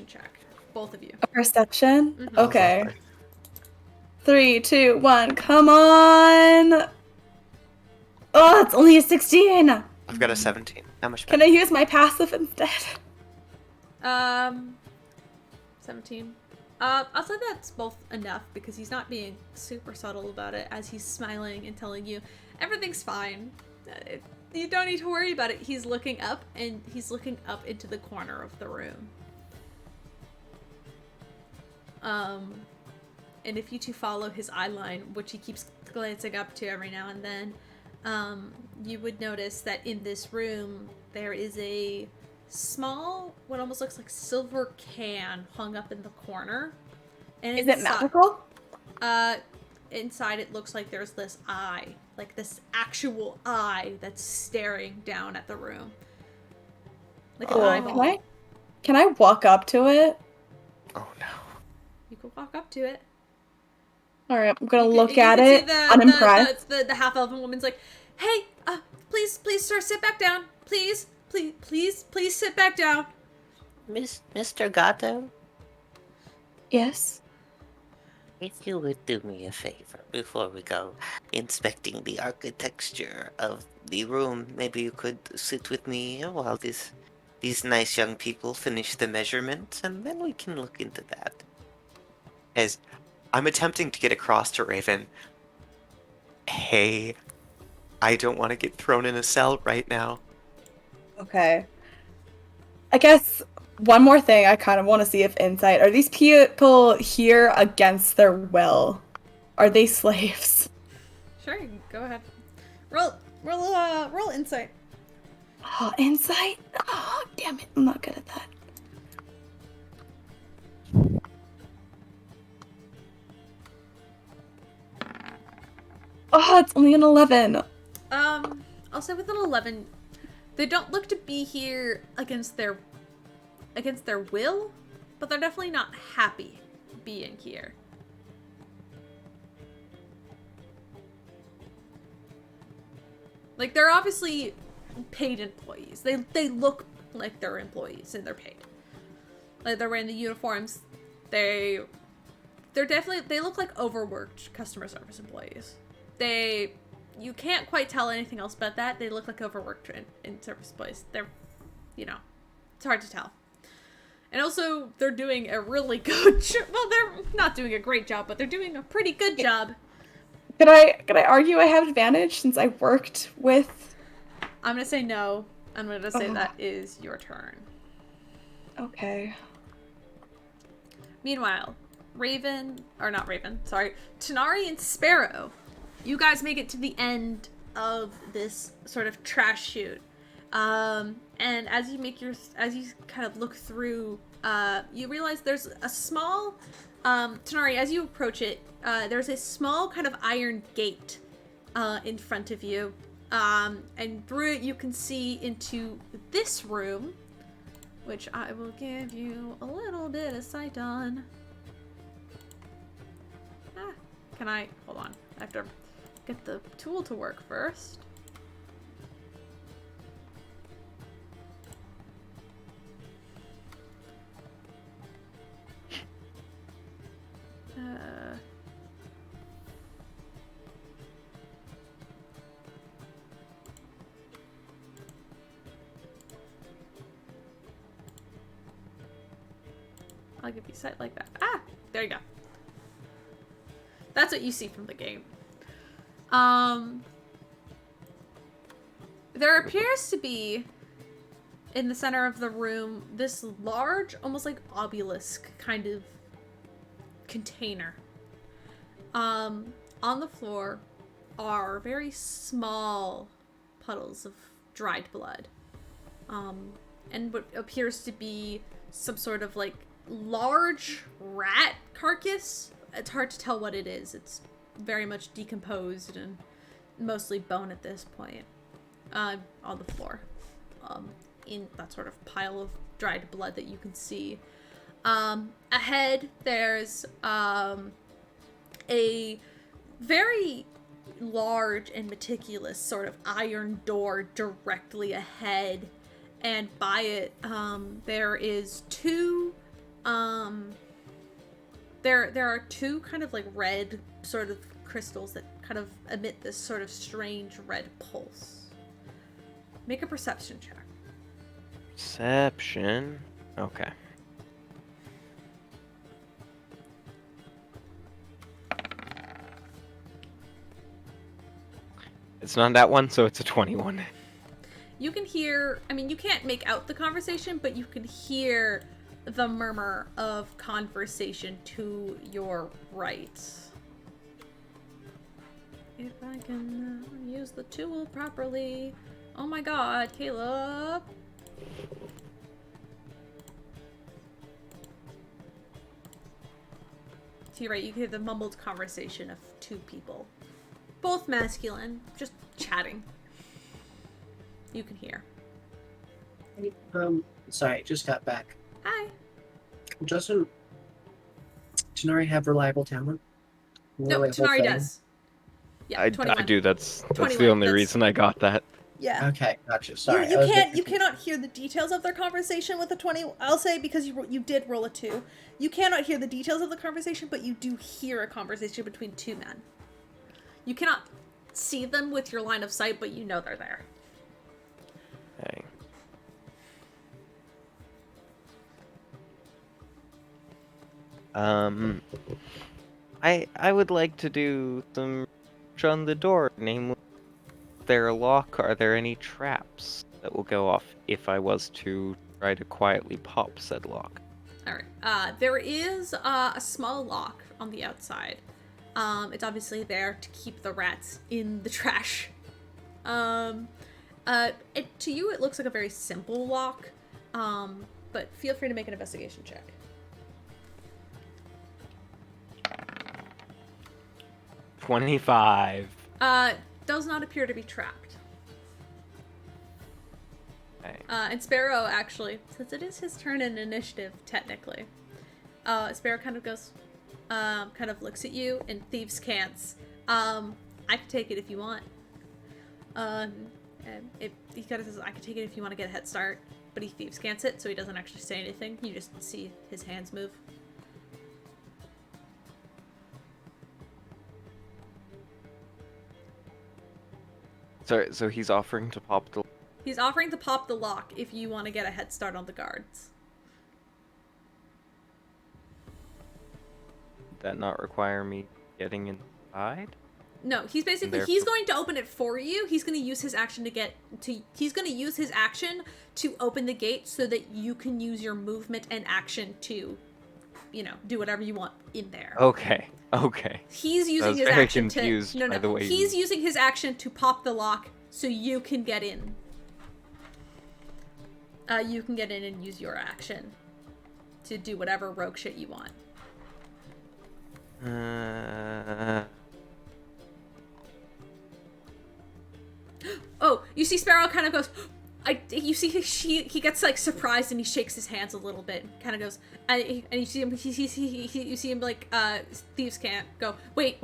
check, both of you. A perception? Mm-hmm. Okay. 3, 2, 1, come on! Oh, it's only a 16! I've got a 17. How much better? Can I use my passive instead? 17. I'll say that's both enough because he's not being super subtle about it as he's smiling and telling you everything's fine. You don't need to worry about it. He's looking up into the corner of the room. and if you two follow his eye line, which he keeps glancing up to every now and then, you would notice that in this room there is a small, what almost looks like silver can hung up in the corner. And Is it magical? Inside it looks like there's this eye, like this actual eye that's staring down at the room. Like an eyeball. Can I walk up to it? Oh no. You can walk up to it. Alright, I'm gonna look you at can it, see unimpressed. the half-elven woman's like, hey, please, sir, sit back down. Please sit back down. Mr. Gato, Yes? if you would do me a favor before we go inspecting the architecture of the room, maybe you could sit with me while these nice young people finish the measurements, and then we can look into that. As I'm attempting to get across to Raven, hey, I don't want to get thrown in a cell right now. Okay. I guess one more thing I kind of want to see if insight. Are these people here against their will? Are they slaves? Sure, you can go ahead. Roll insight. Oh, insight? Oh, damn it. I'm not good at that. Oh, it's only an 11. I'll say with an 11, they don't look to be here against their will, but they're definitely not happy being here. Like, they're obviously paid employees. They look like they're employees and they're paid. Like, they're wearing the uniforms. They look like overworked customer service employees. You can't quite tell anything else about that. They look like overworked in service employees. They're, it's hard to tell. And also, they're doing a really good job. Well, they're not doing a great job, but they're doing a pretty good job. Could I argue I have advantage since I worked with... I'm gonna say no. I'm gonna say that is your turn. Okay. Meanwhile, Tanari and Sparrow, you guys make it to the end of this sort of trash chute. And as you kind of look through, you realize there's a small, Tanari, as you approach it, there's a small kind of iron gate, in front of you. And through it you can see into this room, which I will give you a little bit of sight on. Hold on, I have to get the tool to work first. I'll give you sight like that. There you go. That's what you see from the game. There appears to be, in the center of the room, this large, almost like obelisk kind of container. On the floor are very small puddles of dried blood. And what appears to be some sort of like large rat carcass. It's hard to tell what it is. It's very much decomposed and mostly bone at this point. On the floor. In that sort of pile of dried blood that you can see. Ahead, there's a very large and meticulous sort of iron door directly ahead. And by it, there is two, there are two kind of like red sort of crystals that kind of emit this sort of strange red pulse. Make a perception check. Perception. Okay. It's not that one, so it's a 21. You can hear, I mean, you can't make out the conversation, but you can hear the murmur of conversation to your right. If I can use the tool properly. Oh my god, Caleb. To your right, you hear the mumbled conversation of two people. Both masculine, just chatting. You can hear. Sorry, just got back. Hi. Doesn't Tanari have reliable talent? No, Reliable Tanari fame? does. Yeah, I 21. do. That's the 21, only that's- reason I got that. Yeah. Okay, gotcha. Sorry. You I was a bit can't. You confused. cannot hear the details of their conversation with the 20. I'll say because you did roll a 2. You cannot hear the details of the conversation, but you do hear a conversation between two men. You cannot see them with your line of sight, but you know they're there. Okay. I would like to do some research on the door, namely, is there a lock? Are there any traps that will go off if I was to try to quietly pop said lock? All right. There is a small lock on the outside. It's obviously there to keep the rats in the trash. To you, it looks like a very simple lock. But feel free to make an investigation check. 25. Does not appear to be trapped. Okay. And Sparrow, actually, since it is his turn in initiative, technically, Sparrow kind of goes, kind of looks at you and Thieves' Cants. I can take it if you want. And if he kind of says, I can take it if you want to get a head start, but he Thieves' Cants it, so he doesn't actually say anything. You just see his hands move. So he's offering to pop the. He's offering to pop the lock if you want to get a head start on the guards. Would that not require me getting inside? No, he's basically Therefore- he's going to open it for you. He's going to use his action he's going to use his action to open the gate so that you can use your movement and action to, do whatever you want in there. Okay. He's using was his very action confused to by the way He's you- using his action to pop the lock so you can get in. You can get in and use your action to do whatever rogue shit you want. Oh, you see Sparrow kind of goes, you see he gets like surprised and he shakes his hands a little bit, kind of goes, and you see him, you see him like, Thieves Can't go, wait,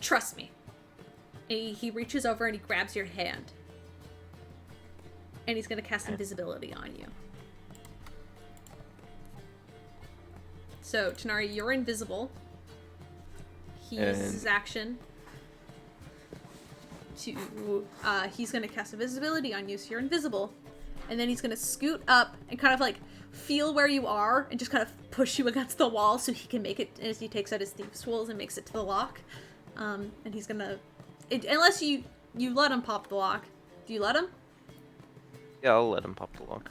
trust me. And he reaches over and he grabs your hand. And he's gonna cast invisibility on you. So, Tanari, you're invisible. He uses his action to, he's gonna cast invisibility on you, so you're invisible. And then he's gonna scoot up and kind of like feel where you are and just kind of push you against the wall so he can make it as he takes out his thieves' tools and makes it to the lock. And he's gonna, unless you let him pop the lock. Do you let him? Yeah, I'll let him pop the lock.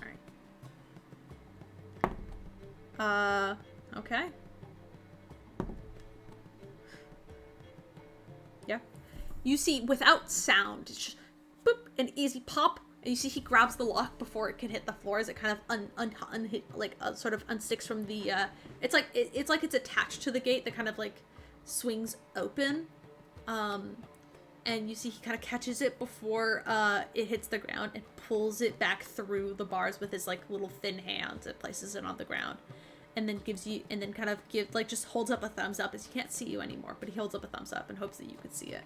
Alright. Okay. Yeah. You see, without sound, it's just boop, an easy pop, and you see he grabs the lock before it can hit the floor as it kind of sort of unsticks from the, it's like it's attached to the gate that kind of like swings open. And you see he kind of catches it before it hits the ground and pulls it back through the bars with his like little thin hands and places it on the ground. And then just holds up a thumbs up as he can't see you anymore, but he holds up a thumbs up and hopes that you could see it.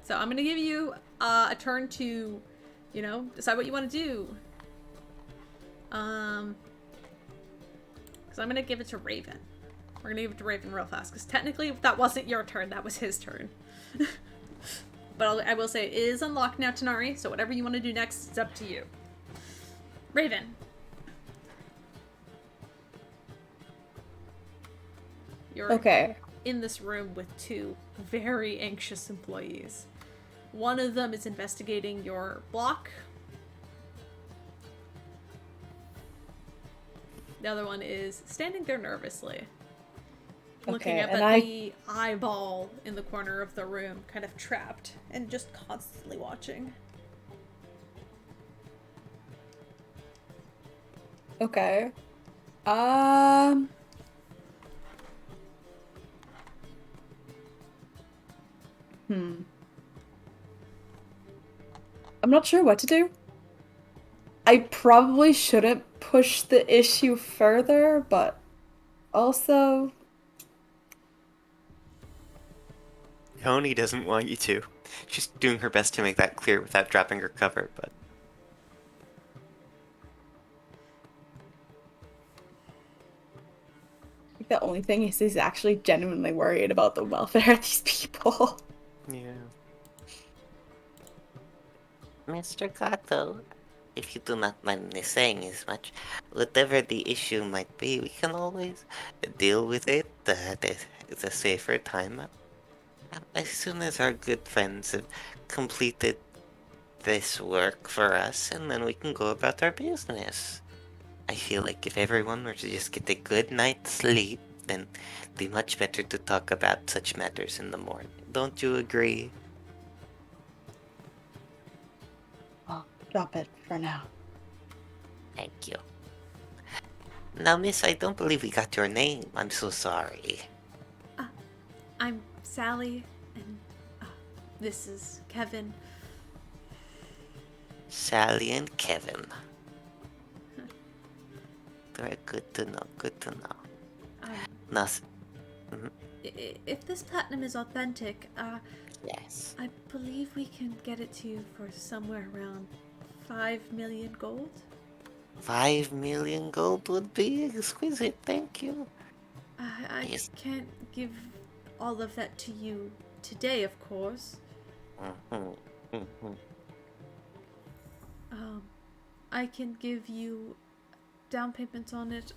So I'm gonna give you a turn to, decide what you want to do. Because I'm gonna give it to Raven. We're gonna give it to Raven real fast, because technically that wasn't your turn, that was his turn. But I will say it is unlocked now, Tanari, so whatever you want to do next, it's up to you. Raven. You're Okay. in this room with two very anxious employees. One of them is investigating your block. The other one is standing there nervously, looking Okay, up and at I the eyeball in the corner of the room, kind of trapped and just constantly watching. okay. Um. Hmm. I'm not sure what to do. I probably shouldn't push the issue further, but also, Tony doesn't want you to. She's doing her best to make that clear without dropping her cover, but I think the only thing is he's actually genuinely worried about the welfare of these people. yeah. Mr. Gato, if you do not mind me saying as much, whatever the issue might be, we can always deal with it at a safer time. As soon as our good friends have completed this work for us, and then we can go about our business. I feel like if everyone were to just get a good night's sleep, then it'd be much better to talk about such matters in the morning. Don't you agree? I'll drop it for now. Thank you. Now, miss, I don't believe we got your name. I'm so sorry. I'm Sally, and this is Kevin. Sally and Kevin. Very good to know, good to know. Um, Nothing. if this platinum is authentic, Yes. I believe we can get it to you for somewhere around 5 million gold. 5 million gold would be exquisite, thank you. I Yes. can't give all of that to you today, of course. Mhm, mhm. I can give you down payments on it.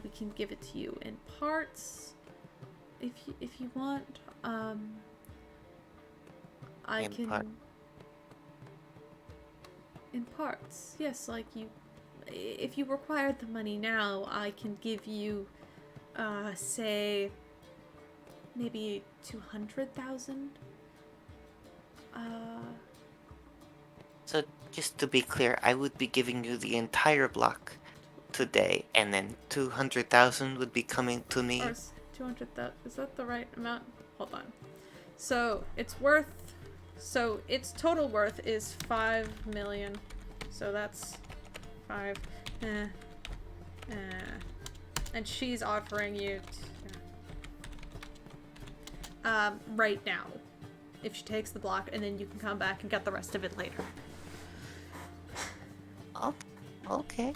We can give it to you in parts, if you want. I In can. part- In parts, yes. Like you, if you require the money now, I can give you, say, maybe 200,000. So, just to be clear, I would be giving you the entire block today, and then 200,000 would be coming to me. Or is 200,000? Is that the right amount? Hold on. So it's worth. So its total worth is 5 million. So that's 5. And she's offering you right now, if she takes the block, and then you can come back and get the rest of it later. Oh, okay.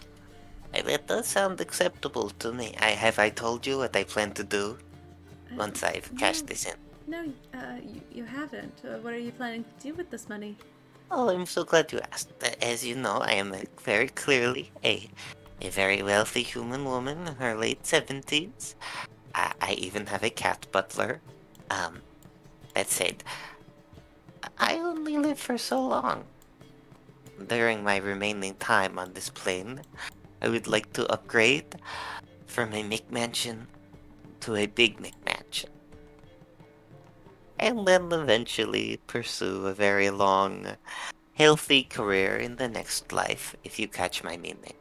That does sound acceptable to me. Have I told you what I plan to do once I've cashed this in? No, you haven't. What are you planning to do with this money? Oh, I'm so glad you asked. As you know, I am very clearly a very wealthy human woman in her late 70s. I even have a cat butler. That said, I only live for so long. During my remaining time on this plane, I would like to upgrade from a McMansion to a big McMansion. And then eventually pursue a very long, healthy career in the next life, if you catch my meaning.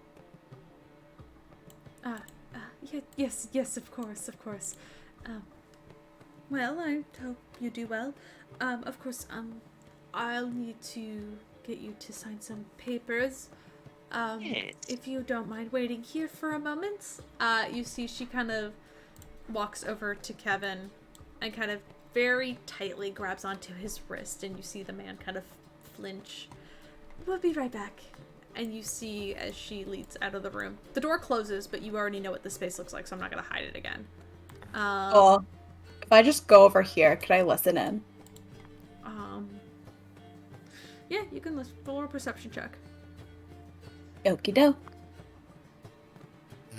Yes, of course, of course. Well, I hope you do well. Of course, I'll need to get you to sign some papers. Yes. If you don't mind waiting here for a moment. You see she kind of walks over to Kevin and kind of very tightly grabs onto his wrist, and you see the man kind of flinch. We'll be right back. And you see as she leads out of the room. The door closes, but you already know what the space looks like, so I'm not going to hide it again. Oh, if I just go over here, could I listen in? Yeah, you can listen. Roll a perception check. Okie doke.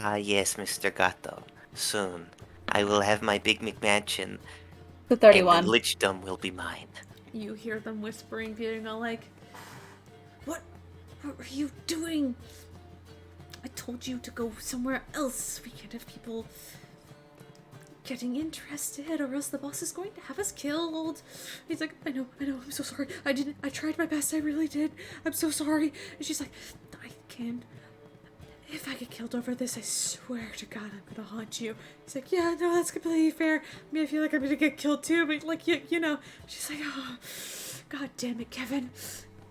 Ah, yes, Mr. Gato. Soon, I will have my big McMansion, The and 31. the lichdom will be mine. You hear them whispering, being all like, What are you doing? I told you to go somewhere else. We can't have people getting interested, or else the boss is going to have us killed. He's like, I know, I'm so sorry. I tried my best, I really did. I'm so sorry. And she's like, I can't. If I get killed over this, I swear to God, I'm gonna haunt you. He's like, yeah, no, that's completely fair. I mean, I feel like I'm gonna get killed too, but like, you know. She's like, oh, God damn it, Kevin.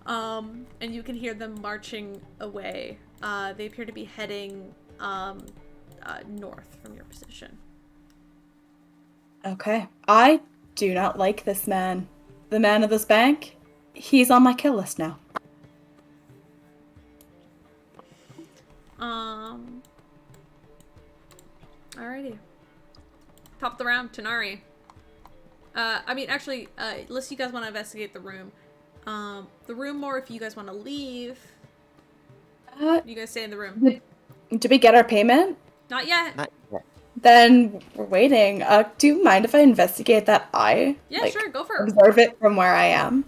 And you can hear them marching away. They appear to be heading, north from your position. Okay. I do not like this man. The man of this bank, he's on my kill list now. Alrighty. Top of the round, Tanari. Unless you guys want to investigate the room. The room, or if you guys want to leave, you guys stay in the room. Did we get our payment? Not yet. Not yet. Then we're waiting. Do you mind if I investigate that eye? Yeah, like, sure, go for it. Observe it from where I am.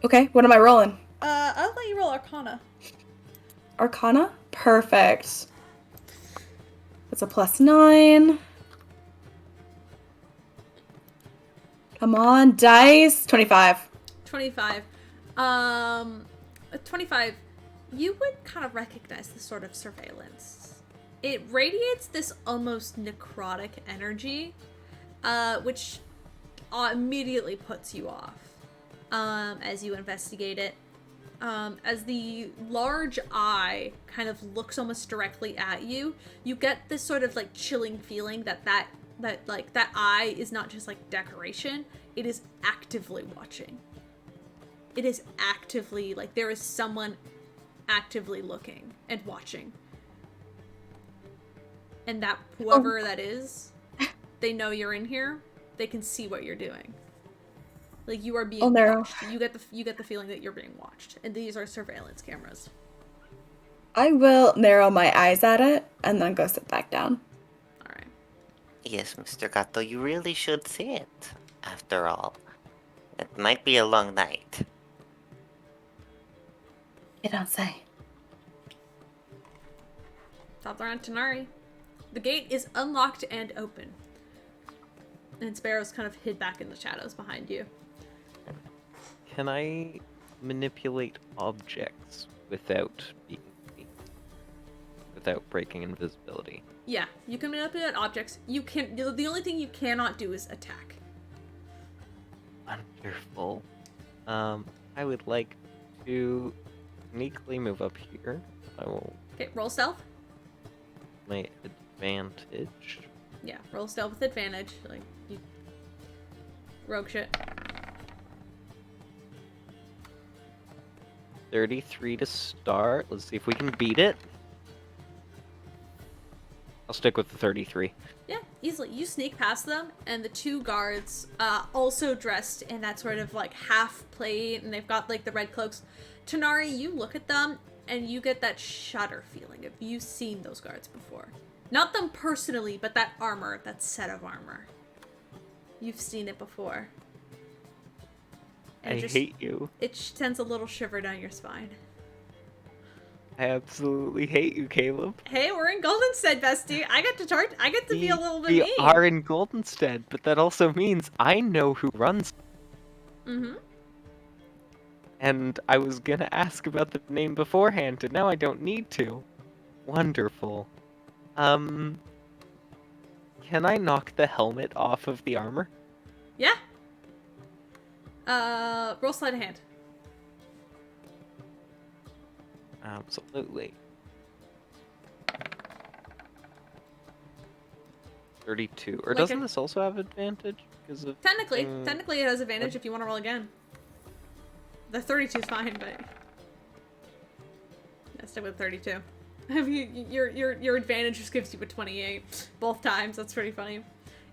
Okay, what am I rolling? I'll let you roll Arcana. Arcana? Perfect. That's a +9. Come on, dice. 25. 25. 25. You would kind of recognize this sort of surveillance. It radiates this almost necrotic energy, which immediately puts you off as you investigate it. As the large eye kind of looks almost directly at you, you get this sort of like chilling feeling that eye is not just like decoration, it is actively watching. It is actively, like, there is someone actively looking and watching. And that whoever that is, they know you're in here. They can see what you're doing. Like, you are being watched. You get the feeling that you're being watched. And these are surveillance cameras. I will narrow my eyes at it and then go sit back down. Alright. Yes, Mr. Gato, you really should see it. After all, it might be a long night. You don't say. Top around Tanari. The gate is unlocked and open. And Sparrow's kind of hid back in the shadows behind you. Can I manipulate objects without breaking invisibility? Yeah, you can manipulate objects. You can. The only thing you cannot do is attack. Wonderful. I would like to sneakily move up here. I will. Okay, roll stealth. My advantage. Yeah, roll stealth with advantage. Like, you rogue shit. 33 to start. Let's see if we can beat it. I'll stick with the 33. Yeah, easily. You sneak past them, and the two guards, also dressed in that sort of like half plate, and they've got like the red cloaks. Tanari, you look at them, and you get that shudder feeling of you've seen those guards before. Not them personally, but that armor, that set of armor. You've seen it before. And I hate you. It sends a little shiver down your spine. I absolutely hate you, Caleb. Hey, we're in Goldenstead, bestie. I get to be a little bit We mean. are in Goldenstead, but that also means I know who runs. Mm-hmm. And I was gonna ask about the name beforehand, and now I don't need to. Wonderful. Can I knock the helmet off of the armor? Yeah. Roll sleight of hand. Absolutely. 32. Or Like doesn't this also have advantage? Because of Technically it has advantage if you want to roll again. The 32 is fine, but yeah, stick with 32. Your advantage just gives you a 28 both times. That's pretty funny.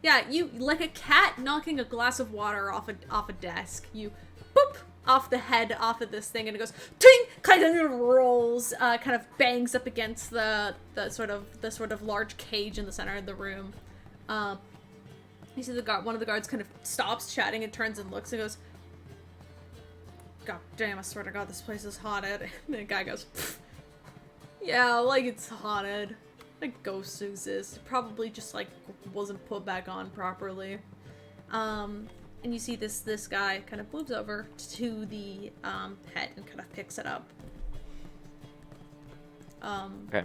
Yeah, you like a cat knocking a glass of water off a desk. You boop off the head off of this thing, and it goes ting, kind of rolls, kind of bangs up against the sort of large cage in the center of the room. You see one of the guards kind of stops chatting and turns and looks and goes, God damn, I swear to God, this place is haunted. And the guy goes, "Pfft. Yeah, like it's haunted. Like ghosts exist. It probably just like wasn't put back on properly." And you see this guy kind of moves over to the pet and kind of picks it up. Okay.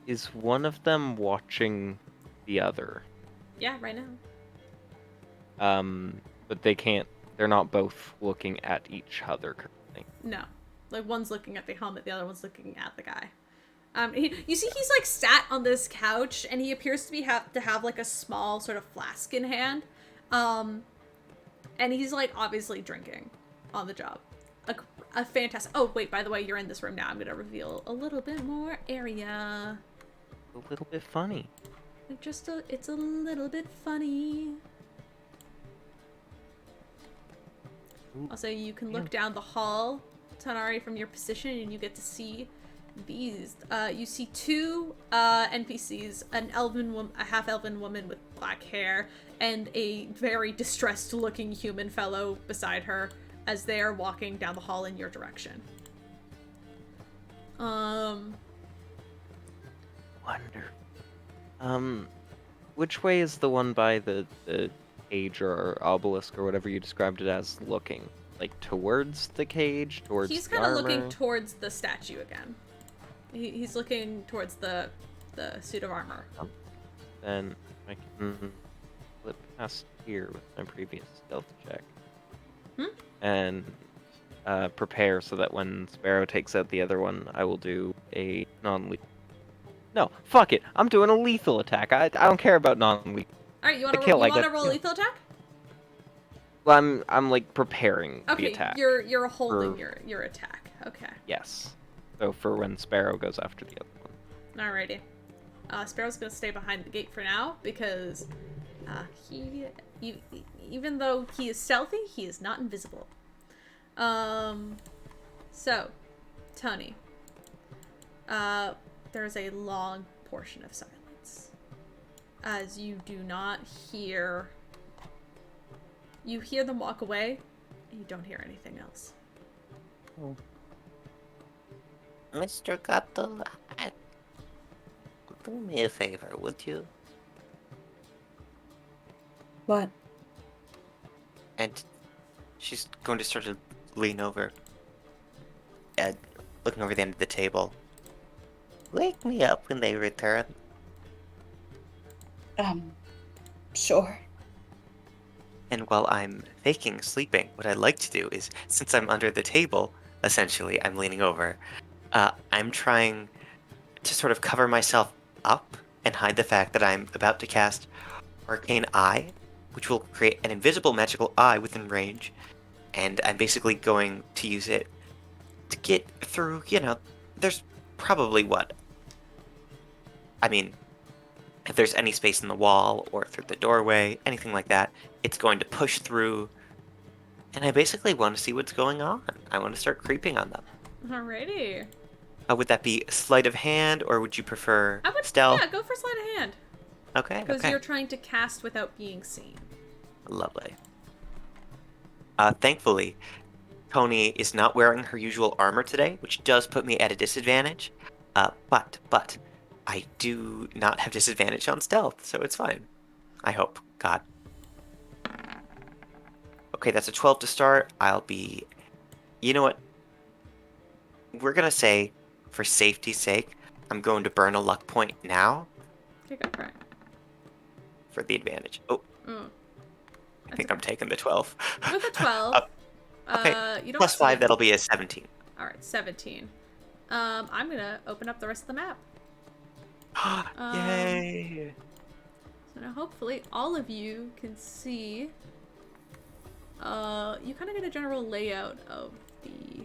Is one of them watching the other? Yeah, right now. But they're not both looking at each other currently. No. Like, one's looking at the helmet, the other one's looking at the guy. You see he's, like, sat on this couch, and he appears to have, like, a small sort of flask in hand. And he's, like, obviously drinking on the job. A fantastic... Oh, wait, by the way, you're in this room now. I'm gonna reveal a little bit more area. A little bit funny. It's a little bit funny. Also, you can look down the hall, Tanari, from your position, and you get to see these. You see two NPCs, a half-elven woman with black hair, and a very distressed-looking human fellow beside her, as they are walking down the hall in your direction. Wonder. Which way is the one by the cage or obelisk or whatever you described it as looking? Like towards the cage, towards He's the kind of armor? looking towards the statue again. He's looking towards the suit of armor. Then I can flip past here with my previous stealth check. And prepare so that when Sparrow takes out the other one, I will do a non-lethal. No, fuck it. I'm doing a lethal attack. I don't care about non-lethal. All right, you want to roll a lethal attack? Well, I'm like preparing the attack. You're holding your attack. Okay. Yes. So for when Sparrow goes after the other one. Alrighty. Sparrow's gonna stay behind the gate for now because even though he is stealthy, he is not invisible. So, Tony. There's a long portion of silence as you do not hear. You hear them walk away, and you don't hear anything else. Oh. Mr. Gato, do me a favor, would you? What? And she's going to start to lean over, and looking over the end of the table. Wake me up when they return. Sure. And while I'm faking sleeping, what I'd like to do is, since I'm under the table, essentially, I'm leaning over, I'm trying to sort of cover myself up and hide the fact that I'm about to cast Arcane Eye, which will create an invisible magical eye within range, and I'm basically going to use it to get through, there's probably if there's any space in the wall or through the doorway, anything like that, it's going to push through, and I basically want to see what's going on. I want to start creeping on them. Alrighty. Would that be sleight of hand, or would you prefer I would, stealth? Yeah, go for sleight of hand. Okay, Because you're trying to cast without being seen. Lovely. Thankfully, Tony is not wearing her usual armor today, which does put me at a disadvantage. But I do not have disadvantage on stealth, so it's fine. I hope. God. Okay, that's a 12 to start. I'll be... You know what? We're gonna say, for safety's sake, I'm going to burn a luck point now. Okay, go for it. For the advantage. Oh. I think I'm taking the 12. With a 12. Okay. You don't Plus 5, that'll be a 17. Alright, 17. I'm gonna open up the rest of the map. Yay! So now hopefully all of you can see. You kind of get a general layout of the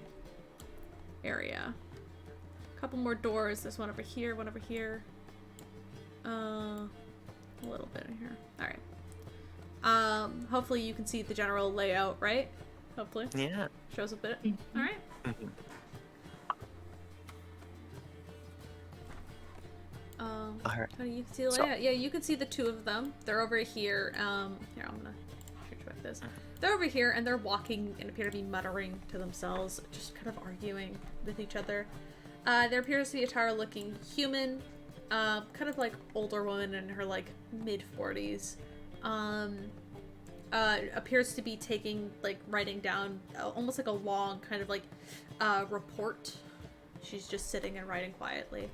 area. A couple more doors. There's one over here, one over here. A little bit in here. Alright. Hopefully you can see the general layout, right? Hopefully. Yeah. Shows a bit. Alright. Alright. Tony, you can see the layout. Yeah, you can see the two of them. They're over here. Here, I'm gonna shoot you with this. they're over here and they're walking and appear to be muttering to themselves, just kind of arguing with each other. There appears to be a Tara-looking human, kind of like older woman in her like mid-40s. Appears to be writing down almost like a long kind of like report. She's just sitting and writing quietly.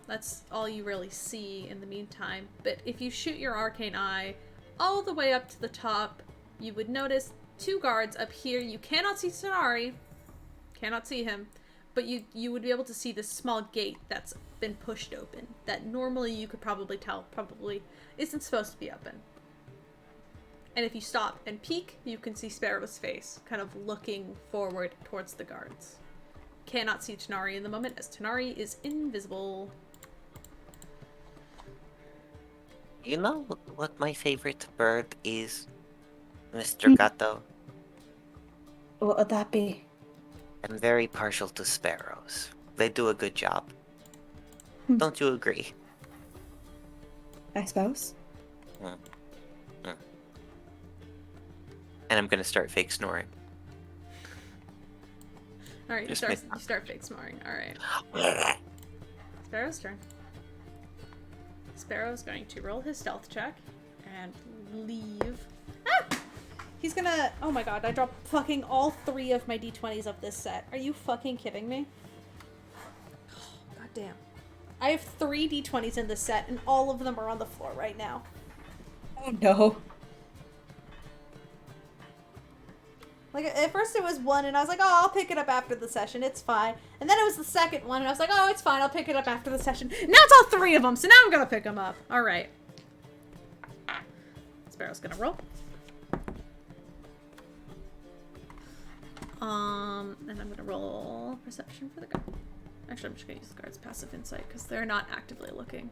That's all you really see in the meantime. But if you shoot your arcane eye all the way up to the top, you would notice 2 guards up here. You cannot see Sonari. Cannot see him. But you would be able to see this small gate that's been pushed open. That normally you could probably tell probably isn't supposed to be open. And if you stop and peek, you can see Sparrow's face, kind of looking forward towards the guards. Cannot see Tanari in the moment, as Tanari is invisible. You know what my favorite bird is, Mr. Gato? What would that be? I'm very partial to sparrows. They do a good job. Don't you agree? I suppose. And I'm gonna start fake snoring. Alright, you start fake snoring. Alright. Sparrow's turn. Sparrow's going to roll his stealth check and leave. Ah! He's gonna... Oh my god, I dropped fucking all 3 of my d20s of this set. Are you fucking kidding me? God damn. I have 3 d20s in this set, and all of them are on the floor right now. Oh no. Like, at first it was 1, and I was like, oh, I'll pick it up after the session, it's fine. And then it was the second one, and I was like, oh, it's fine, I'll pick it up after the session. Now it's all 3 of them, so now I'm gonna pick them up. Alright. Sparrow's gonna roll. And I'm gonna roll perception for the guard. Actually, I'm just gonna use the guard's passive insight, because they're not actively looking.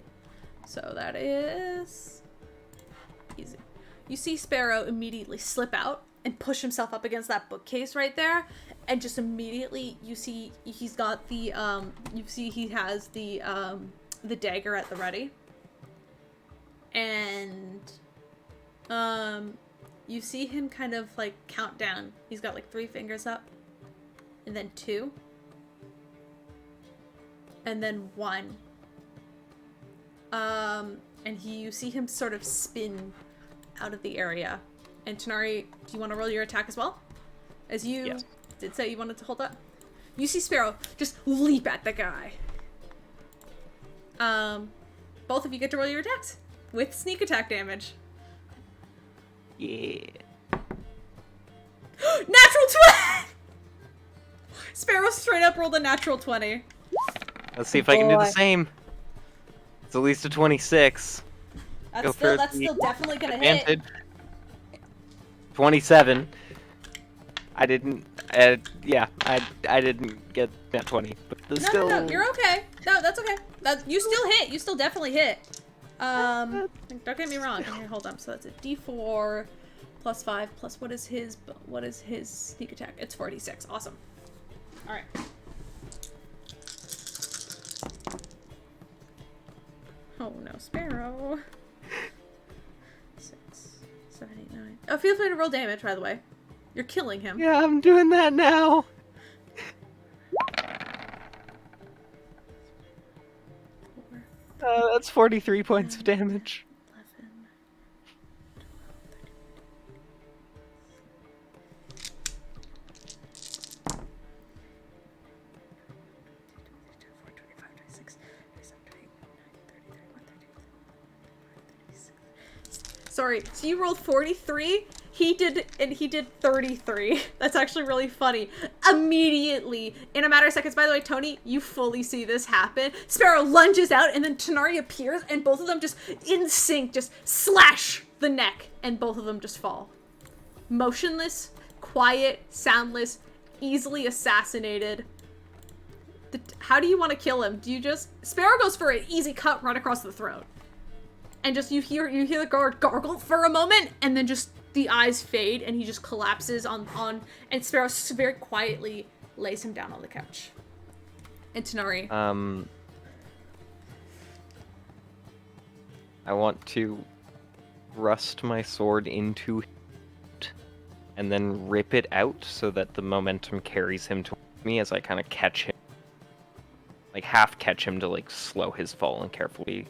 So that is... easy. You see Sparrow immediately slip out and push himself up against that bookcase right there, and just immediately you see he's got the he has the dagger at the ready, and you see him kind of like count down. He's got like 3 fingers up, and then 2, and then 1, and you see him sort of spin out of the area. And Tanari, do you want to roll your attack as well? As you did say you wanted to hold up. You see Sparrow just leap at the guy. Both of you get to roll your attacks with sneak attack damage. Yeah. Natural 20! Sparrow straight up rolled a natural 20. Let's see if I can do the same. It's at least a 26. That's still definitely gonna advantage. hit. 27. I didn't. I didn't get that 20, but No, you're okay. No, that's okay. You still hit. You still definitely hit. Don't get me wrong. Okay, hold on. So that's a D4 plus 5 plus what is his sneak attack? It's 46. Awesome. All right. Oh no, Sparrow. 6, 7, 8, 9. Oh, feel free to roll damage, by the way. You're killing him. Yeah, I'm doing that now. That's 43 points of damage. 11, 12, 25, 26, 27, 28, 36. Sorry, so you rolled 43? He did 33. That's actually really funny. Immediately, in a matter of seconds, by the way, Tony, you fully see this happen. Sparrow lunges out, and then Tanari appears, and both of them just, in sync, just slash the neck, and both of them just fall. Motionless, quiet, soundless, easily assassinated. How do you want to kill him? Do you just... Sparrow goes for an easy cut right across the throat. And just, you hear the guard gargle for a moment, and then just... the eyes fade, and he just collapses on, and Sparrow very quietly lays him down on the couch. And Tanari. I want to thrust my sword into and then rip it out so that the momentum carries him towards me as I kind of catch him. Like, half catch him to, like, slow his fall and carefully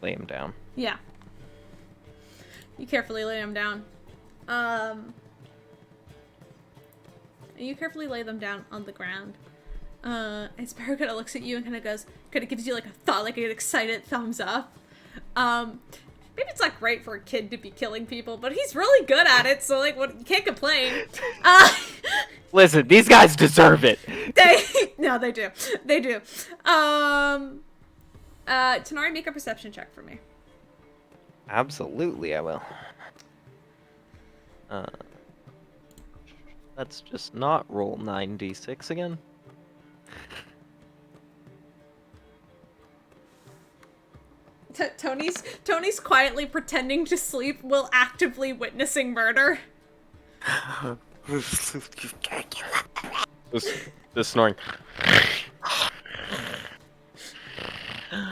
lay him down. Yeah. You carefully lay him down. You carefully lay them down on the ground. And Sparrow kind of looks at you and kind of goes, kind of gives you like a thought, like an excited thumbs up. Maybe it's not great for a kid to be killing people, but he's really good at it, so like, what, you can't complain. Listen, these guys deserve it. No, they do. They do. Tanari, make a perception check for me. Absolutely, I will. Let's just not roll 9d6 again. Tony's quietly pretending to sleep while actively witnessing murder. The snoring. No.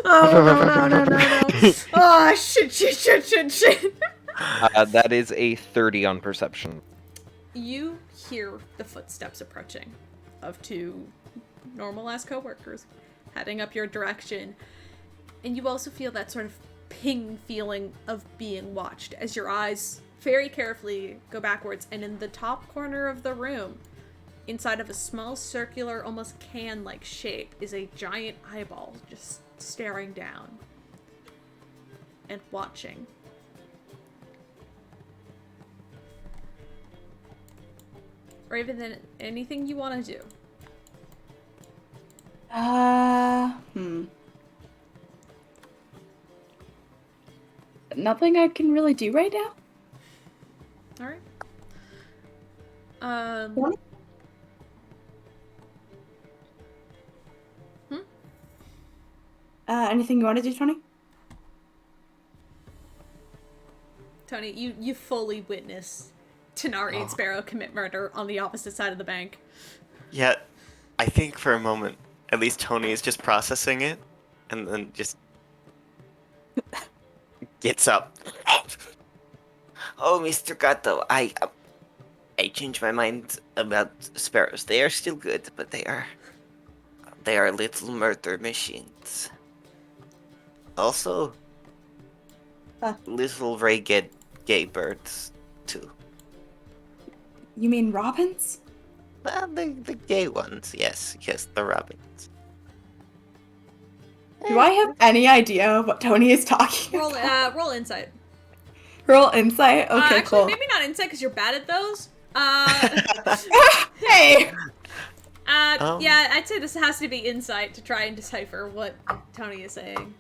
Oh, no. Oh, shit. That is a 30 on perception. You hear the footsteps approaching of two normal-ass co-workers heading up your direction. And you also feel that sort of ping feeling of being watched as your eyes very carefully go backwards. And in the top corner of the room, inside of a small circular, almost can-like shape, is a giant eyeball just staring down and watching. Raven, then anything you want to do? Nothing I can really do right now. All right. Anything you want to do, Tony? Tony, you fully witness Tanari and Sparrow commit murder on the opposite side of the bank. Yeah, I think for a moment, at least Tony is just processing it, and then just gets up. Oh, Mr. Gato, I changed my mind about sparrows. They are still good, but they are little murder machines. Also, little ragged gay birds too. You mean robins? Well, the gay ones, yes, the robins. Do I have any idea what Tony is talking about? Roll insight. Roll insight? Okay, actually, cool. maybe not insight because you're bad at those. Hey! Yeah, I'd say this has to be insight to try and decipher what Tony is saying.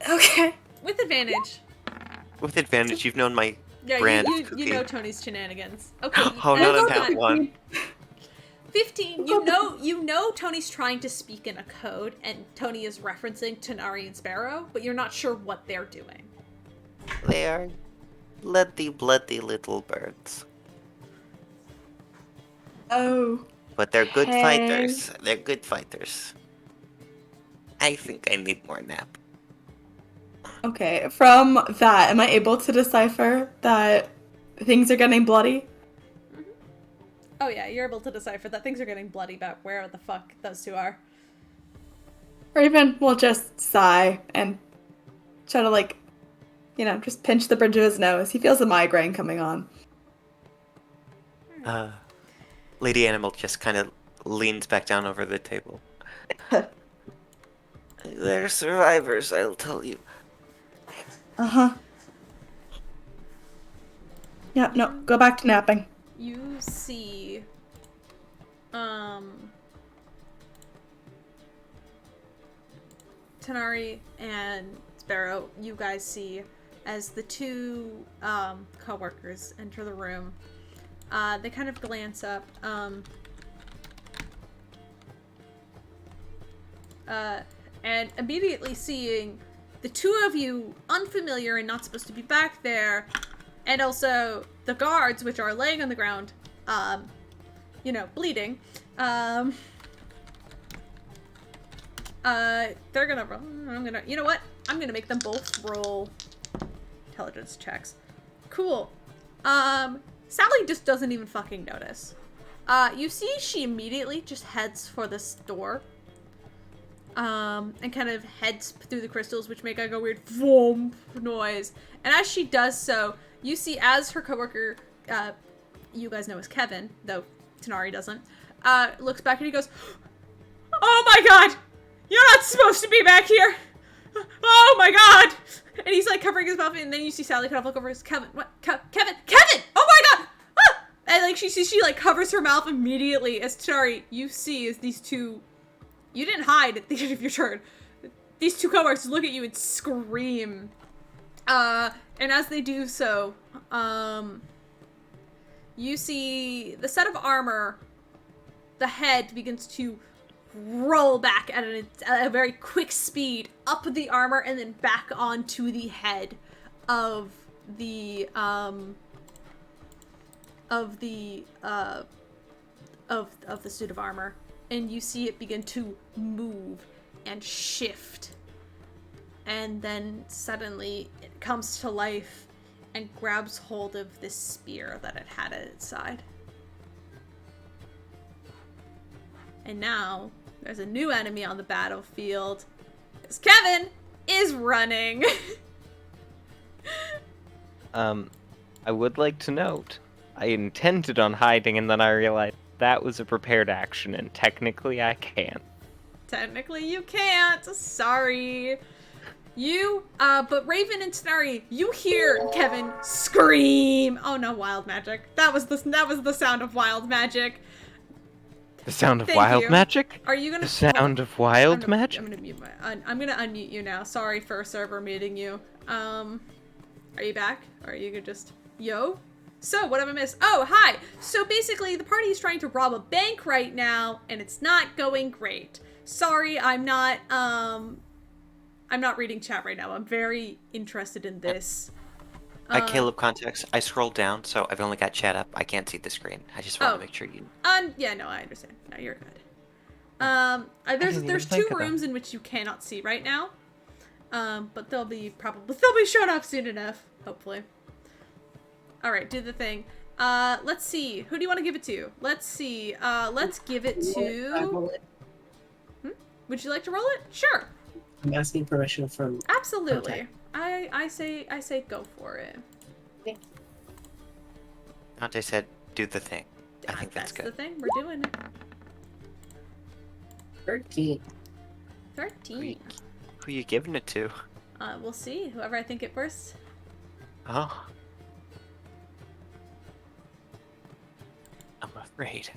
Okay. With advantage. With advantage, you've known my Yeah, brand you cookie. know Tony's shenanigans. Okay. Oh, not on that one. one. 15. You know Tony's trying to speak in a code, and Tony is referencing Tanari and Sparrow, but you're not sure what they're doing. They are bloody little birds. Oh. But they're good Okay. fighters. They're good fighters. I think I need more nap. Okay, from that, am I able to decipher that things are getting bloody? Oh yeah, you're able to decipher that things are getting bloody about where the fuck those two are. Raven will just sigh and try to, like, just pinch the bridge of his nose. He feels a migraine coming on. Lady Animal just kind of leans back down over the table. They're survivors, I'll tell you. Uh-huh. Yeah, no, go back to napping. You see, Tanari and Sparrow, you guys see as the two co-workers enter the room. They kind of glance up, and immediately seeing the two of you unfamiliar and not supposed to be back there, and also the guards, which are laying on the ground, bleeding, They're gonna roll. You know what? I'm gonna make them both roll intelligence checks. Cool. Sally just doesn't even fucking notice. You see she immediately just heads for this door. And kind of heads through the crystals, which make like a weird vroom noise. And as she does so, you see as her coworker, you guys know as Kevin, though Tanari doesn't, looks back and he goes, "Oh my god! You're not supposed to be back here! Oh my god!" And he's like covering his mouth, and then you see Sally kind of look over his Kevin. What? Kevin! Oh my god! Ah! And like she like covers her mouth immediately as Tanari, you see as these two, you didn't hide at the end of your turn. These two coworkers look at you and scream. And as they do so, you see the set of armor, the head begins to roll back at a very quick speed up the armor and then back onto the head of the suit of armor, and you see it begin to move and shift, and then suddenly it comes to life and grabs hold of this spear that it had at its side. And now there's a new enemy on the battlefield, because Kevin is running. I would like to note, I intended on hiding and then I realized that was a prepared action and technically I can't. Technically you can't, sorry. But Raven and Tanari, you hear Kevin scream. Oh no, wild magic. That was the sound of wild magic. The sound of Thank wild you. magic? Are you gonna? The sound of wild magic? I'm gonna mute I'm gonna unmute you now. Sorry for server muting you. Are you back? Or are you gonna just yo? So what have I missed? Oh, hi. So basically, the party is trying to rob a bank right now, and it's not going great. Sorry, I'm not reading chat right now. I'm very interested in this. Caleb, context. I scrolled down, so I've only got chat up. I can't see the screen. I just want to make sure you. Yeah, no, I understand. No, you're good. didn't There's even think two of that. rooms in which you cannot see right now. But they'll be showing up soon enough, hopefully. All right, do the thing. Let's see. Who do you want to give it to? Let's see. Let's give it to. Would you like to roll it? Sure. I'm asking permission from. Absolutely. Okay. I say go for it. Dante said, "Do the thing." I think that's the good. thing. We're doing it. 13. 13. Who you giving it to? We'll see. Whoever I think it first. Oh. I'm afraid.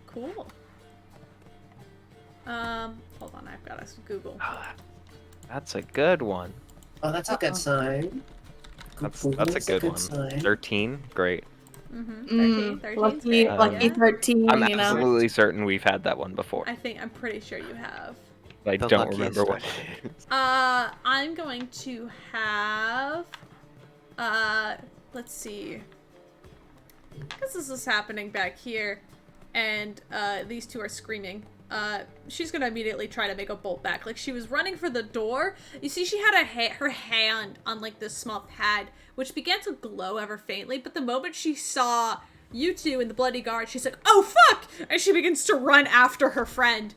Cool. Hold on, I've got to Google. That's a good one. Oh, that's a good sign. That's a good one. sign. 13? Great. Mm-hmm. 13. Lucky 13, I'm you know. absolutely certain we've had that one before. I'm pretty sure you have. I The don't luckiest remember what one. it is. I'm going to have, let's see. Because this is happening back here, and, these two are screaming. She's gonna immediately try to make a bolt back. Like, she was running for the door. You see she had her hand on, like, this small pad, which began to glow ever faintly, but the moment she saw you two in the bloody guard, she's like, "Oh, fuck!" And she begins to run after her friend.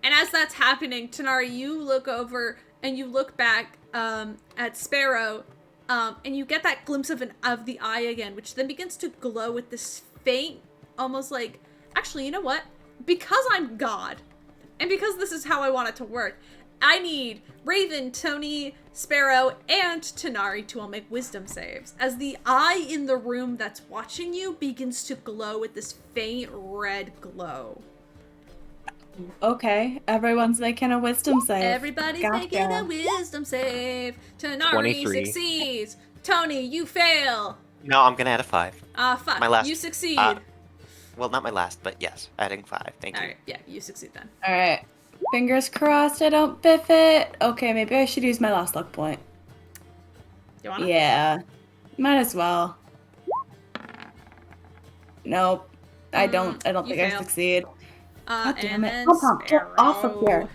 And as that's happening, Tanari, you look over and you look back, at Sparrow, and you get that glimpse of the eye again, which then begins to glow with this faint, almost like, actually, you know what? Because I'm God, and because this is how I want it to work, I need Raven, Tony, Sparrow, and Tanari to all make wisdom saves, as the eye in the room that's watching you begins to glow with this faint red glow. Okay, everyone's making a wisdom save. Everybody's making a wisdom save. Tanari 23. succeeds. Tony, you fail. No, I'm gonna add a 5. Fuck. My last- You succeed. Well, not my last, but yes, adding 5. Thank you. Alright, yeah, you succeed then. Alright. Fingers crossed I don't biff it. Okay, maybe I should use my last luck point. You wanna? Yeah. Might as well. Nope. I don't you think I fail. succeed. God damn And it. then Pom-Pom, get off of here.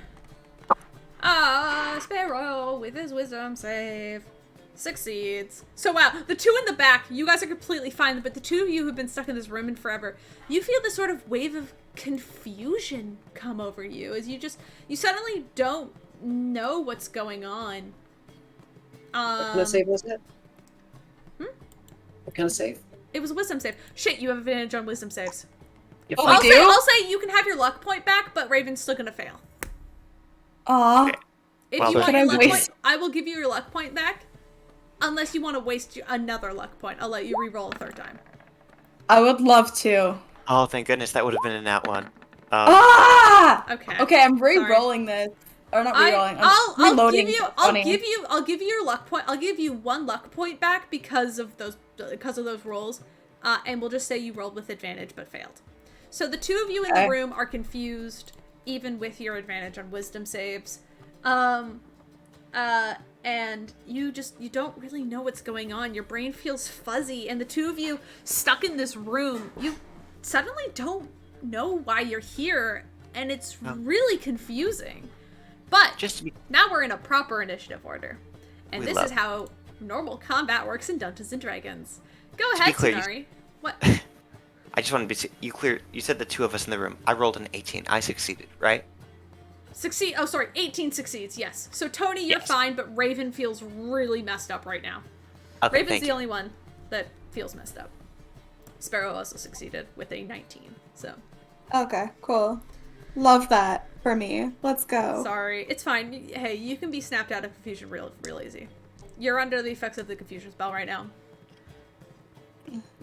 Sparrow with his wisdom save succeeds. So wow, the two in the back, you guys are completely fine, but the two of you who've been stuck in this room and forever, you feel this sort of wave of confusion come over you as you suddenly don't know what's going on. What kind of save was it? What kind of save? It was a wisdom save. Shit, you have advantage on wisdom saves. You're Oh, fine. we do? I'll say you can have your luck point back, but Raven's still gonna fail. Aw. If Well, you want can your I luck waste- point, I will give you your luck point back. Unless you want to waste another luck point. I'll let you re-roll a third time. I would love to. Oh, thank goodness, that would have been a nat one. Ah! Okay. Okay, I'm re-rolling this. Or not re-rolling. I'm reloading. I'll give you your luck point. I'll give you one luck point back because of those rolls. And we'll just say you rolled with advantage but failed. So the two of you in the room are confused, even with your advantage on wisdom saves. And you don't really know what's going on. Your brain feels fuzzy, and the two of you stuck in this room, you suddenly don't know why you're here, and it's really confusing. But now we're in a proper initiative order. And this is how normal combat works in Dungeons and Dragons. Go ahead, Sonari. What? I just wanted to be you clear. You said the two of us in the room. I rolled an 18. I succeeded, right? 18 succeeds, yes. So Tony, you're fine, but Raven feels really messed up right now. Okay, Raven's the only one that feels messed up. Sparrow also succeeded with a 19, so. Okay, cool. Love that for me. Let's go. Sorry, it's fine. Hey, you can be snapped out of confusion real easy. You're under the effects of the confusion spell right now.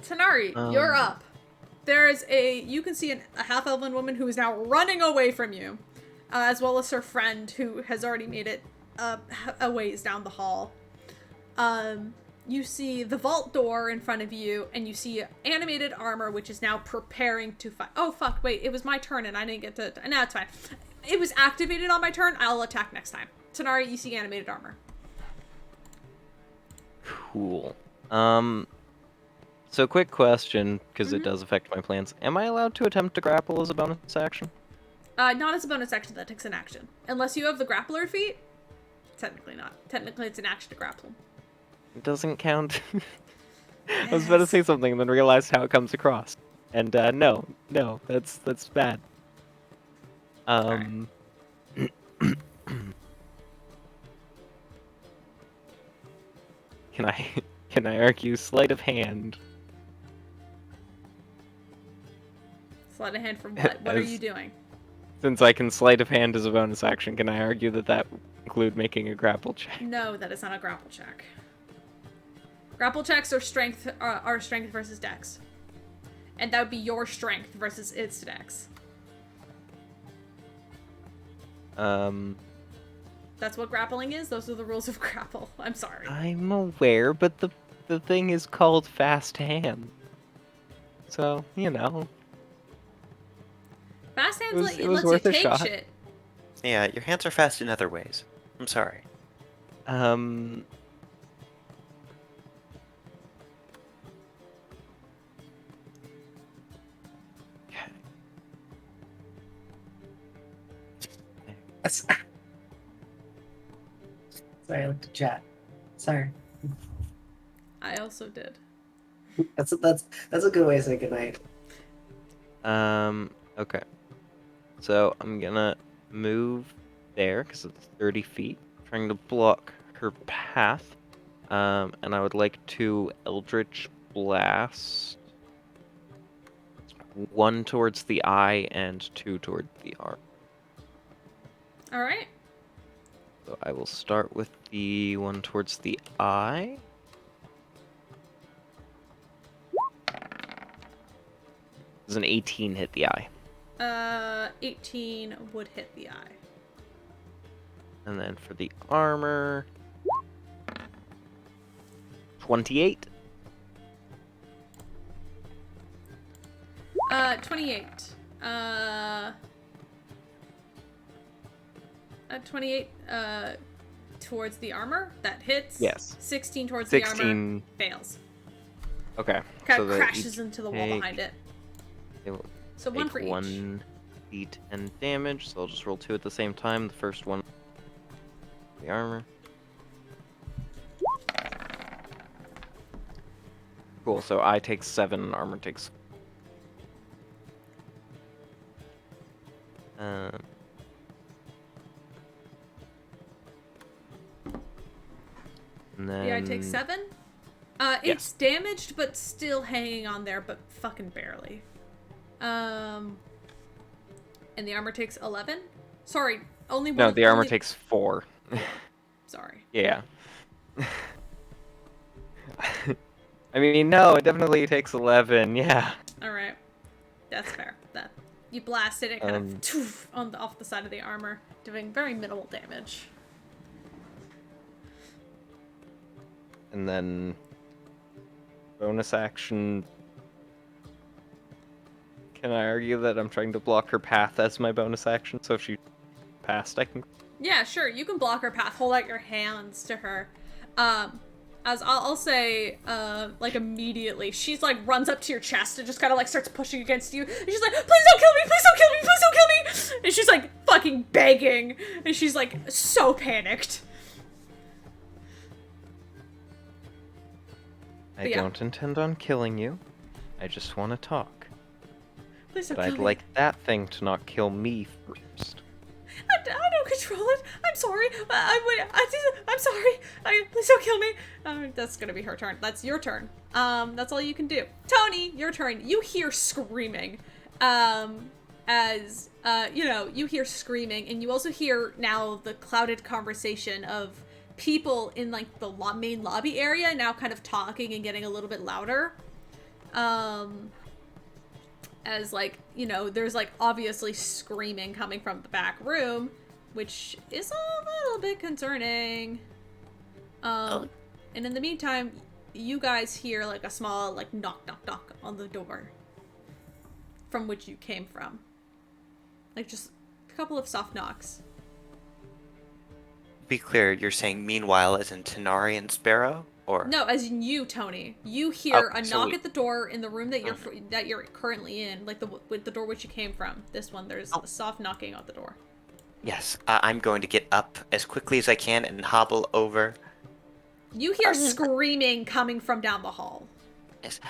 Tanari, you're up. You can see a half-elven woman who is now running away from you. As well as her friend who has already made it a ways down the hall. You see the vault door in front of you, and you see animated armor, which is now preparing to fight. Oh, fuck, wait, it was my turn, and I didn't get to... No, it's fine. It was activated on my turn. I'll attack next time. Tanari, you see animated armor. Cool. So quick question, because it does affect my plans. Am I allowed to attempt to grapple as a bonus action? Not as a bonus action, that takes an action. Unless you have the grappler feat, technically not. Technically, it's an action to grapple. It doesn't count. I was about to say something and then realized how it comes across. And no, that's bad. Can I argue sleight of hand? Sleight of hand from what? What are you doing? Since I can sleight of hand as a bonus action, can I argue that would include making a grapple check? No, that is not a grapple check. Grapple checks are strength versus dex. And that would be your strength versus its dex. That's what grappling is. Those are the rules of grapple. I'm sorry. I'm aware, but the thing is called fast hand. So, you know. Fast hands lets you worth a take shot. shit. Yeah, your hands are fast in other ways. I'm sorry. Sorry, I looked at chat. Sorry. I also did. That's a good way to say goodnight. Okay. So I'm gonna move there because it's 30 feet, trying to block her path. And I would like to Eldritch Blast 1 towards the eye and 2 towards the arm. All right. So I will start with the one towards the eye. Does an 18 hit the eye? 18 would hit the eye. And then for the armor, 28. 28. 28 towards the armor. That hits. Yes. 16 towards the armor. 16. Fails. Okay. Kind so of that crashes you into the wall take behind it. It will So one take for each. 1d10 damage, so I'll just roll 2 at the same time. The first one, the armor. Cool, so I take 7, armor takes... Um, and then... Yeah, I take 7. It's damaged, but still hanging on there, but fucking barely. And the armor takes 11? Sorry, only one. No, the armor only... takes 4. Sorry. Yeah. I mean, no, it definitely takes 11, yeah. Alright. That's fair. That you blasted it kind of toof, off the side of the armor, doing very minimal damage. And then... bonus action... Can I argue that I'm trying to block her path as my bonus action, so if she passed, I can... Yeah, sure, you can block her path, hold out your hands to her. As I'll say, like, immediately, she's, like, runs up to your chest and just kind of, like, starts pushing against you. And she's like, please don't kill me, please don't kill me, please don't kill me! And she's, like, fucking begging. And she's, like, so panicked. I don't intend on killing you. I just want to talk. Please don't But kill I'd me. like that thing to not kill me first. I don't control it. I'm sorry. I'm sorry. Please don't kill me. That's gonna be her turn. That's your turn. That's all you can do. Tony, your turn. You hear screaming. As you hear screaming, and you also hear now the clouded conversation of people in like the main lobby area now kind of talking and getting a little bit louder. As like, there's like obviously screaming coming from the back room, which is a little bit concerning. And in the meantime, you guys hear like a small like knock knock knock on the door from which you came from. Like just a couple of soft knocks. Be clear, you're saying meanwhile as in Tenari and Sparrow? Or No, as in you, Tony. You hear a so knock at the door in the room that you're currently in, like the door which you came from. This one, there's a soft knocking at the door. Yes, I'm going to get up as quickly as I can and hobble over. You hear screaming coming from down the hall. Yes.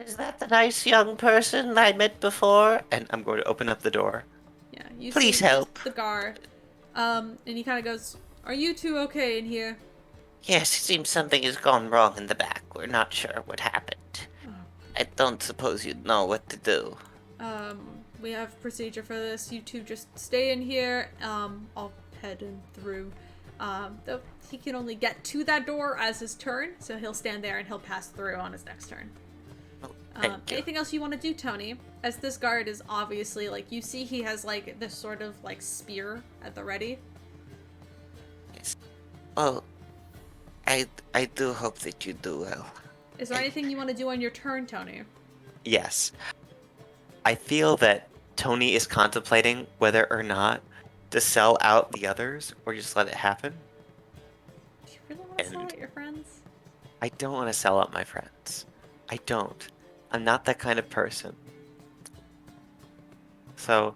Is that the nice young person I met before? And I'm going to open up the door. Yeah, you Please see help. the guard. And he kind of goes, "Are you two okay in here?" Yes, it seems something has gone wrong in the back. We're not sure what happened. I don't suppose you'd know what to do. We have procedure for this. You two just stay in here. I'll head him through. Though he can only get to that door as his turn, so he'll stand there and he'll pass through on his next turn. Oh, thank you. Anything else you want to do, Tony? As this guard is obviously, like, you see he has, like, this sort of, like, spear at the ready. Yes. Well, I do hope that you do well. Is there anything you want to do on your turn, Tony? Yes. I feel that Tony is contemplating whether or not to sell out the others or just let it happen. Do you really want to sell out your friends? I don't want to sell out my friends. I don't. I'm not that kind of person. So,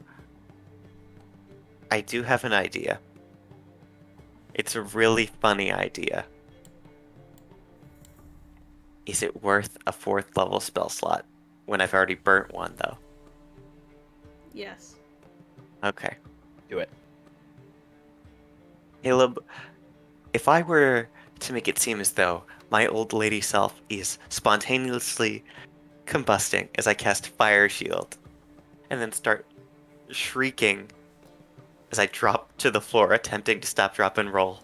I do have an idea. It's a really funny idea. Is it worth a 4th level spell slot when I've already burnt one, though? Yes. Okay. Do it. Caleb, if I were to make it seem as though my old lady self is spontaneously combusting as I cast Fire Shield, and then start shrieking as I drop to the floor, attempting to stop, drop, and roll,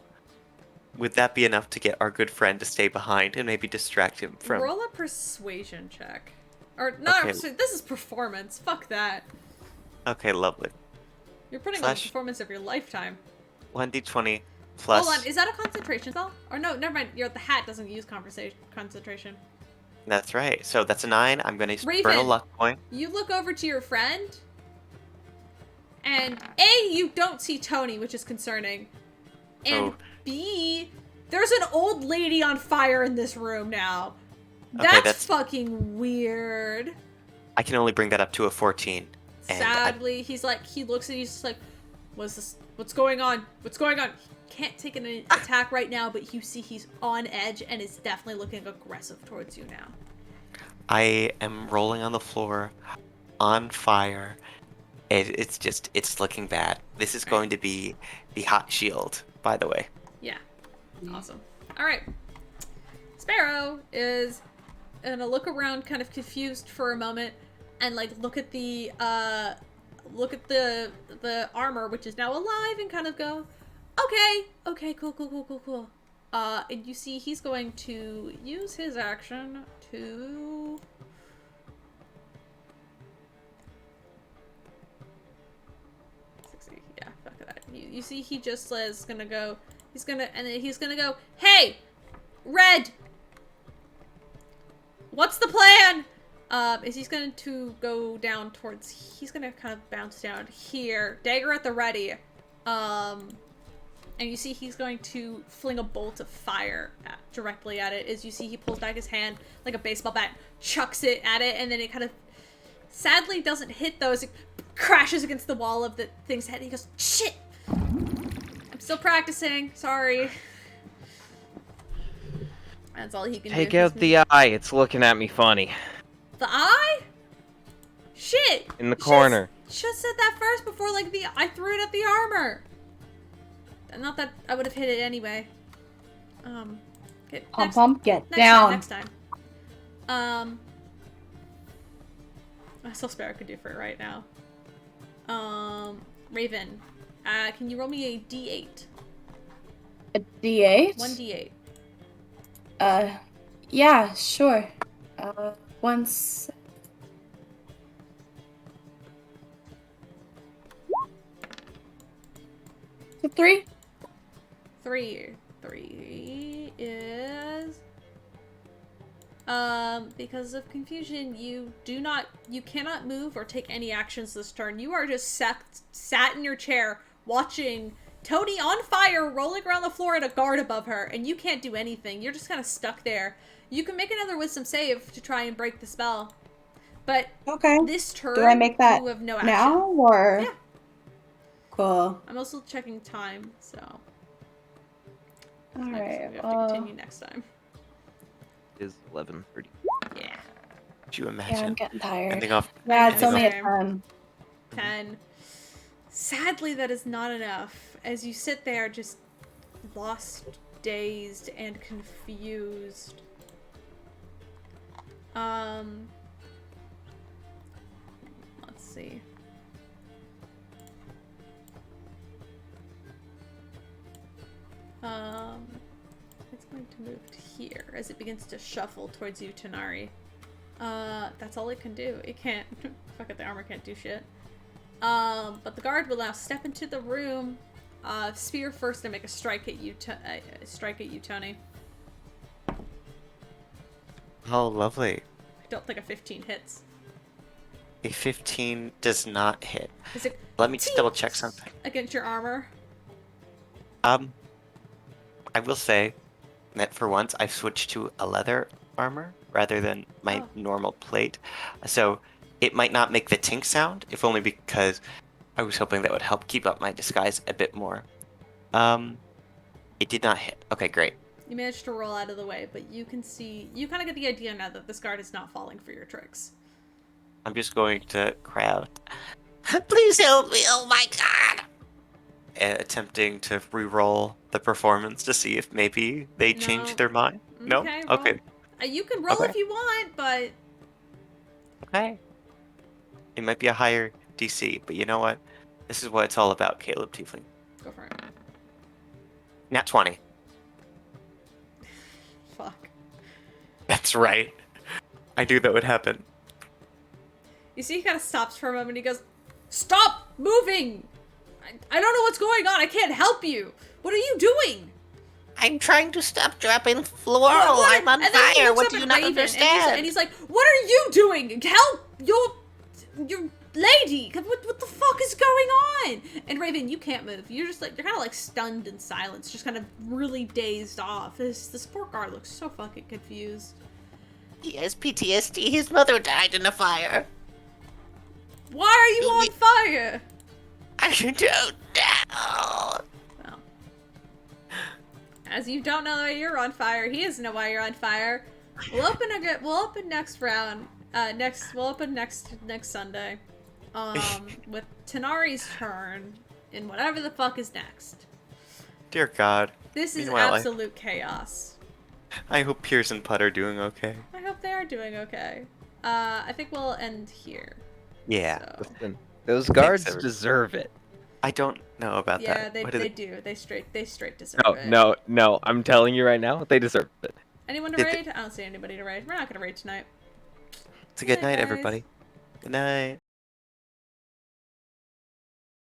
would that be enough to get our good friend to stay behind and maybe distract him from... Roll a persuasion check. Or, not Okay. this is performance. Fuck that. Okay, lovely. You're putting on the Slash- performance of your lifetime. 1d20 plus... Hold on, is that a concentration spell? Or no, never mind. The hat doesn't use concentration. That's right. So that's a 9. I'm going to burn a Raven. luck point. You look over to your friend, and A, you don't see Tony, which is concerning. And Oh. B, there's an old lady on fire in this room now. Okay, That's that's- fucking weird. I can only bring that up to a 14. And Sadly, he looks and he's just like, what's this? What's going on? What's going on? He can't take an attack right now, but you see he's on edge and is definitely looking aggressive towards you now. I am rolling on the floor, on fire. It's looking bad. This is going to be the hot shield, by the way. Yeah. Awesome. All right. Sparrow is gonna look around kind of confused for a moment and like look at the armor, which is now alive, and kind of go, okay, cool. And you see he's going to use his action to yeah, fuck that. You see he just is gonna go, he's gonna go, hey, Red! What's the plan? Is he's going to go down towards, he's gonna kind of bounce down here, dagger at the ready, and you see he's going to fling a bolt of fire directly at it. As you see he pulls back his hand like a baseball bat, chucks it at it, and then it kind of sadly doesn't hit those. It crashes against the wall of the thing's head. He goes, shit! I'm still practicing. Sorry. That's all he can do. Take out the eye. It's looking at me funny. The eye? Shit! In the corner. Should've said that first before, like, I threw it at the armor. Not that I would have hit it anyway. Pom, get down. Next time. That's all Sparrow could do for it right now. Raven, can you roll me a D8? A D8? 1D8. Yeah, sure. Once. So 3? 3 is because of confusion, you cannot move or take any actions this turn. You are just sat in your chair watching Tony on fire rolling around the floor at a guard above her, and you can't do anything. You're just kind of stuck there. You can make another wisdom save to try and break the spell, but okay. This turn do I make that you have no action. Now or yeah. Cool. I'm also checking time, so alright, we have to continue next time. It is 11:30. Yeah. Could you imagine? Yeah, I'm getting tired. Ending off. Yeah, it's only a Same. 10. 10. Sadly, that is not enough. As you sit there, just lost, dazed, and confused. Let's see. It's going to move to here as it begins to shuffle towards you, Tanari. That's all it can do. It can't. Fuck it, the armor can't do shit. But the guard will now step into the room. Spear first and make a strike at you, Tony. Oh, lovely. I don't think a 15 hits. A 15 does not hit. Is it Let me just double check something. against your armor? I will say that for once I've switched to a leather armor rather than my normal plate. So it might not make the tink sound, if only because I was hoping that would help keep up my disguise a bit more. It did not hit. Okay, great. You managed to roll out of the way, but you can see, you kind of get the idea now that this guard is not falling for your tricks. I'm just going to cry out, please help me, oh my god! Attempting to re-roll the performance to see if maybe they changed their mind. No? Okay. Okay. You can roll if you want, but... Okay. It might be a higher DC, but you know what? This is what it's all about, Caleb Tiefling. Go for it. Nat 20. Fuck. That's right. I knew that would happen. You see he kind of stops for a moment, he goes, stop moving! I don't know what's going on, I can't help you! What are you doing? I'm trying to stop dropping floral. I'm on fire. What do you not understand? And he's like, what are you doing? Help your lady! What the fuck is going on? And Raven, you can't move. You're just like, you're kind of like stunned in silence, just kind of really dazed off. This poor guard looks so fucking confused. He has PTSD. His mother died in a fire. Why are you on fire? I don't know. Well, as you don't know why you're on fire, he doesn't know why you're on fire. We'll open next round. We'll open next Sunday. With Tanari's turn in whatever the fuck is next. Dear God. This is Meanwhile, absolute chaos. I hope Piers and Putt are doing okay. I hope they are doing okay. I think we'll end here. Yeah. So. Listen, those guards everyone. deserve it. I don't know about Yeah, that. they do. They straight deserve it. No, I'm telling you right now, they deserve it. Anyone to raid? I don't see anybody to raid. We're not gonna raid tonight. It's a good night, guys. everybody. Good night.